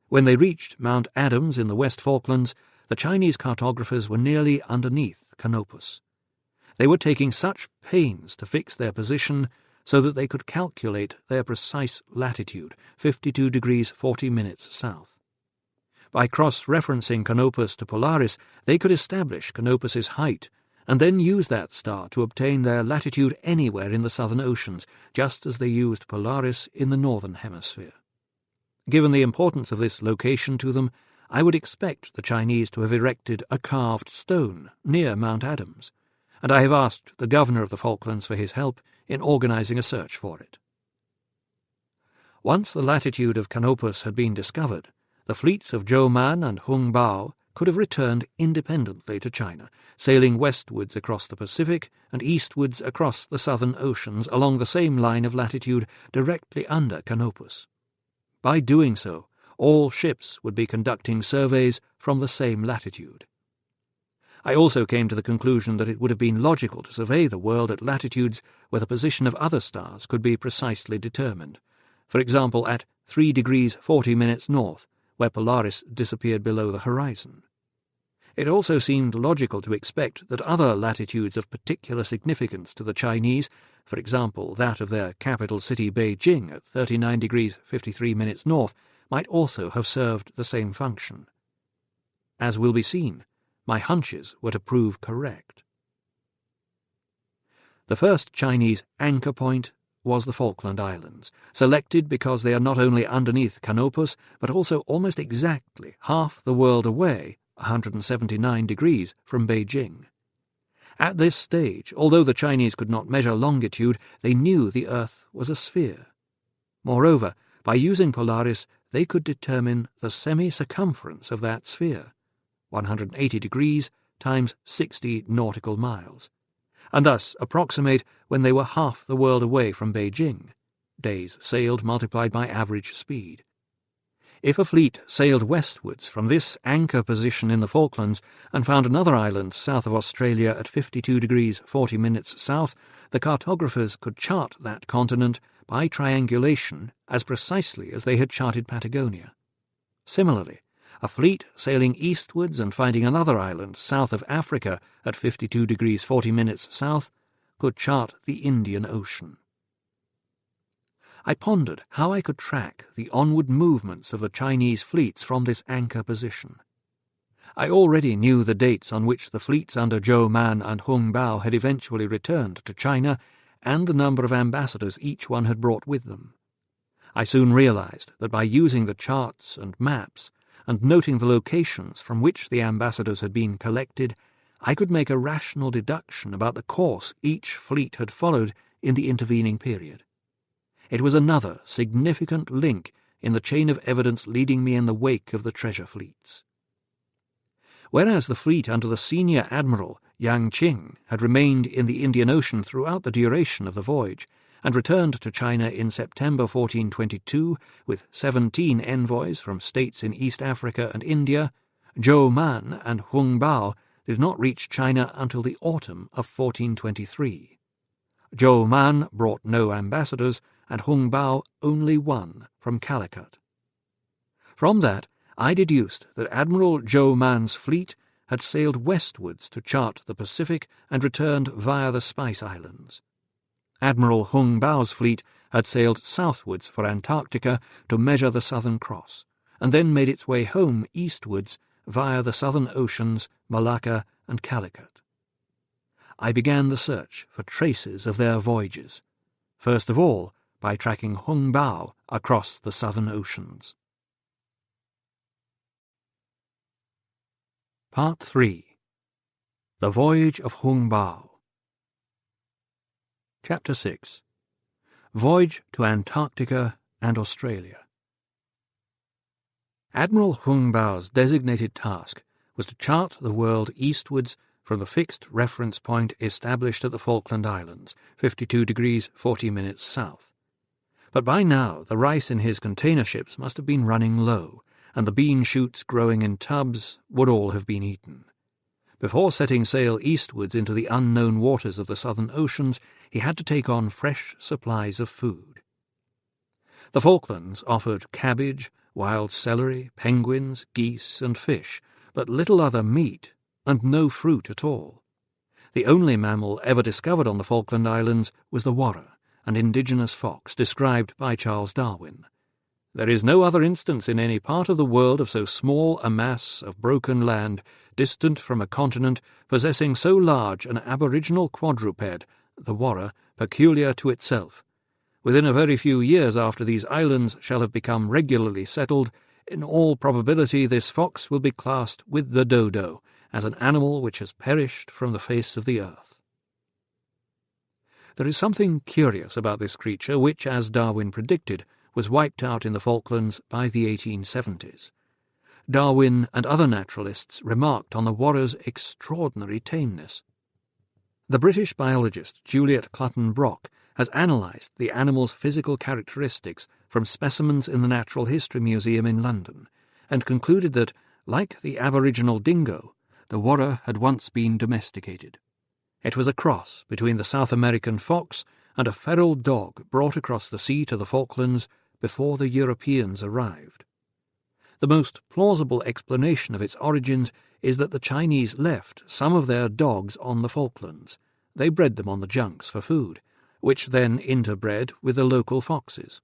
When they reached Mount Adams in the West Falklands, the Chinese cartographers were nearly underneath Canopus. They were taking such pains to fix their position so that they could calculate their precise latitude, 52 degrees 40 minutes south. By cross-referencing Canopus to Polaris, they could establish Canopus's height and then use that star to obtain their latitude anywhere in the southern oceans, just as they used Polaris in the northern hemisphere. Given the importance of this location to them, I would expect the Chinese to have erected a carved stone near Mount Adams, and I have asked the governor of the Falklands for his help in organising a search for it. Once the latitude of Canopus had been discovered, the fleets of Zhou Man and Hung Bao could have returned independently to China, sailing westwards across the Pacific and eastwards across the southern oceans along the same line of latitude directly under Canopus. By doing so, all ships would be conducting surveys from the same latitude. I also came to the conclusion that it would have been logical to survey the world at latitudes where the position of other stars could be precisely determined, for example at 3 degrees 40 minutes north, where Polaris disappeared below the horizon. It also seemed logical to expect that other latitudes of particular significance to the Chinese, for example that of their capital city Beijing at 39 degrees 53 minutes north, might also have served the same function. As will be seen, my hunches were to prove correct. The first Chinese anchor point was the Falkland Islands, selected because they are not only underneath Canopus, but also almost exactly half the world away, 179 degrees, from Beijing. At this stage, although the Chinese could not measure longitude, they knew the Earth was a sphere. Moreover, by using Polaris, they could determine the semi-circumference of that sphere, 180 degrees times 60 nautical miles, and thus approximate when they were half the world away from Beijing, days sailed multiplied by average speed. If a fleet sailed westwards from this anchor position in the Falklands and found another island south of Australia at 52 degrees 40 minutes south, the cartographers could chart that continent by triangulation as precisely as they had charted Patagonia. Similarly, a fleet sailing eastwards and finding another island south of Africa at 52 degrees 40 minutes south could chart the Indian Ocean. I pondered how I could track the onward movements of the Chinese fleets from this anchor position. I already knew the dates on which the fleets under Zhou Man and Hung Bao had eventually returned to China, and the number of ambassadors each one had brought with them. I soon realized that by using the charts and maps, and noting the locations from which the ambassadors had been collected, I could make a rational deduction about the course each fleet had followed in the intervening period. It was another significant link in the chain of evidence leading me in the wake of the treasure fleets. Whereas the fleet under the senior admiral, Yang Qing, had remained in the Indian Ocean throughout the duration of the voyage, and returned to China in September 1422 with 17 envoys from states in East Africa and India, Zhou Man and Hung Bao did not reach China until the autumn of 1423. Zhou Man brought no ambassadors, and Hung Bao only one from Calicut. From that, I deduced that Admiral Zhou Man's fleet had sailed westwards to chart the Pacific and returned via the Spice Islands. Admiral Hung Bao's fleet had sailed southwards for Antarctica to measure the Southern Cross, and then made its way home eastwards via the Southern Oceans, Malacca and Calicut. I began the search for traces of their voyages, first of all by tracking Hung Bao across the Southern Oceans. Part 3. The Voyage of Hung Bao. Chapter 6. Voyage to Antarctica and Australia. Admiral Hung Bao's designated task was to chart the world eastwards from the fixed reference point established at the Falkland Islands, 52 degrees 40 minutes south. But by now the rice in his container ships must have been running low, and the bean shoots growing in tubs would all have been eaten. Before setting sail eastwards into the unknown waters of the Southern Oceans, he had to take on fresh supplies of food. The Falklands offered cabbage, wild celery, penguins, geese, and fish, but little other meat, and no fruit at all. The only mammal ever discovered on the Falkland Islands was the warrah, an indigenous fox described by Charles Darwin. There is no other instance in any part of the world of so small a mass of broken land, distant from a continent, possessing so large an aboriginal quadruped, the warrah, peculiar to itself. Within a very few years after these islands shall have become regularly settled, in all probability this fox will be classed with the dodo, as an animal which has perished from the face of the earth. There is something curious about this creature which, as Darwin predicted, was wiped out in the Falklands by the 1870s. Darwin and other naturalists remarked on the warrah's extraordinary tameness. The British biologist Juliet Clutton-Brock has analysed the animal's physical characteristics from specimens in the Natural History Museum in London, and concluded that, like the aboriginal dingo, the warrah had once been domesticated. It was a cross between the South American fox and a feral dog brought across the sea to the Falklands before the Europeans arrived. The most plausible explanation of its origins is that the Chinese left some of their dogs on the Falklands. They bred them on the junks for food, which then interbred with the local foxes.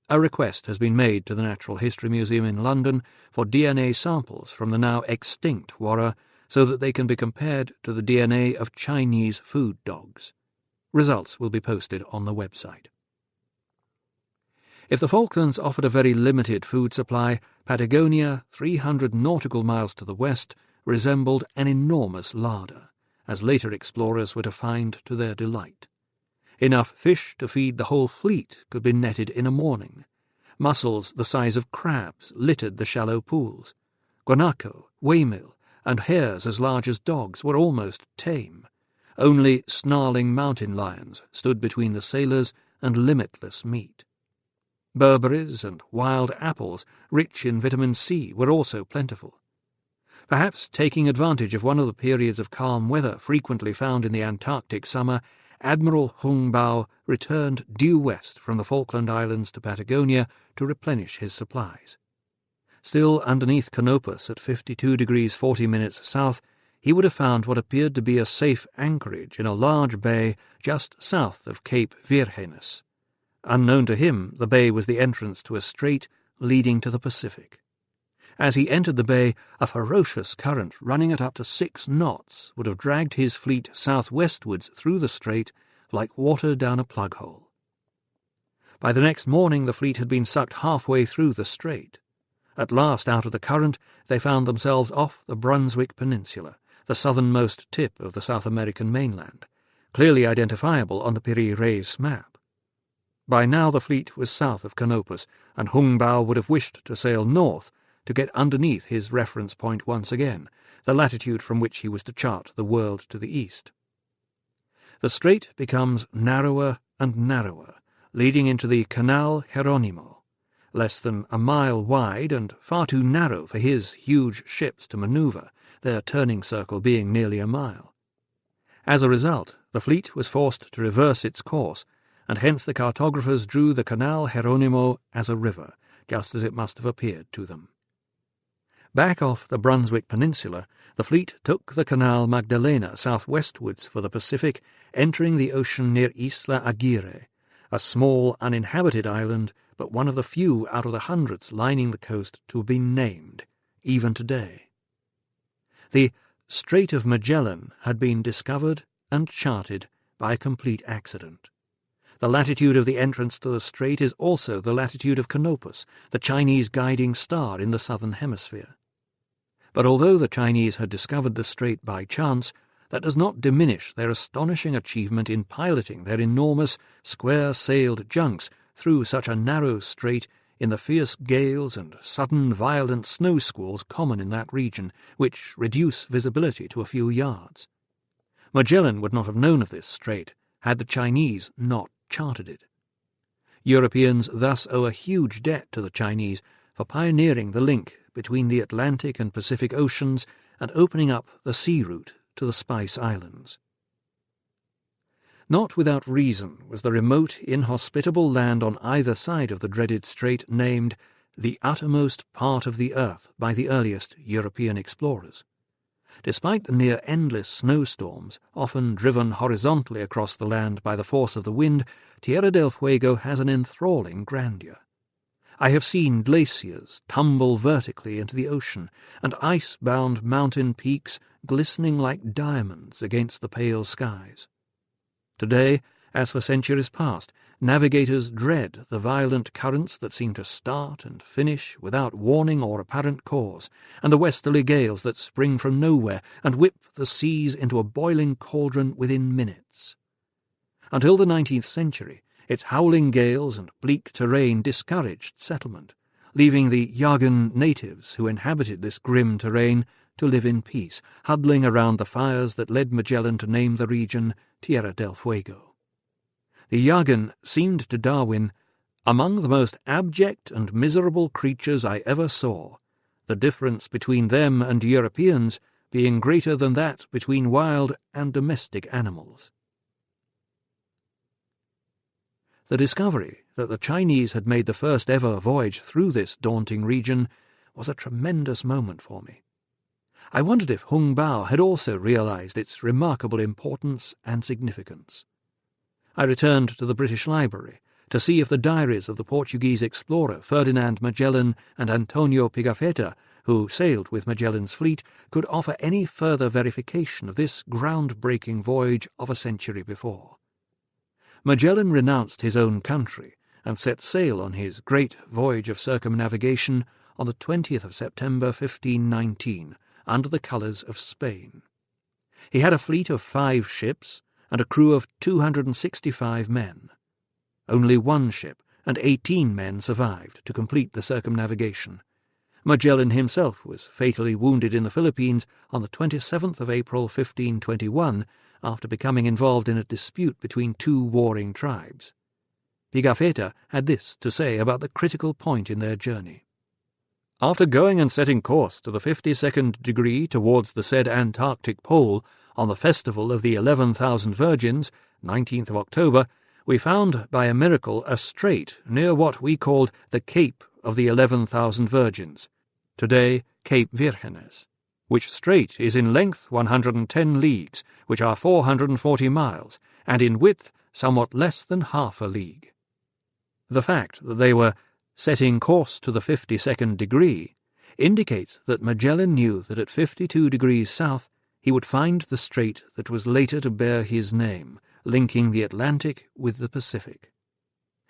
A request has been made to the Natural History Museum in London for DNA samples from the now extinct warrah so that they can be compared to the DNA of Chinese food dogs. Results will be posted on the website. If the Falklands offered a very limited food supply, Patagonia, 300 nautical miles to the west, resembled an enormous larder, as later explorers were to find to their delight. Enough fish to feed the whole fleet could be netted in a morning. Mussels the size of crabs littered the shallow pools. Guanaco, waymill, and hares as large as dogs were almost tame. Only snarling mountain lions stood between the sailors and limitless meat. Berberries and wild apples, rich in vitamin C, were also plentiful. Perhaps taking advantage of one of the periods of calm weather frequently found in the Antarctic summer, Admiral Hung Bao returned due west from the Falkland Islands to Patagonia to replenish his supplies. Still underneath Canopus at 52 degrees 40 minutes south, he would have found what appeared to be a safe anchorage in a large bay just south of Cape Virgenes. Unknown to him, the bay was the entrance to a strait leading to the Pacific. As he entered the bay, a ferocious current running at up to 6 knots would have dragged his fleet southwestwards through the strait like water down a plug hole. By the next morning the fleet had been sucked halfway through the strait. At last, out of the current, they found themselves off the Brunswick Peninsula, the southernmost tip of the South American mainland, clearly identifiable on the Piri-Reis map. By now the fleet was south of Canopus, and Hung Bao would have wished to sail north to get underneath his reference point once again, the latitude from which he was to chart the world to the east. The strait becomes narrower and narrower, leading into the Canal Geronimo, less than a mile wide and far too narrow for his huge ships to manoeuvre, their turning circle being nearly a mile. As a result, the fleet was forced to reverse its course, and hence the cartographers drew the Canal Geronimo as a river, just as it must have appeared to them. Back off the Brunswick Peninsula, the fleet took the Canal Magdalena southwestwards for the Pacific, entering the ocean near Isla Aguirre, a small uninhabited island, but one of the few out of the hundreds lining the coast to have been named, even today. The Strait of Magellan had been discovered and charted by a complete accident. The latitude of the entrance to the strait is also the latitude of Canopus, the Chinese guiding star in the southern hemisphere. But although the Chinese had discovered the strait by chance, that does not diminish their astonishing achievement in piloting their enormous, square-sailed junks through such a narrow strait in the fierce gales and sudden violent snow squalls common in that region, which reduce visibility to a few yards. Magellan would not have known of this strait had the Chinese not charted it. Europeans thus owe a huge debt to the Chinese for pioneering the link between the Atlantic and Pacific Oceans and opening up the sea route to the Spice Islands. Not without reason was the remote, inhospitable land on either side of the dreaded strait named the uttermost part of the earth by the earliest European explorers. Despite the near-endless snowstorms, often driven horizontally across the land by the force of the wind, Tierra del Fuego has an enthralling grandeur. I have seen glaciers tumble vertically into the ocean, and ice-bound mountain peaks glistening like diamonds against the pale skies. Today, as for centuries past, navigators dread the violent currents that seem to start and finish without warning or apparent cause, and the westerly gales that spring from nowhere and whip the seas into a boiling cauldron within minutes. Until the 19th century, its howling gales and bleak terrain discouraged settlement, leaving the Yagan natives who inhabited this grim terrain to live in peace, huddling around the fires that led Magellan to name the region Tierra del Fuego. The Yagan seemed to Darwin among the most abject and miserable creatures I ever saw, the difference between them and Europeans being greater than that between wild and domestic animals. The discovery that the Chinese had made the first ever voyage through this daunting region was a tremendous moment for me. I wondered if Hung Bao had also realized its remarkable importance and significance. I returned to the British Library to see if the diaries of the Portuguese explorer Ferdinand Magellan and Antonio Pigafetta, who sailed with Magellan's fleet, could offer any further verification of this ground-breaking voyage of a century before. Magellan renounced his own country and set sail on his great voyage of circumnavigation on the 20th of September 1519, under the colours of Spain. He had a fleet of 5 ships and a crew of 265 men. Only 1 ship and 18 men survived to complete the circumnavigation. Magellan himself was fatally wounded in the Philippines on the 27th of April 1521 after becoming involved in a dispute between 2 warring tribes. Pigafetta had this to say about the critical point in their journey. After going and setting course to the 52nd degree towards the said Antarctic pole on the festival of the 11,000 Virgins, 19th of October, we found by a miracle a strait near what we called the Cape of the 11,000 Virgins, today Cape Virgenes, which strait is in length 110 leagues, which are 440 miles, and in width somewhat less than half a league. The fact that they were setting course to the 52nd degree indicates that Magellan knew that at 52 degrees south he would find the strait that was later to bear his name, linking the Atlantic with the Pacific.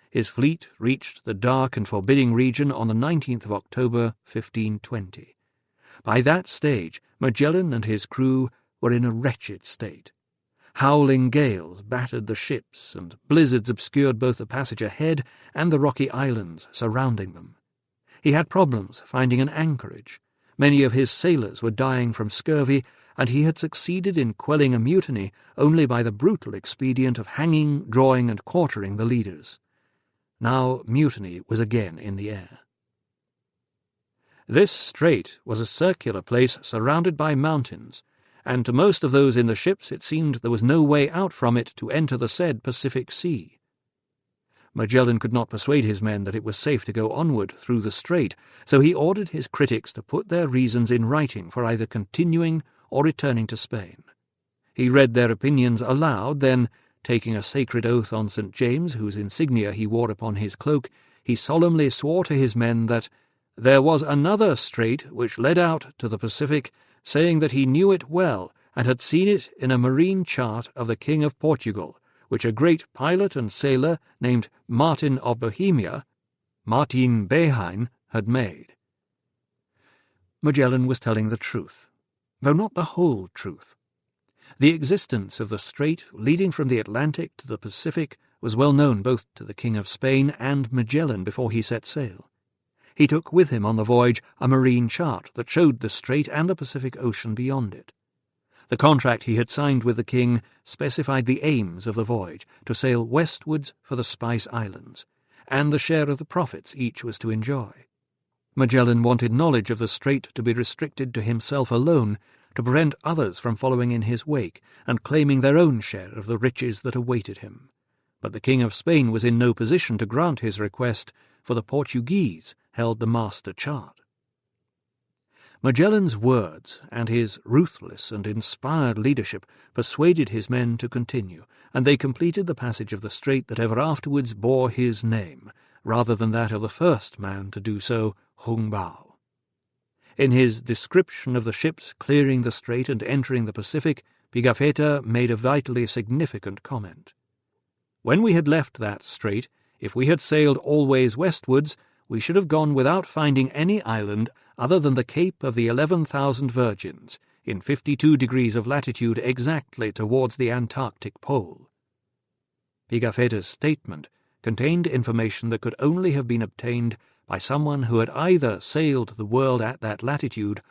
His fleet reached the dark and forbidding region on the 19th of October, 1520. By that stage, Magellan and his crew were in a wretched state. Howling gales battered the ships, and blizzards obscured both the passage ahead and the rocky islands surrounding them. He had problems finding an anchorage. Many of his sailors were dying from scurvy, and he had succeeded in quelling a mutiny only by the brutal expedient of hanging, drawing, and quartering the leaders. Now mutiny was again in the air. This strait was a circular place surrounded by mountains, and to most of those in the ships it seemed there was no way out from it to enter the said Pacific Sea. Magellan could not persuade his men that it was safe to go onward through the strait, so he ordered his critics to put their reasons in writing for either continuing or returning to Spain. He read their opinions aloud, then, taking a sacred oath on St. James, whose insignia he wore upon his cloak, he solemnly swore to his men that there was another strait which led out to the Pacific, saying that he knew it well, and had seen it in a marine chart of the King of Portugal, which a great pilot and sailor named Martin of Bohemia, Martin Behain, had made. Magellan was telling the truth, though not the whole truth. The existence of the strait leading from the Atlantic to the Pacific was well known both to the King of Spain and Magellan before he set sail. He took with him on the voyage a marine chart that showed the strait and the Pacific Ocean beyond it. The contract he had signed with the king specified the aims of the voyage, to sail westwards for the Spice Islands, and the share of the profits each was to enjoy. Magellan wanted knowledge of the strait to be restricted to himself alone, to prevent others from following in his wake and claiming their own share of the riches that awaited him. But the King of Spain was in no position to grant his request, for the Portuguese held the master chart. Magellan's words and his ruthless and inspired leadership persuaded his men to continue, and they completed the passage of the strait that ever afterwards bore his name, rather than that of the first man to do so, Hung Bao. In his description of the ships clearing the strait and entering the Pacific, Pigafetta made a vitally significant comment. When we had left that strait, if we had sailed always westwards, we should have gone without finding any island other than the Cape of the 11,000 Virgins, in 52 degrees of latitude exactly towards the Antarctic pole. Pigafetta's statement contained information that could only have been obtained by someone who had either sailed the world at that latitude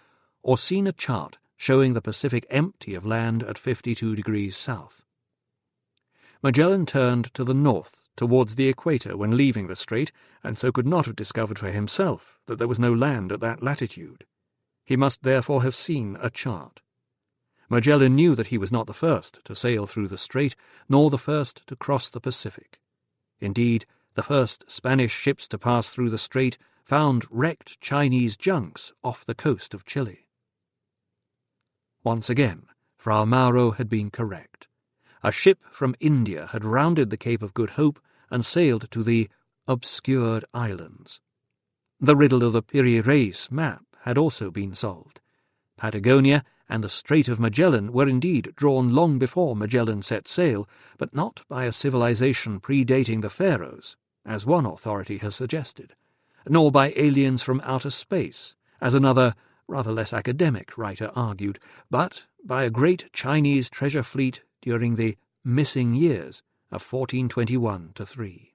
or seen a chart showing the Pacific empty of land at 52 degrees south. Magellan turned to the north, towards the equator, when leaving the strait, and so could not have discovered for himself that there was no land at that latitude. He must therefore have seen a chart. Magellan knew that he was not the first to sail through the strait, nor the first to cross the Pacific. Indeed, the first Spanish ships to pass through the strait found wrecked Chinese junks off the coast of Chile. Once again, Fra Mauro had been correct. A ship from India had rounded the Cape of Good Hope and sailed to the obscured islands. The riddle of the Piri Reis map had also been solved. Patagonia and the Strait of Magellan were indeed drawn long before Magellan set sail, but not by a civilization predating the Pharaohs, as one authority has suggested, nor by aliens from outer space, as another, rather less academic writer argued, but by a great Chinese treasure fleet during the missing years of 1421-3.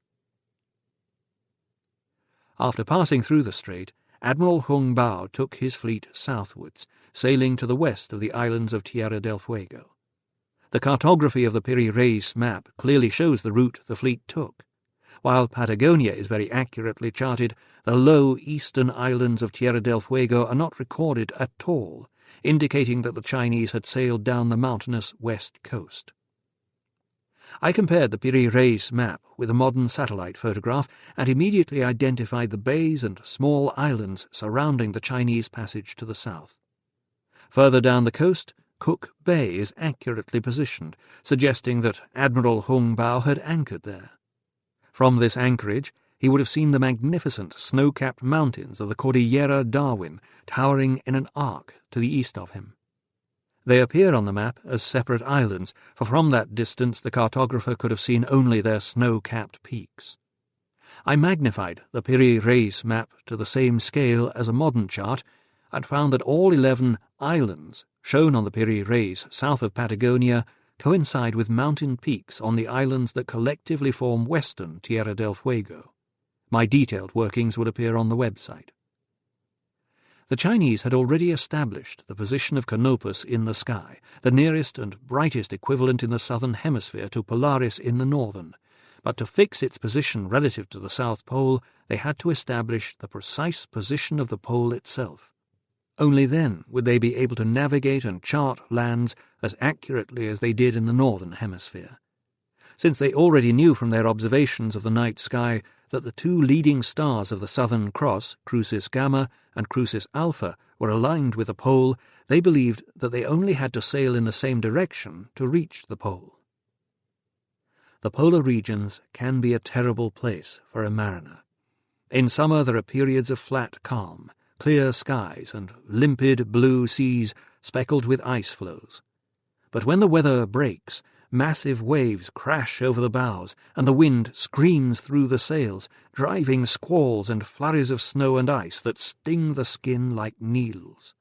After passing through the strait, Admiral Hung Bao took his fleet southwards, sailing to the west of the islands of Tierra del Fuego. The cartography of the Piri Reis map clearly shows the route the fleet took. While Patagonia is very accurately charted, the low eastern islands of Tierra del Fuego are not recorded at all, indicating that the Chinese had sailed down the mountainous west coast. I compared the Piri Reis map with a modern satellite photograph and immediately identified the bays and small islands surrounding the Chinese passage to the south. Further down the coast, Cook Bay is accurately positioned, suggesting that Admiral Hung Bao had anchored there. From this anchorage, he would have seen the magnificent snow-capped mountains of the Cordillera Darwin towering in an arc to the east of him. They appear on the map as separate islands, for from that distance the cartographer could have seen only their snow-capped peaks. I magnified the Piri Reis map to the same scale as a modern chart, and found that all 11 islands shown on the Piri Reis south of Patagonia coincide with mountain peaks on the islands that collectively form western Tierra del Fuego. My detailed workings will appear on the website. The Chinese had already established the position of Canopus in the sky, the nearest and brightest equivalent in the southern hemisphere to Polaris in the northern, but to fix its position relative to the South Pole they had to establish the precise position of the pole itself. Only then would they be able to navigate and chart lands as accurately as they did in the northern hemisphere. Since they already knew from their observations of the night sky that the two leading stars of the Southern Cross, Crucis Gamma and Crucis Alpha, were aligned with the pole, they believed that they only had to sail in the same direction to reach the pole. The polar regions can be a terrible place for a mariner. In summer there are periods of flat calm, clear skies and limpid blue seas speckled with ice floes. But when the weather breaks, massive waves crash over the bows, and the wind screams through the sails, driving squalls and flurries of snow and ice that sting the skin like needles.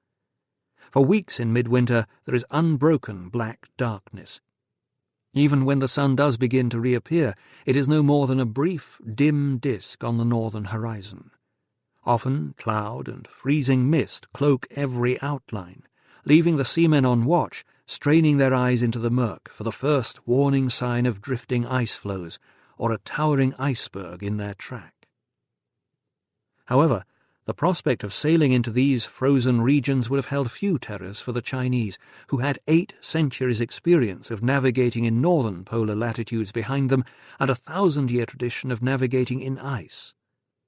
For weeks in midwinter there is unbroken black darkness. Even when the sun does begin to reappear, it is no more than a brief, dim disk on the northern horizon. Often cloud and freezing mist cloak every outline, leaving the seamen on watch, straining their eyes into the murk for the first warning sign of drifting ice floes or a towering iceberg in their track. However, the prospect of sailing into these frozen regions would have held few terrors for the Chinese, who had 8 centuries' experience of navigating in northern polar latitudes behind them and a 1,000-year tradition of navigating in ice.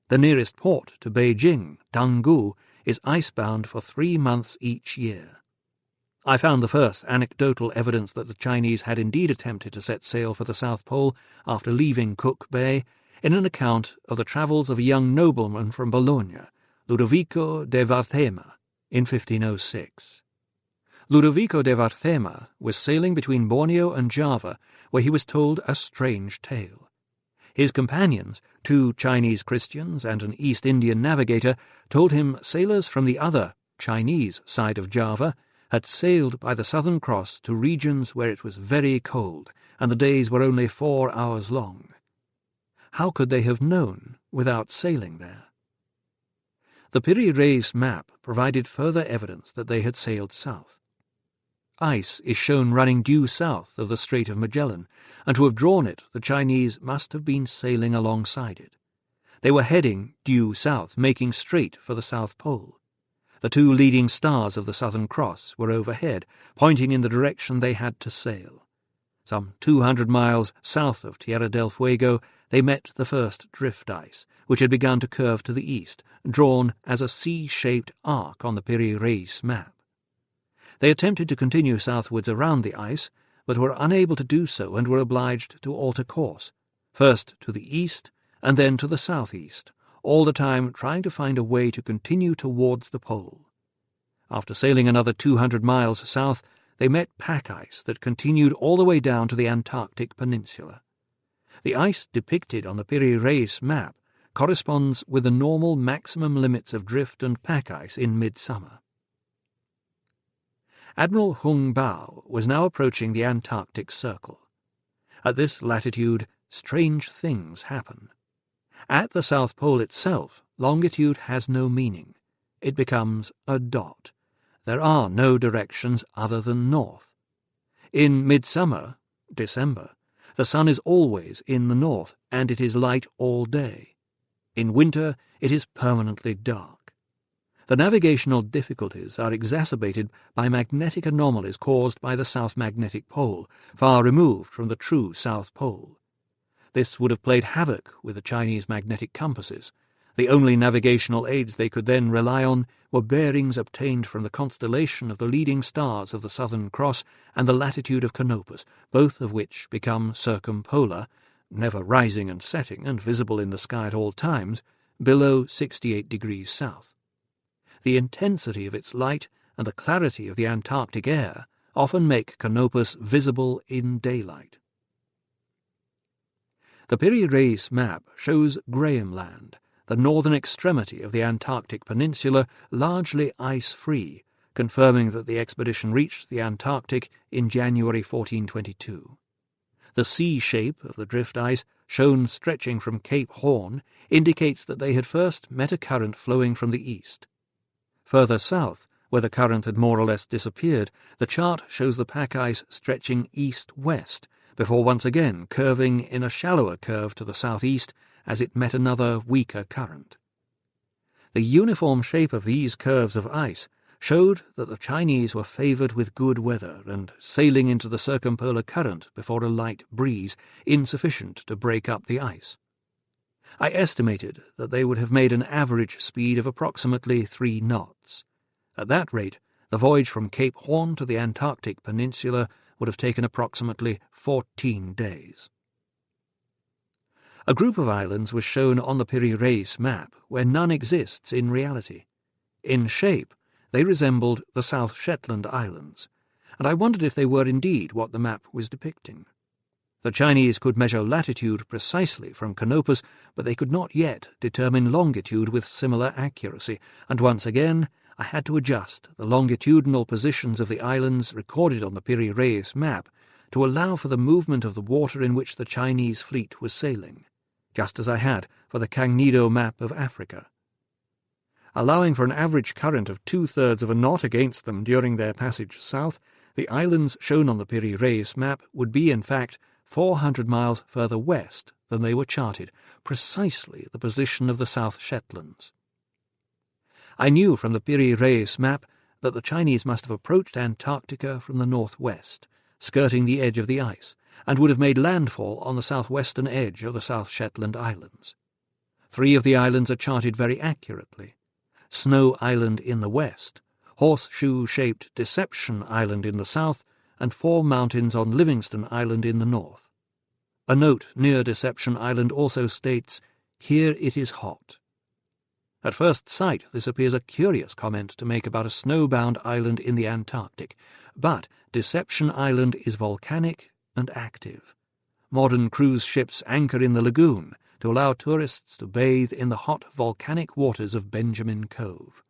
The nearest port to Beijing, Danggu, is icebound for 3 months each year. I found the first anecdotal evidence that the Chinese had indeed attempted to set sail for the South Pole after leaving Cook Bay in an account of the travels of a young nobleman from Bologna, Ludovico de Varthema, in 1506. Ludovico de Varthema was sailing between Borneo and Java, where he was told a strange tale. His companions, 2 Chinese Christians and an East Indian navigator, told him sailors from the other, Chinese side of Java had sailed by the Southern Cross to regions where it was very cold and the days were only 4 hours long. How could they have known without sailing there? The Piri Reis map provided further evidence that they had sailed south. Ice is shown running due south of the Strait of Magellan, and to have drawn it the Chinese must have been sailing alongside it. They were heading due south, making straight for the South Pole. The 2 leading stars of the Southern Cross were overhead, pointing in the direction they had to sail. Some 200 miles south of Tierra del Fuego, they met the first drift ice, which had begun to curve to the east, drawn as a C-shaped arc on the Piri Reis map. They attempted to continue southwards around the ice, but were unable to do so and were obliged to alter course, first to the east and then to the southeast, all the time trying to find a way to continue towards the pole. After sailing another 200 miles south, they met pack ice that continued all the way down to the Antarctic peninsula. The ice depicted on the Piri Reis map corresponds with the normal maximum limits of drift and pack ice in midsummer. Admiral Hung Bao was now approaching the Antarctic Circle. At this latitude, strange things happen. At the South Pole itself, longitude has no meaning. It becomes a dot. There are no directions other than north. In midsummer, December, The sun is always in the north, and it is light all day. In winter, it is permanently dark. The navigational difficulties are exacerbated by magnetic anomalies caused by the South Magnetic Pole, far removed from the true South Pole. This would have played havoc with the Chinese magnetic compasses. The only navigational aids they could then rely on were bearings obtained from the constellation of the leading stars of the Southern Cross and the latitude of Canopus, both of which become circumpolar, never rising and setting and visible in the sky at all times, below 68 degrees south. The intensity of its light and the clarity of the Antarctic air often make Canopus visible in daylight. The Piri-Reis map shows Graham Land, the northern extremity of the Antarctic peninsula, largely ice-free, confirming that the expedition reached the Antarctic in January 1422. The C shape of the drift ice, shown stretching from Cape Horn, indicates that they had first met a current flowing from the east. Further south, where the current had more or less disappeared, the chart shows the pack ice stretching east-west, before once again curving in a shallower curve to the southeast as it met another weaker current. The uniform shape of these curves of ice showed that the Chinese were favoured with good weather and sailing into the circumpolar current before a light breeze, insufficient to break up the ice. I estimated that they would have made an average speed of approximately 3 knots. At that rate, the voyage from Cape Horn to the Antarctic peninsula would have taken approximately 14 days. A group of islands was shown on the Piri-Reis map where none exists in reality. In shape, they resembled the South Shetland Islands, and I wondered if they were indeed what the map was depicting. The Chinese could measure latitude precisely from Canopus, but they could not yet determine longitude with similar accuracy, and once again I had to adjust the longitudinal positions of the islands recorded on the Piri-Reis map to allow for the movement of the water in which the Chinese fleet was sailing, just as I had for the Cagnedo map of Africa. Allowing for an average current of 2/3 of a knot against them during their passage south, the islands shown on the Piri-Reis map would be, in fact, 400 miles further west than they were charted, precisely the position of the South Shetlands. I knew from the Piri-Reis map that the Chinese must have approached Antarctica from the northwest, skirting the edge of the ice, and would have made landfall on the southwestern edge of the South Shetland Islands. 3 of the islands are charted very accurately: Snow Island in the west, horseshoe-shaped Deception Island in the south, and 4 mountains on Livingston Island in the north. A note near Deception Island also states, "Here it is hot." At first sight, this appears a curious comment to make about a snowbound island in the Antarctic, but Deception Island is volcanic and active. Modern cruise ships anchor in the lagoon to allow tourists to bathe in the hot volcanic waters of Benjamin Cove.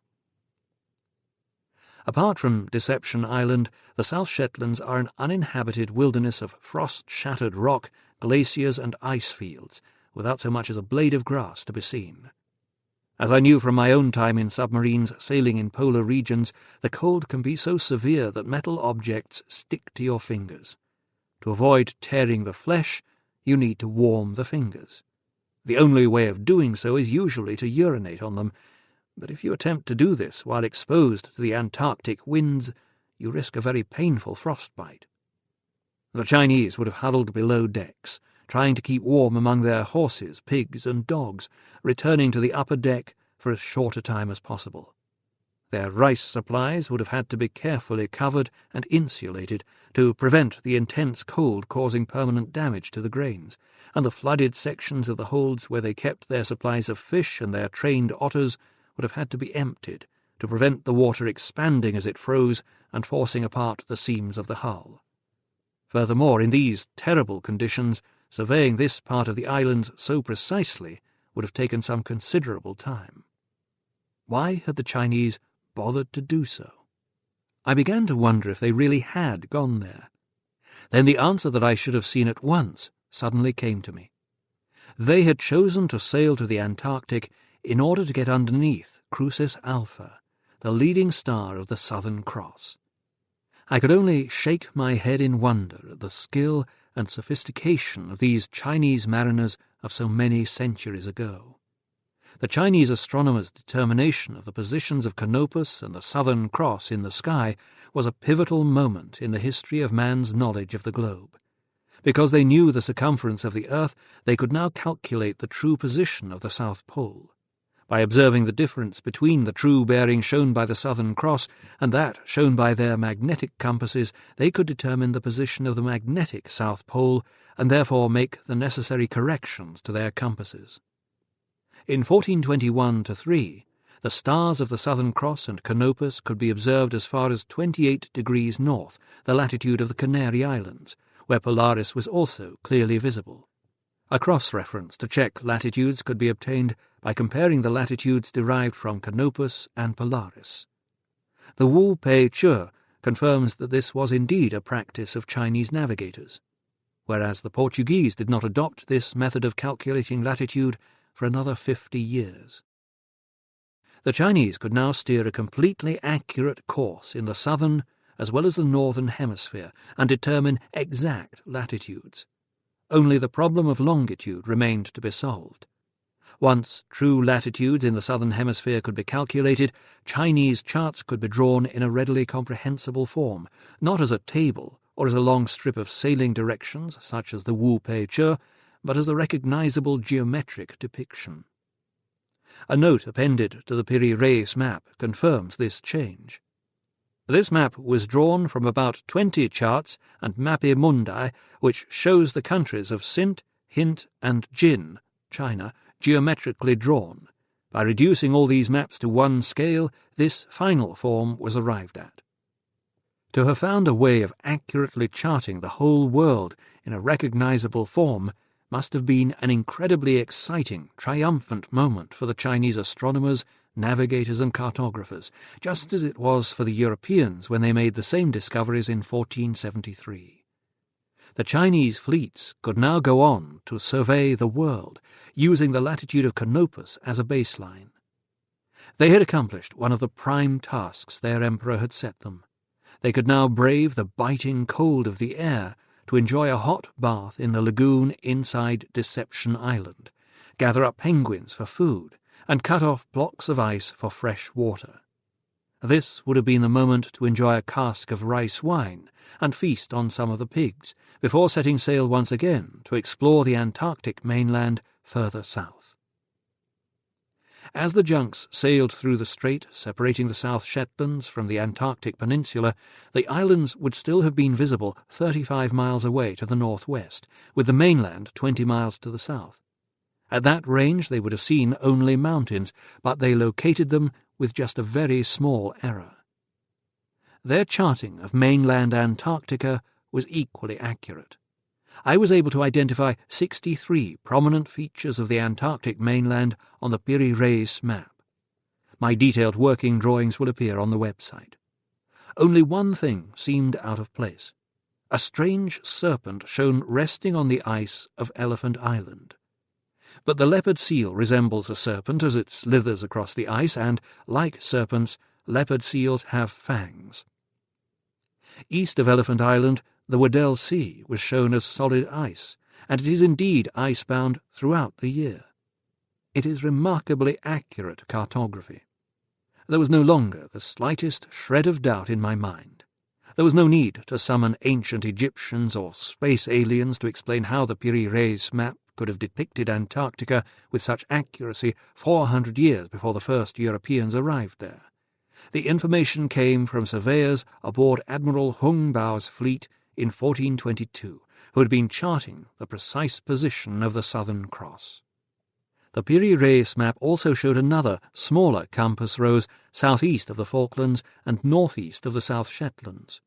Apart from Deception Island, the South Shetlands are an uninhabited wilderness of frost-shattered rock, glaciers and ice fields, without so much as a blade of grass to be seen. As I knew from my own time in submarines sailing in polar regions, the cold can be so severe that metal objects stick to your fingers. To avoid tearing the flesh, you need to warm the fingers. The only way of doing so is usually to urinate on them, but if you attempt to do this while exposed to the Antarctic winds, you risk a very painful frostbite. The Chinese would have huddled below decks, trying to keep warm among their horses, pigs, and dogs, returning to the upper deck for as short a time as possible. Their rice supplies would have had to be carefully covered and insulated to prevent the intense cold causing permanent damage to the grains, and the flooded sections of the holds where they kept their supplies of fish and their trained otters would have had to be emptied to prevent the water expanding as it froze and forcing apart the seams of the hull. Furthermore, in these terrible conditions, surveying this part of the islands so precisely would have taken some considerable time. Why had the Chinese bothered to do so? I began to wonder if they really had gone there. Then the answer that I should have seen at once suddenly came to me. They had chosen to sail to the Antarctic in order to get underneath Crucis Alpha, the leading star of the Southern Cross. I could only shake my head in wonder at the skill and sophistication of these Chinese mariners of so many centuries ago. The Chinese astronomers' determination of the positions of Canopus and the Southern Cross in the sky was a pivotal moment in the history of man's knowledge of the globe. Because they knew the circumference of the earth, they could now calculate the true position of the South Pole. By observing the difference between the true bearing shown by the Southern Cross and that shown by their magnetic compasses, they could determine the position of the magnetic South Pole and therefore make the necessary corrections to their compasses. In 1421-3, the stars of the Southern Cross and Canopus could be observed as far as 28 degrees north, the latitude of the Canary Islands, where Polaris was also clearly visible. A cross-reference to check latitudes could be obtained by comparing the latitudes derived from Canopus and Polaris. The Wu Pei Che confirms that this was indeed a practice of Chinese navigators, whereas the Portuguese did not adopt this method of calculating latitude for another 50 years. The Chinese could now steer a completely accurate course in the southern as well as the northern hemisphere and determine exact latitudes. Only the problem of longitude remained to be solved. Once true latitudes in the southern hemisphere could be calculated, Chinese charts could be drawn in a readily comprehensible form, not as a table or as a long strip of sailing directions such as the Wu Pei Che, but as a recognizable geometric depiction. A note appended to the Piri Reis map confirms this change. This map was drawn from about 20 charts and Mapi Mundi, which shows the countries of Sint, Hint, and Jin, China, geometrically drawn. By reducing all these maps to one scale, this final form was arrived at. To have found a way of accurately charting the whole world in a recognizable form must have been an incredibly exciting, triumphant moment for the Chinese astronomers, navigators and cartographers, just as it was for the Europeans when they made the same discoveries in 1473. The Chinese fleets could now go on to survey the world, using the latitude of Canopus as a baseline. They had accomplished one of the prime tasks their emperor had set them. They could now brave the biting cold of the air to enjoy a hot bath in the lagoon inside Deception Island, gather up penguins for food, and cut off blocks of ice for fresh water. This would have been the moment to enjoy a cask of rice wine and feast on some of the pigs, before setting sail once again to explore the Antarctic mainland further south. As the junks sailed through the strait separating the South Shetlands from the Antarctic peninsula, the islands would still have been visible 35 miles away to the northwest, with the mainland 20 miles to the south. At that range they would have seen only mountains, but they located them with just a very small error. Their charting of mainland Antarctica was equally accurate. I was able to identify 63 prominent features of the Antarctic mainland on the Piri Reis map. My detailed working drawings will appear on the website. Only one thing seemed out of place. A strange serpent shown resting on the ice of Elephant Island. But the leopard seal resembles a serpent as it slithers across the ice, and, like serpents, leopard seals have fangs. East of Elephant Island, the Weddell Sea was shown as solid ice, and it is indeed icebound throughout the year. It is remarkably accurate cartography. There was no longer the slightest shred of doubt in my mind. There was no need to summon ancient Egyptians or space aliens to explain how the Piri Reis map could have depicted Antarctica with such accuracy 400 years before the first Europeans arrived there. The information came from surveyors aboard Admiral Hung Bao's fleet in 1422, who had been charting the precise position of the Southern Cross. The Piri Reis map also showed another, smaller compass rose southeast of the Falklands and northeast of the South Shetlands.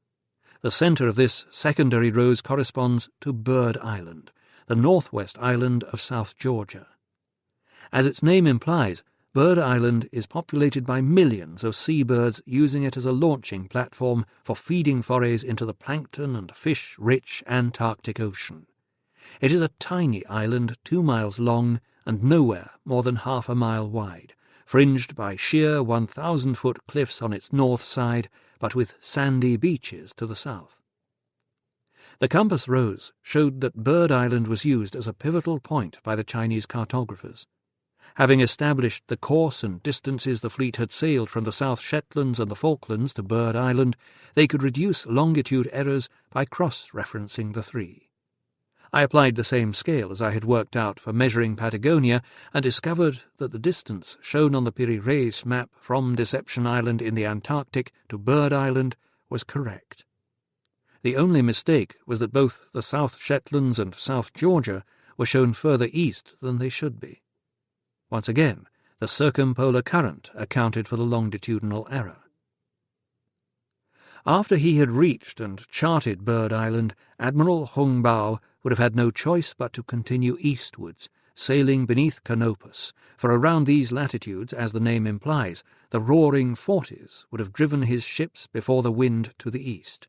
The centre of this secondary rose corresponds to Bird Island, the northwest island of South Georgia. As its name implies, Bird Island is populated by millions of seabirds using it as a launching platform for feeding forays into the plankton and fish-rich Antarctic Ocean. It is a tiny island 2 miles long and nowhere more than half a mile wide, fringed by sheer 1,000-foot cliffs on its north side, but with sandy beaches to the south. The compass rose showed that Bird Island was used as a pivotal point by the Chinese cartographers. Having established the course and distances the fleet had sailed from the South Shetlands and the Falklands to Bird Island, they could reduce longitude errors by cross-referencing the three. I applied the same scale as I had worked out for measuring Patagonia and discovered that the distance shown on the Piri-Reis map from Deception Island in the Antarctic to Bird Island was correct. The only mistake was that both the South Shetlands and South Georgia were shown further east than they should be. Once again, the circumpolar current accounted for the longitudinal error. After he had reached and charted Bird Island, Admiral Hung Bao would have had no choice but to continue eastwards, sailing beneath Canopus, for around these latitudes, as the name implies, the roaring forties would have driven his ships before the wind to the east.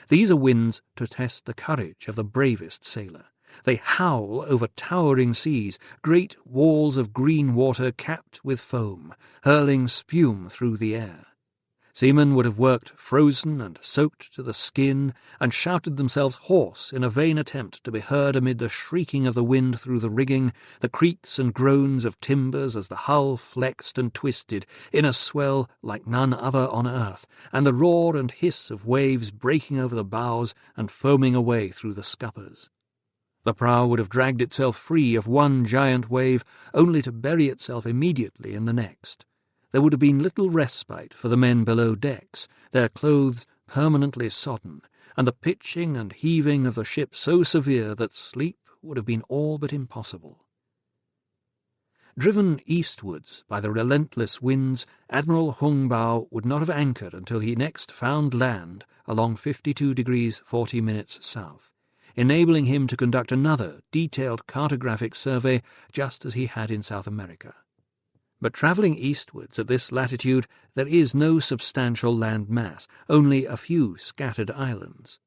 These are winds to test the courage of the bravest sailor. They howl over towering seas, great walls of green water capped with foam, hurling spume through the air. Seamen would have worked frozen and soaked to the skin, and shouted themselves hoarse in a vain attempt to be heard amid the shrieking of the wind through the rigging, the creaks and groans of timbers as the hull flexed and twisted in a swell like none other on earth, and the roar and hiss of waves breaking over the bows and foaming away through the scuppers. The prow would have dragged itself free of one giant wave, only to bury itself immediately in the next. There would have been little respite for the men below decks, their clothes permanently sodden, and the pitching and heaving of the ship so severe that sleep would have been all but impossible. Driven eastwards by the relentless winds, Admiral Hung Bao would not have anchored until he next found land along 52 degrees 40 minutes south, enabling him to conduct another detailed cartographic survey just as he had in South America. But travelling eastwards at this latitude there is no substantial land mass, only a few scattered islands.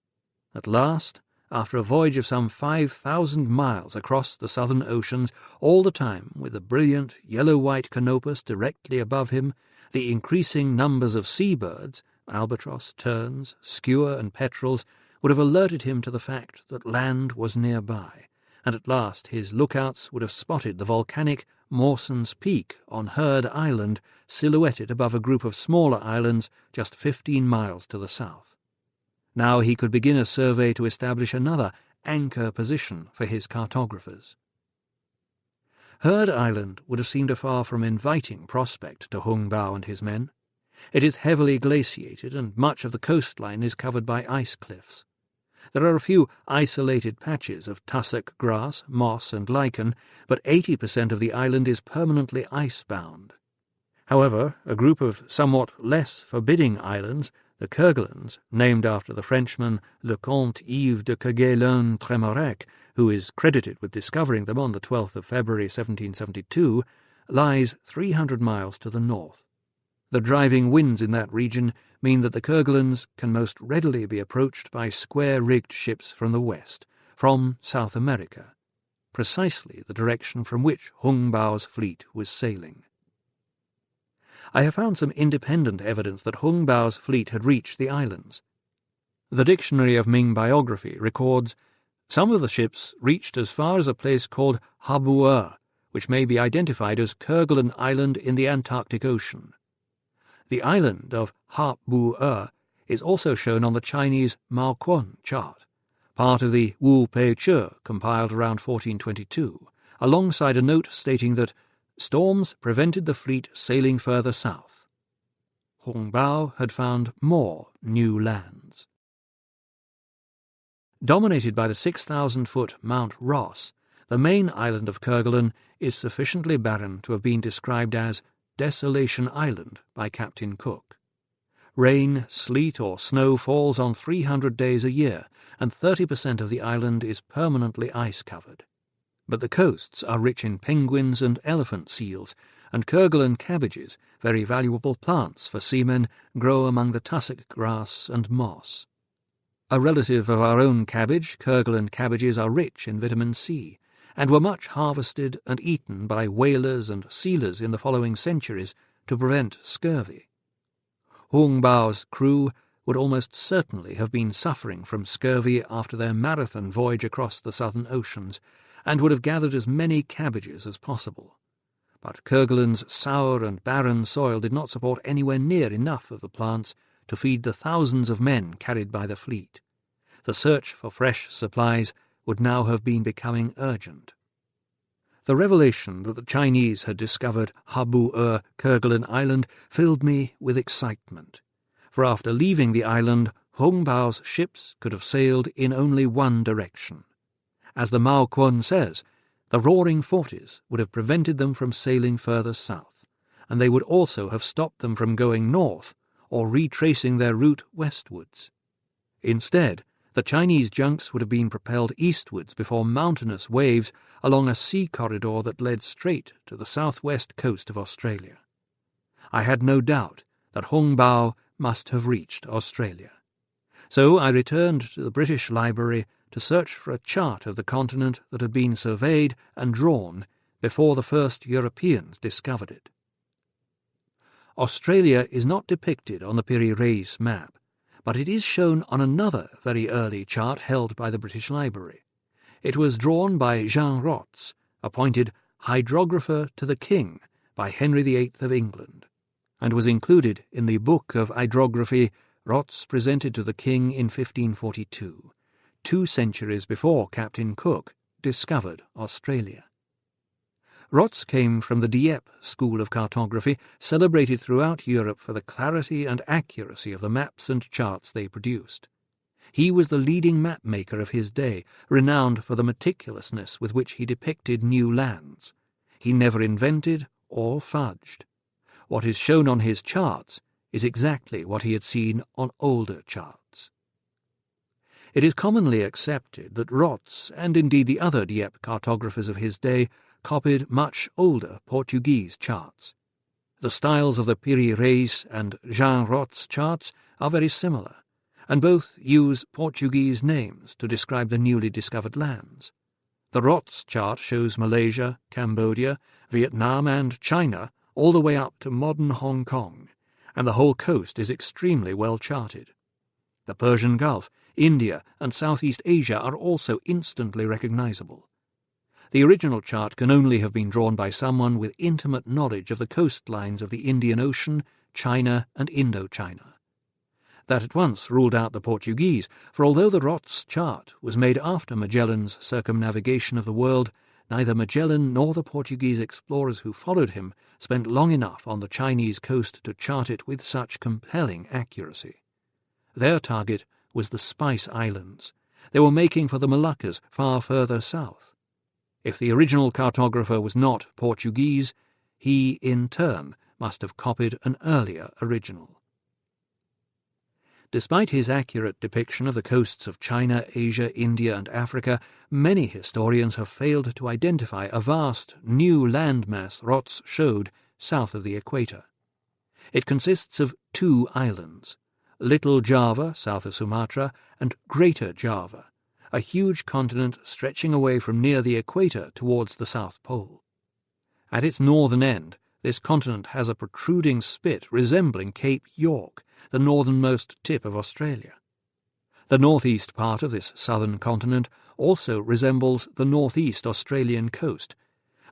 At last, after a voyage of some 5,000 miles across the southern oceans, all the time with the brilliant yellow-white Canopus directly above him, the increasing numbers of seabirds, albatross, terns, skua and petrels, would have alerted him to the fact that land was nearby, and at last his lookouts would have spotted the volcanic Mawson's Peak on Herd Island, silhouetted above a group of smaller islands just 15 miles to the south. Now he could begin a survey to establish another anchor position for his cartographers. Herd Island would have seemed a far from inviting prospect to Hung Bao and his men. It is heavily glaciated, and much of the coastline is covered by ice cliffs. There are a few isolated patches of tussock grass, moss and lichen, but 80% of the island is permanently ice-bound. However, a group of somewhat less forbidding islands, the Kerguelens, named after the Frenchman Lecomte Yves de Kerguelen-Trémarec, who is credited with discovering them on the 12th of February 1772, lies 300 miles to the north. The driving winds in that region mean that the Kerguelens can most readily be approached by square-rigged ships from the west, from South America, precisely the direction from which Hung Bao's fleet was sailing. I have found some independent evidence that Hung Bao's fleet had reached the islands. The Dictionary of Ming Biography records, some of the ships reached as far as a place called Habuer, which may be identified as Kerguelen Island in the Antarctic Ocean. The island of Ha-Bu-Er is also shown on the Chinese Maoquan chart, part of the Wu Pei Che compiled around 1422, alongside a note stating that storms prevented the fleet sailing further south. Hung Bao had found more new lands. Dominated by the 6,000-foot Mount Ross, the main island of Kerguelen is sufficiently barren to have been described as Desolation Island by Captain Cook. Rain, sleet or snow falls on 300 days a year, and 30% of the island is permanently ice-covered. But the coasts are rich in penguins and elephant seals, and Kerguelen cabbages, very valuable plants for seamen, grow among the tussock grass and moss. A relative of our own cabbage, Kerguelen cabbages are rich in vitamin C, and were much harvested and eaten by whalers and sealers in the following centuries to prevent scurvy. Hung Bao's crew would almost certainly have been suffering from scurvy after their marathon voyage across the southern oceans, and would have gathered as many cabbages as possible. But Kerguelen's sour and barren soil did not support anywhere near enough of the plants to feed the thousands of men carried by the fleet. The search for fresh supplies would now have been becoming urgent. The revelation that the Chinese had discovered Habu-ur, Kerguelen Island, filled me with excitement, for after leaving the island, Hung Bao's ships could have sailed in only one direction. As the Mao Quan says, the roaring forties would have prevented them from sailing further south, and they would also have stopped them from going north or retracing their route westwards. Instead, the Chinese junks would have been propelled eastwards before mountainous waves along a sea corridor that led straight to the southwest coast of Australia. I had no doubt that Hung Bao must have reached Australia. So I returned to the British Library to search for a chart of the continent that had been surveyed and drawn before the first Europeans discovered it. Australia is not depicted on the Piri-Reis map, but it is shown on another very early chart held by the British Library. It was drawn by Jean Rots, appointed Hydrographer to the King by Henry VIII of England, and was included in the Book of Hydrography Rots presented to the King in 1542, 2 centuries before Captain Cook discovered Australia. Rots came from the Dieppe school of cartography, celebrated throughout Europe for the clarity and accuracy of the maps and charts they produced. He was the leading map-maker of his day, renowned for the meticulousness with which he depicted new lands. He never invented or fudged. What is shown on his charts is exactly what he had seen on older charts. It is commonly accepted that Rots, and indeed the other Dieppe cartographers of his day, copied much older Portuguese charts. The styles of the Piri-Reis and Jean Rots charts are very similar, and both use Portuguese names to describe the newly discovered lands. The Rots chart shows Malaysia, Cambodia, Vietnam and China all the way up to modern Hong Kong, and the whole coast is extremely well charted. The Persian Gulf, India and Southeast Asia are also instantly recognizable. The original chart can only have been drawn by someone with intimate knowledge of the coastlines of the Indian Ocean, China and Indochina. That at once ruled out the Portuguese, for although the Rots chart was made after Magellan's circumnavigation of the world, neither Magellan nor the Portuguese explorers who followed him spent long enough on the Chinese coast to chart it with such compelling accuracy. Their target was the Spice Islands. They were making for the Moluccas far further south. If the original cartographer was not Portuguese, he, in turn, must have copied an earlier original. Despite his accurate depiction of the coasts of China, Asia, India and Africa, many historians have failed to identify a vast new landmass Rots showed south of the equator. It consists of 2 islands, Little Java, south of Sumatra, and Greater Java, a huge continent stretching away from near the equator towards the South Pole. At its northern end, this continent has a protruding spit resembling Cape York, the northernmost tip of Australia. The northeast part of this southern continent also resembles the northeast Australian coast,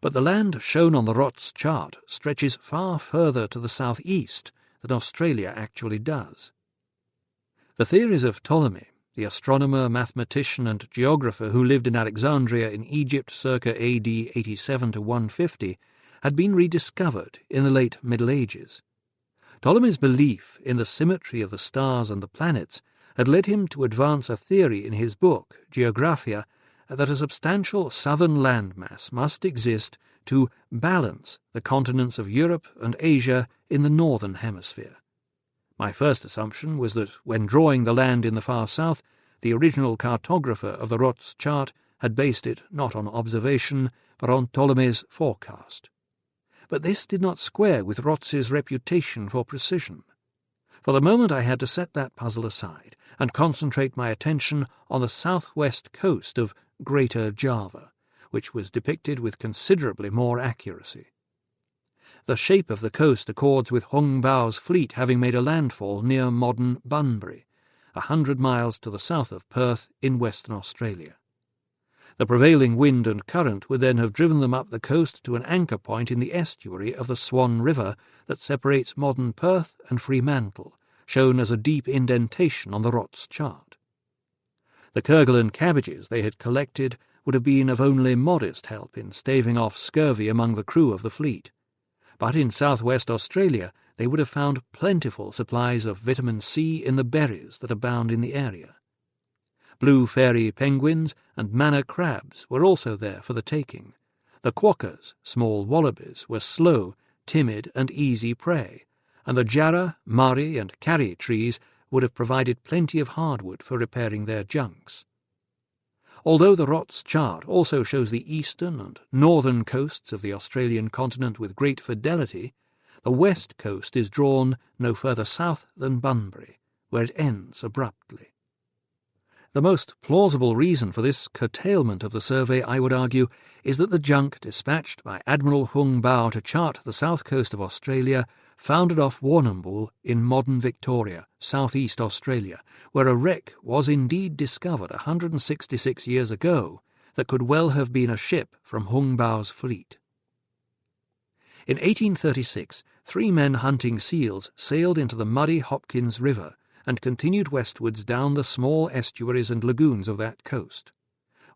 but the land shown on the Rots chart stretches far further to the southeast than Australia actually does. The theories of Ptolemy, the astronomer, mathematician and geographer who lived in Alexandria in Egypt circa AD 87 to 150, had been rediscovered in the late Middle Ages. Ptolemy's belief in the symmetry of the stars and the planets had led him to advance a theory in his book, Geographia, that a substantial southern landmass must exist to balance the continents of Europe and Asia in the northern hemisphere. My first assumption was that when drawing the land in the far south, the original cartographer of the Rots chart had based it not on observation, but on Ptolemy's forecast. But this did not square with Rots's reputation for precision. For the moment I had to set that puzzle aside and concentrate my attention on the southwest coast of Greater Java, which was depicted with considerably more accuracy. The shape of the coast accords with Hung Bao's fleet having made a landfall near modern Bunbury, 100 miles to the south of Perth in Western Australia. The prevailing wind and current would then have driven them up the coast to an anchor point in the estuary of the Swan River that separates modern Perth and Fremantle, shown as a deep indentation on the Rots chart. The Kerguelen cabbages they had collected would have been of only modest help in staving off scurvy among the crew of the fleet, but in southwest Australia they would have found plentiful supplies of vitamin C in the berries that abound in the area. Blue fairy penguins and manna crabs were also there for the taking. The quokkas, small wallabies, were slow, timid and easy prey, and the jarrah, marri and karri trees would have provided plenty of hardwood for repairing their junks. Although the Rots chart also shows the eastern and northern coasts of the Australian continent with great fidelity, the west coast is drawn no further south than Bunbury, where it ends abruptly. The most plausible reason for this curtailment of the survey, I would argue, is that the junk dispatched by Admiral Hung Bao to chart the south coast of Australia foundered off Warrnambool in modern Victoria, southeast Australia, where a wreck was indeed discovered 166 years ago that could well have been a ship from Hung Bao's fleet. In 1836, 3 men hunting seals sailed into the muddy Hopkins River and continued westwards down the small estuaries and lagoons of that coast.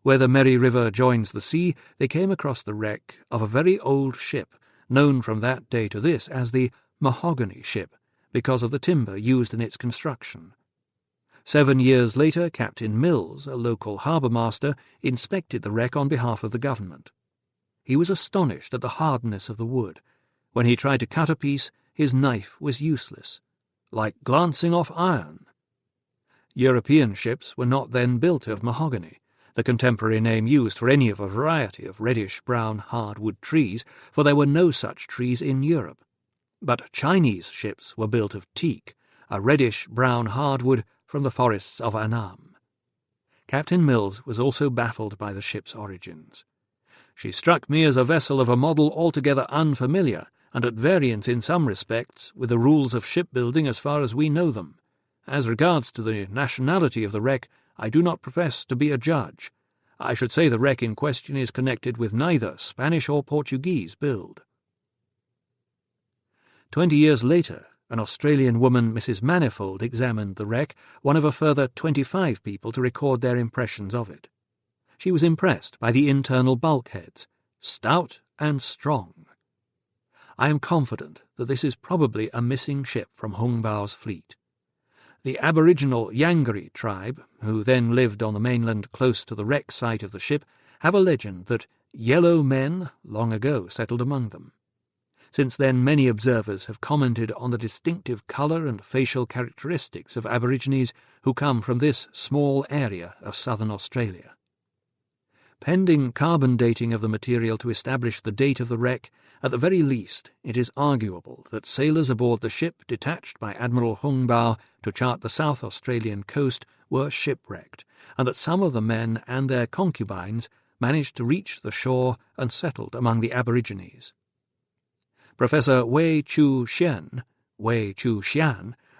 Where the Merry River joins the sea, they came across the wreck of a very old ship, known from that day to this as the mahogany ship, because of the timber used in its construction. 7 years later, Captain Mills, a local harbour-master, inspected the wreck on behalf of the government. He was astonished at the hardness of the wood. When he tried to cut a piece, his knife was useless, like glancing off iron. European ships were not then built of mahogany, the contemporary name used for any of a variety of reddish-brown hardwood trees, for there were no such trees in Europe. But Chinese ships were built of teak, a reddish-brown hardwood from the forests of Annam. Captain Mills was also baffled by the ship's origins. She struck me as a vessel of a model altogether unfamiliar, and at variance in some respects with the rules of shipbuilding as far as we know them. As regards to the nationality of the wreck, I do not profess to be a judge. I should say the wreck in question is connected with neither Spanish or Portuguese build. 20 years later, an Australian woman, Mrs. Manifold, examined the wreck, one of a further 25 people to record their impressions of it. She was impressed by the internal bulkheads, stout and strong. I am confident that this is probably a missing ship from Hung Bao's fleet. The aboriginal Yangari tribe, who then lived on the mainland close to the wreck site of the ship, have a legend that yellow men long ago settled among them. Since then, many observers have commented on the distinctive colour and facial characteristics of Aborigines who come from this small area of southern Australia. Pending carbon dating of the material to establish the date of the wreck, at the very least it is arguable that sailors aboard the ship detached by Admiral Hung Bao to chart the South Australian coast were shipwrecked, and that some of the men and their concubines managed to reach the shore and settled among the Aborigines. Professor Wei Chu Xian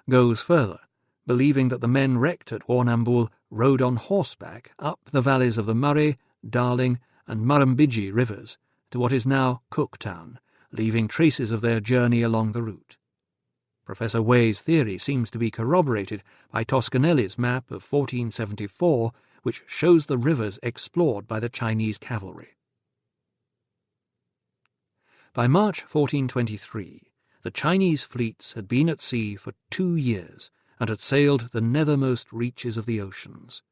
goes further, believing that the men wrecked at Warrnambool rode on horseback up the valleys of the Murray, Darling and Murrumbidgee rivers to what is now Cooktown, leaving traces of their journey along the route. Professor Wei's theory seems to be corroborated by Toscanelli's map of 1474, which shows the rivers explored by the Chinese cavalry. By March 1423, the Chinese fleets had been at sea for 2 years and had sailed the nethermost reaches of the oceans.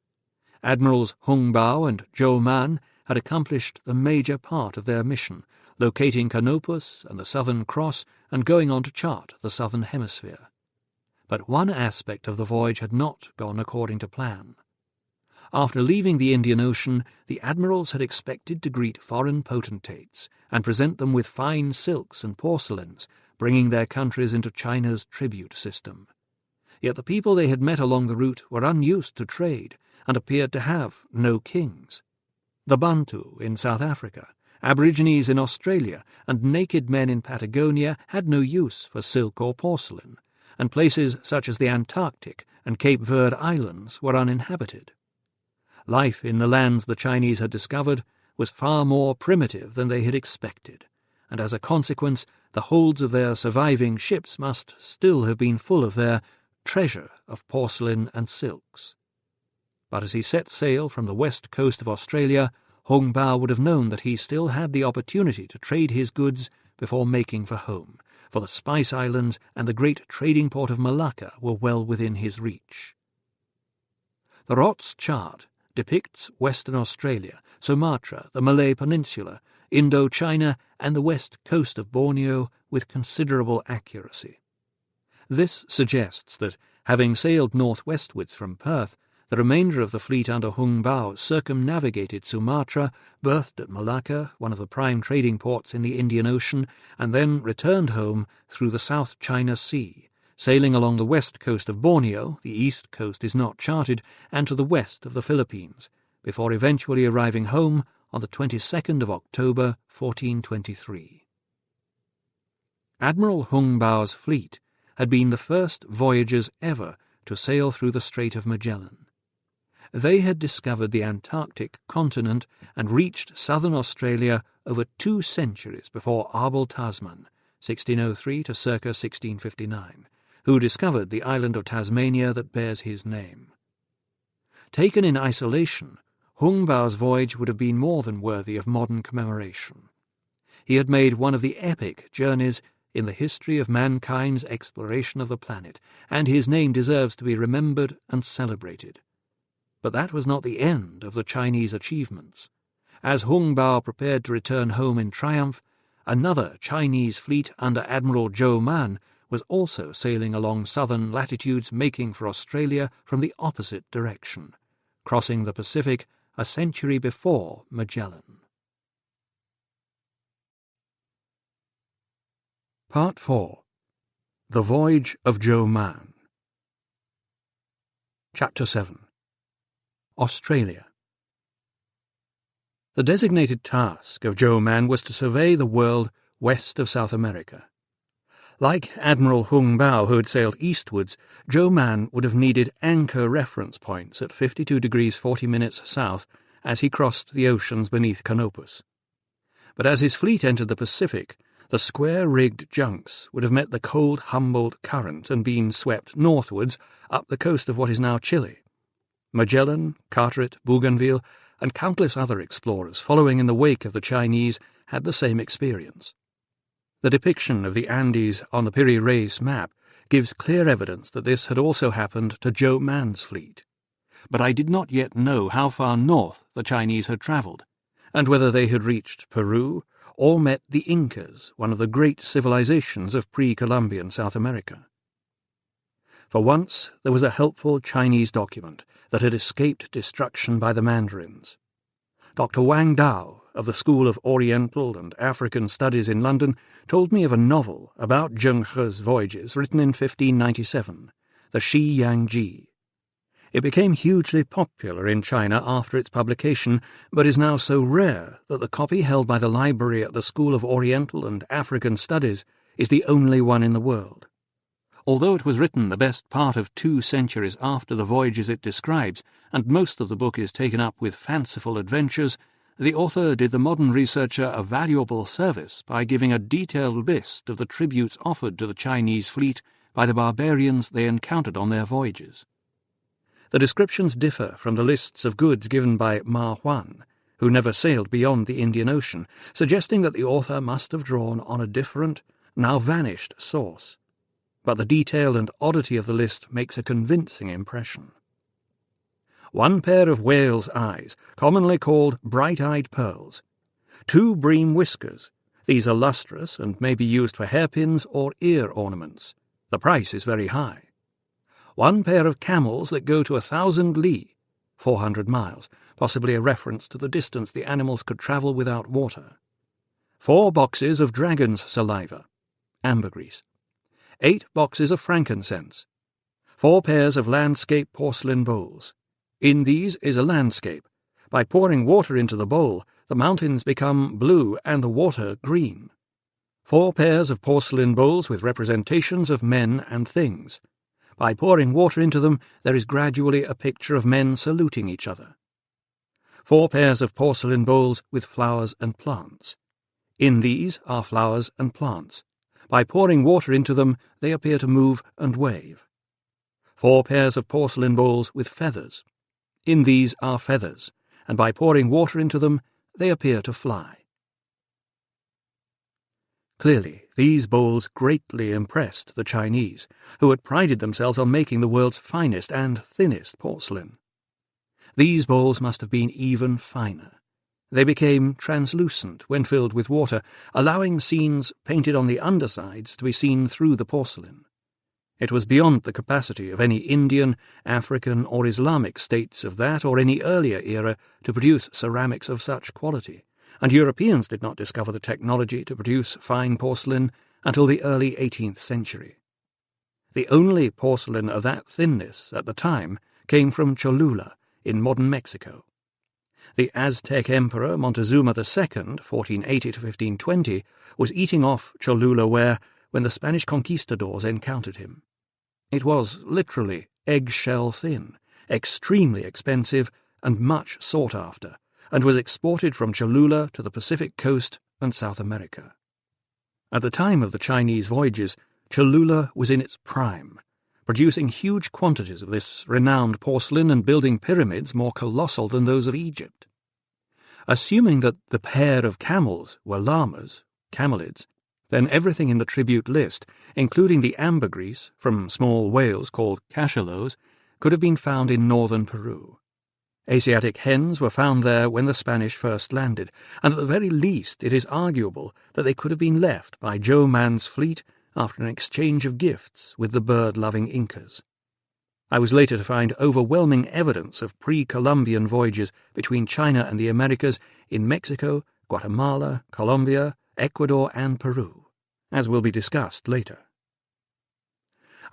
Admirals Hung Bao and Zhou Man had accomplished the major part of their mission, locating Canopus and the Southern Cross and going on to chart the southern hemisphere. But one aspect of the voyage had not gone according to plan. After leaving the Indian Ocean, the admirals had expected to greet foreign potentates and present them with fine silks and porcelains, bringing their countries into China's tribute system. Yet the people they had met along the route were unused to trade and appeared to have no kings. The Bantu in South Africa, Aborigines in Australia, and naked men in Patagonia had no use for silk or porcelain, and places such as the Antarctic and Cape Verde Islands were uninhabited. Life in the lands the Chinese had discovered was far more primitive than they had expected, and as a consequence the holds of their surviving ships must still have been full of their treasure of porcelain and silks. But as he set sail from the west coast of Australia, Hung Bao would have known that he still had the opportunity to trade his goods before making for home, for the Spice Islands and the great trading port of Malacca were well within his reach. The Rott's chart depicts Western Australia, Sumatra, the Malay Peninsula, Indochina, and the west coast of Borneo with considerable accuracy. This suggests that, having sailed northwestwards from Perth, the remainder of the fleet under Hung Bao circumnavigated Sumatra, berthed at Malacca, one of the prime trading ports in the Indian Ocean, and then returned home through the South China Sea, sailing along the west coast of Borneo, the east coast is not charted, and to the west of the Philippines, before eventually arriving home on the 22nd of October 1423. Admiral Hung Bao's fleet had been the first voyagers ever to sail through the Strait of Magellan. They had discovered the Antarctic continent and reached southern Australia over 2 centuries before Abel Tasman, 1603 to circa 1659, who discovered the island of Tasmania that bears his name. Taken in isolation, Hung Bao's voyage would have been more than worthy of modern commemoration. He had made one of the epic journeys in the history of mankind's exploration of the planet, and his name deserves to be remembered and celebrated. But that was not the end of the Chinese achievements. As Hung Bao prepared to return home in triumph, another Chinese fleet under Admiral Zhou Man was also sailing along southern latitudes, making for Australia from the opposite direction, crossing the Pacific a century before Magellan. Part 4. The Voyage of Zhou Man. Chapter 7. Australia. The designated task of Zhou Man was to survey the world west of South America. Like Admiral Hung Bao, who had sailed eastwards, Zhou Man would have needed anchor reference points at 52 degrees 40 minutes south as he crossed the oceans beneath Canopus. But as his fleet entered the Pacific, the square-rigged junks would have met the cold Humboldt current and been swept northwards up the coast of what is now Chile. Magellan, Carteret, Bougainville, and countless other explorers following in the wake of the Chinese had the same experience. The depiction of the Andes on the Piri Reis map gives clear evidence that this had also happened to Zhou Man's fleet. But I did not yet know how far north the Chinese had travelled, and whether they had reached Peru or met the Incas, one of the great civilizations of pre-Columbian South America. For once there was a helpful Chinese document that had escaped destruction by the Mandarins. Dr. Wang Dao, of the School of Oriental and African Studies in London, told me of a novel about Zheng He's voyages written in 1597, the Shi Yang Ji. It became hugely popular in China after its publication, but is now so rare that the copy held by the library at the School of Oriental and African Studies is the only one in the world. Although it was written the best part of 2 centuries after the voyages it describes, and most of the book is taken up with fanciful adventures, the author did the modern researcher a valuable service by giving a detailed list of the tributes offered to the Chinese fleet by the barbarians they encountered on their voyages. The descriptions differ from the lists of goods given by Ma Huan, who never sailed beyond the Indian Ocean, suggesting that the author must have drawn on a different, now vanished source. But the detail and oddity of the list makes a convincing impression. 1 pair of whale's eyes, commonly called bright-eyed pearls. 2 bream whiskers. These are lustrous and may be used for hairpins or ear ornaments. The price is very high. 1 pair of camels that go to 1,000 li, 400 miles, possibly a reference to the distance the animals could travel without water. 4 boxes of dragon's saliva, ambergris. 8 boxes of frankincense. 4 pairs of landscape porcelain bowls. In these is a landscape. By pouring water into the bowl, the mountains become blue and the water green. 4 pairs of porcelain bowls with representations of men and things. By pouring water into them, there is gradually a picture of men saluting each other. 4 pairs of porcelain bowls with flowers and plants. In these are flowers and plants. By pouring water into them, they appear to move and wave. 4 pairs of porcelain bowls with feathers. In these are feathers, and by pouring water into them, they appear to fly. Clearly, these bowls greatly impressed the Chinese, who had prided themselves on making the world's finest and thinnest porcelain. These bowls must have been even finer. They became translucent when filled with water, allowing scenes painted on the undersides to be seen through the porcelain. It was beyond the capacity of any Indian, African, or Islamic states of that or any earlier era to produce ceramics of such quality, and Europeans did not discover the technology to produce fine porcelain until the early 18th century. The only porcelain of that thinness at the time came from Cholula in modern Mexico. The Aztec Emperor Montezuma II, 1480 to 1520, was eating off Cholula ware when the Spanish conquistadors encountered him. It was literally eggshell thin, extremely expensive, and much sought after, and was exported from Cholula to the Pacific coast and South America. At the time of the Chinese voyages, Cholula was in its prime, producing huge quantities of this renowned porcelain and building pyramids more colossal than those of Egypt. Assuming that the pair of camels were llamas, camelids, then everything in the tribute list, including the ambergris from small whales called cachalots, could have been found in northern Peru. Asiatic hens were found there when the Spanish first landed, and at the very least it is arguable that they could have been left by Joe Mann's fleet after an exchange of gifts with the bird-loving Incas. I was later to find overwhelming evidence of pre-Columbian voyages between China and the Americas in Mexico, Guatemala, Colombia, Ecuador, and Peru, as will be discussed later.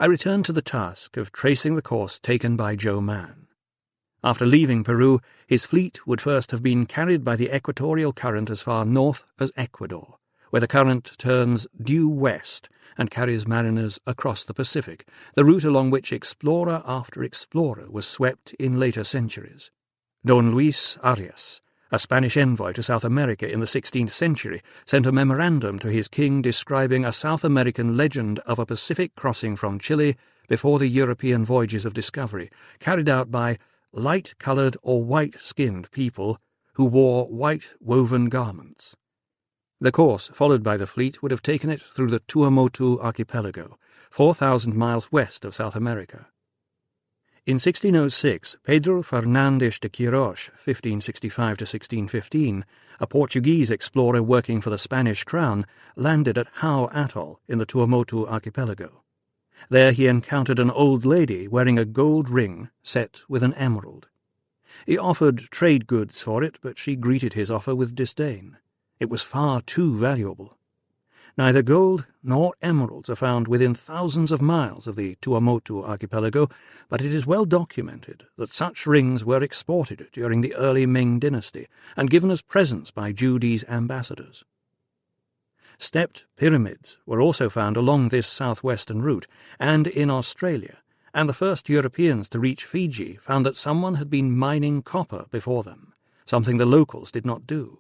I returned to the task of tracing the course taken by Joe Mann. After leaving Peru, his fleet would first have been carried by the equatorial current as far north as Ecuador, where the current turns due west and carries mariners across the Pacific, the route along which explorer after explorer was swept in later centuries. Don Luis Arias, a Spanish envoy to South America in the 16th century, sent a memorandum to his king describing a South American legend of a Pacific crossing from Chile before the European voyages of discovery, carried out by light-coloured or white-skinned people who wore white woven garments. The course followed by the fleet would have taken it through the Tuamotu archipelago, 4,000 miles west of South America. In 1606, Pedro Fernandes de Queiroz, 1565 to 1615, a Portuguese explorer working for the Spanish crown, landed at Hao Atoll in the Tuamotu archipelago. There he encountered an old lady wearing a gold ring set with an emerald. He offered trade goods for it, but she greeted his offer with disdain. It was far too valuable. Neither gold nor emeralds are found within thousands of miles of the Tuamotu archipelago, but it is well documented that such rings were exported during the early Ming dynasty and given as presents by Judi's ambassadors. Stepped pyramids were also found along this southwestern route and in Australia, and the first Europeans to reach Fiji found that someone had been mining copper before them, something the locals did not do.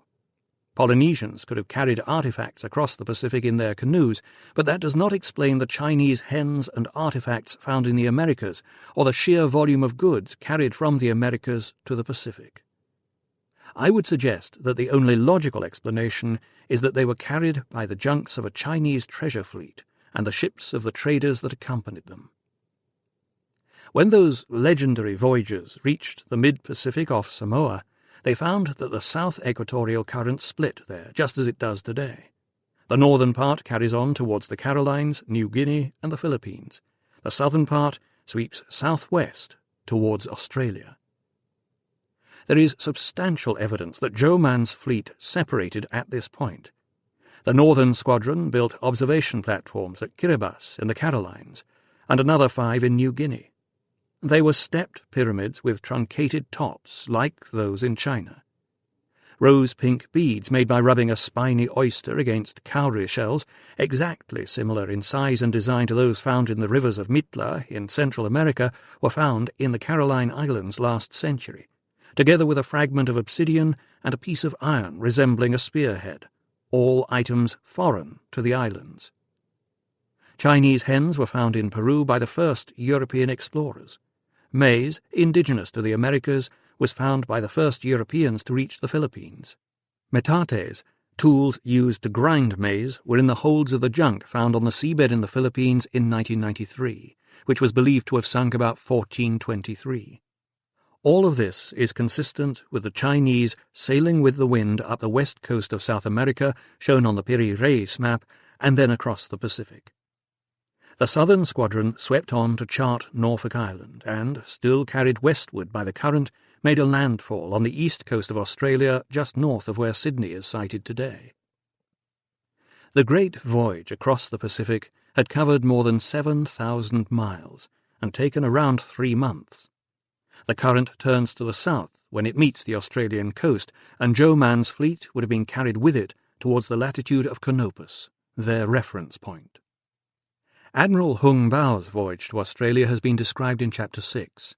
Polynesians could have carried artifacts across the Pacific in their canoes, but that does not explain the Chinese hens and artifacts found in the Americas, or the sheer volume of goods carried from the Americas to the Pacific. I would suggest that the only logical explanation is that they were carried by the junks of a Chinese treasure fleet and the ships of the traders that accompanied them. When those legendary voyagers reached the mid-Pacific off Samoa, they found that the south equatorial current split there, just as it does today. The northern part carries on towards the Carolines, New Guinea, and the Philippines. The southern part sweeps southwest towards Australia. There is substantial evidence that Joe Mann's fleet separated at this point. The northern squadron built observation platforms at Kiribati in the Carolines, and another 5 in New Guinea. They were stepped pyramids with truncated tops, like those in China. rose-pink beads made by rubbing a spiny oyster against cowrie shells, exactly similar in size and design to those found in the rivers of Mitla in Central America, were found in the Caroline Islands last century, together with a fragment of obsidian and a piece of iron resembling a spearhead, all items foreign to the islands. Chinese hens were found in Peru by the first European explorers. Maize, indigenous to the Americas, was found by the first Europeans to reach the Philippines. Metates, tools used to grind maize, were in the holds of the junk found on the seabed in the Philippines in 1993, which was believed to have sunk about 1423. All of this is consistent with the Chinese sailing with the wind up the west coast of South America, shown on the Piri Reis map, and then across the Pacific. The southern squadron swept on to chart Norfolk Island and, still carried westward by the current, made a landfall on the east coast of Australia just north of where Sydney is sited today. The great voyage across the Pacific had covered more than 7,000 miles and taken around 3 months. The current turns to the south when it meets the Australian coast, and Joe Mann's fleet would have been carried with it towards the latitude of Canopus, their reference point. Admiral Hung Bao's voyage to Australia has been described in Chapter 6.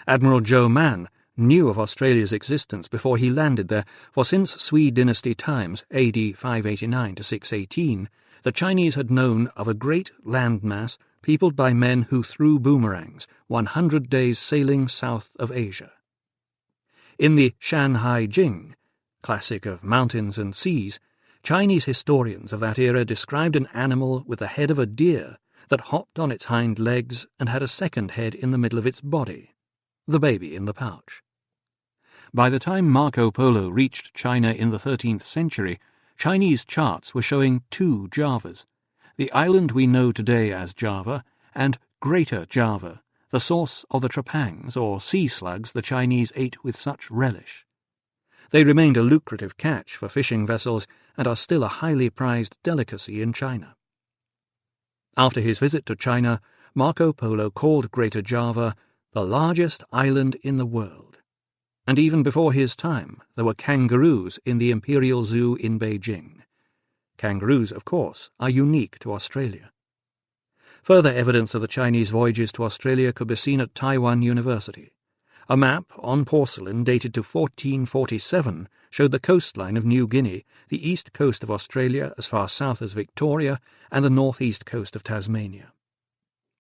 Admiral Joe Mann knew of Australia's existence before he landed there, for since Sui dynasty times, AD 589 to 618, the Chinese had known of a great landmass peopled by men who threw boomerangs 100 days sailing south of Asia. In the Shanhai Jing, classic of mountains and seas, Chinese historians of that era described an animal with the head of a deer that hopped on its hind legs and had a second head in the middle of its body, the baby in the pouch. By the time Marco Polo reached China in the 13th century, Chinese charts were showing 2 Javas, the island we know today as Java, and Greater Java, the source of the trepangs or sea slugs the Chinese ate with such relish. They remained a lucrative catch for fishing vessels and are still a highly prized delicacy in China. After his visit to China, Marco Polo called Greater Java the largest island in the world. And even before his time, there were kangaroos in the Imperial Zoo in Beijing. Kangaroos, of course, are unique to Australia. Further evidence of the Chinese voyages to Australia could be seen at Taiwan University. A map on porcelain dated to 1447 showed the coastline of New Guinea, the east coast of Australia as far south as Victoria, and the northeast coast of Tasmania.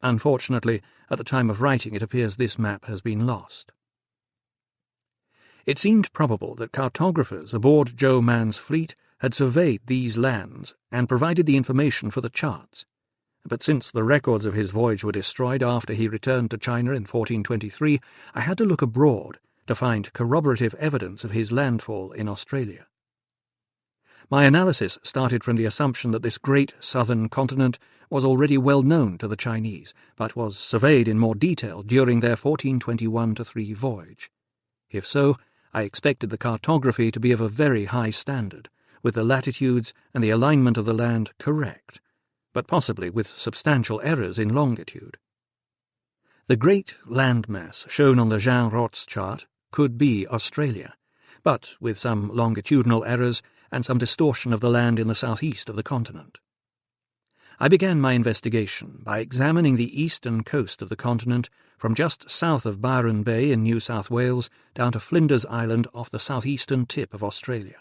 Unfortunately, at the time of writing it appears this map has been lost. It seemed probable that cartographers aboard Joe Mann's fleet had surveyed these lands and provided the information for the charts. But since the records of his voyage were destroyed after he returned to China in 1423, I had to look abroad to find corroborative evidence of his landfall in Australia. My analysis started from the assumption that this great southern continent was already well known to the Chinese, but was surveyed in more detail during their 1421-3 voyage. If so, I expected the cartography to be of a very high standard, with the latitudes and the alignment of the land correct, but possibly with substantial errors in longitude. The great landmass shown on the Jean Rots chart could be Australia, but with some longitudinal errors and some distortion of the land in the southeast of the continent. I began my investigation by examining the eastern coast of the continent from just south of Byron Bay in New South Wales down to Flinders Island off the southeastern tip of Australia.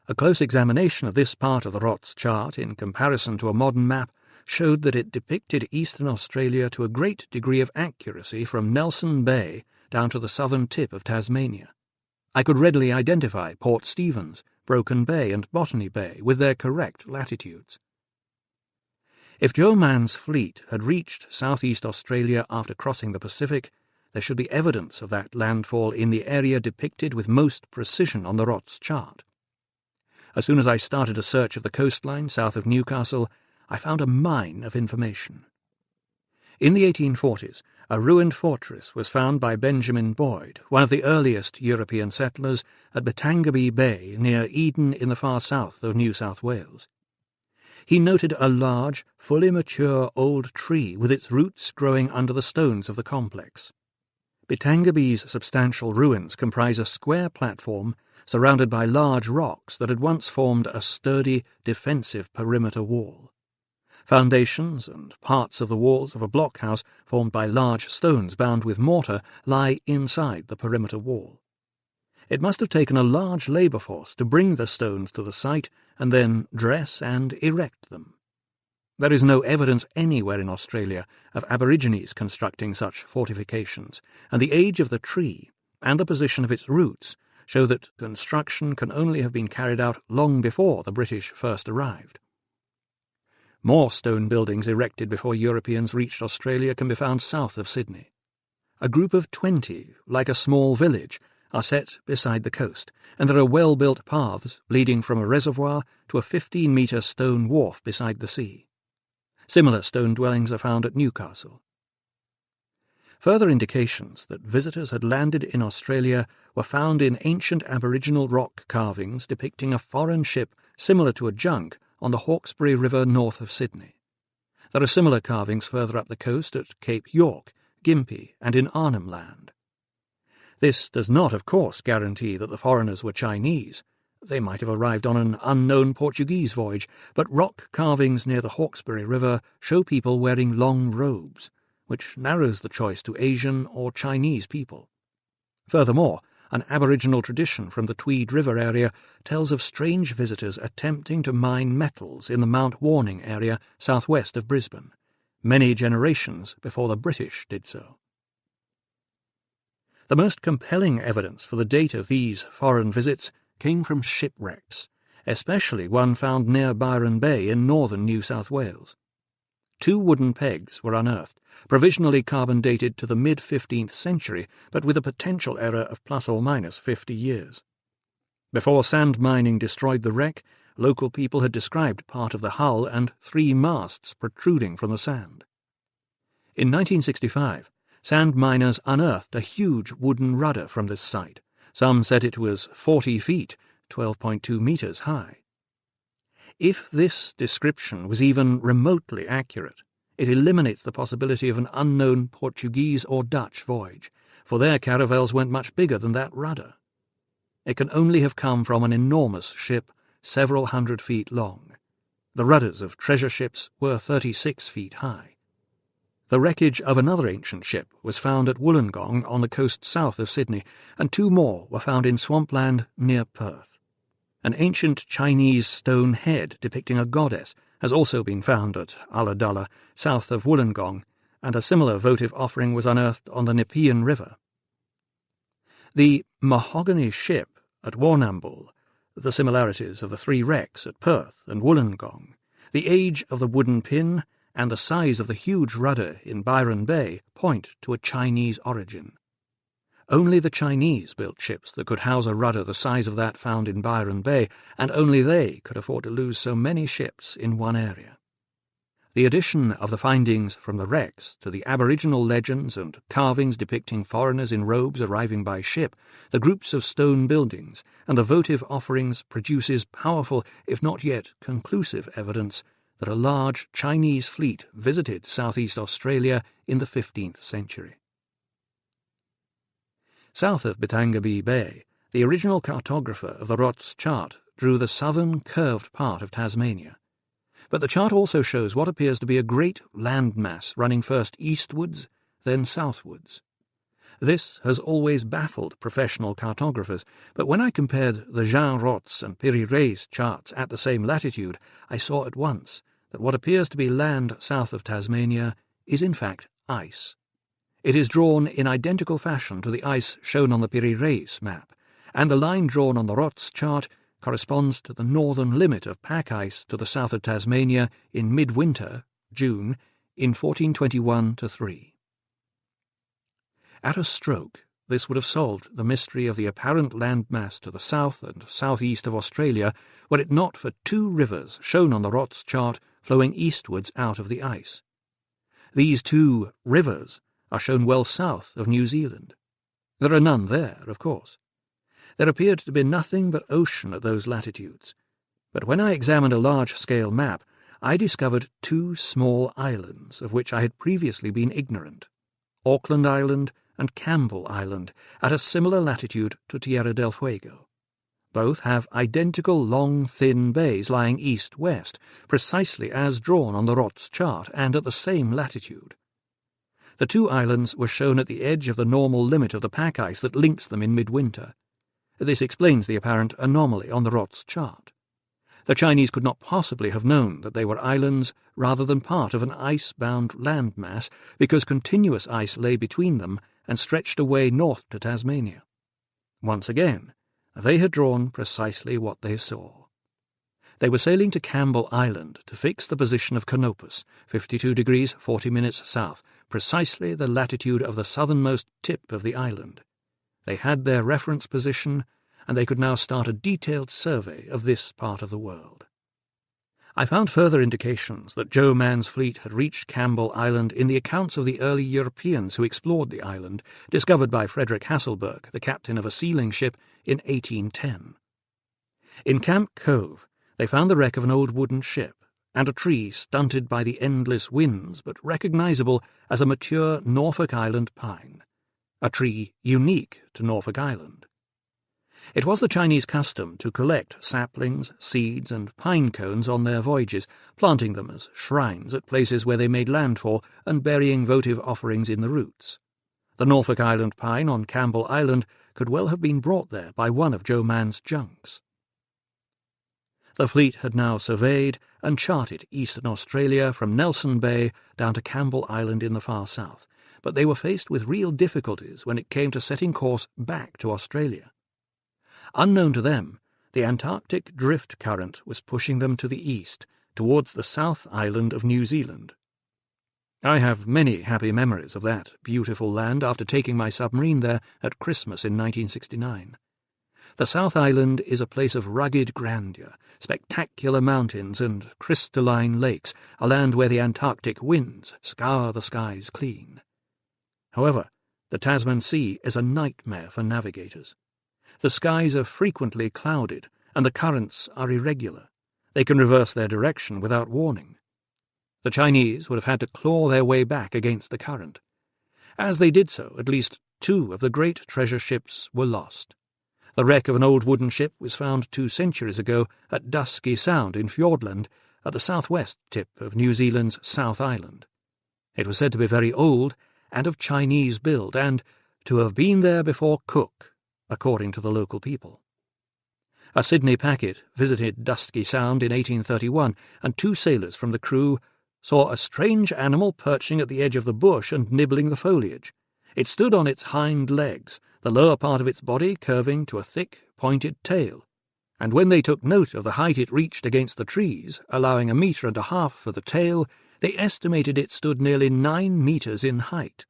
A close examination of this part of the Rots chart in comparison to a modern map showed that it depicted eastern Australia to a great degree of accuracy from Nelson Bay down to the southern tip of Tasmania. I could readily identify Port Stephens, Broken Bay and Botany Bay with their correct latitudes. If Joe Mann's fleet had reached southeast Australia after crossing the Pacific, there should be evidence of that landfall in the area depicted with most precision on the Rots chart. As soon as I started a search of the coastline south of Newcastle, I found a mine of information. In the 1840s, a ruined fortress was found by Benjamin Boyd, one of the earliest European settlers, at Batangaby Bay near Eden in the far south of New South Wales. He noted a large, fully mature old tree with its roots growing under the stones of the complex. Batangaby's substantial ruins comprise a square platform surrounded by large rocks that had once formed a sturdy, defensive perimeter wall. Foundations and parts of the walls of a blockhouse formed by large stones bound with mortar lie inside the perimeter wall. It must have taken a large labour force to bring the stones to the site and then dress and erect them. There is no evidence anywhere in Australia of Aborigines constructing such fortifications, and the age of the tree and the position of its roots show that construction can only have been carried out long before the British first arrived. More stone buildings erected before Europeans reached Australia can be found south of Sydney. A group of 20, like a small village, are set beside the coast, and there are well-built paths leading from a reservoir to a 15-metre stone wharf beside the sea. Similar stone dwellings are found at Newcastle. Further indications that visitors had landed in Australia were found in ancient Aboriginal rock carvings depicting a foreign ship similar to a junk on the Hawkesbury River north of Sydney. There are similar carvings further up the coast at Cape York, Gympie, and in Arnhem Land. This does not, of course, guarantee that the foreigners were Chinese. They might have arrived on an unknown Portuguese voyage, but rock carvings near the Hawkesbury River show people wearing long robes, which narrows the choice to Asian or Chinese people. Furthermore, an Aboriginal tradition from the Tweed River area tells of strange visitors attempting to mine metals in the Mount Warning area southwest of Brisbane, many generations before the British did so. The most compelling evidence for the date of these foreign visits came from shipwrecks, especially one found near Byron Bay in northern New South Wales. 2 wooden pegs were unearthed, provisionally carbon-dated to the mid-15th century, but with a potential error of plus or minus 50 years. Before sand mining destroyed the wreck, local people had described part of the hull and 3 masts protruding from the sand. In 1965, sand miners unearthed a huge wooden rudder from this site. Some said it was 40 feet, 12.2 metres high. If this description was even remotely accurate, it eliminates the possibility of an unknown Portuguese or Dutch voyage, for their caravels went much bigger than that rudder. It can only have come from an enormous ship, several hundred feet long. The rudders of treasure ships were 36 feet high. The wreckage of another ancient ship was found at Wollongong on the coast south of Sydney, and 2 more were found in swampland near Perth. An ancient Chinese stone head depicting a goddess has also been found at Ulladulla, south of Wollongong, and a similar votive offering was unearthed on the Nepean River. The mahogany ship at Warrnambool, the similarities of the 3 wrecks at Perth and Wollongong, the age of the wooden pin, and the size of the huge rudder in Byron Bay point to a Chinese origin. Only the Chinese built ships that could house a rudder the size of that found in Byron Bay, and only they could afford to lose so many ships in one area. The addition of the findings from the wrecks to the Aboriginal legends and carvings depicting foreigners in robes arriving by ship, the groups of stone buildings, and the votive offerings produces powerful, if not yet conclusive, evidence that a large Chinese fleet visited southeast Australia in the 15th century. South of Batangabi Bay, the original cartographer of the Rots chart drew the southern curved part of Tasmania. But the chart also shows what appears to be a great landmass running first eastwards, then southwards. This has always baffled professional cartographers, but when I compared the Jean Rots and Piri Reis charts at the same latitude, I saw at once that what appears to be land south of Tasmania is in fact ice. It is drawn in identical fashion to the ice shown on the Piri Reis map, and the line drawn on the Rots chart corresponds to the northern limit of pack ice to the south of Tasmania in midwinter, June, in 1421-3. At a stroke, this would have solved the mystery of the apparent landmass to the south and southeast of Australia were it not for 2 rivers shown on the Rots chart flowing eastwards out of the ice. These 2 rivers are shown well south of New Zealand. There are none there, of course. There appeared to be nothing but ocean at those latitudes, but when I examined a large-scale map, I discovered 2 small islands of which I had previously been ignorant, Auckland Island and Campbell Island, at a similar latitude to Tierra del Fuego. Both have identical long, thin bays lying east-west, precisely as drawn on the Rots chart and at the same latitude. The two islands were shown at the edge of the normal limit of the pack ice that links them in midwinter. This explains the apparent anomaly on the Rots chart. The Chinese could not possibly have known that they were islands rather than part of an ice-bound landmass, because continuous ice lay between them and stretched away north to Tasmania. Once again, they had drawn precisely what they saw. They were sailing to Campbell Island to fix the position of Canopus, 52 degrees 40 minutes south, precisely the latitude of the southernmost tip of the island. They had their reference position, and they could now start a detailed survey of this part of the world. I found further indications that Joe Mann's fleet had reached Campbell Island in the accounts of the early Europeans who explored the island, discovered by Frederick Hasselberg, the captain of a sealing ship, in 1810. In Camp Cove, they found the wreck of an old wooden ship, and a tree stunted by the endless winds but recognizable as a mature Norfolk Island pine, a tree unique to Norfolk Island. It was the Chinese custom to collect saplings, seeds, and pine cones on their voyages, planting them as shrines at places where they made landfall and burying votive offerings in the roots. The Norfolk Island pine on Campbell Island could well have been brought there by one of Joe Mann's junks. The fleet had now surveyed and charted eastern Australia from Nelson Bay down to Campbell Island in the far south, but they were faced with real difficulties when it came to setting course back to Australia. Unknown to them, the Antarctic drift current was pushing them to the east, towards the South Island of New Zealand. I have many happy memories of that beautiful land after taking my submarine there at Christmas in 1969. The South Island is a place of rugged grandeur, spectacular mountains and crystalline lakes, a land where the Antarctic winds scour the skies clean. However, the Tasman Sea is a nightmare for navigators. The skies are frequently clouded, and the currents are irregular. They can reverse their direction without warning. The Chinese would have had to claw their way back against the current. As they did so, at least 2 of the great treasure ships were lost. The wreck of an old wooden ship was found 2 centuries ago at Dusky Sound in Fiordland, at the southwest tip of New Zealand's South Island. It was said to be very old and of Chinese build, and to have been there before Cook, according to the local people. A Sydney packet visited Dusky Sound in 1831, and 2 sailors from the crew saw a strange animal perching at the edge of the bush and nibbling the foliage. It stood on its hind legs, the lower part of its body curving to a thick, pointed tail, and when they took note of the height it reached against the trees, allowing 1.5 meters for the tail, they estimated it stood nearly 9 meters in height.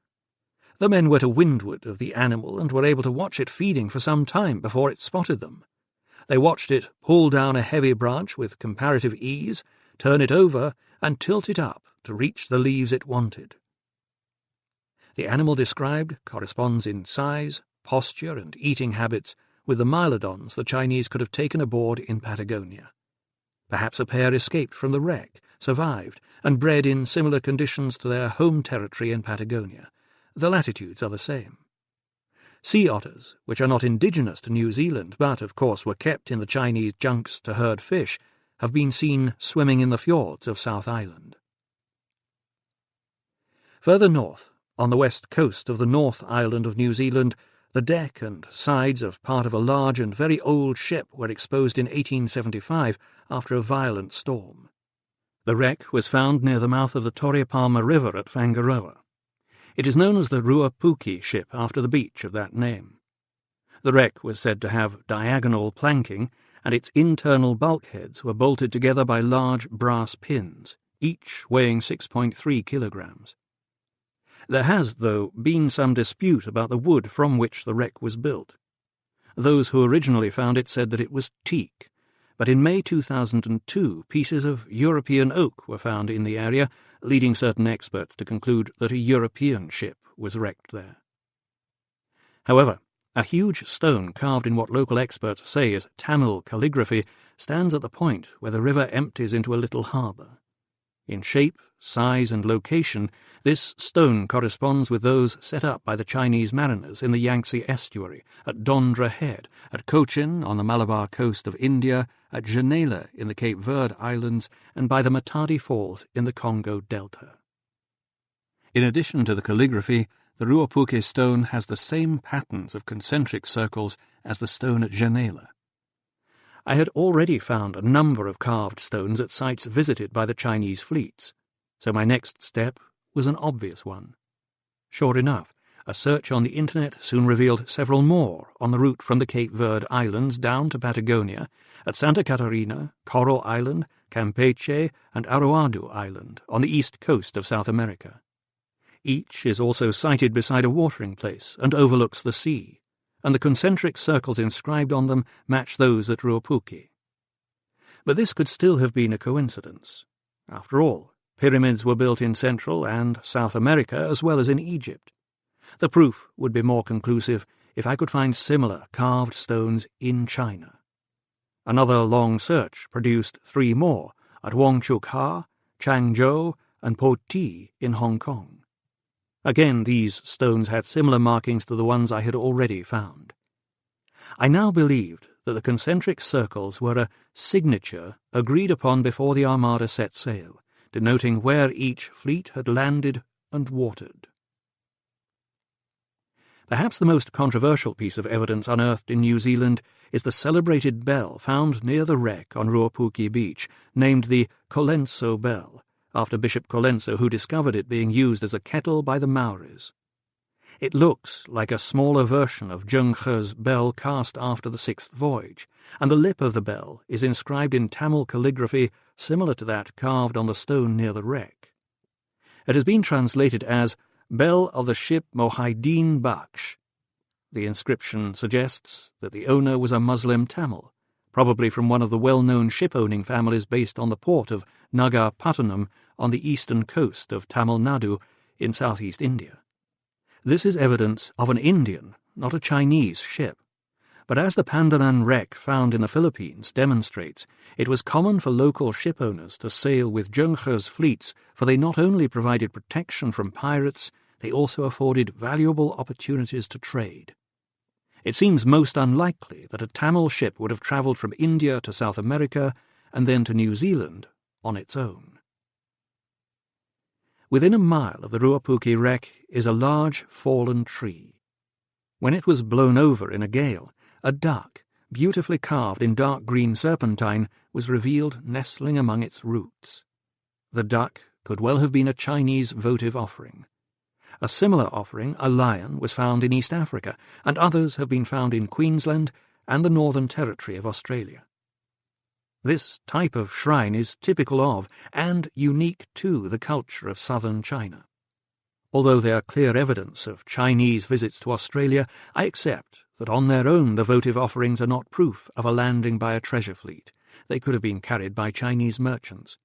The men were to windward of the animal and were able to watch it feeding for some time before it spotted them. They watched it pull down a heavy branch with comparative ease, turn it over, and tilt it up to reach the leaves it wanted. The animal described corresponds in size, posture, and eating habits with the mylodons the Chinese could have taken aboard in Patagonia. Perhaps a pair escaped from the wreck, survived, and bred in similar conditions to their home territory in Patagonia. The latitudes are the same. Sea otters, which are not indigenous to New Zealand, but of course were kept in the Chinese junks to herd fish, have been seen swimming in the fjords of South Island. Further north, on the west coast of the North Island of New Zealand, the deck and sides of part of a large and very old ship were exposed in 1875 after a violent storm. The wreck was found near the mouth of the Torrepalma River at Whangaroa. It is known as the Ruapuki ship after the beach of that name. The wreck was said to have diagonal planking, and its internal bulkheads were bolted together by large brass pins, each weighing 6.3 kilograms. There has, though, been some dispute about the wood from which the wreck was built. Those who originally found it said that it was teak, but in May 2002 pieces of European oak were found in the area, leading certain experts to conclude that a European ship was wrecked there. However, a huge stone carved in what local experts say is Tamil calligraphy stands at the point where the river empties into a little harbour. In shape, size, and location, this stone corresponds with those set up by the Chinese mariners in the Yangtze estuary, at Dondra Head, at Cochin on the Malabar coast of India, at Genela in the Cape Verde Islands, and by the Matadi Falls in the Congo Delta. In addition to the calligraphy, the Ruapuke stone has the same patterns of concentric circles as the stone at Genela. I had already found a number of carved stones at sites visited by the Chinese fleets, so my next step was an obvious one. Sure enough, a search on the internet soon revealed several more on the route from the Cape Verde Islands down to Patagonia, at Santa Catarina, Coral Island, Campeche, and Aruadu Island on the east coast of South America. Each is also sited beside a watering place and overlooks the sea, and the concentric circles inscribed on them match those at Ruapuke. But this could still have been a coincidence. After all, pyramids were built in Central and South America as well as in Egypt. The proof would be more conclusive if I could find similar carved stones in China. Another long search produced 3 more at Wangchuk-ha, Changzhou, and Po Ti in Hong Kong. Again, these stones had similar markings to the ones I had already found. I now believed that the concentric circles were a signature agreed upon before the armada set sail, denoting where each fleet had landed and watered. Perhaps the most controversial piece of evidence unearthed in New Zealand is the celebrated bell found near the wreck on Ruapuke Beach, named the Colenso Bell, after Bishop Colenso, who discovered it being used as a kettle by the Maoris. It looks like a smaller version of Zhenghe's bell cast after the 6th voyage, and the lip of the bell is inscribed in Tamil calligraphy similar to that carved on the stone near the wreck. It has been translated as Bell of the ship Mohiddin Baksh. The inscription suggests that the owner was a Muslim Tamil, probably from one of the well-known ship-owning families based on the port of Nagapattinam on the eastern coast of Tamil Nadu in southeast India. This is evidence of an Indian, not a Chinese ship. But as the Pandanan wreck found in the Philippines demonstrates, it was common for local ship owners to sail with Zhenghe's fleets, for they not only provided protection from pirates, they also afforded valuable opportunities to trade. It seems most unlikely that a Tamil ship would have travelled from India to South America and then to New Zealand on its own. Within a mile of the Ruapuke wreck is a large fallen tree. When it was blown over in a gale, a duck, beautifully carved in dark green serpentine, was revealed nestling among its roots. The duck could well have been a Chinese votive offering. A similar offering, a lion, was found in East Africa, and others have been found in Queensland and the Northern Territory of Australia. This type of shrine is typical of, and unique to, the culture of southern China. Although they are clear evidence of Chinese visits to Australia, I accept that on their own the votive offerings are not proof of a landing by a treasure fleet. They could have been carried by Chinese merchants.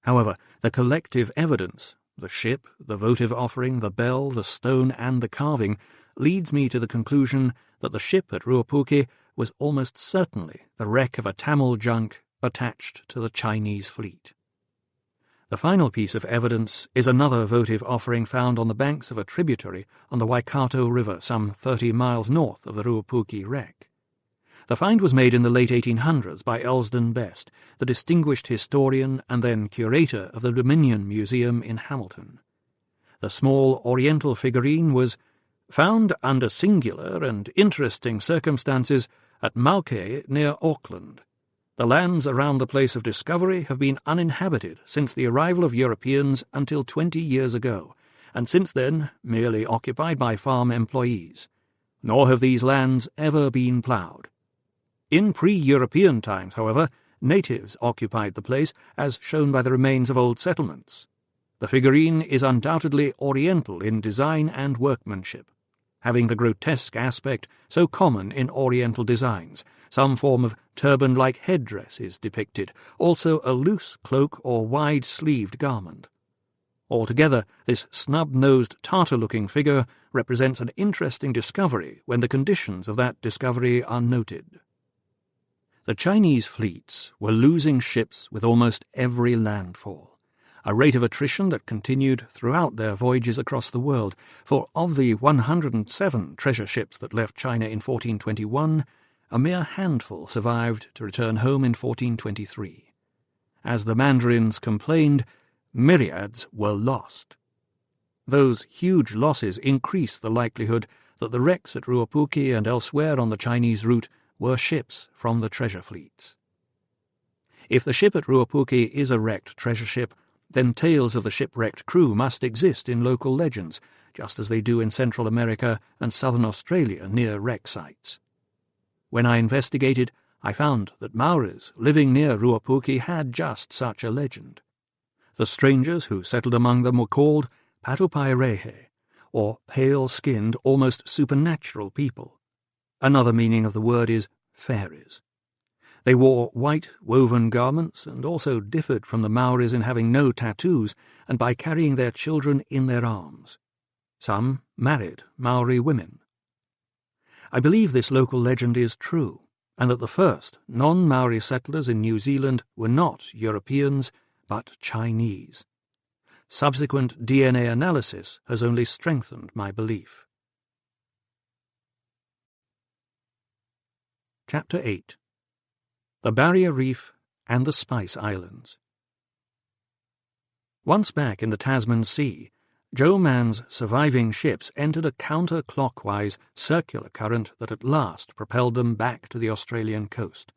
However, the collective evidence, the ship, the votive offering, the bell, the stone, and the carving, leads me to the conclusion that the ship at Ruapuke was almost certainly the wreck of a Tamil junk attached to the Chinese fleet. The final piece of evidence is another votive offering found on the banks of a tributary on the Waikato River some 30 miles north of the Ruapuke wreck. The find was made in the late 1800s by Elsden Best, the distinguished historian and then curator of the Dominion Museum in Hamilton. The small oriental figurine was found under singular and interesting circumstances at Maukei near Auckland. The lands around the place of discovery have been uninhabited since the arrival of Europeans until 20 years ago, and since then merely occupied by farm employees. Nor have these lands ever been ploughed. In pre-European times, however, natives occupied the place, as shown by the remains of old settlements. The figurine is undoubtedly Oriental in design and workmanship, having the grotesque aspect so common in Oriental designs. Some form of turban-like headdress is depicted, also a loose cloak or wide-sleeved garment. Altogether, this snub-nosed Tartar-looking figure represents an interesting discovery when the conditions of that discovery are noted. The Chinese fleets were losing ships with almost every landfall. a rate of attrition that continued throughout their voyages across the world, for of the 107 treasure ships that left China in 1421, a mere handful survived to return home in 1423. As the mandarins complained, myriads were lost. Those huge losses increased the likelihood that the wrecks at Ruapuki and elsewhere on the Chinese route were ships from the treasure fleets. If the ship at Ruapuki is a wrecked treasure ship, then tales of the shipwrecked crew must exist in local legends, just as they do in Central America and Southern Australia near wreck sites. When I investigated, I found that Maoris living near Ruapuki had just such a legend. The strangers who settled among them were called Patupairehe, or pale-skinned, almost supernatural people. Another meaning of the word is fairies. They wore white woven garments and also differed from the Maoris in having no tattoos and by carrying their children in their arms. Some married Maori women. I believe this local legend is true, and that the first non-Maori settlers in New Zealand were not Europeans, but Chinese. Subsequent DNA analysis has only strengthened my belief. Chapter 8. The Barrier Reef and the Spice Islands. Once back in the Tasman Sea, Joe Mann's surviving ships entered a counter-clockwise circular current that at last propelled them back to the Australian coast.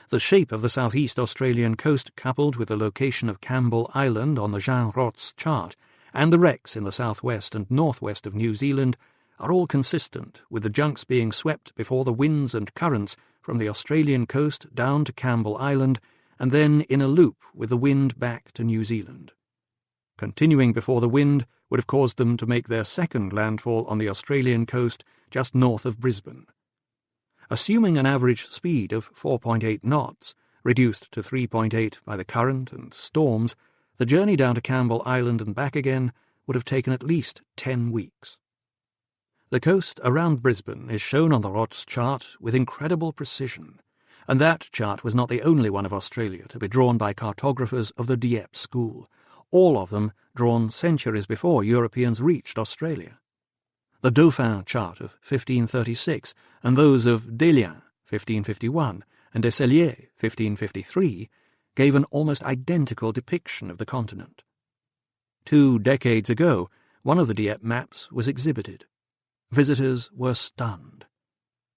The shape of the southeast Australian coast, coupled with the location of Campbell Island on the Jean Roth's chart, and the wrecks in the southwest and northwest of New Zealand, are all consistent with the junks being swept before the winds and currents from the Australian coast down to Campbell Island, and then in a loop with the wind back to New Zealand. Continuing before the wind would have caused them to make their second landfall on the Australian coast just north of Brisbane. Assuming an average speed of 4.8 knots, reduced to 3.8 by the current and storms, the journey down to Campbell Island and back again would have taken at least 10 weeks. The coast around Brisbane is shown on the Roth's chart with incredible precision, and that chart was not the only one of Australia to be drawn by cartographers of the Dieppe school, all of them drawn centuries before Europeans reached Australia. The Dauphin chart of 1536 and those of Delian 1551 and Decellier 1553 gave an almost identical depiction of the continent. 2 decades ago, one of the Dieppe maps was exhibited. Visitors were stunned.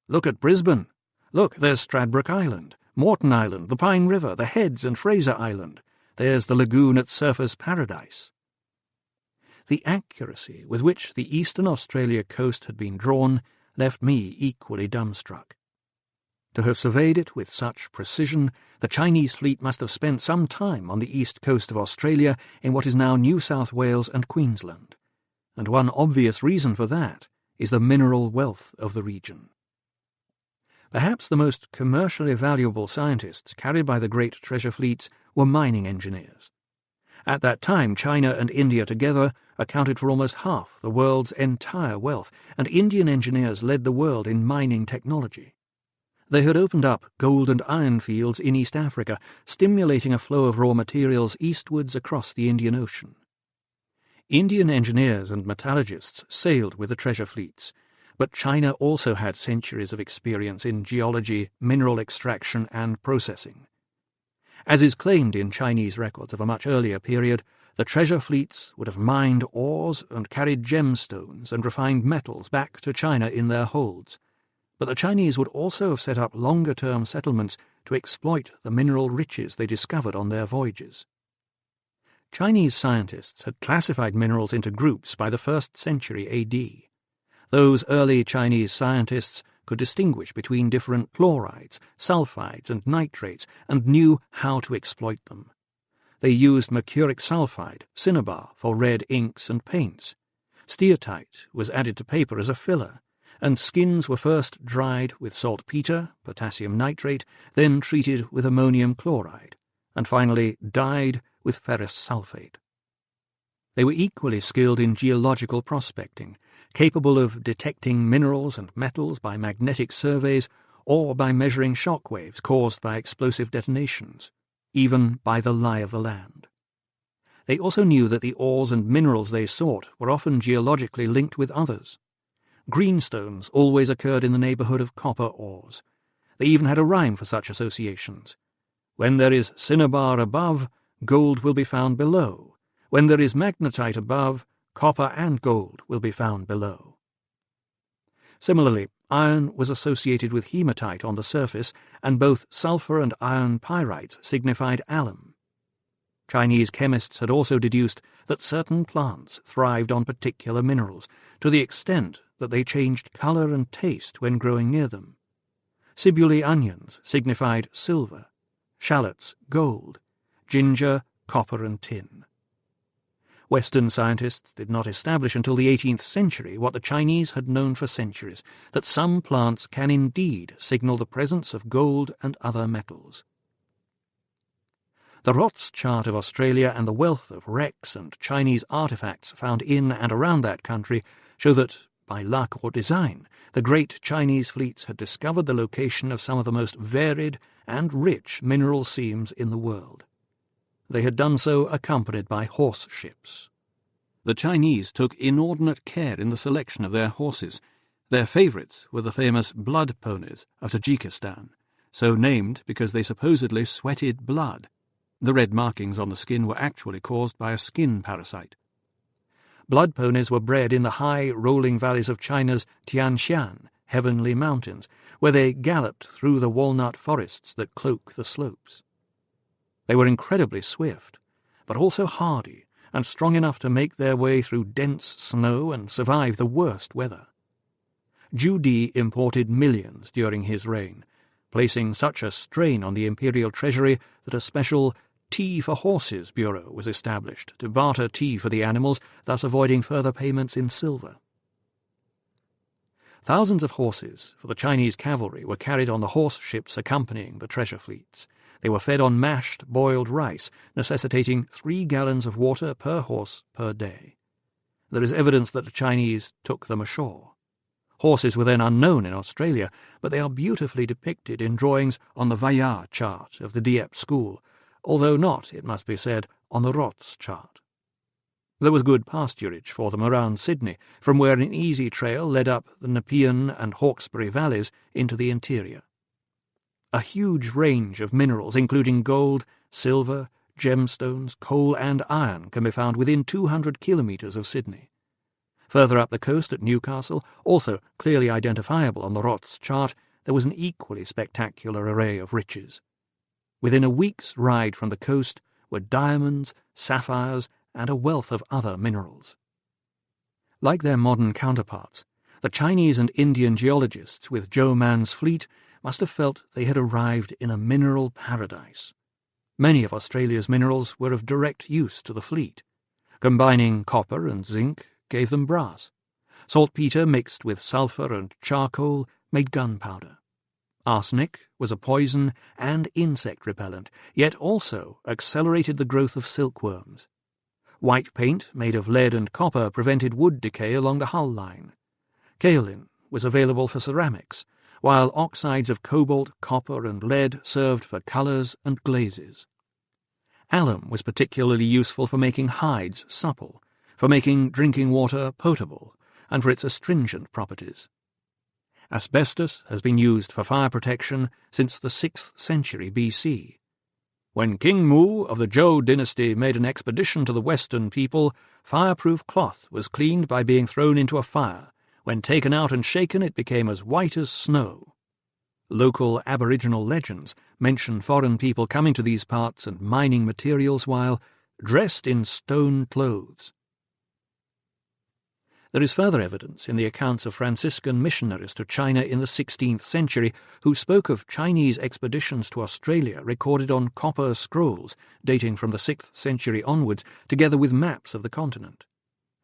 Look at Brisbane. Look, there's Stradbroke Island, Moreton Island, the Pine River, the Heads and Fraser Island. There's the lagoon at Surfers Paradise. The accuracy with which the eastern Australia coast had been drawn left me equally dumbstruck. To have surveyed it with such precision, the Chinese fleet must have spent some time on the east coast of Australia in what is now New South Wales and Queensland, and one obvious reason for that is the mineral wealth of the region. Perhaps the most commercially valuable scientists carried by the great treasure fleets were mining engineers. At that time, China and India together accounted for almost half the world's entire wealth, and Indian engineers led the world in mining technology. They had opened up gold and iron fields in East Africa, stimulating a flow of raw materials eastwards across the Indian Ocean. Indian engineers and metallurgists sailed with the treasure fleets, but China also had centuries of experience in geology, mineral extraction and processing. As is claimed in Chinese records of a much earlier period, the treasure fleets would have mined ores and carried gemstones and refined metals back to China in their holds, but the Chinese would also have set up longer-term settlements to exploit the mineral riches they discovered on their voyages. Chinese scientists had classified minerals into groups by the 1st century AD. Those early Chinese scientists could distinguish between different chlorides, sulfides, and nitrates, and knew how to exploit them. They used mercuric sulfide, cinnabar, for red inks and paints. Steatite was added to paper as a filler, and skins were first dried with saltpeter, potassium nitrate, then treated with ammonium chloride, and finally dyed with ferrous sulfate. They were equally skilled in geological prospecting, capable of detecting minerals and metals by magnetic surveys or by measuring shock waves caused by explosive detonations, even by the lie of the land. They also knew that the ores and minerals they sought were often geologically linked with others. Greenstones always occurred in the neighbourhood of copper ores. They even had a rhyme for such associations. When there is cinnabar above, gold will be found below. When there is magnetite above, copper and gold will be found below. Similarly, iron was associated with hematite on the surface, and both sulfur and iron pyrites signified alum. Chinese chemists had also deduced that certain plants thrived on particular minerals, to the extent that they changed colour and taste when growing near them. Cibuli onions signified silver, shallots gold, ginger, copper and tin. Western scientists did not establish until the 18th century what the Chinese had known for centuries, that some plants can indeed signal the presence of gold and other metals. The Rots chart of Australia and the wealth of wrecks and Chinese artefacts found in and around that country show that, by luck or design, the great Chinese fleets had discovered the location of some of the most varied and rich mineral seams in the world. They had done so accompanied by horse ships. The Chinese took inordinate care in the selection of their horses. Their favourites were the famous blood ponies of Tajikistan, so named because they supposedly sweated blood. The red markings on the skin were actually caused by a skin parasite. Blood ponies were bred in the high, rolling valleys of China's Tianshan, Heavenly Mountains, where they galloped through the walnut forests that cloak the slopes. They were incredibly swift, but also hardy and strong enough to make their way through dense snow and survive the worst weather. Zhu Di imported millions during his reign, placing such a strain on the imperial treasury that a special tea for horses bureau was established to barter tea for the animals, thus avoiding further payments in silver. Thousands of horses for the Chinese cavalry were carried on the horse ships accompanying the treasure fleets. They were fed on mashed, boiled rice, necessitating 3 gallons of water per horse per day. There is evidence that the Chinese took them ashore. Horses were then unknown in Australia, but they are beautifully depicted in drawings on the Vaillard chart of the Dieppe school, although not, it must be said, on the Rots chart. There was good pasturage for them around Sydney, from where an easy trail led up the Nepean and Hawkesbury valleys into the interior. A huge range of minerals, including gold, silver, gemstones, coal and iron, can be found within 200 kilometres of Sydney. Further up the coast at Newcastle, also clearly identifiable on the Rots chart, there was an equally spectacular array of riches. Within a week's ride from the coast were diamonds, sapphires, and a wealth of other minerals. Like their modern counterparts, the Chinese and Indian geologists with Zhou Man's fleet must have felt they had arrived in a mineral paradise. Many of Australia's minerals were of direct use to the fleet. Combining copper and zinc gave them brass. Saltpetre mixed with sulphur and charcoal made gunpowder. Arsenic was a poison and insect repellent, yet also accelerated the growth of silkworms. White paint made of lead and copper prevented wood decay along the hull line. Kaolin was available for ceramics, while oxides of cobalt, copper and lead served for colours and glazes. Alum was particularly useful for making hides supple, for making drinking water potable, and for its astringent properties. Asbestos has been used for fire protection since the 6th century BC. When King Mu of the Zhou dynasty made an expedition to the Western people, fireproof cloth was cleaned by being thrown into a fire. When taken out and shaken, it became as white as snow. Local Aboriginal legends mention foreign people coming to these parts and mining materials while dressed in stone clothes. There is further evidence in the accounts of Franciscan missionaries to China in the 16th century who spoke of Chinese expeditions to Australia recorded on copper scrolls dating from the 6th century onwards, together with maps of the continent.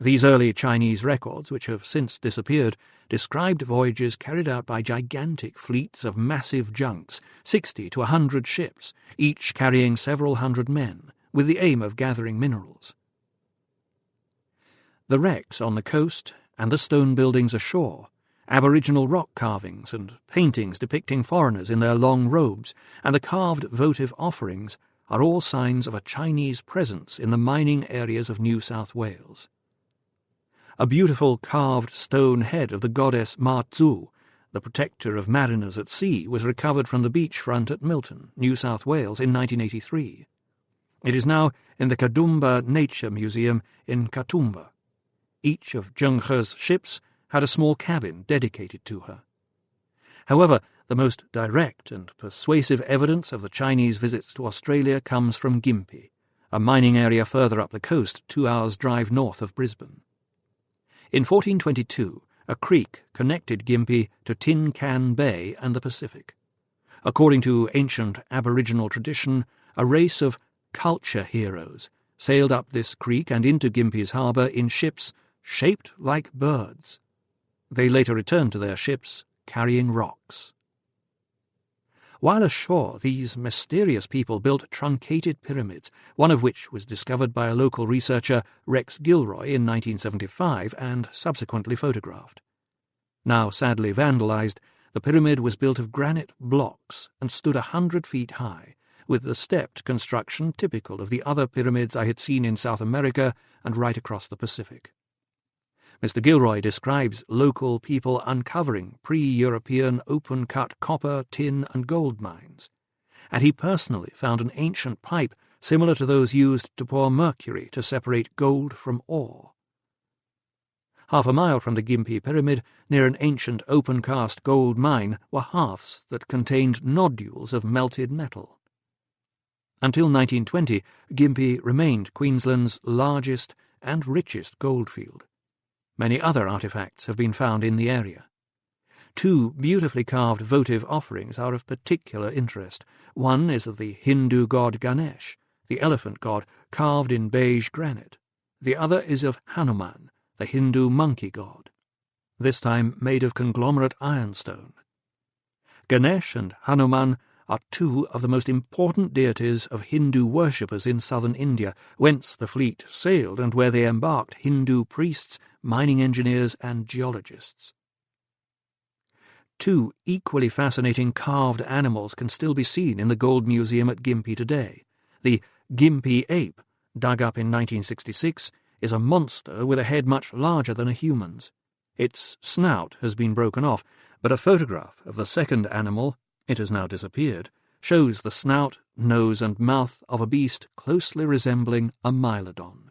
These early Chinese records, which have since disappeared, described voyages carried out by gigantic fleets of massive junks, 60 to 100 ships, each carrying several hundred men, with the aim of gathering minerals. The wrecks on the coast and the stone buildings ashore, Aboriginal rock carvings and paintings depicting foreigners in their long robes, and the carved votive offerings are all signs of a Chinese presence in the mining areas of New South Wales. A beautiful carved stone head of the goddess Ma Tzu, the protector of mariners at sea, was recovered from the beachfront at Milton, New South Wales in 1983. It is now in the Kadumba Nature Museum in Katoomba. Each of Zheng He's ships had a small cabin dedicated to her. However, the most direct and persuasive evidence of the Chinese visits to Australia comes from Gympie, a mining area further up the coast 2 hours' drive north of Brisbane. In 1422, a creek connected Gympie to Tin Can Bay and the Pacific. According to ancient Aboriginal tradition, a race of culture heroes sailed up this creek and into Gympie's harbour in ships shaped like birds. They later returned to their ships carrying rocks. While ashore, these mysterious people built truncated pyramids, one of which was discovered by a local researcher, Rex Gilroy, in 1975 and subsequently photographed. Now sadly vandalised, the pyramid was built of granite blocks and stood 100 feet high, with the stepped construction typical of the other pyramids I had seen in South America and right across the Pacific. Mr. Gilroy describes local people uncovering pre-European open-cut copper, tin and gold mines, and he personally found an ancient pipe similar to those used to pour mercury to separate gold from ore. Half a mile from the Gympie Pyramid, near an ancient open-cast gold mine, were hearths that contained nodules of melted metal. Until 1920, Gympie remained Queensland's largest and richest goldfield. Many other artefacts have been found in the area. 2 beautifully carved votive offerings are of particular interest. One is of the Hindu god Ganesh, the elephant god, carved in beige granite. The other is of Hanuman, the Hindu monkey god, this time made of conglomerate ironstone. Ganesh and Hanuman are 2 of the most important deities of Hindu worshippers in southern India, whence the fleet sailed and where they embarked Hindu priests, mining engineers and geologists. 2 equally fascinating carved animals can still be seen in the Gold Museum at Gympie today. The Gympie ape, dug up in 1966, is a monster with a head much larger than a human's. Its snout has been broken off, but a photograph of the second animal, it has now disappeared, shows the snout, nose and mouth of a beast closely resembling a mylodon.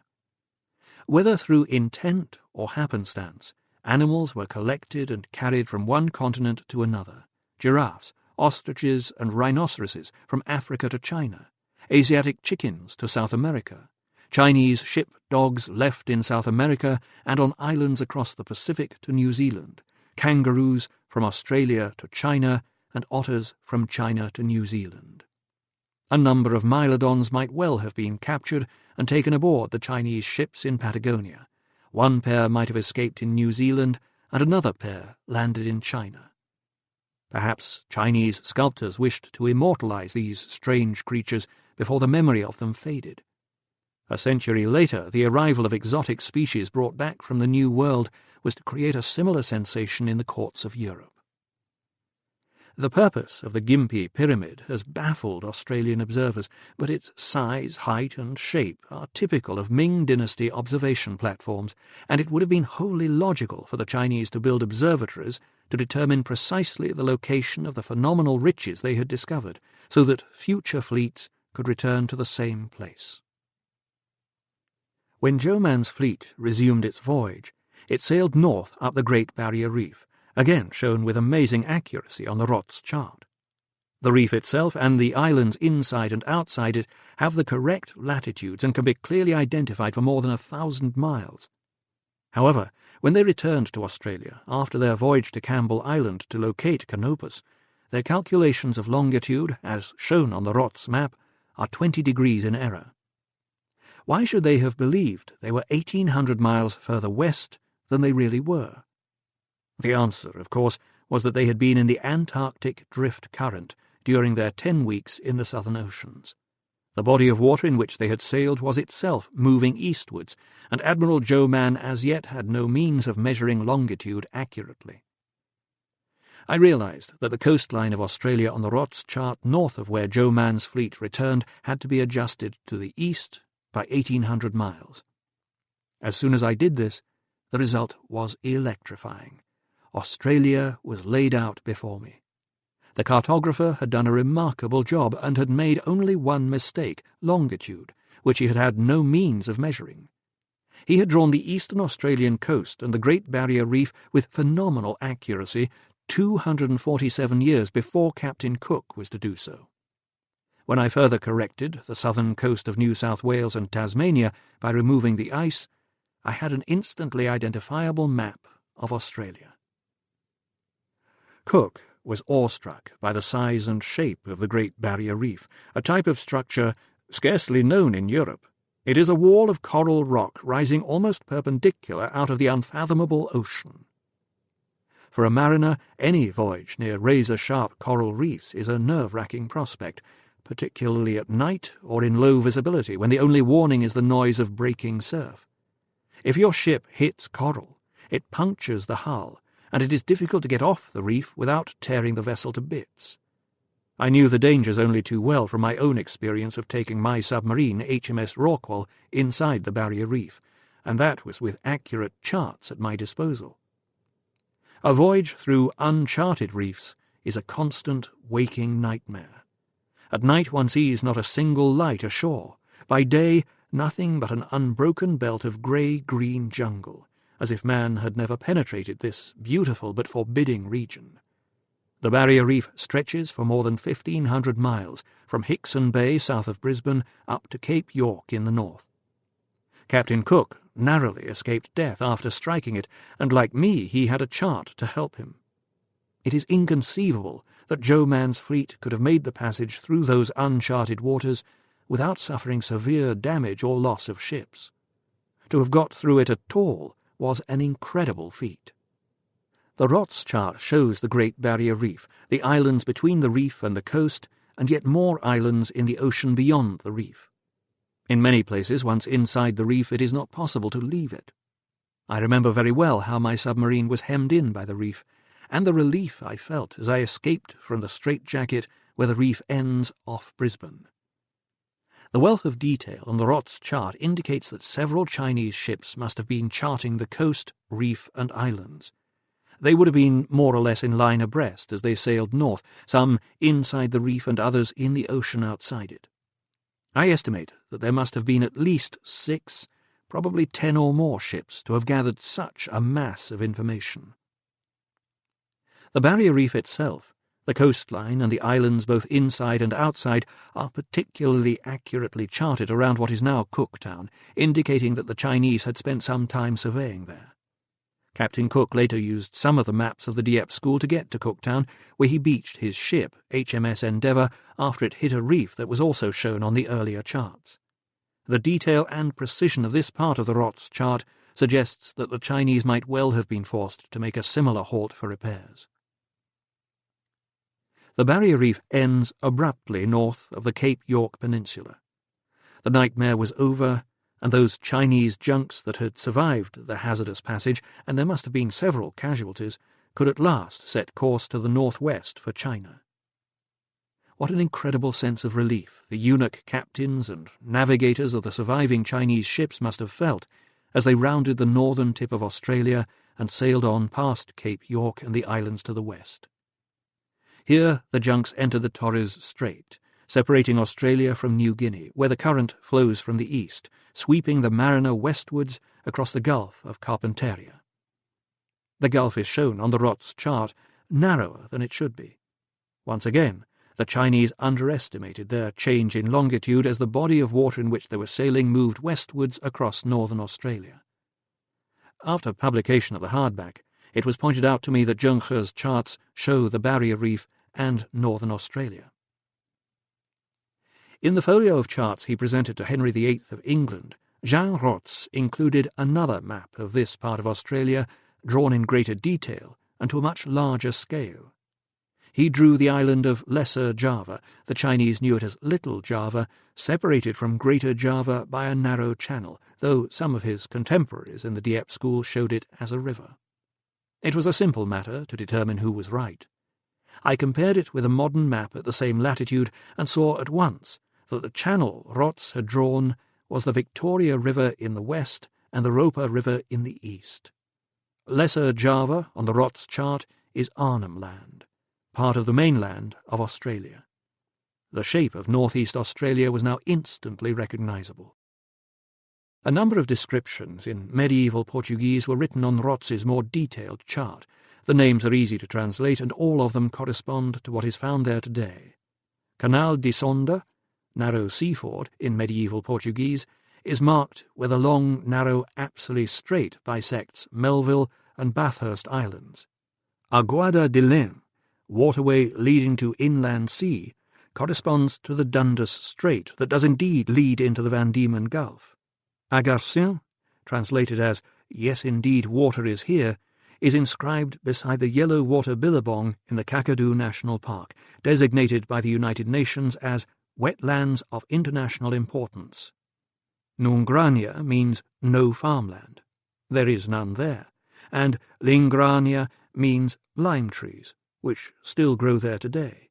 Whether through intent or happenstance, animals were collected and carried from one continent to another. Giraffes, ostriches and rhinoceroses from Africa to China, Asiatic chickens to South America, Chinese ship dogs left in South America and on islands across the Pacific to New Zealand, kangaroos from Australia to China, and otters from China to New Zealand. A number of mylodons might well have been captured and taken aboard the Chinese ships in Patagonia. One pair might have escaped in New Zealand, and another pair landed in China. Perhaps Chinese sculptors wished to immortalize these strange creatures before the memory of them faded. A century later, the arrival of exotic species brought back from the New World was to create a similar sensation in the courts of Europe. The purpose of the Gympie Pyramid has baffled Australian observers, but its size, height and shape are typical of Ming Dynasty observation platforms, and it would have been wholly logical for the Chinese to build observatories to determine precisely the location of the phenomenal riches they had discovered, so that future fleets could return to the same place. When Zhou Man's fleet resumed its voyage, it sailed north up the Great Barrier Reef, again shown with amazing accuracy on the Rots chart. The reef itself and the islands inside and outside it have the correct latitudes and can be clearly identified for more than 1,000 miles. However, when they returned to Australia after their voyage to Campbell Island to locate Canopus, their calculations of longitude, as shown on the Rots map, are 20 degrees in error. Why should they have believed they were 1,800 miles further west than they really were? The answer, of course, was that they had been in the Antarctic drift current during their 10 weeks in the southern oceans. The body of water in which they had sailed was itself moving eastwards, and Admiral Zhou Man as yet had no means of measuring longitude accurately. I realized that the coastline of Australia on the Rots chart north of where Joe Mann's fleet returned had to be adjusted to the east by 1,800 miles. As soon as I did this, the result was electrifying. Australia was laid out before me. The cartographer had done a remarkable job and had made only one mistake, longitude, which he had had no means of measuring. He had drawn the eastern Australian coast and the Great Barrier Reef with phenomenal accuracy 247 years before Captain Cook was to do so. When I further corrected the southern coast of New South Wales and Tasmania by removing the ice, I had an instantly identifiable map of Australia. Cook was awestruck by the size and shape of the Great Barrier Reef, a type of structure scarcely known in Europe. It is a wall of coral rock rising almost perpendicular out of the unfathomable ocean. For a mariner, any voyage near razor-sharp coral reefs is a nerve-wracking prospect, particularly at night or in low visibility, when the only warning is the noise of breaking surf. If your ship hits coral, it punctures the hull, and it is difficult to get off the reef without tearing the vessel to bits. I knew the dangers only too well from my own experience of taking my submarine, HMS Rockwell, inside the Barrier Reef, and that was with accurate charts at my disposal. A voyage through uncharted reefs is a constant waking nightmare. At night one sees not a single light ashore. By day, nothing but an unbroken belt of grey-green jungle, as if man had never penetrated this beautiful but forbidding region. The Barrier Reef stretches for more than 1,500 miles, from Hickson Bay south of Brisbane up to Cape York in the north. Captain Cook narrowly escaped death after striking it, and like me he had a chart to help him. It is inconceivable that Joe Mann's fleet could have made the passage through those uncharted waters without suffering severe damage or loss of ships. To have got through it at all was an incredible feat. The Rots chart shows the Great Barrier Reef, the islands between the reef and the coast, and yet more islands in the ocean beyond the reef. In many places, once inside the reef, it is not possible to leave it. I remember very well how my submarine was hemmed in by the reef, and the relief I felt as I escaped from the straitjacket where the reef ends off Brisbane. The wealth of detail on the Rots chart indicates that several Chinese ships must have been charting the coast, reef, and islands. They would have been more or less in line abreast as they sailed north, some inside the reef and others in the ocean outside it. I estimate that there must have been at least 6, probably 10 or more ships to have gathered such a mass of information. The Barrier Reef itself, the coastline and the islands both inside and outside, are particularly accurately charted around what is now Cooktown, indicating that the Chinese had spent some time surveying there. Captain Cook later used some of the maps of the Dieppe school to get to Cooktown, where he beached his ship, HMS Endeavour, after it hit a reef that was also shown on the earlier charts. The detail and precision of this part of the Rots chart suggests that the Chinese might well have been forced to make a similar halt for repairs. The Barrier Reef ends abruptly north of the Cape York Peninsula. The nightmare was over, and those Chinese junks that had survived the hazardous passage, and there must have been several casualties, could at last set course to the northwest for China. What an incredible sense of relief the eunuch captains and navigators of the surviving Chinese ships must have felt as they rounded the northern tip of Australia and sailed on past Cape York and the islands to the west. Here the junks entered the Torres Strait, separating Australia from New Guinea, where the current flows from the east, sweeping the mariner westwards across the Gulf of Carpentaria. The gulf is shown on the Rots chart narrower than it should be. Once again, the Chinese underestimated their change in longitude as the body of water in which they were sailing moved westwards across northern Australia. After publication of the hardback, it was pointed out to me that Zheng He's charts show the Barrier Reef and northern Australia. In the folio of charts he presented to Henry VIII of England, Jean Rots included another map of this part of Australia, drawn in greater detail and to a much larger scale. He drew the island of Lesser Java, the Chinese knew it as Little Java, separated from Greater Java by a narrow channel, though some of his contemporaries in the Dieppe school showed it as a river. It was a simple matter to determine who was right. I compared it with a modern map at the same latitude and saw at once that the channel Rots had drawn was the Victoria River in the west and the Roper River in the east. Lesser Java on the Rots chart is Arnhem Land, part of the mainland of Australia. The shape of northeast Australia was now instantly recognisable. A number of descriptions in medieval Portuguese were written on Rots's more detailed chart. The names are easy to translate, and all of them correspond to what is found there today. Canal de Sonda, narrow sea ford in medieval Portuguese, is marked where the long, narrow Apsley Strait bisects Melville and Bathurst Islands. Aguada de Lin, waterway leading to inland sea, corresponds to the Dundas Strait that does indeed lead into the Van Diemen Gulf. Agarsin, translated as "Yes, indeed, water is here," is inscribed beside the yellow water billabong in the Kakadu National Park, designated by the United Nations as Wetlands of International Importance. Nungrania means no farmland. There is none there, and Lingrania means lime trees, which still grow there today.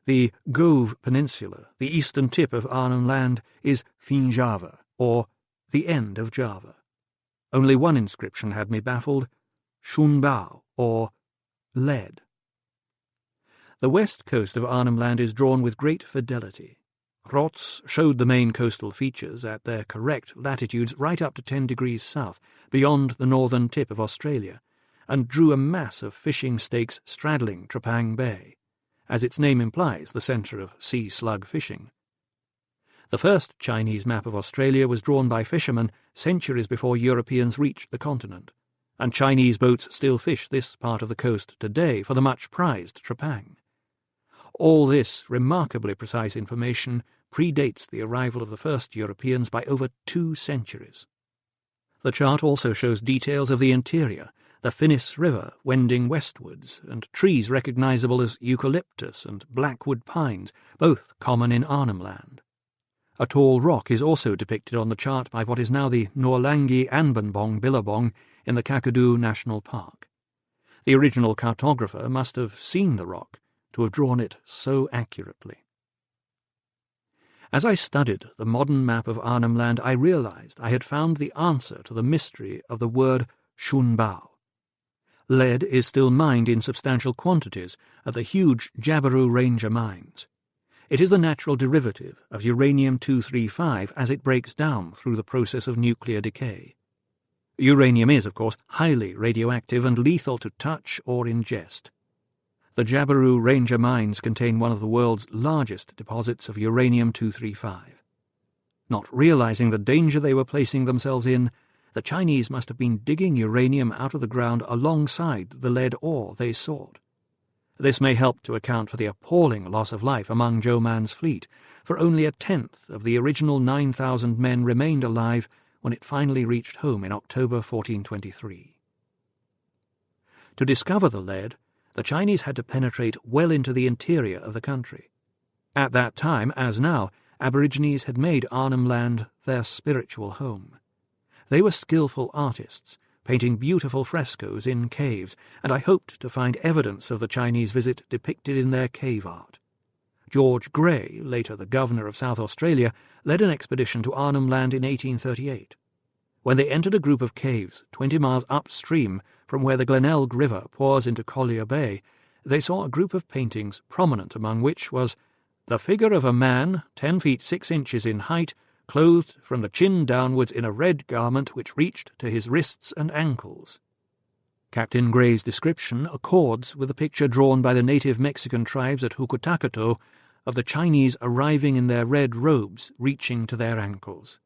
The Gove Peninsula, the eastern tip of Arnhem Land, is Fin Java, or the end of Java. Only one inscription had me baffled: Shunbao, or lead. The west coast of Arnhem Land is drawn with great fidelity. Rots showed the main coastal features at their correct latitudes right up to 10 degrees south, beyond the northern tip of Australia, and drew a mass of fishing stakes straddling Trepang Bay, as its name implies, the centre of sea slug fishing. The first Chinese map of Australia was drawn by fishermen centuries before Europeans reached the continent, and Chinese boats still fish this part of the coast today for the much-prized trepang. All this remarkably precise information predates the arrival of the first Europeans by over 2 centuries. The chart also shows details of the interior, the Finnis River wending westwards, and trees recognisable as eucalyptus and blackwood pines, both common in Arnhem Land. A tall rock is also depicted on the chart by what is now the Noarlangi Anbanbong Billabong in the Kakadu National Park. The original cartographer must have seen the rock to have drawn it so accurately. As I studied the modern map of Arnhem Land, I realised I had found the answer to the mystery of the word Shunbao. Lead is still mined in substantial quantities at the huge Jabiru Ranger mines. It is the natural derivative of uranium-235 as it breaks down through the process of nuclear decay. Uranium is, of course, highly radioactive and lethal to touch or ingest. The Jabiru Ranger mines contain one of the world's largest deposits of uranium-235. Not realizing the danger they were placing themselves in, the Chinese must have been digging uranium out of the ground alongside the lead ore they sought. This may help to account for the appalling loss of life among Zhou Man's fleet, for only 1/10 of the original 9,000 men remained alive when it finally reached home in October 1423. To discover the lead, the Chinese had to penetrate well into the interior of the country. At that time, as now, Aborigines had made Arnhem Land their spiritual home. They were skillful artists, painting beautiful frescoes in caves, and I hoped to find evidence of the Chinese visit depicted in their cave art. George Grey, later the Governor of South Australia, led an expedition to Arnhem Land in 1838. When they entered a group of caves 20 miles upstream from where the Glenelg River pours into Collier Bay, they saw a group of paintings, prominent among which was the figure of a man 10 feet 6 inches in height, clothed from the chin downwards in a red garment which reached to his wrists and ankles. Captain Gray's description accords with the picture drawn by the native Mexican tribes at Jucutacato of the Chinese arriving in their red robes reaching to their ankles.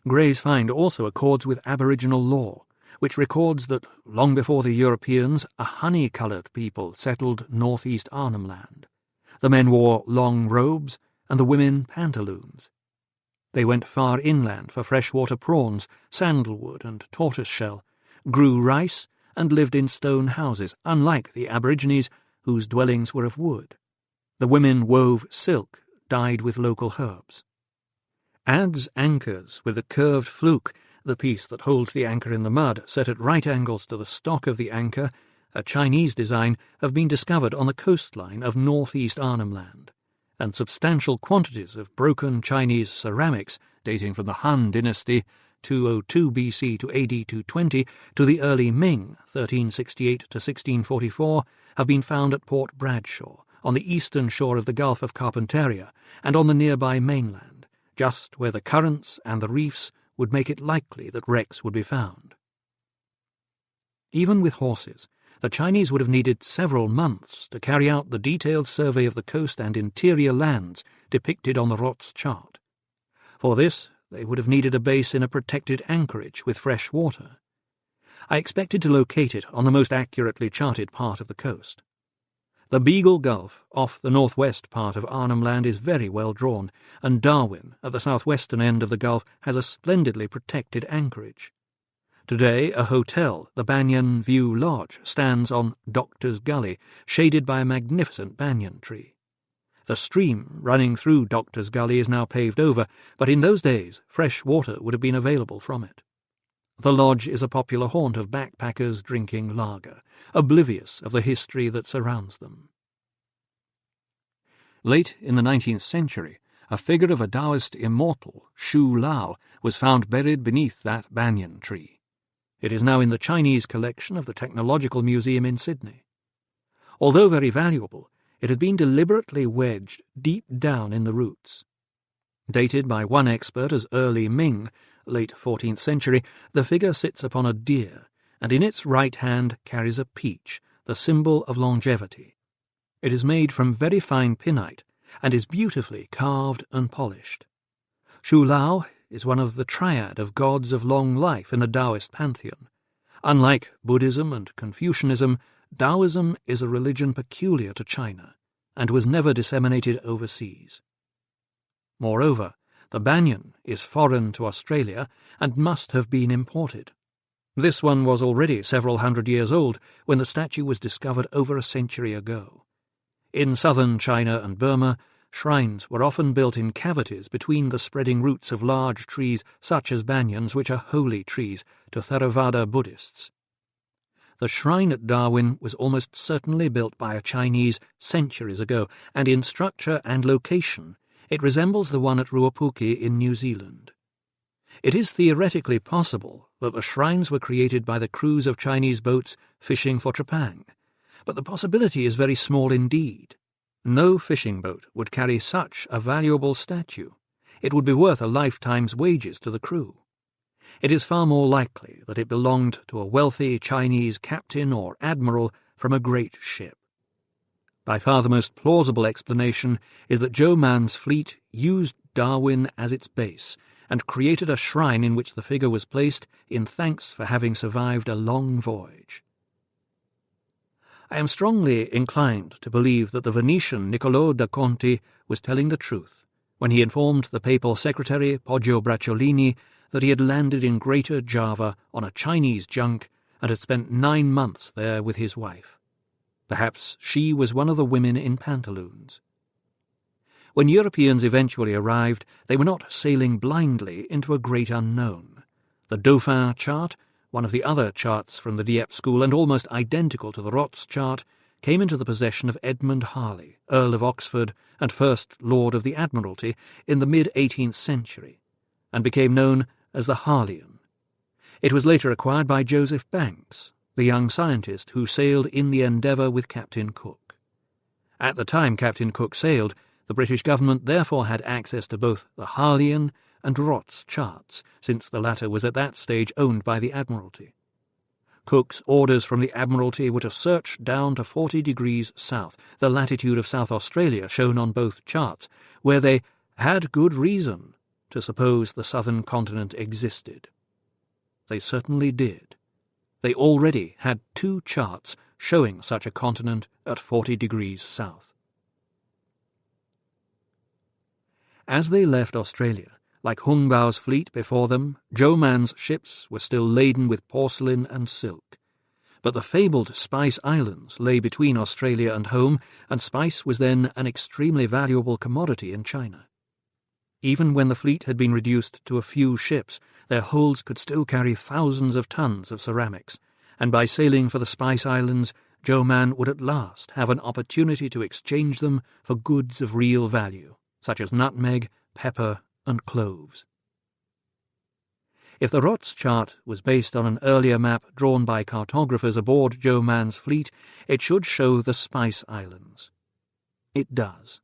Gray's find also accords with Aboriginal law, which records that, long before the Europeans, a honey-coloured people settled northeast Arnhem Land. The men wore long robes, and the women pantaloons. They went far inland for freshwater prawns, sandalwood and tortoiseshell, grew rice, and lived in stone houses, unlike the Aborigines, whose dwellings were of wood. The women wove silk dyed with local herbs. Adze anchors with a curved fluke the piece that holds the anchor in the mud, set at right angles to the stock of the anchor, a Chinese design, have been discovered on the coastline of northeast Arnhem Land, and substantial quantities of broken Chinese ceramics dating from the Han dynasty 202 BC to AD 220 to the early Ming 1368 to 1644 have been found at Port Bradshaw, on the eastern shore of the Gulf of Carpentaria, and on the nearby mainland, just where the currents and the reefs would make it likely that wrecks would be found. Even with horses, the Chinese would have needed several months to carry out the detailed survey of the coast and interior lands depicted on the Rots chart. For this, they would have needed a base in a protected anchorage with fresh water. I expected to locate it on the most accurately charted part of the coast. The Beagle Gulf, off the northwest part of Arnhem Land, is very well drawn, and Darwin, at the southwestern end of the Gulf, has a splendidly protected anchorage. Today, a hotel, the Banyan View Lodge, stands on Doctor's Gully, shaded by a magnificent banyan tree. The stream running through Doctor's Gully is now paved over, but in those days fresh water would have been available from it. The lodge is a popular haunt of backpackers drinking lager, oblivious of the history that surrounds them. Late in the 19th century, a figure of a Taoist immortal, Shu Lao, was found buried beneath that banyan tree. It is now in the Chinese collection of the Technological Museum in Sydney. Although very valuable, it had been deliberately wedged deep down in the roots. Dated by one expert as early Ming, late 14th century, the figure sits upon a deer, and in its right hand carries a peach, the symbol of longevity. It is made from very fine pinite, and is beautifully carved and polished. Shu Lao is one of the triad of gods of long life in the Taoist pantheon. Unlike Buddhism and Confucianism, Taoism is a religion peculiar to China, and was never disseminated overseas. Moreover, the banyan is foreign to Australia and must have been imported. This one was already several hundred years old when the statue was discovered over a century ago. In southern China and Burma, shrines were often built in cavities between the spreading roots of large trees such as banyans, which are holy trees to Theravada Buddhists. The shrine at Darwin was almost certainly built by a Chinese centuries ago, and in structure and location it resembles the one at Ruapuki in New Zealand. It is theoretically possible that the shrines were created by the crews of Chinese boats fishing for trepang, but the possibility is very small indeed. No fishing boat would carry such a valuable statue. It would be worth a lifetime's wages to the crew. It is far more likely that it belonged to a wealthy Chinese captain or admiral from a great ship. By far the most plausible explanation is that Zhou Man's fleet used Darwin as its base and created a shrine in which the figure was placed in thanks for having survived a long voyage. I am strongly inclined to believe that the Venetian Niccolò da Conti was telling the truth when he informed the papal secretary Poggio Bracciolini that he had landed in Greater Java on a Chinese junk and had spent 9 months there with his wife. Perhaps she was one of the women in pantaloons. When Europeans eventually arrived, they were not sailing blindly into a great unknown. The Dauphin chart, one of the other charts from the Dieppe school and almost identical to the Rots chart, came into the possession of Edmund Harley, Earl of Oxford and First Lord of the Admiralty, in the mid-18th century, and became known as the Harleian. It was later acquired by Joseph Banks, the young scientist who sailed in the Endeavour with Captain Cook. At the time Captain Cook sailed, the British government therefore had access to both the Harleian and Rots charts, since the latter was at that stage owned by the Admiralty. Cook's orders from the Admiralty were to search down to 40 degrees south, the latitude of South Australia shown on both charts, where they had good reason to suppose the southern continent existed. They certainly did. They already had 2 charts showing such a continent at 40 degrees south. As they left Australia, like Hung Bao's fleet before them, Zhou Man's ships were still laden with porcelain and silk. But the fabled Spice Islands lay between Australia and home, and spice was then an extremely valuable commodity in China. Even when the fleet had been reduced to a few ships, their holds could still carry thousands of tons of ceramics, and by sailing for the Spice Islands, Joe Man would at last have an opportunity to exchange them for goods of real value, such as nutmeg, pepper, and cloves. If the Rots chart was based on an earlier map drawn by cartographers aboard Joe Man's fleet, it should show the Spice Islands. It does.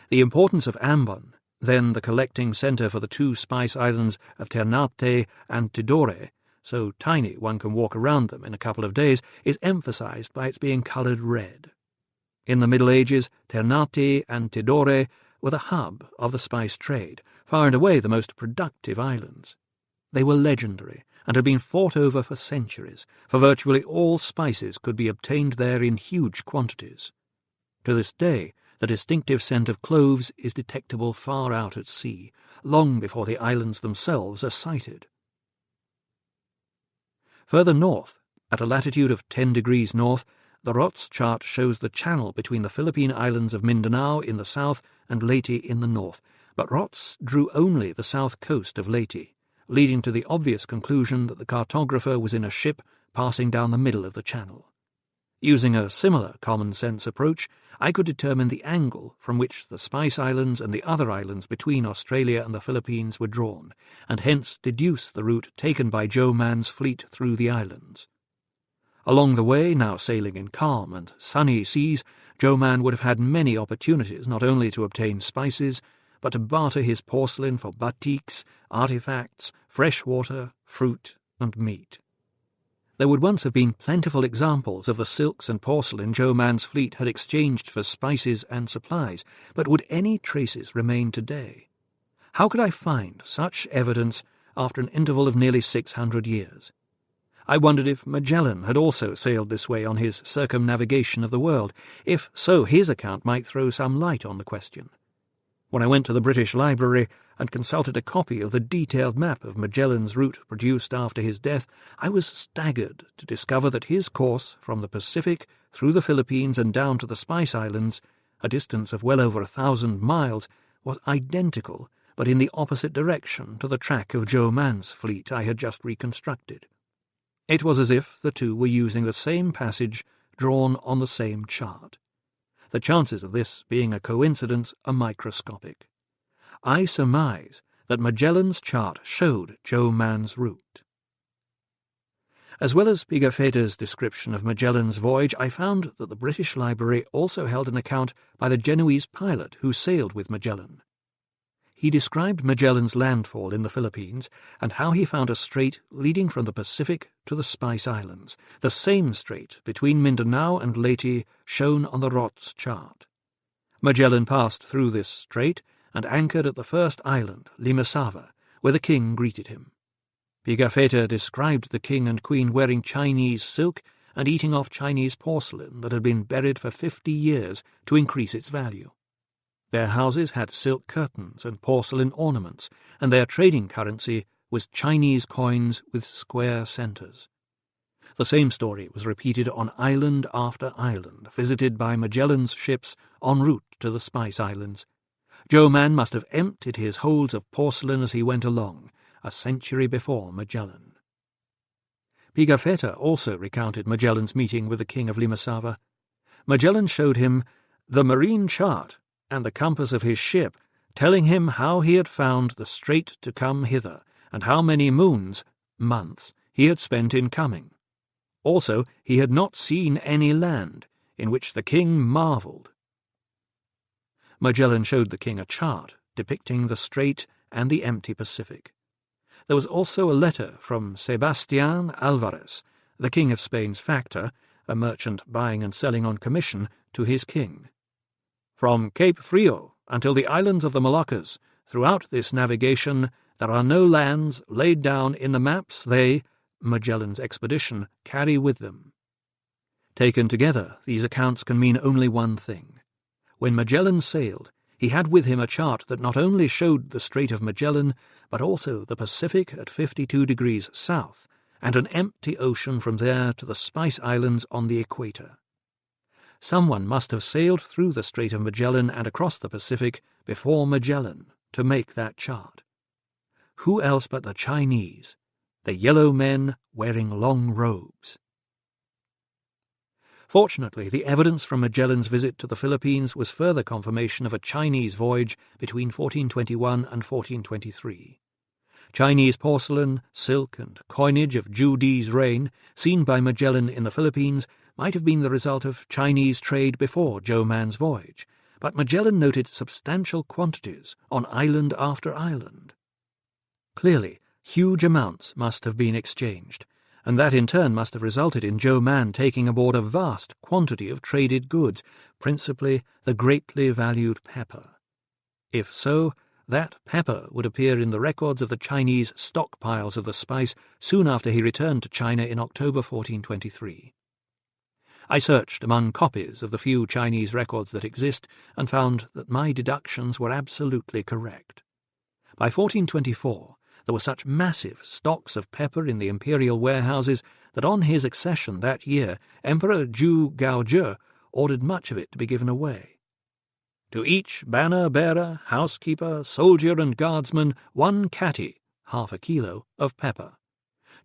The importance of Ambon, then the collecting centre for the two Spice Islands of Ternate and Tidore, so tiny one can walk around them in a couple of days, is emphasised by its being coloured red. In the Middle Ages, Ternate and Tidore were the hub of the spice trade, far and away the most productive islands. They were legendary and had been fought over for centuries, for virtually all spices could be obtained there in huge quantities. To this day, the distinctive scent of cloves is detectable far out at sea, long before the islands themselves are sighted. Further north, at a latitude of 10 degrees north, the Rots chart shows the channel between the Philippine islands of Mindanao in the south and Leyte in the north, but Rots drew only the south coast of Leyte, leading to the obvious conclusion that the cartographer was in a ship passing down the middle of the channel. Using a similar common-sense approach, I could determine the angle from which the Spice Islands and the other islands between Australia and the Philippines were drawn, and hence deduce the route taken by Joe Man's fleet through the islands. Along the way, now sailing in calm and sunny seas, Joe Man would have had many opportunities not only to obtain spices, but to barter his porcelain for batiks, artifacts, fresh water, fruit, and meat. There would once have been plentiful examples of the silks and porcelain Joe Man's fleet had exchanged for spices and supplies, but would any traces remain today? How could I find such evidence after an interval of nearly 600 years? I wondered if Magellan had also sailed this way on his circumnavigation of the world. If so, his account might throw some light on the question. When I went to the British Library and consulted a copy of the detailed map of Magellan's route produced after his death, I was staggered to discover that his course from the Pacific through the Philippines and down to the Spice Islands, a distance of well over 1,000 miles, was identical, but in the opposite direction to the track of Joe Man's fleet I had just reconstructed. It was as if the two were using the same passage drawn on the same chart. The chances of this being a coincidence are microscopic. I surmise that Magellan's chart showed Joe Man's route. As well as Pigafetta's description of Magellan's voyage, I found that the British Library also held an account by the Genoese pilot who sailed with Magellan. He described Magellan's landfall in the Philippines and how he found a strait leading from the Pacific to the Spice Islands, the same strait between Mindanao and Leyte shown on the Rots chart. Magellan passed through this strait and anchored at the first island, Limasava, where the king greeted him. Pigafetta described the king and queen wearing Chinese silk and eating off Chinese porcelain that had been buried for 50 years to increase its value. Their houses had silk curtains and porcelain ornaments, and their trading currency was Chinese coins with square centres. The same story was repeated on island after island, visited by Magellan's ships en route to the Spice Islands. Joe Man must have emptied his holds of porcelain as he went along, a century before Magellan. Pigafetta also recounted Magellan's meeting with the king of Limasava. Magellan showed him the marine chart and the compass of his ship, telling him how he had found the strait to come hither, and how many months, he had spent in coming. Also, he had not seen any land, in which the king marvelled. Magellan showed the king a chart depicting the strait and the empty Pacific. There was also a letter from Sebastian Alvarez, the king of Spain's factor, a merchant buying and selling on commission, to his king. From Cape Frio until the islands of the Moluccas, throughout this navigation, there are no lands laid down in the maps they, Magellan's expedition, carry with them. Taken together, these accounts can mean only one thing. When Magellan sailed, he had with him a chart that not only showed the Strait of Magellan, but also the Pacific at 52 degrees south, and an empty ocean from there to the Spice Islands on the equator. Someone must have sailed through the Strait of Magellan and across the Pacific before Magellan to make that chart. Who else but the Chinese, the yellow men wearing long robes? Fortunately, the evidence from Magellan's visit to the Philippines was further confirmation of a Chinese voyage between 1421 and 1423. Chinese porcelain, silk, and coinage of Zhu Di's reign, seen by Magellan in the Philippines, might have been the result of Chinese trade before Zhou Man's voyage, but Magellan noted substantial quantities on island after island. Clearly, huge amounts must have been exchanged, and that in turn must have resulted in Zhou Man taking aboard a vast quantity of traded goods, principally the greatly valued pepper. If so, that pepper would appear in the records of the Chinese stockpiles of the spice soon after he returned to China in October 1423. I searched among copies of the few Chinese records that exist and found that my deductions were absolutely correct. By 1424, there were such massive stocks of pepper in the imperial warehouses that on his accession that year, Emperor Zhu Gaozhe ordered much of it to be given away. To each banner-bearer, housekeeper, soldier and guardsman 1 catty, half a kilo, of pepper.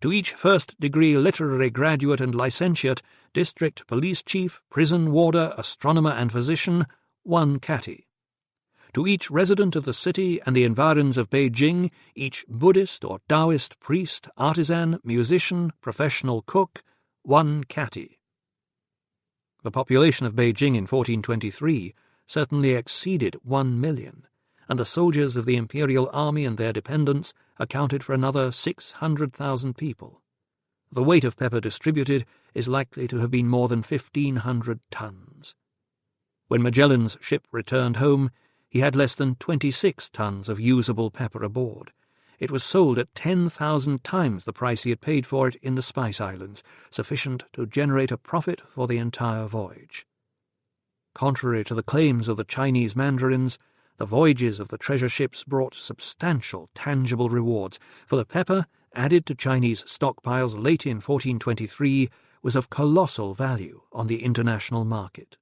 To each first-degree literary graduate and licentiate, district police chief, prison warder, astronomer and physician, 1 catty. To each resident of the city and the environs of Beijing, each Buddhist or Taoist priest, artisan, musician, professional cook, 1 catty. The population of Beijing in 1423 certainly exceeded 1 million, and the soldiers of the imperial army and their dependents accounted for another 600,000 people. The weight of pepper distributed is likely to have been more than 1,500 tons. When Magellan's ship returned home, he had less than 26 tons of usable pepper aboard. It was sold at 10,000 times the price he had paid for it in the Spice Islands, sufficient to generate a profit for the entire voyage. Contrary to the claims of the Chinese mandarins, the voyages of the treasure ships brought substantial, tangible rewards, for the pepper, added to Chinese stockpiles late in 1423, was of colossal value on the international market.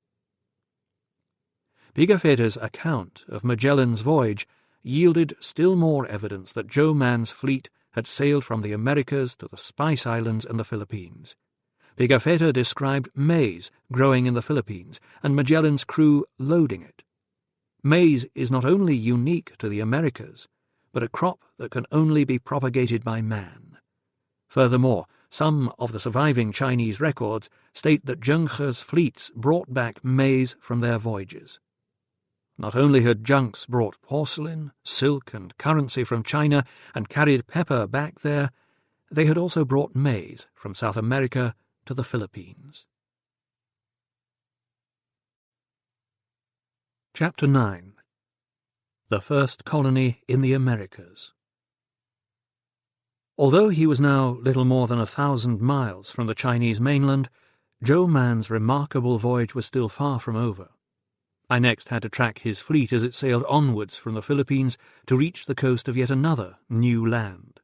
Pigafetta's account of Magellan's voyage yielded still more evidence that Zhou Man's fleet had sailed from the Americas to the Spice Islands and the Philippines. Pigafetta described maize growing in the Philippines and Magellan's crew loading it. Maize is not only unique to the Americas, but a crop that can only be propagated by man. Furthermore, some of the surviving Chinese records state that Zheng He's fleets brought back maize from their voyages. Not only had junks brought porcelain, silk, and currency from China and carried pepper back there, they had also brought maize from South America to the Philippines. Chapter 9. The First Colony in the Americas. Although he was now little more than 1,000 miles from the Chinese mainland, Zhou Man's remarkable voyage was still far from over. I next had to track his fleet as it sailed onwards from the Philippines to reach the coast of yet another new land.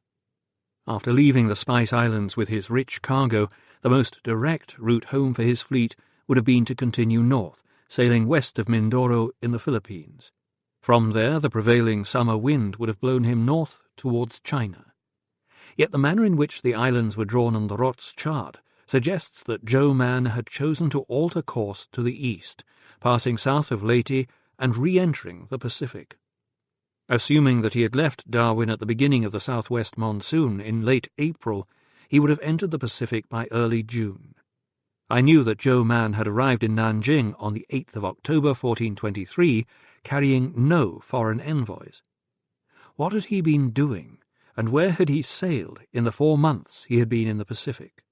After leaving the Spice Islands with his rich cargo, the most direct route home for his fleet would have been to continue north, sailing west of Mindoro in the Philippines. From there, the prevailing summer wind would have blown him north towards China. Yet the manner in which the islands were drawn on the Rott's chart suggests that Zhou Man had chosen to alter course to the east, passing south of Leyte and re-entering the Pacific. Assuming that he had left Darwin at the beginning of the southwest monsoon in late April, he would have entered the Pacific by early June. I knew that Zhou Man had arrived in Nanjing on the 8th of October 1423, carrying no foreign envoys. What had he been doing, and where had he sailed in the 4 months he had been in the Pacific?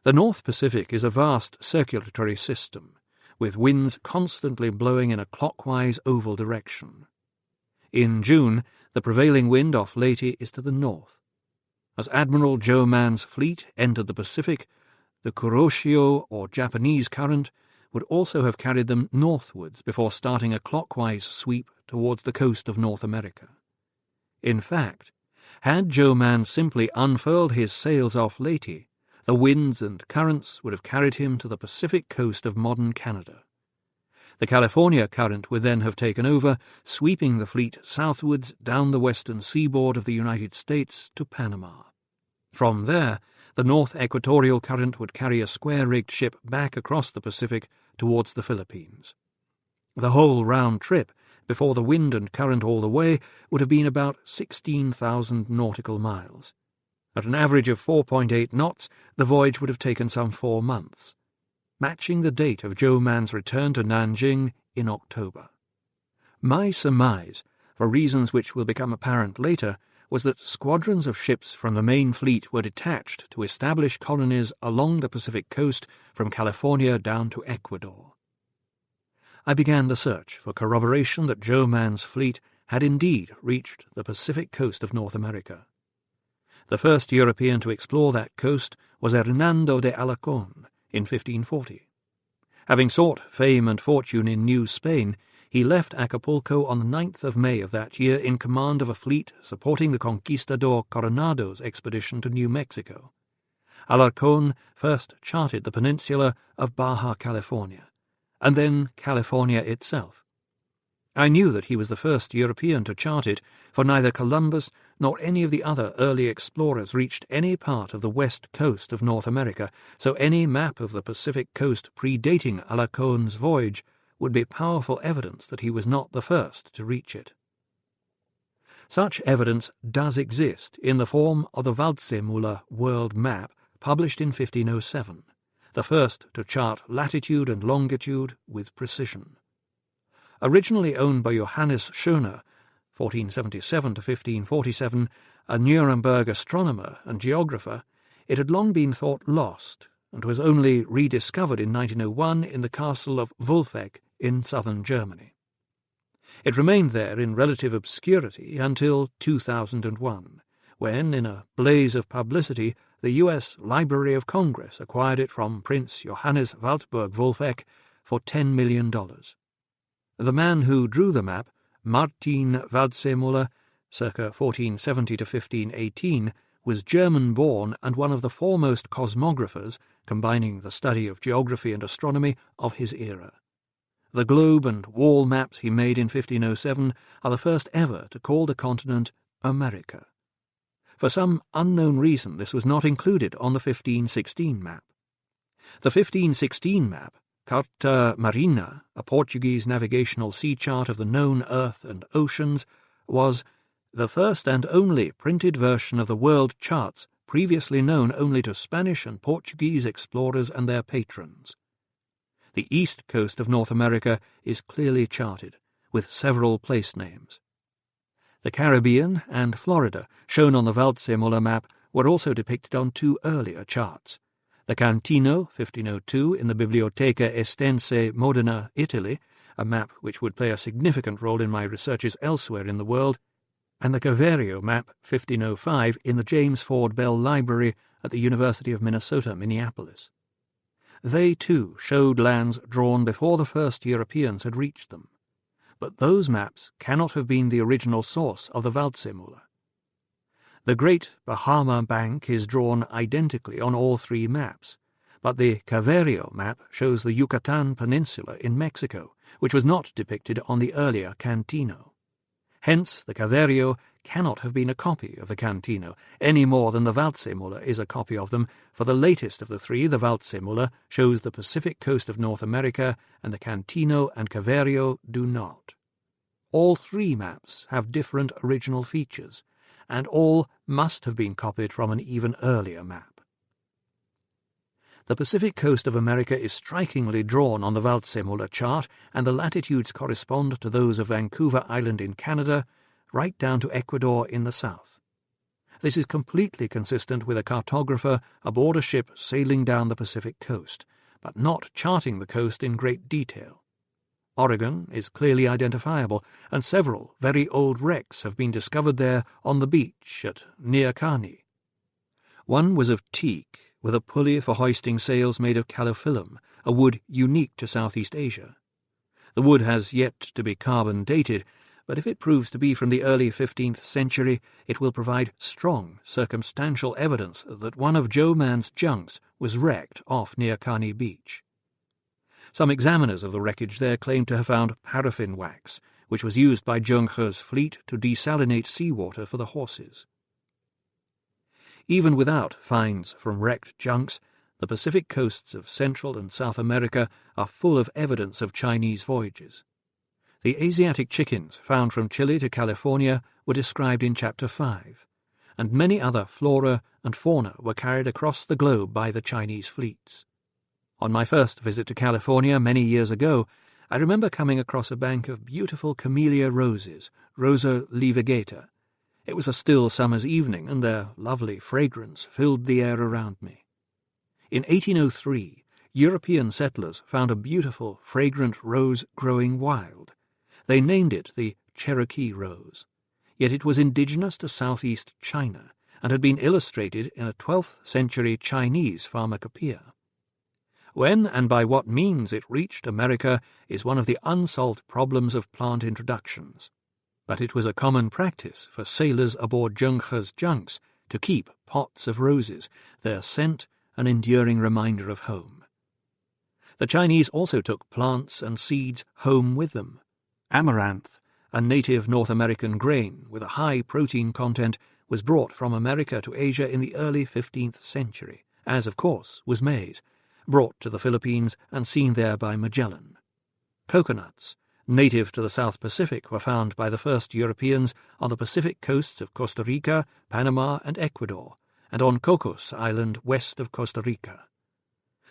The North Pacific is a vast circulatory system, with winds constantly blowing in a clockwise oval direction. In June, the prevailing wind off Leyte is to the north. As Admiral Zhou Man's fleet entered the Pacific, the Kuroshio, or Japanese current, would also have carried them northwards before starting a clockwise sweep towards the coast of North America. In fact, had Zhou Man simply unfurled his sails off Leyte, the winds and currents would have carried him to the Pacific coast of modern Canada. The California current would then have taken over, sweeping the fleet southwards down the western seaboard of the United States to Panama. From there, the North Equatorial Current would carry a square-rigged ship back across the Pacific towards the Philippines. The whole round trip, before the wind and current all the way, would have been about 16,000 nautical miles. At an average of 4.8 knots, the voyage would have taken some 4 months, matching the date of Zhou Man's return to Nanjing in October. My surmise, for reasons which will become apparent later, was that squadrons of ships from the main fleet were detached to establish colonies along the Pacific coast from California down to Ecuador. I began the search for corroboration that Zhou Man's fleet had indeed reached the Pacific coast of North America. The first European to explore that coast was Hernando de Alarcón in 1540. Having sought fame and fortune in New Spain, he left Acapulco on the 9th of May of that year in command of a fleet supporting the conquistador Coronado's expedition to New Mexico. Alarcón first charted the peninsula of Baja California, and then California itself. I knew that he was the first European to chart it, for neither Columbus nor any of the other early explorers reached any part of the west coast of North America, so any map of the Pacific coast predating Alarcón's voyage would be powerful evidence that he was not the first to reach it. Such evidence does exist in the form of the Waldseemüller world map published in 1507, the first to chart latitude and longitude with precision. Originally owned by Johannes Schöner, 1477 to 1547, a Nuremberg astronomer and geographer, it had long been thought lost, and was only rediscovered in 1901 in the castle of Wulfegg in southern Germany. It remained there in relative obscurity until 2001, when, in a blaze of publicity, the U.S. Library of Congress acquired it from Prince Johannes Waldburg Wulfegg for $10 million. The man who drew the map, Martin Waldseemüller, circa 1470 to 1518, was German-born and one of the foremost cosmographers, combining the study of geography and astronomy, of his era. The globe and wall maps he made in 1507 are the first ever to call the continent America. For some unknown reason, this was not included on the 1516 map. The 1516 map, Carta Marina, a Portuguese navigational sea chart of the known earth and oceans, was the first and only printed version of the world charts previously known only to Spanish and Portuguese explorers and their patrons. The east coast of North America is clearly charted, with several place names. The Caribbean and Florida, shown on the Waldseemüller map, were also depicted on 2 earlier charts. The Cantino, 1502, in the Biblioteca Estense Modena, Italy, a map which would play a significant role in my researches elsewhere in the world, and the Caverio map, 1505, in the James Ford Bell Library at the University of Minnesota, Minneapolis. They, too, showed lands drawn before the first Europeans had reached them. But those maps cannot have been the original source of the Waldseemüller. The Great Bahama Bank is drawn identically on all 3 maps, but the Caverio map shows the Yucatan Peninsula in Mexico, which was not depicted on the earlier Cantino. Hence, the Caverio cannot have been a copy of the Cantino, any more than the Waldseemüller is a copy of them, for the latest of the 3, the Waldseemüller, shows the Pacific coast of North America, and the Cantino and Caverio do not. All 3 maps have different original features, and all must have been copied from an even earlier map. The Pacific coast of America is strikingly drawn on the Waldseemüller chart, and the latitudes correspond to those of Vancouver Island in Canada, right down to Ecuador in the south. This is completely consistent with a cartographer aboard a ship sailing down the Pacific coast, but not charting the coast in great detail. Oregon is clearly identifiable, and several very old wrecks have been discovered there on the beach at Nearkani. One was of teak, with a pulley for hoisting sails made of calophyllum, a wood unique to Southeast Asia. The wood has yet to be carbon dated, but if it proves to be from the early 15th century, it will provide strong circumstantial evidence that one of Zhou Man's junks was wrecked off Nearkani Beach. Some examiners of the wreckage there claimed to have found paraffin wax, which was used by Zheng He's fleet to desalinate seawater for the horses. Even without finds from wrecked junks, the Pacific coasts of Central and South America are full of evidence of Chinese voyages. The Asiatic chickens found from Chile to California were described in Chapter 5, and many other flora and fauna were carried across the globe by the Chinese fleets. On my first visit to California many years ago, I remember coming across a bank of beautiful camellia roses, Rosa livigata. It was a still summer's evening, and their lovely fragrance filled the air around me. In 1803, European settlers found a beautiful, fragrant rose growing wild. They named it the Cherokee rose, yet it was indigenous to southeast China and had been illustrated in a 12th century Chinese pharmacopoeia. When and by what means it reached America is one of the unsolved problems of plant introductions, but it was a common practice for sailors aboard Zheng He's junks to keep pots of roses, their scent an enduring reminder of home. The Chinese also took plants and seeds home with them. Amaranth, a native North American grain with a high protein content, was brought from America to Asia in the early 15th century, as of course was maize, brought to the Philippines and seen there by Magellan. Coconuts, native to the South Pacific, were found by the first Europeans on the Pacific coasts of Costa Rica, Panama, and Ecuador, and on Cocos Island west of Costa Rica.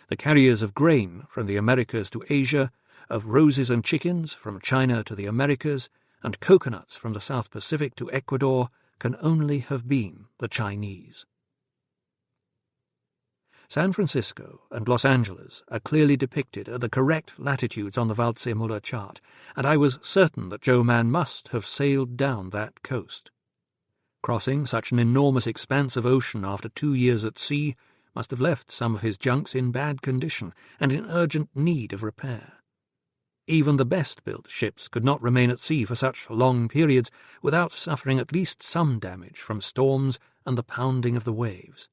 The carriers of grain from the Americas to Asia, of roses and chickens from China to the Americas, and coconuts from the South Pacific to Ecuador can only have been the Chinese. San Francisco and Los Angeles are clearly depicted at the correct latitudes on the Waldseemüller chart, and I was certain that Joe Mann must have sailed down that coast. Crossing such an enormous expanse of ocean after 2 years at sea must have left some of his junks in bad condition and in urgent need of repair. Even the best-built ships could not remain at sea for such long periods without suffering at least some damage from storms and the pounding of the waves.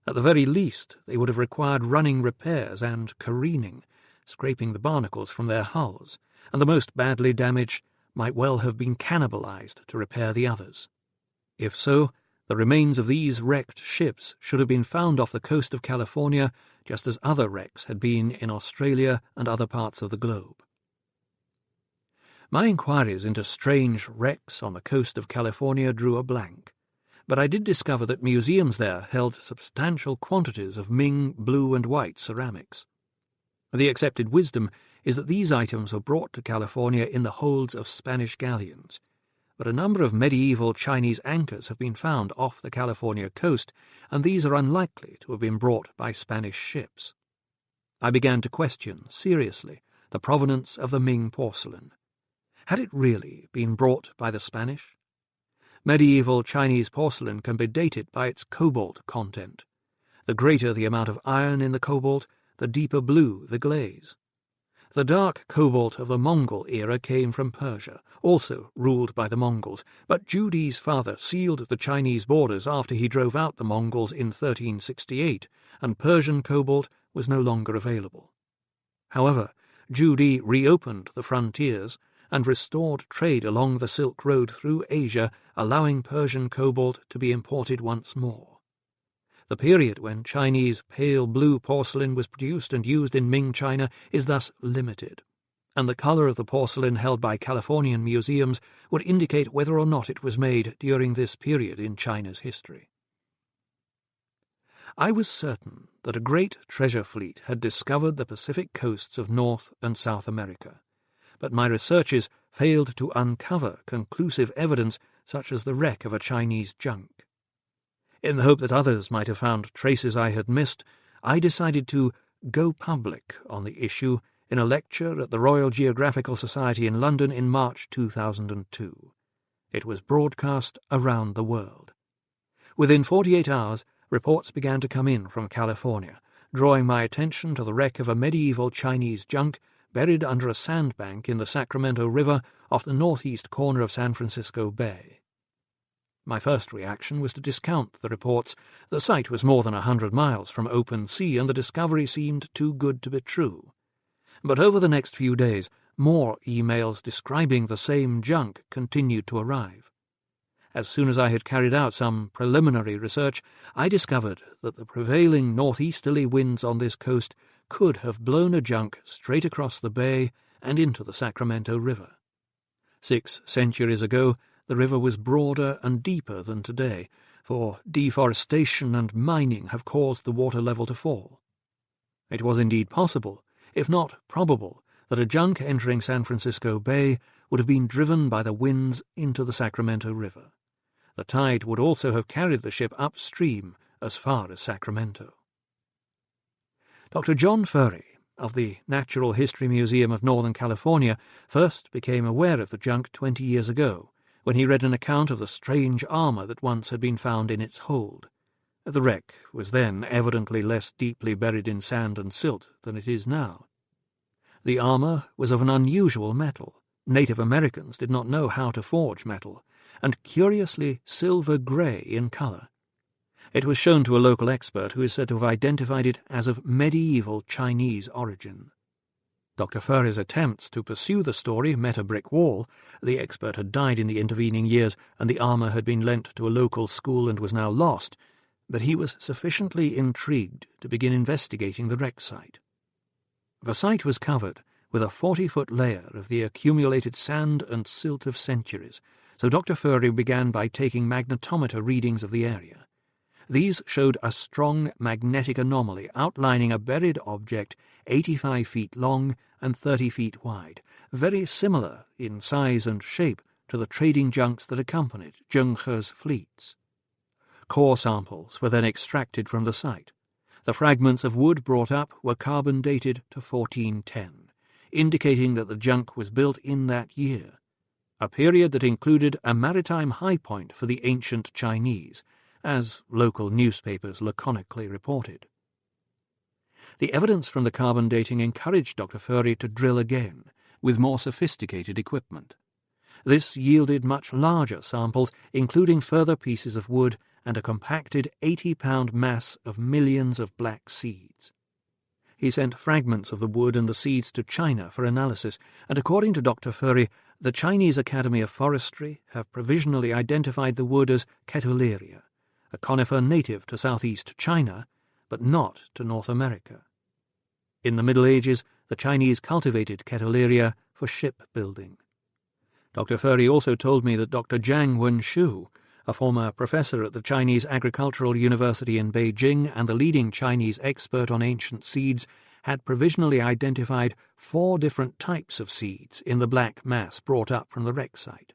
At the very least, they would have required running repairs and careening, scraping the barnacles from their hulls, and the most badly damaged might well have been cannibalized to repair the others. If so, the remains of these wrecked ships should have been found off the coast of California, just as other wrecks had been in Australia and other parts of the globe. My inquiries into strange wrecks on the coast of California drew a blank, but I did discover that museums there held substantial quantities of Ming blue and white ceramics. The accepted wisdom is that these items were brought to California in the holds of Spanish galleons, but a number of medieval Chinese anchors have been found off the California coast, and these are unlikely to have been brought by Spanish ships. I began to question, seriously, the provenance of the Ming porcelain. Had it really been brought by the Spanish? Medieval Chinese porcelain can be dated by its cobalt content. The greater the amount of iron in the cobalt, the deeper blue the glaze. The dark cobalt of the Mongol era came from Persia, also ruled by the Mongols, but Judi's father sealed the Chinese borders after he drove out the Mongols in 1368, and Persian cobalt was no longer available. However, Judi reopened the frontiers and restored trade along the Silk Road through Asia, allowing Persian cobalt to be imported once more. The period when Chinese pale blue porcelain was produced and used in Ming China is thus limited, and the colour of the porcelain held by Californian museums would indicate whether or not it was made during this period in China's history. I was certain that a great treasure fleet had discovered the Pacific coasts of North and South America, but my researches failed to uncover conclusive evidence such as the wreck of a Chinese junk. In the hope that others might have found traces I had missed, I decided to go public on the issue in a lecture at the Royal Geographical Society in London in March 2002. It was broadcast around the world. Within 48 hours, reports began to come in from California, drawing my attention to the wreck of a medieval Chinese junk buried under a sandbank in the Sacramento River off the northeast corner of San Francisco Bay. My first reaction was to discount the reports. The site was more than 100 miles from open sea, and the discovery seemed too good to be true. But over the next few days, more emails describing the same junk continued to arrive. As soon as I had carried out some preliminary research, I discovered that the prevailing northeasterly winds on this coast could have blown a junk straight across the bay and into the Sacramento River. 6 centuries ago, the river was broader and deeper than today, for deforestation and mining have caused the water level to fall. It was indeed possible, if not probable, that a junk entering San Francisco Bay would have been driven by the winds into the Sacramento River. The tide would also have carried the ship upstream as far as Sacramento. Dr. John Furry, of the Natural History Museum of Northern California, first became aware of the junk 20 years ago, when he read an account of the strange armour that once had been found in its hold. The wreck was then evidently less deeply buried in sand and silt than it is now. The armour was of an unusual metal. Native Americans did not know how to forge metal, and curiously silver-grey in colour. It was shown to a local expert who is said to have identified it as of medieval Chinese origin. Dr. Furry's attempts to pursue the story met a brick wall. The expert had died in the intervening years, and the armour had been lent to a local school and was now lost, but he was sufficiently intrigued to begin investigating the wreck site. The site was covered with a 40-foot layer of the accumulated sand and silt of centuries, so Dr. Furry began by taking magnetometer readings of the area. These showed a strong magnetic anomaly outlining a buried object 85 feet long and 30 feet wide, very similar in size and shape to the trading junks that accompanied Zheng He's fleets. Core samples were then extracted from the site. The fragments of wood brought up were carbon dated to 1410, indicating that the junk was built in that year, a period that included a maritime high point for the ancient Chinese, as local newspapers laconically reported. The evidence from the carbon dating encouraged Dr. Furry to drill again, with more sophisticated equipment. This yielded much larger samples, including further pieces of wood and a compacted 80-pound mass of millions of black seeds. He sent fragments of the wood and the seeds to China for analysis, and according to Dr. Furry, the Chinese Academy of Forestry have provisionally identified the wood as Ketuleria, a conifer native to southeast China, but not to North America. In the Middle Ages, the Chinese cultivated Ketuleria for shipbuilding. Dr. Furry also told me that Dr. Jiang Wenshu, a former professor at the Chinese Agricultural University in Beijing and the leading Chinese expert on ancient seeds, had provisionally identified 4 different types of seeds in the black mass brought up from the wreck site.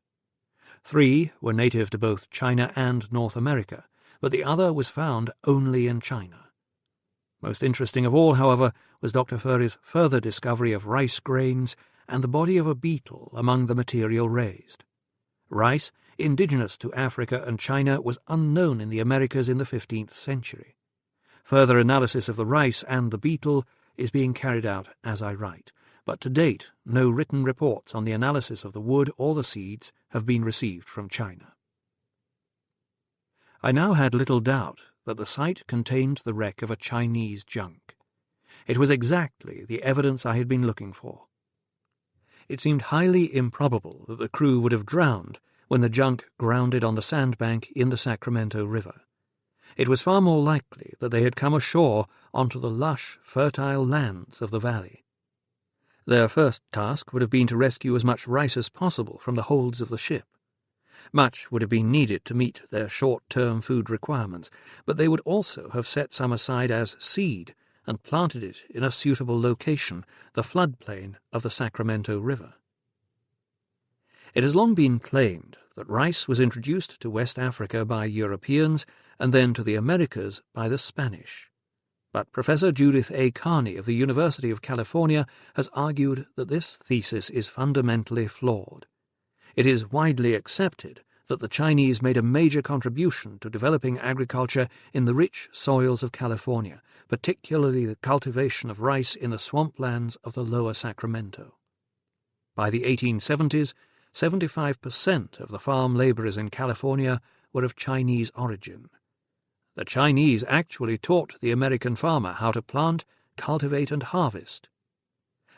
3 were native to both China and North America, but the other was found only in China. Most interesting of all, however, was Dr. Furry's further discovery of rice grains and the body of a beetle among the material raised. Rice, indigenous to Africa and China, was unknown in the Americas in the 15th century. Further analysis of the rice and the beetle is being carried out as I write, but to date no written reports on the analysis of the wood or the seeds have been received from China. I now had little doubt that the site contained the wreck of a Chinese junk. It was exactly the evidence I had been looking for. It seemed highly improbable that the crew would have drowned when the junk grounded on the sandbank in the Sacramento River. It was far more likely that they had come ashore onto the lush, fertile lands of the valley. Their first task would have been to rescue as much rice as possible from the holds of the ship. Much would have been needed to meet their short-term food requirements, but they would also have set some aside as seed and planted it in a suitable location, the floodplain of the Sacramento River. It has long been claimed that rice was introduced to West Africa by Europeans and then to the Americas by the Spanish. But Professor Judith A. Carney of the University of California has argued that this thesis is fundamentally flawed. It is widely accepted that the Chinese made a major contribution to developing agriculture in the rich soils of California, particularly the cultivation of rice in the swamplands of the lower Sacramento. By the 1870s, 75% of the farm laborers in California were of Chinese origin. The Chinese actually taught the American farmer how to plant, cultivate, and harvest.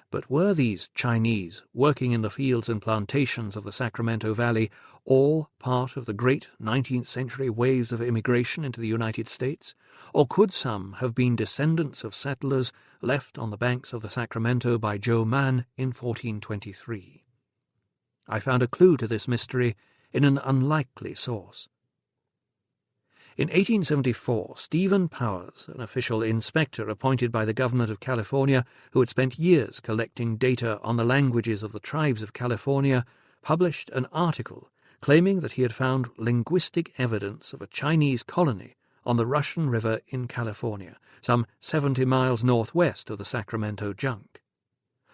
But were these Chinese working in the fields and plantations of the Sacramento Valley all part of the great 19th century waves of immigration into the United States? Or could some have been descendants of settlers left on the banks of the Sacramento by Joe Mann in 1423? I found a clue to this mystery in an unlikely source. In 1874, Stephen Powers, an official inspector appointed by the government of California who had spent years collecting data on the languages of the tribes of California, published an article claiming that he had found linguistic evidence of a Chinese colony on the Russian River in California, some 70 miles northwest of the Sacramento junk.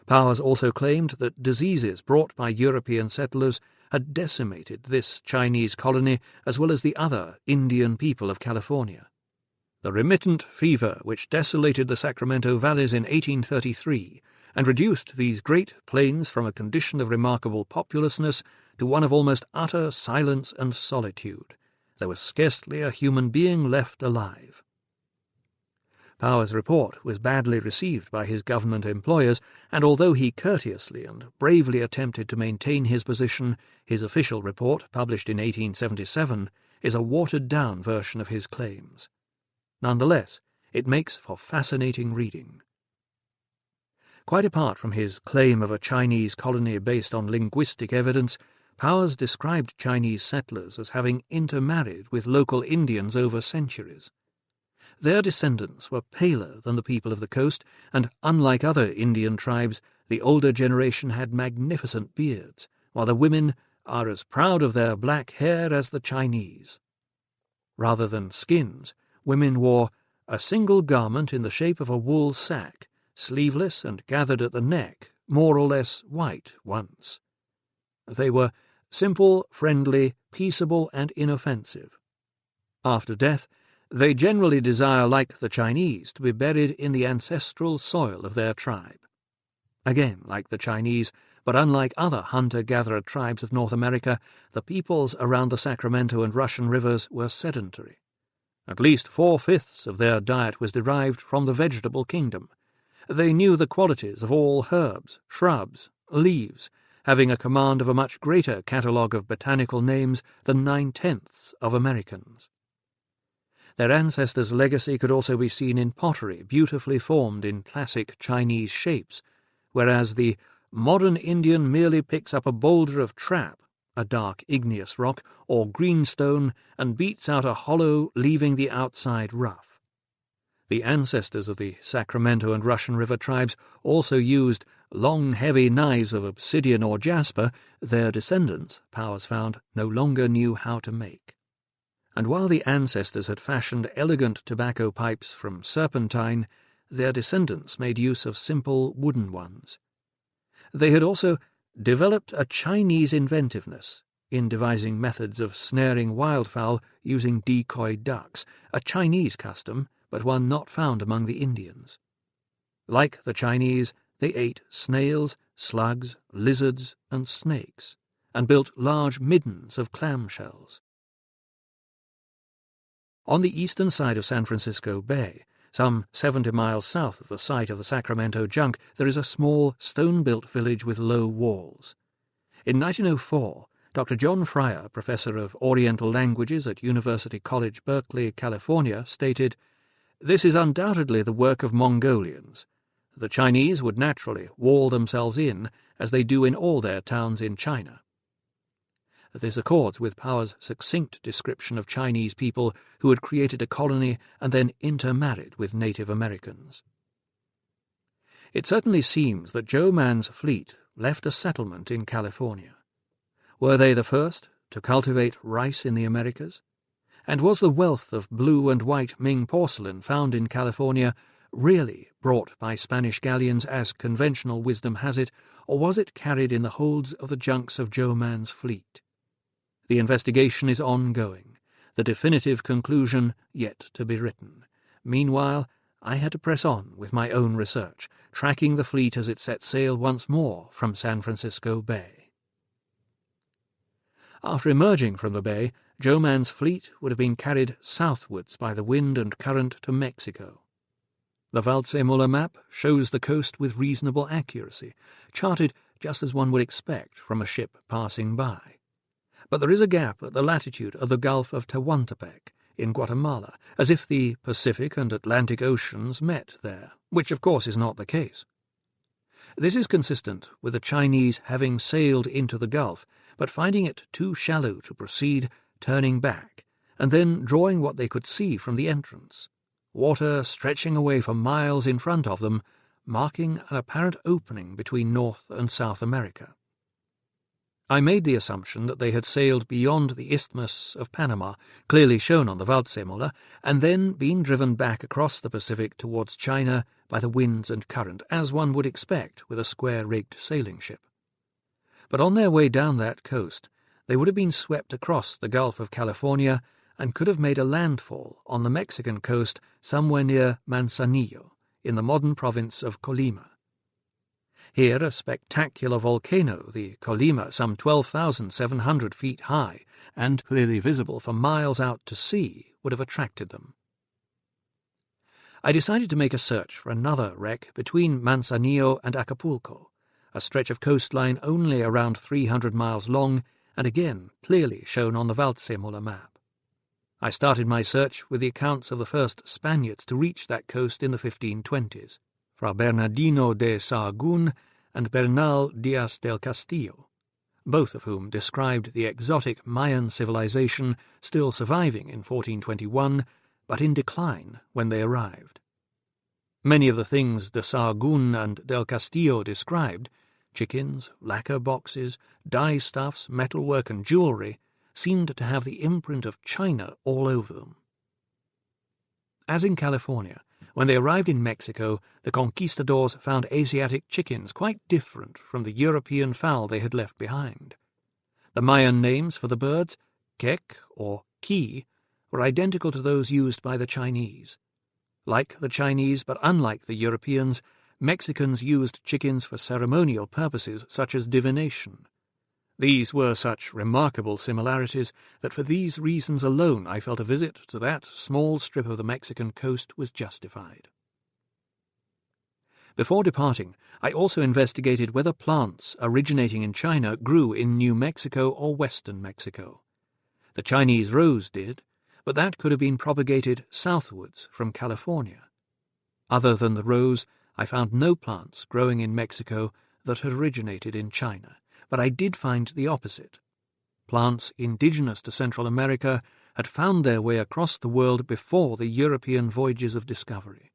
Powers also claimed that diseases brought by European settlers had decimated this Chinese colony as well as the other Indian people of California. The remittent fever which desolated the Sacramento valleys in 1833 and reduced these great plains from a condition of remarkable populousness to one of almost utter silence and solitude. There was scarcely a human being left alive. Powers' report was badly received by his government employers, and although he courteously and bravely attempted to maintain his position, his official report, published in 1877, is a watered-down version of his claims. Nonetheless, it makes for fascinating reading. Quite apart from his claim of a Chinese colony based on linguistic evidence, Powers described Chinese settlers as having intermarried with local Indians over centuries. Their descendants were paler than the people of the coast, and unlike other Indian tribes, the older generation had magnificent beards, while the women are as proud of their black hair as the Chinese. Rather than skins, women wore a single garment in the shape of a wool sack, sleeveless and gathered at the neck, more or less white once. They were simple, friendly, peaceable, and inoffensive. After death, they generally desire, like the Chinese, to be buried in the ancestral soil of their tribe. Again, like the Chinese, but unlike other hunter-gatherer tribes of North America, the peoples around the Sacramento and Russian rivers were sedentary. At least 4/5 of their diet was derived from the vegetable kingdom. They knew the qualities of all herbs, shrubs, leaves, having a command of a much greater catalogue of botanical names than 9/10 of Americans. Their ancestors' legacy could also be seen in pottery beautifully formed in classic Chinese shapes, whereas the modern Indian merely picks up a boulder of trap, a dark igneous rock, or greenstone, and beats out a hollow, leaving the outside rough. The ancestors of the Sacramento and Russian River tribes also used long, heavy knives of obsidian or jasper. Their descendants, Powers found, no longer knew how to make. And while the ancestors had fashioned elegant tobacco pipes from serpentine, their descendants made use of simple wooden ones. They had also developed a Chinese inventiveness in devising methods of snaring wildfowl using decoy ducks, a Chinese custom, but one not found among the Indians. Like the Chinese, they ate snails, slugs, lizards, and snakes, and built large middens of clamshells. On the eastern side of San Francisco Bay, some 70 miles south of the site of the Sacramento junk, there is a small, stone-built village with low walls. In 1904, Dr. John Fryer, professor of Oriental Languages at University College, Berkeley, California, stated, "This is undoubtedly the work of Mongolians. The Chinese would naturally wall themselves in, as they do in all their towns in China." This accords with Powers' succinct description of Chinese people who had created a colony and then intermarried with Native Americans. It certainly seems that Joe Mann's fleet left a settlement in California. Were they the first to cultivate rice in the Americas? And was the wealth of blue and white Ming porcelain found in California really brought by Spanish galleons as conventional wisdom has it, or was it carried in the holds of the junks of Joe Mann's fleet? The investigation is ongoing, the definitive conclusion yet to be written. Meanwhile, I had to press on with my own research, tracking the fleet as it set sail once more from San Francisco Bay. After emerging from the bay, Joe Mann's fleet would have been carried southwards by the wind and current to Mexico. The Waldseemüller map shows the coast with reasonable accuracy, charted just as one would expect from a ship passing by. But there is a gap at the latitude of the Gulf of Tehuantepec in Guatemala, as if the Pacific and Atlantic Oceans met there, which of course is not the case. This is consistent with the Chinese having sailed into the Gulf, but finding it too shallow to proceed, turning back, and then drawing what they could see from the entrance, water stretching away for miles in front of them, marking an apparent opening between North and South America. I made the assumption that they had sailed beyond the Isthmus of Panama, clearly shown on the Waldseemüller, and then been driven back across the Pacific towards China by the winds and current, as one would expect with a square-rigged sailing ship. But on their way down that coast, they would have been swept across the Gulf of California and could have made a landfall on the Mexican coast somewhere near Manzanillo, in the modern province of Colima. Here a spectacular volcano, the Colima, some 12,700 feet high, and clearly visible for miles out to sea, would have attracted them. I decided to make a search for another wreck between Manzanillo and Acapulco, a stretch of coastline only around 300 miles long, and again clearly shown on the Waldseemüller map. I started my search with the accounts of the first Spaniards to reach that coast in the 1520s. Fra Bernardino de Sahagún and Bernal Diaz del Castillo, both of whom described the exotic Mayan civilization still surviving in 1421, but in decline when they arrived. Many of the things de Sahagún and del Castillo described, chickens, lacquer boxes, dye stuffs, metalwork and jewellery, seemed to have the imprint of China all over them. As in California, when they arrived in Mexico, the conquistadors found Asiatic chickens quite different from the European fowl they had left behind. The Mayan names for the birds, kek or ki, were identical to those used by the Chinese. Like the Chinese, but unlike the Europeans, Mexicans used chickens for ceremonial purposes such as divination. These were such remarkable similarities that for these reasons alone I felt a visit to that small strip of the Mexican coast was justified. Before departing, I also investigated whether plants originating in China grew in New Mexico or western Mexico. The Chinese rose did, but that could have been propagated southwards from California. Other than the rose, I found no plants growing in Mexico that had originated in China. But I did find the opposite. Plants indigenous to Central America had found their way across the world before the European voyages of discovery.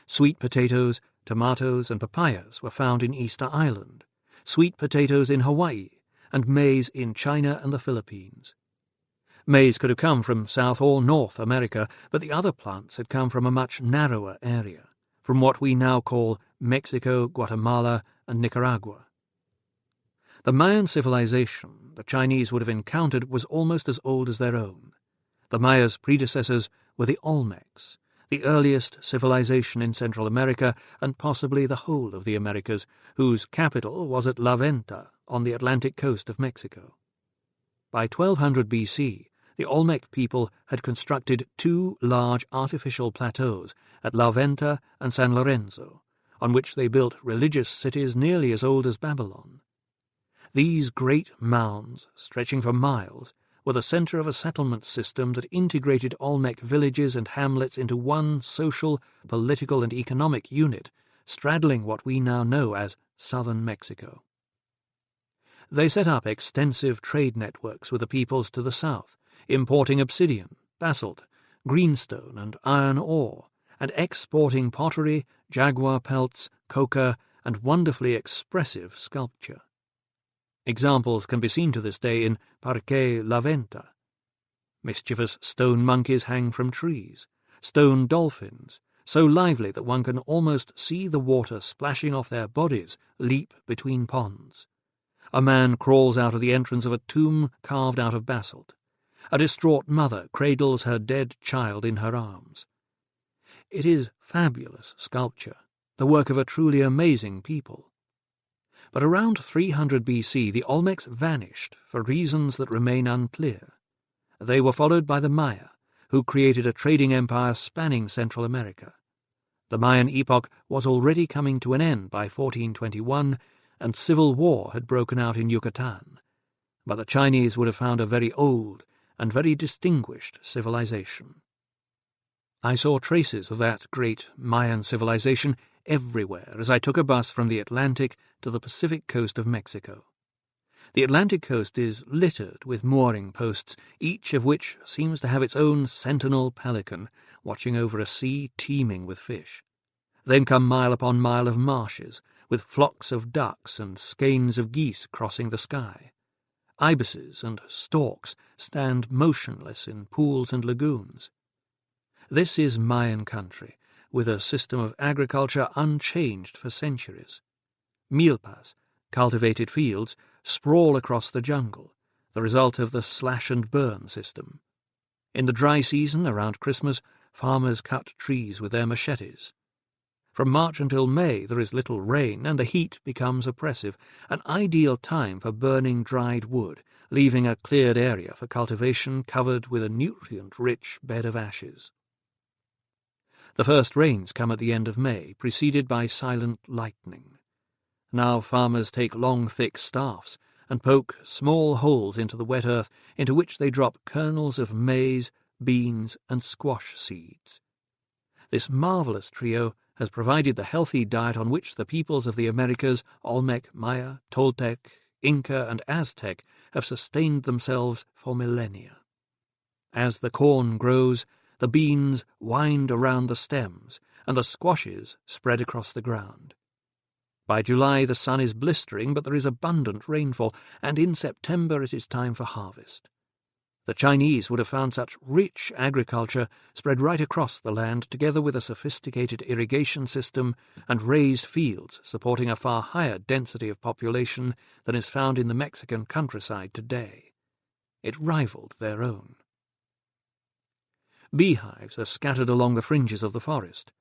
Sweet potatoes, tomatoes, and papayas were found in Easter Island, sweet potatoes in Hawaii, and maize in China and the Philippines. Maize could have come from South or North America, but the other plants had come from a much narrower area, from what we now call Mexico, Guatemala, and Nicaragua. The Mayan civilization the Chinese would have encountered was almost as old as their own. The Mayas' predecessors were the Olmecs, the earliest civilization in Central America and possibly the whole of the Americas, whose capital was at La Venta on the Atlantic coast of Mexico. By 1200 BC, the Olmec people had constructed two large artificial plateaus at La Venta and San Lorenzo, on which they built religious cities nearly as old as Babylon. These great mounds, stretching for miles, were the centre of a settlement system that integrated Olmec villages and hamlets into one social, political and economic unit, straddling what we now know as southern Mexico. They set up extensive trade networks with the peoples to the south, importing obsidian, basalt, greenstone and iron ore, and exporting pottery, jaguar pelts, coca, and wonderfully expressive sculpture. Examples can be seen to this day in Parque La Venta. Mischievous stone monkeys hang from trees, stone dolphins, so lively that one can almost see the water splashing off their bodies, leap between ponds. A man crawls out of the entrance of a tomb carved out of basalt. A distraught mother cradles her dead child in her arms. It is fabulous sculpture, the work of a truly amazing people. But around 300 BC the Olmecs vanished for reasons that remain unclear. They were followed by the Maya, who created a trading empire spanning Central America. The Mayan epoch was already coming to an end by 1421, and civil war had broken out in Yucatan. But the Chinese would have found a very old and very distinguished civilization. I saw traces of that great Mayan civilization everywhere as I took a bus from the Atlantic to the Pacific coast of Mexico. The Atlantic coast is littered with mooring posts, each of which seems to have its own sentinel pelican watching over a sea teeming with fish. Then come mile upon mile of marshes, with flocks of ducks and skeins of geese crossing the sky. Ibises and storks stand motionless in pools and lagoons. This is Mayan country, with a system of agriculture unchanged for centuries. Milpas, cultivated fields, sprawl across the jungle, the result of the slash-and-burn system. In the dry season, around Christmas, farmers cut trees with their machetes. From March until May there is little rain, and the heat becomes oppressive, an ideal time for burning dried wood, leaving a cleared area for cultivation covered with a nutrient-rich bed of ashes. The first rains come at the end of May, preceded by silent lightning. Now farmers take long, thick staffs and poke small holes into the wet earth, into which they drop kernels of maize, beans, and squash seeds. This marvellous trio has provided the healthy diet on which the peoples of the Americas, Olmec, Maya, Toltec, Inca, and Aztec, have sustained themselves for millennia. As the corn grows, the beans wind around the stems, and the squashes spread across the ground. By July the sun is blistering, but there is abundant rainfall, and in September it is time for harvest. The Chinese would have found such rich agriculture spread right across the land, together with a sophisticated irrigation system and raised fields supporting a far higher density of population than is found in the Mexican countryside today. It rivaled their own. Beehives are scattered along the fringes of the forest.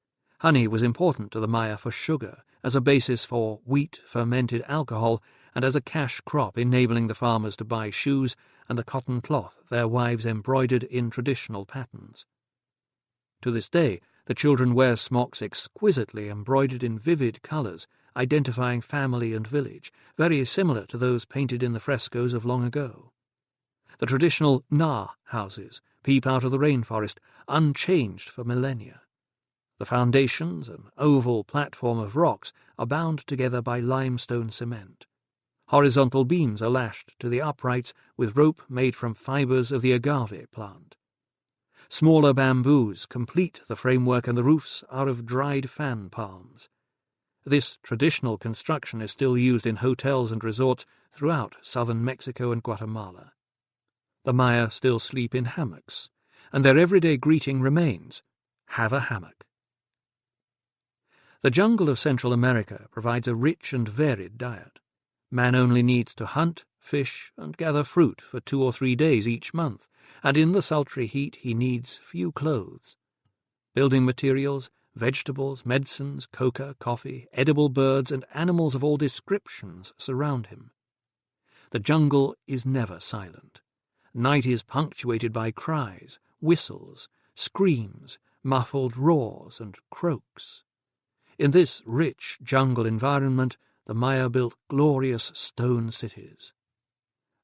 Honey was important to the Maya for sugar, as a basis for wheat-fermented alcohol, and as a cash crop enabling the farmers to buy shoes and the cotton cloth their wives embroidered in traditional patterns. To this day, the children wear smocks exquisitely embroidered in vivid colours, identifying family and village, very similar to those painted in the frescoes of long ago. The traditional Na houses peep out of the rainforest, unchanged for millennia. The foundations, an oval platform of rocks, are bound together by limestone cement. Horizontal beams are lashed to the uprights with rope made from fibres of the agave plant. Smaller bamboos complete the framework, and the roofs are of dried fan palms. This traditional construction is still used in hotels and resorts throughout southern Mexico and Guatemala. The Maya still sleep in hammocks, and their everyday greeting remains, "Have a hammock." The jungle of Central America provides a rich and varied diet. Man only needs to hunt, fish, and gather fruit for 2 or 3 days each month, and in the sultry heat he needs few clothes. Building materials, vegetables, medicines, coca, coffee, edible birds, and animals of all descriptions surround him. The jungle is never silent. Night is punctuated by cries, whistles, screams, muffled roars, and croaks. In this rich jungle environment, the Maya built glorious stone cities.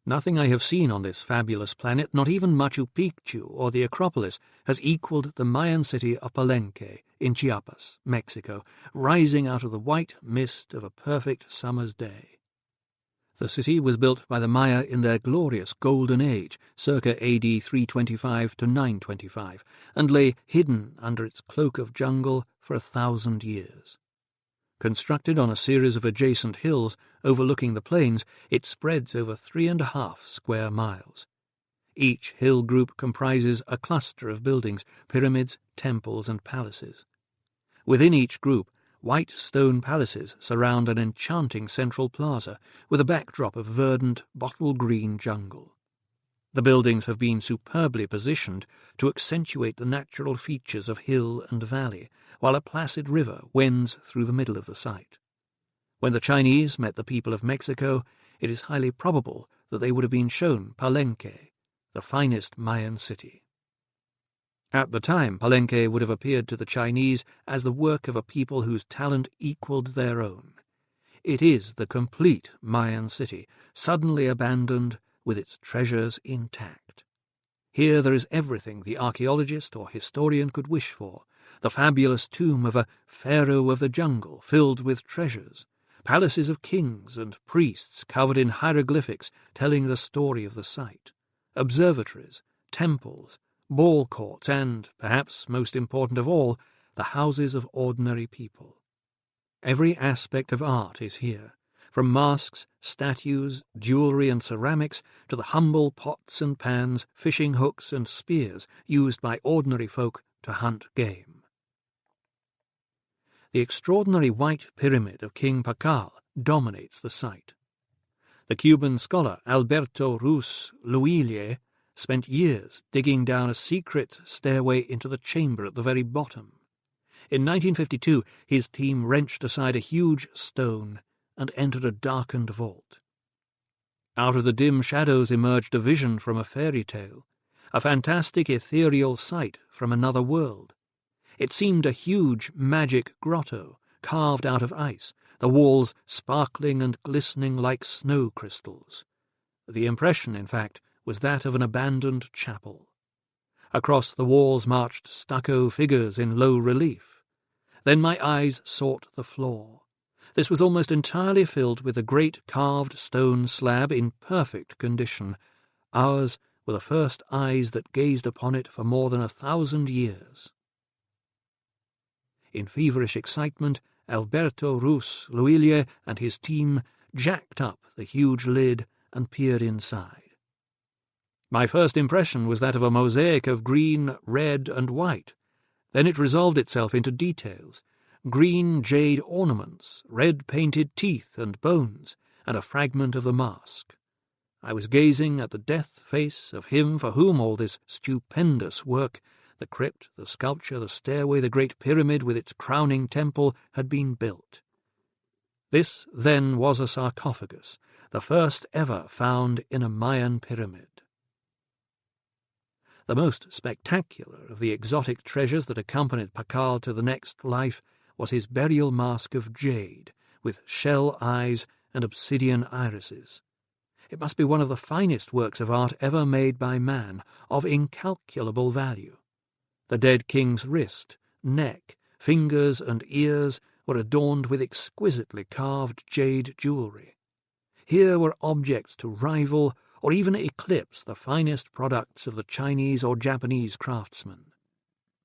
Nothing I have seen on this fabulous planet, not even Machu Picchu or the Acropolis, has equaled the Mayan city of Palenque in Chiapas, Mexico, rising out of the white mist of a perfect summer's day. The city was built by the Maya in their glorious Golden Age, circa AD 325 to 925, and lay hidden under its cloak of jungle for 1,000 years. Constructed on a series of adjacent hills overlooking the plains, it spreads over 3.5 square miles. Each hill group comprises a cluster of buildings, pyramids, temples, and palaces. Within each group, white stone palaces surround an enchanting central plaza with a backdrop of verdant, bottle-green jungle. The buildings have been superbly positioned to accentuate the natural features of hill and valley, while a placid river wends through the middle of the site. When the Chinese met the people of Mexico, it is highly probable that they would have been shown Palenque, the finest Mayan city. At the time, Palenque would have appeared to the Chinese as the work of a people whose talent equaled their own. It is the complete Mayan city, suddenly abandoned with its treasures intact. Here there is everything the archaeologist or historian could wish for: the fabulous tomb of a pharaoh of the jungle filled with treasures, palaces of kings and priests covered in hieroglyphics telling the story of the site, observatories, temples, ball courts, and, perhaps most important of all, the houses of ordinary people. Every aspect of art is here, from masks, statues, jewellery and ceramics to the humble pots and pans, fishing hooks and spears used by ordinary folk to hunt game. The extraordinary white pyramid of King Pakal dominates the site. The Cuban scholar Alberto Ruz Luille spent years digging down a secret stairway into the chamber at the very bottom. In 1952, his team wrenched aside a huge stone and entered a darkened vault. Out of the dim shadows emerged a vision from a fairy tale, a fantastic ethereal sight from another world. It seemed a huge magic grotto, carved out of ice, the walls sparkling and glistening like snow crystals. The impression, in fact, was that of an abandoned chapel. Across the walls marched stucco figures in low relief. Then my eyes sought the floor. This was almost entirely filled with a great carved stone slab in perfect condition. Ours were the first eyes that gazed upon it for more than 1,000 years. In feverish excitement, Alberto Ruz Luille and his team jacked up the huge lid and peered inside. My first impression was that of a mosaic of green, red, and white. Then it resolved itself into details: green jade ornaments, red-painted teeth and bones, and a fragment of the mask. I was gazing at the death face of him for whom all this stupendous work, the crypt, the sculpture, the stairway, the great pyramid with its crowning temple, had been built. This, then, was a sarcophagus, the first ever found in a Mayan pyramid. The most spectacular of the exotic treasures that accompanied Pakal to the next life was his burial mask of jade, with shell eyes and obsidian irises. It must be one of the finest works of art ever made by man, of incalculable value. The dead king's wrist, neck, fingers, and ears were adorned with exquisitely carved jade jewellery. Here were objects to rival or even eclipse the finest products of the Chinese or Japanese craftsmen.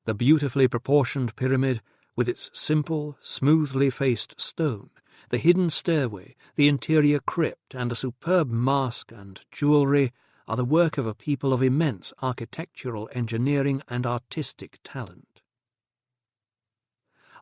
The beautifully proportioned pyramid, with its simple, smoothly faced stone, the hidden stairway, the interior crypt, and the superb mask and jewellery are the work of a people of immense architectural engineering and artistic talent.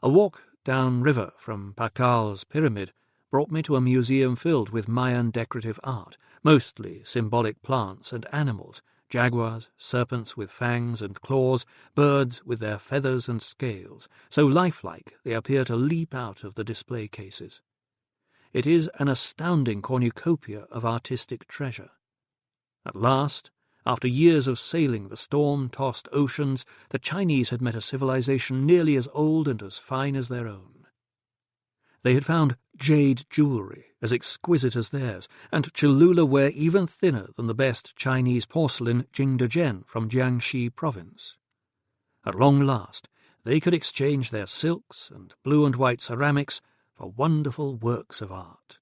A walk down river from Pakal's pyramid brought me to a museum filled with Mayan decorative art, mostly symbolic plants and animals, jaguars, serpents with fangs and claws, birds with their feathers and scales, so lifelike they appear to leap out of the display cases. It is an astounding cornucopia of artistic treasure. At last, after years of sailing the storm-tossed oceans, the Chinese had met a civilization nearly as old and as fine as their own. They had found jade jewellery as exquisite as theirs, and Cholula ware even thinner than the best Chinese porcelain Jingdezhen from Jiangxi province. At long last, they could exchange their silks and blue and white ceramics for wonderful works of art.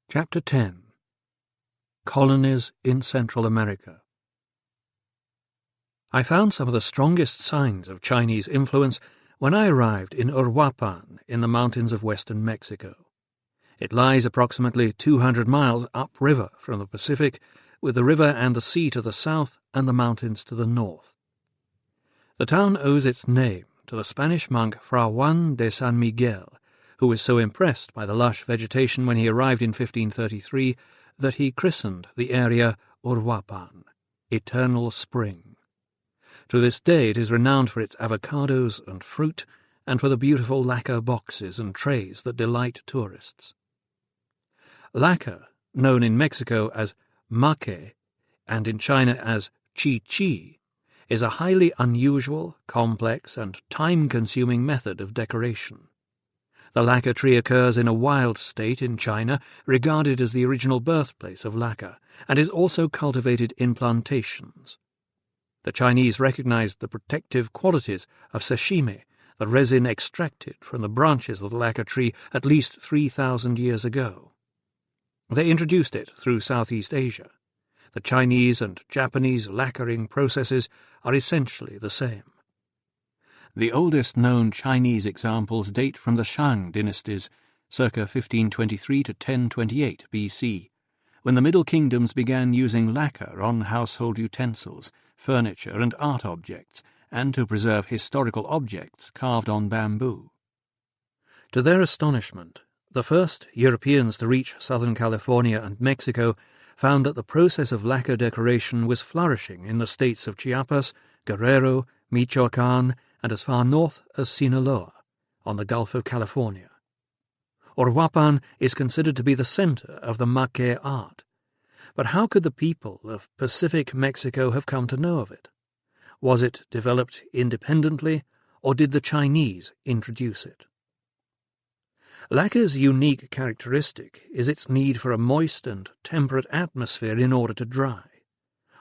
Chapter 10. Colonies in Central America. I found some of the strongest signs of Chinese influence when I arrived in Uruapan in the mountains of western Mexico. It lies approximately 200 miles upriver from the Pacific, with the river and the sea to the south and the mountains to the north. The town owes its name to the Spanish monk Fra Juan de San Miguel, who was so impressed by the lush vegetation when he arrived in 1533 that he christened the area Uruapan, Eternal Spring. To this day it is renowned for its avocados and fruit, and for the beautiful lacquer boxes and trays that delight tourists. Lacquer, known in Mexico as maque, and in China as qi, is a highly unusual, complex, and time-consuming method of decoration. The lacquer tree occurs in a wild state in China, regarded as the original birthplace of lacquer, and is also cultivated in plantations. The Chinese recognized the protective qualities of sashimi, the resin extracted from the branches of the lacquer tree at least 3,000 years ago. They introduced it through Southeast Asia. The Chinese and Japanese lacquering processes are essentially the same. The oldest known Chinese examples date from the Shang dynasties, circa 1523 to 1028 BC, when the Middle Kingdoms began using lacquer on household utensils, furniture and art objects, and to preserve historical objects carved on bamboo. To their astonishment, the first Europeans to reach southern California and Mexico found that the process of lacquer decoration was flourishing in the states of Chiapas, Guerrero, Michoacán, and as far north as Sinaloa, on the Gulf of California. Uruapan is considered to be the center of the maque art. But how could the people of Pacific Mexico have come to know of it? Was it developed independently, or did the Chinese introduce it? Lacquer's unique characteristic is its need for a moist and temperate atmosphere in order to dry.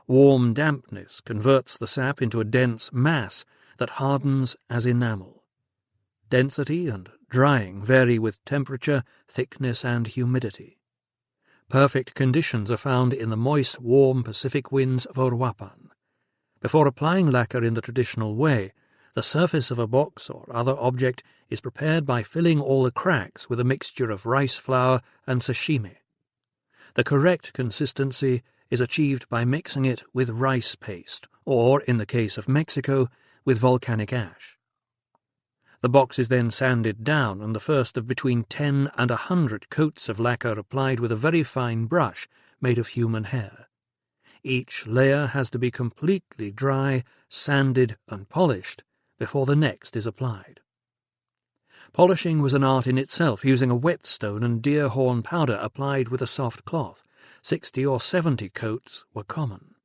Warm dampness converts the sap into a dense mass that hardens as enamel. Density and drying vary with temperature, thickness, and humidity. Perfect conditions are found in the moist, warm Pacific winds of Uruapan. Before applying lacquer in the traditional way, the surface of a box or other object is prepared by filling all the cracks with a mixture of rice flour and sashimi. The correct consistency is achieved by mixing it with rice paste, or, in the case of Mexico, with volcanic ash. The box is then sanded down, and the first of between 10 and 100 coats of lacquer applied with a very fine brush made of human hair. Each layer has to be completely dry, sanded, and polished before the next is applied. Polishing was an art in itself, using a whetstone and deer horn powder applied with a soft cloth. 60 or 70 coats were common.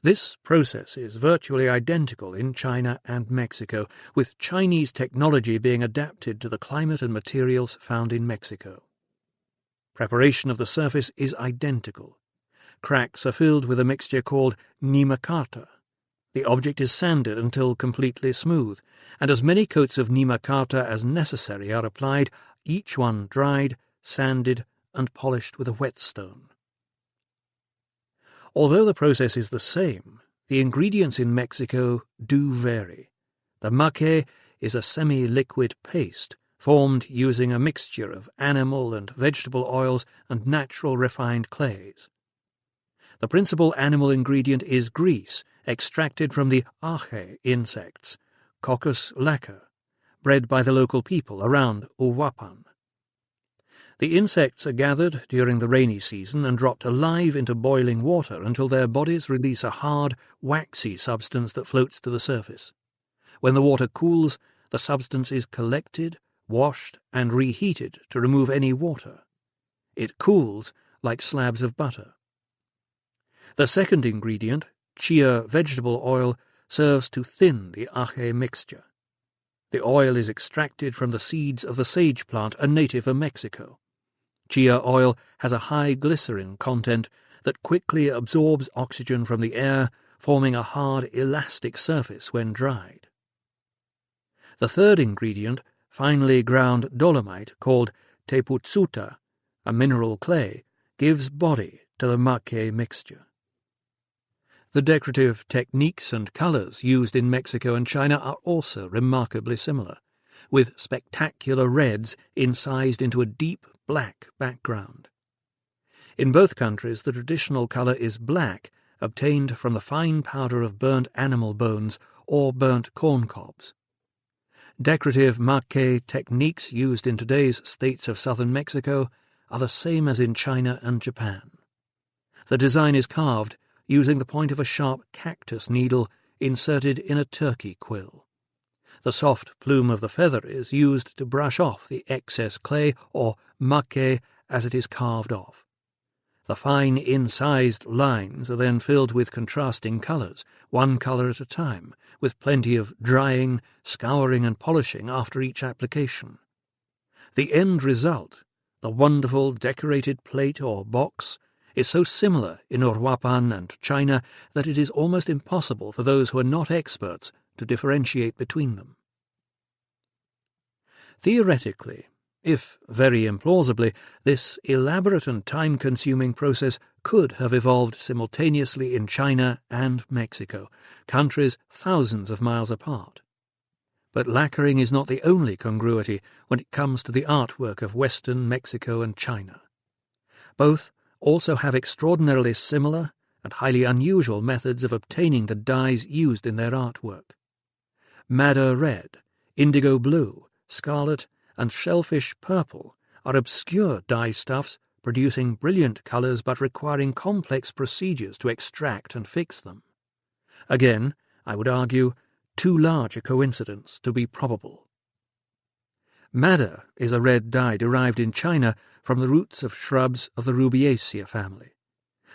This process is virtually identical in China and Mexico, with Chinese technology being adapted to the climate and materials found in Mexico. Preparation of the surface is identical. Cracks are filled with a mixture called nimacarta. The object is sanded until completely smooth, and as many coats of nimacarta as necessary are applied, each one dried, sanded, and polished with a whetstone. Although the process is the same, the ingredients in Mexico do vary. The maque is a semi-liquid paste formed using a mixture of animal and vegetable oils and natural refined clays. The principal animal ingredient is grease, extracted from the aje insects, Coccus lacquer, bred by the local people around Uruapan. The insects are gathered during the rainy season and dropped alive into boiling water until their bodies release a hard, waxy substance that floats to the surface. When the water cools, the substance is collected, washed, and reheated to remove any water. It cools like slabs of butter. The second ingredient, chia vegetable oil, serves to thin the aje mixture. The oil is extracted from the seeds of the sage plant, a native of Mexico. Chia oil has a high glycerin content that quickly absorbs oxygen from the air, forming a hard, elastic surface when dried. The third ingredient, finely ground dolomite called teputsuta, a mineral clay, gives body to the maque mixture. The decorative techniques and colors used in Mexico and China are also remarkably similar, with spectacular reds incised into a deep black background. In both countries, the traditional color is black, obtained from the fine powder of burnt animal bones or burnt corn cobs. Decorative maque techniques used in today's states of southern Mexico are the same as in China and Japan. The design is carved using the point of a sharp cactus needle inserted in a turkey quill. The soft plume of the feather is used to brush off the excess clay or maque as it is carved off. The fine incised lines are then filled with contrasting colours, one colour at a time, with plenty of drying, scouring and polishing after each application. The end result, the wonderful decorated plate or box, is so similar in Uruapan and China that it is almost impossible for those who are not experts to differentiate between them. Theoretically, if very implausibly, this elaborate and time-consuming process could have evolved simultaneously in China and Mexico, countries thousands of miles apart. But lacquering is not the only congruity when it comes to the artwork of Western Mexico and China. Both also have extraordinarily similar and highly unusual methods of obtaining the dyes used in their artwork. Madder red, indigo blue, scarlet, and shellfish purple are obscure dye-stuffs producing brilliant colours but requiring complex procedures to extract and fix them. Again, I would argue, too large a coincidence to be probable. Madder is a red dye derived in China from the roots of shrubs of the Rubiaceae family.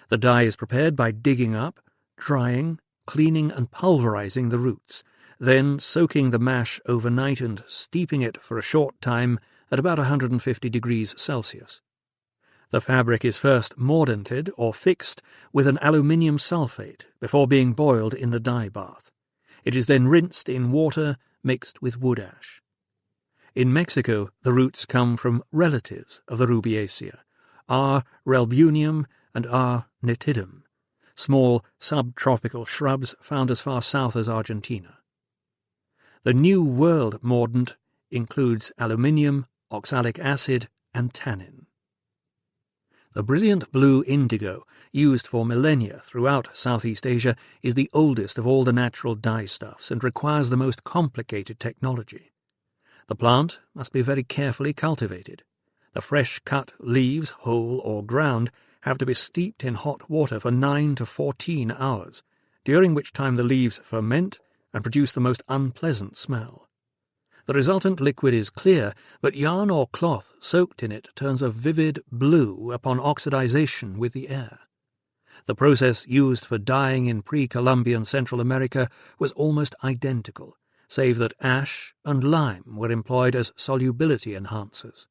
The dye is prepared by digging up, drying, cleaning and pulverizing the roots, then soaking the mash overnight and steeping it for a short time at about 150 degrees Celsius. The fabric is first mordanted or fixed with an aluminium sulfate before being boiled in the dye bath. It is then rinsed in water mixed with wood ash. In Mexico, the roots come from relatives of the Rubiaceae, R. relbunium and R. nitidum, small subtropical shrubs found as far south as Argentina. The New World mordant includes aluminium, oxalic acid, and tannin. The brilliant blue indigo, used for millennia throughout Southeast Asia, is the oldest of all the natural dye-stuffs and requires the most complicated technology. The plant must be very carefully cultivated. The fresh-cut leaves, whole or ground, have to be steeped in hot water for 9 to 14 hours, during which time the leaves ferment and produce the most unpleasant smell. The resultant liquid is clear, but yarn or cloth soaked in it turns a vivid blue upon oxidization with the air. The process used for dyeing in pre-Columbian Central America was almost identical, save that ash and lime were employed as solubility enhancers.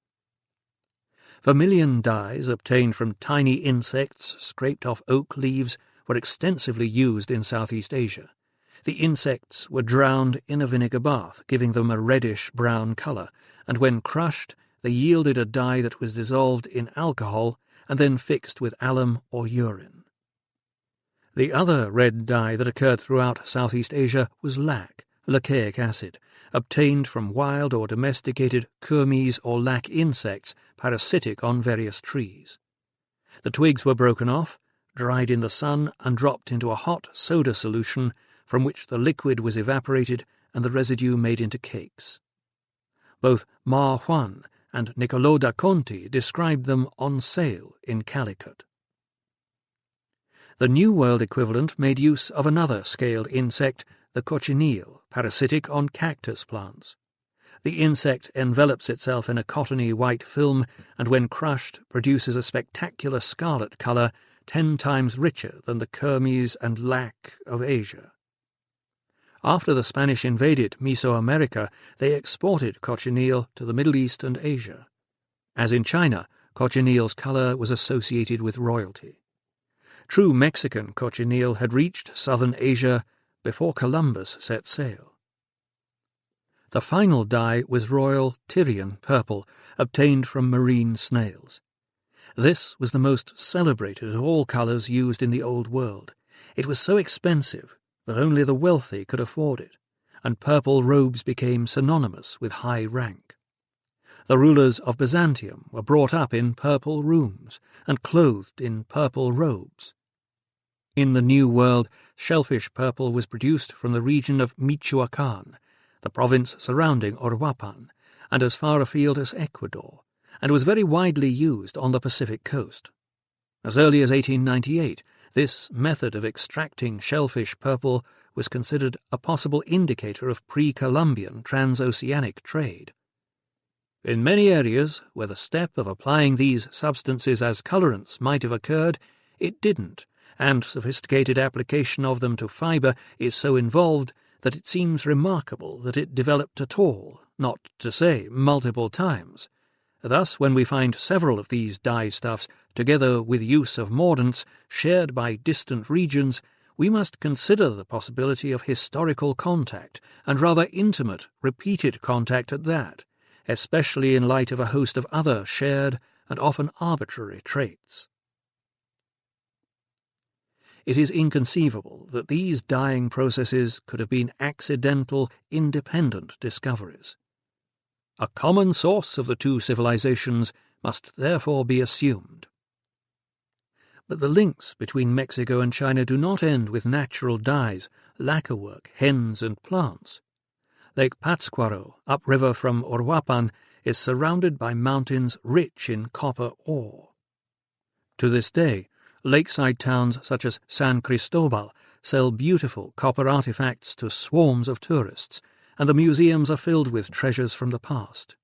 Vermilion dyes obtained from tiny insects scraped off oak leaves were extensively used in Southeast Asia. The insects were drowned in a vinegar bath, giving them a reddish-brown colour, and when crushed they yielded a dye that was dissolved in alcohol and then fixed with alum or urine. The other red dye that occurred throughout Southeast Asia was lacqueic acid, obtained from wild or domesticated kermes or lac insects parasitic on various trees. The twigs were broken off, dried in the sun, and dropped into a hot soda solution from which the liquid was evaporated and the residue made into cakes. Both Ma Juan and Niccolò da Conti described them on sale in Calicut. The New World equivalent made use of another scaled insect, the cochineal, parasitic on cactus plants. The insect envelops itself in a cottony white film and when crushed produces a spectacular scarlet colour 10 times richer than the kermes and lac of Asia. After the Spanish invaded Mesoamerica, they exported cochineal to the Middle East and Asia. As in China, cochineal's colour was associated with royalty. True Mexican cochineal had reached southern Asia before Columbus set sail. The final dye was royal Tyrian purple, obtained from marine snails. This was the most celebrated of all colours used in the Old World. It was so expensive that only the wealthy could afford it, and purple robes became synonymous with high rank. The rulers of Byzantium were brought up in purple rooms and clothed in purple robes. In the New World, shellfish purple was produced from the region of Michoacán, the province surrounding Uruapan, and as far afield as Ecuador, and was very widely used on the Pacific coast. As early as 1898, this method of extracting shellfish purple was considered a possible indicator of pre-Columbian transoceanic trade. In many areas where the step of applying these substances as colorants might have occurred, it didn't, and sophisticated application of them to fibre is so involved that it seems remarkable that it developed at all, not to say multiple times. Thus, when we find several of these dye-stuffs, together with use of mordants, shared by distant regions, we must consider the possibility of historical contact, and rather intimate, repeated contact at that, especially in light of a host of other shared and often arbitrary traits. It is inconceivable that these dyeing processes could have been accidental, independent discoveries. A common source of the two civilizations must therefore be assumed. But the links between Mexico and China do not end with natural dyes, lacquerwork, hens, and plants. Lake Pátzcuaro, upriver from Uruapan, is surrounded by mountains rich in copper ore. To this day, lakeside towns such as San Cristobal sell beautiful copper artifacts to swarms of tourists, and the museums are filled with treasures from the past.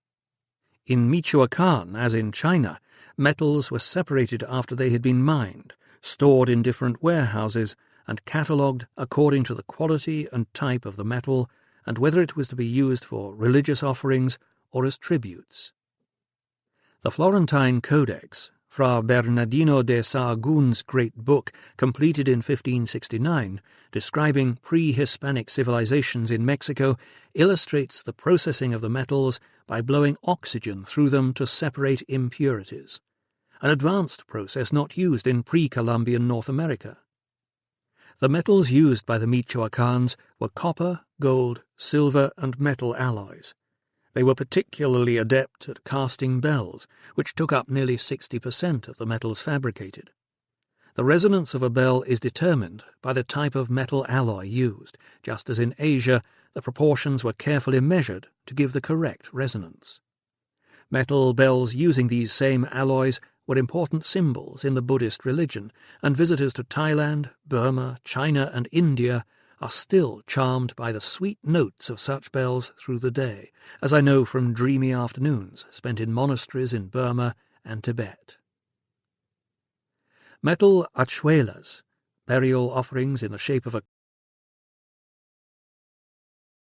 In Michoacán, as in China, metals were separated after they had been mined, stored in different warehouses, and catalogued according to the quality and type of the metal and whether it was to be used for religious offerings or as tributes. The Florentine Codex, Fra Bernardino de Sahagún's great book, completed in 1569, describing pre-Hispanic civilizations in Mexico, illustrates the processing of the metals by blowing oxygen through them to separate impurities, an advanced process not used in pre-Columbian North America. The metals used by the Michoacans were copper, gold, silver, and metal alloys. They were particularly adept at casting bells, which took up nearly 60% of the metals fabricated. The resonance of a bell is determined by the type of metal alloy used, just as in Asia the proportions were carefully measured to give the correct resonance. Metal bells using these same alloys were important symbols in the Buddhist religion, and visitors to Thailand, Burma, China, and India are still charmed by the sweet notes of such bells through the day, as I know from dreamy afternoons spent in monasteries in Burma and Tibet. Metal achuelas, burial offerings in the shape of a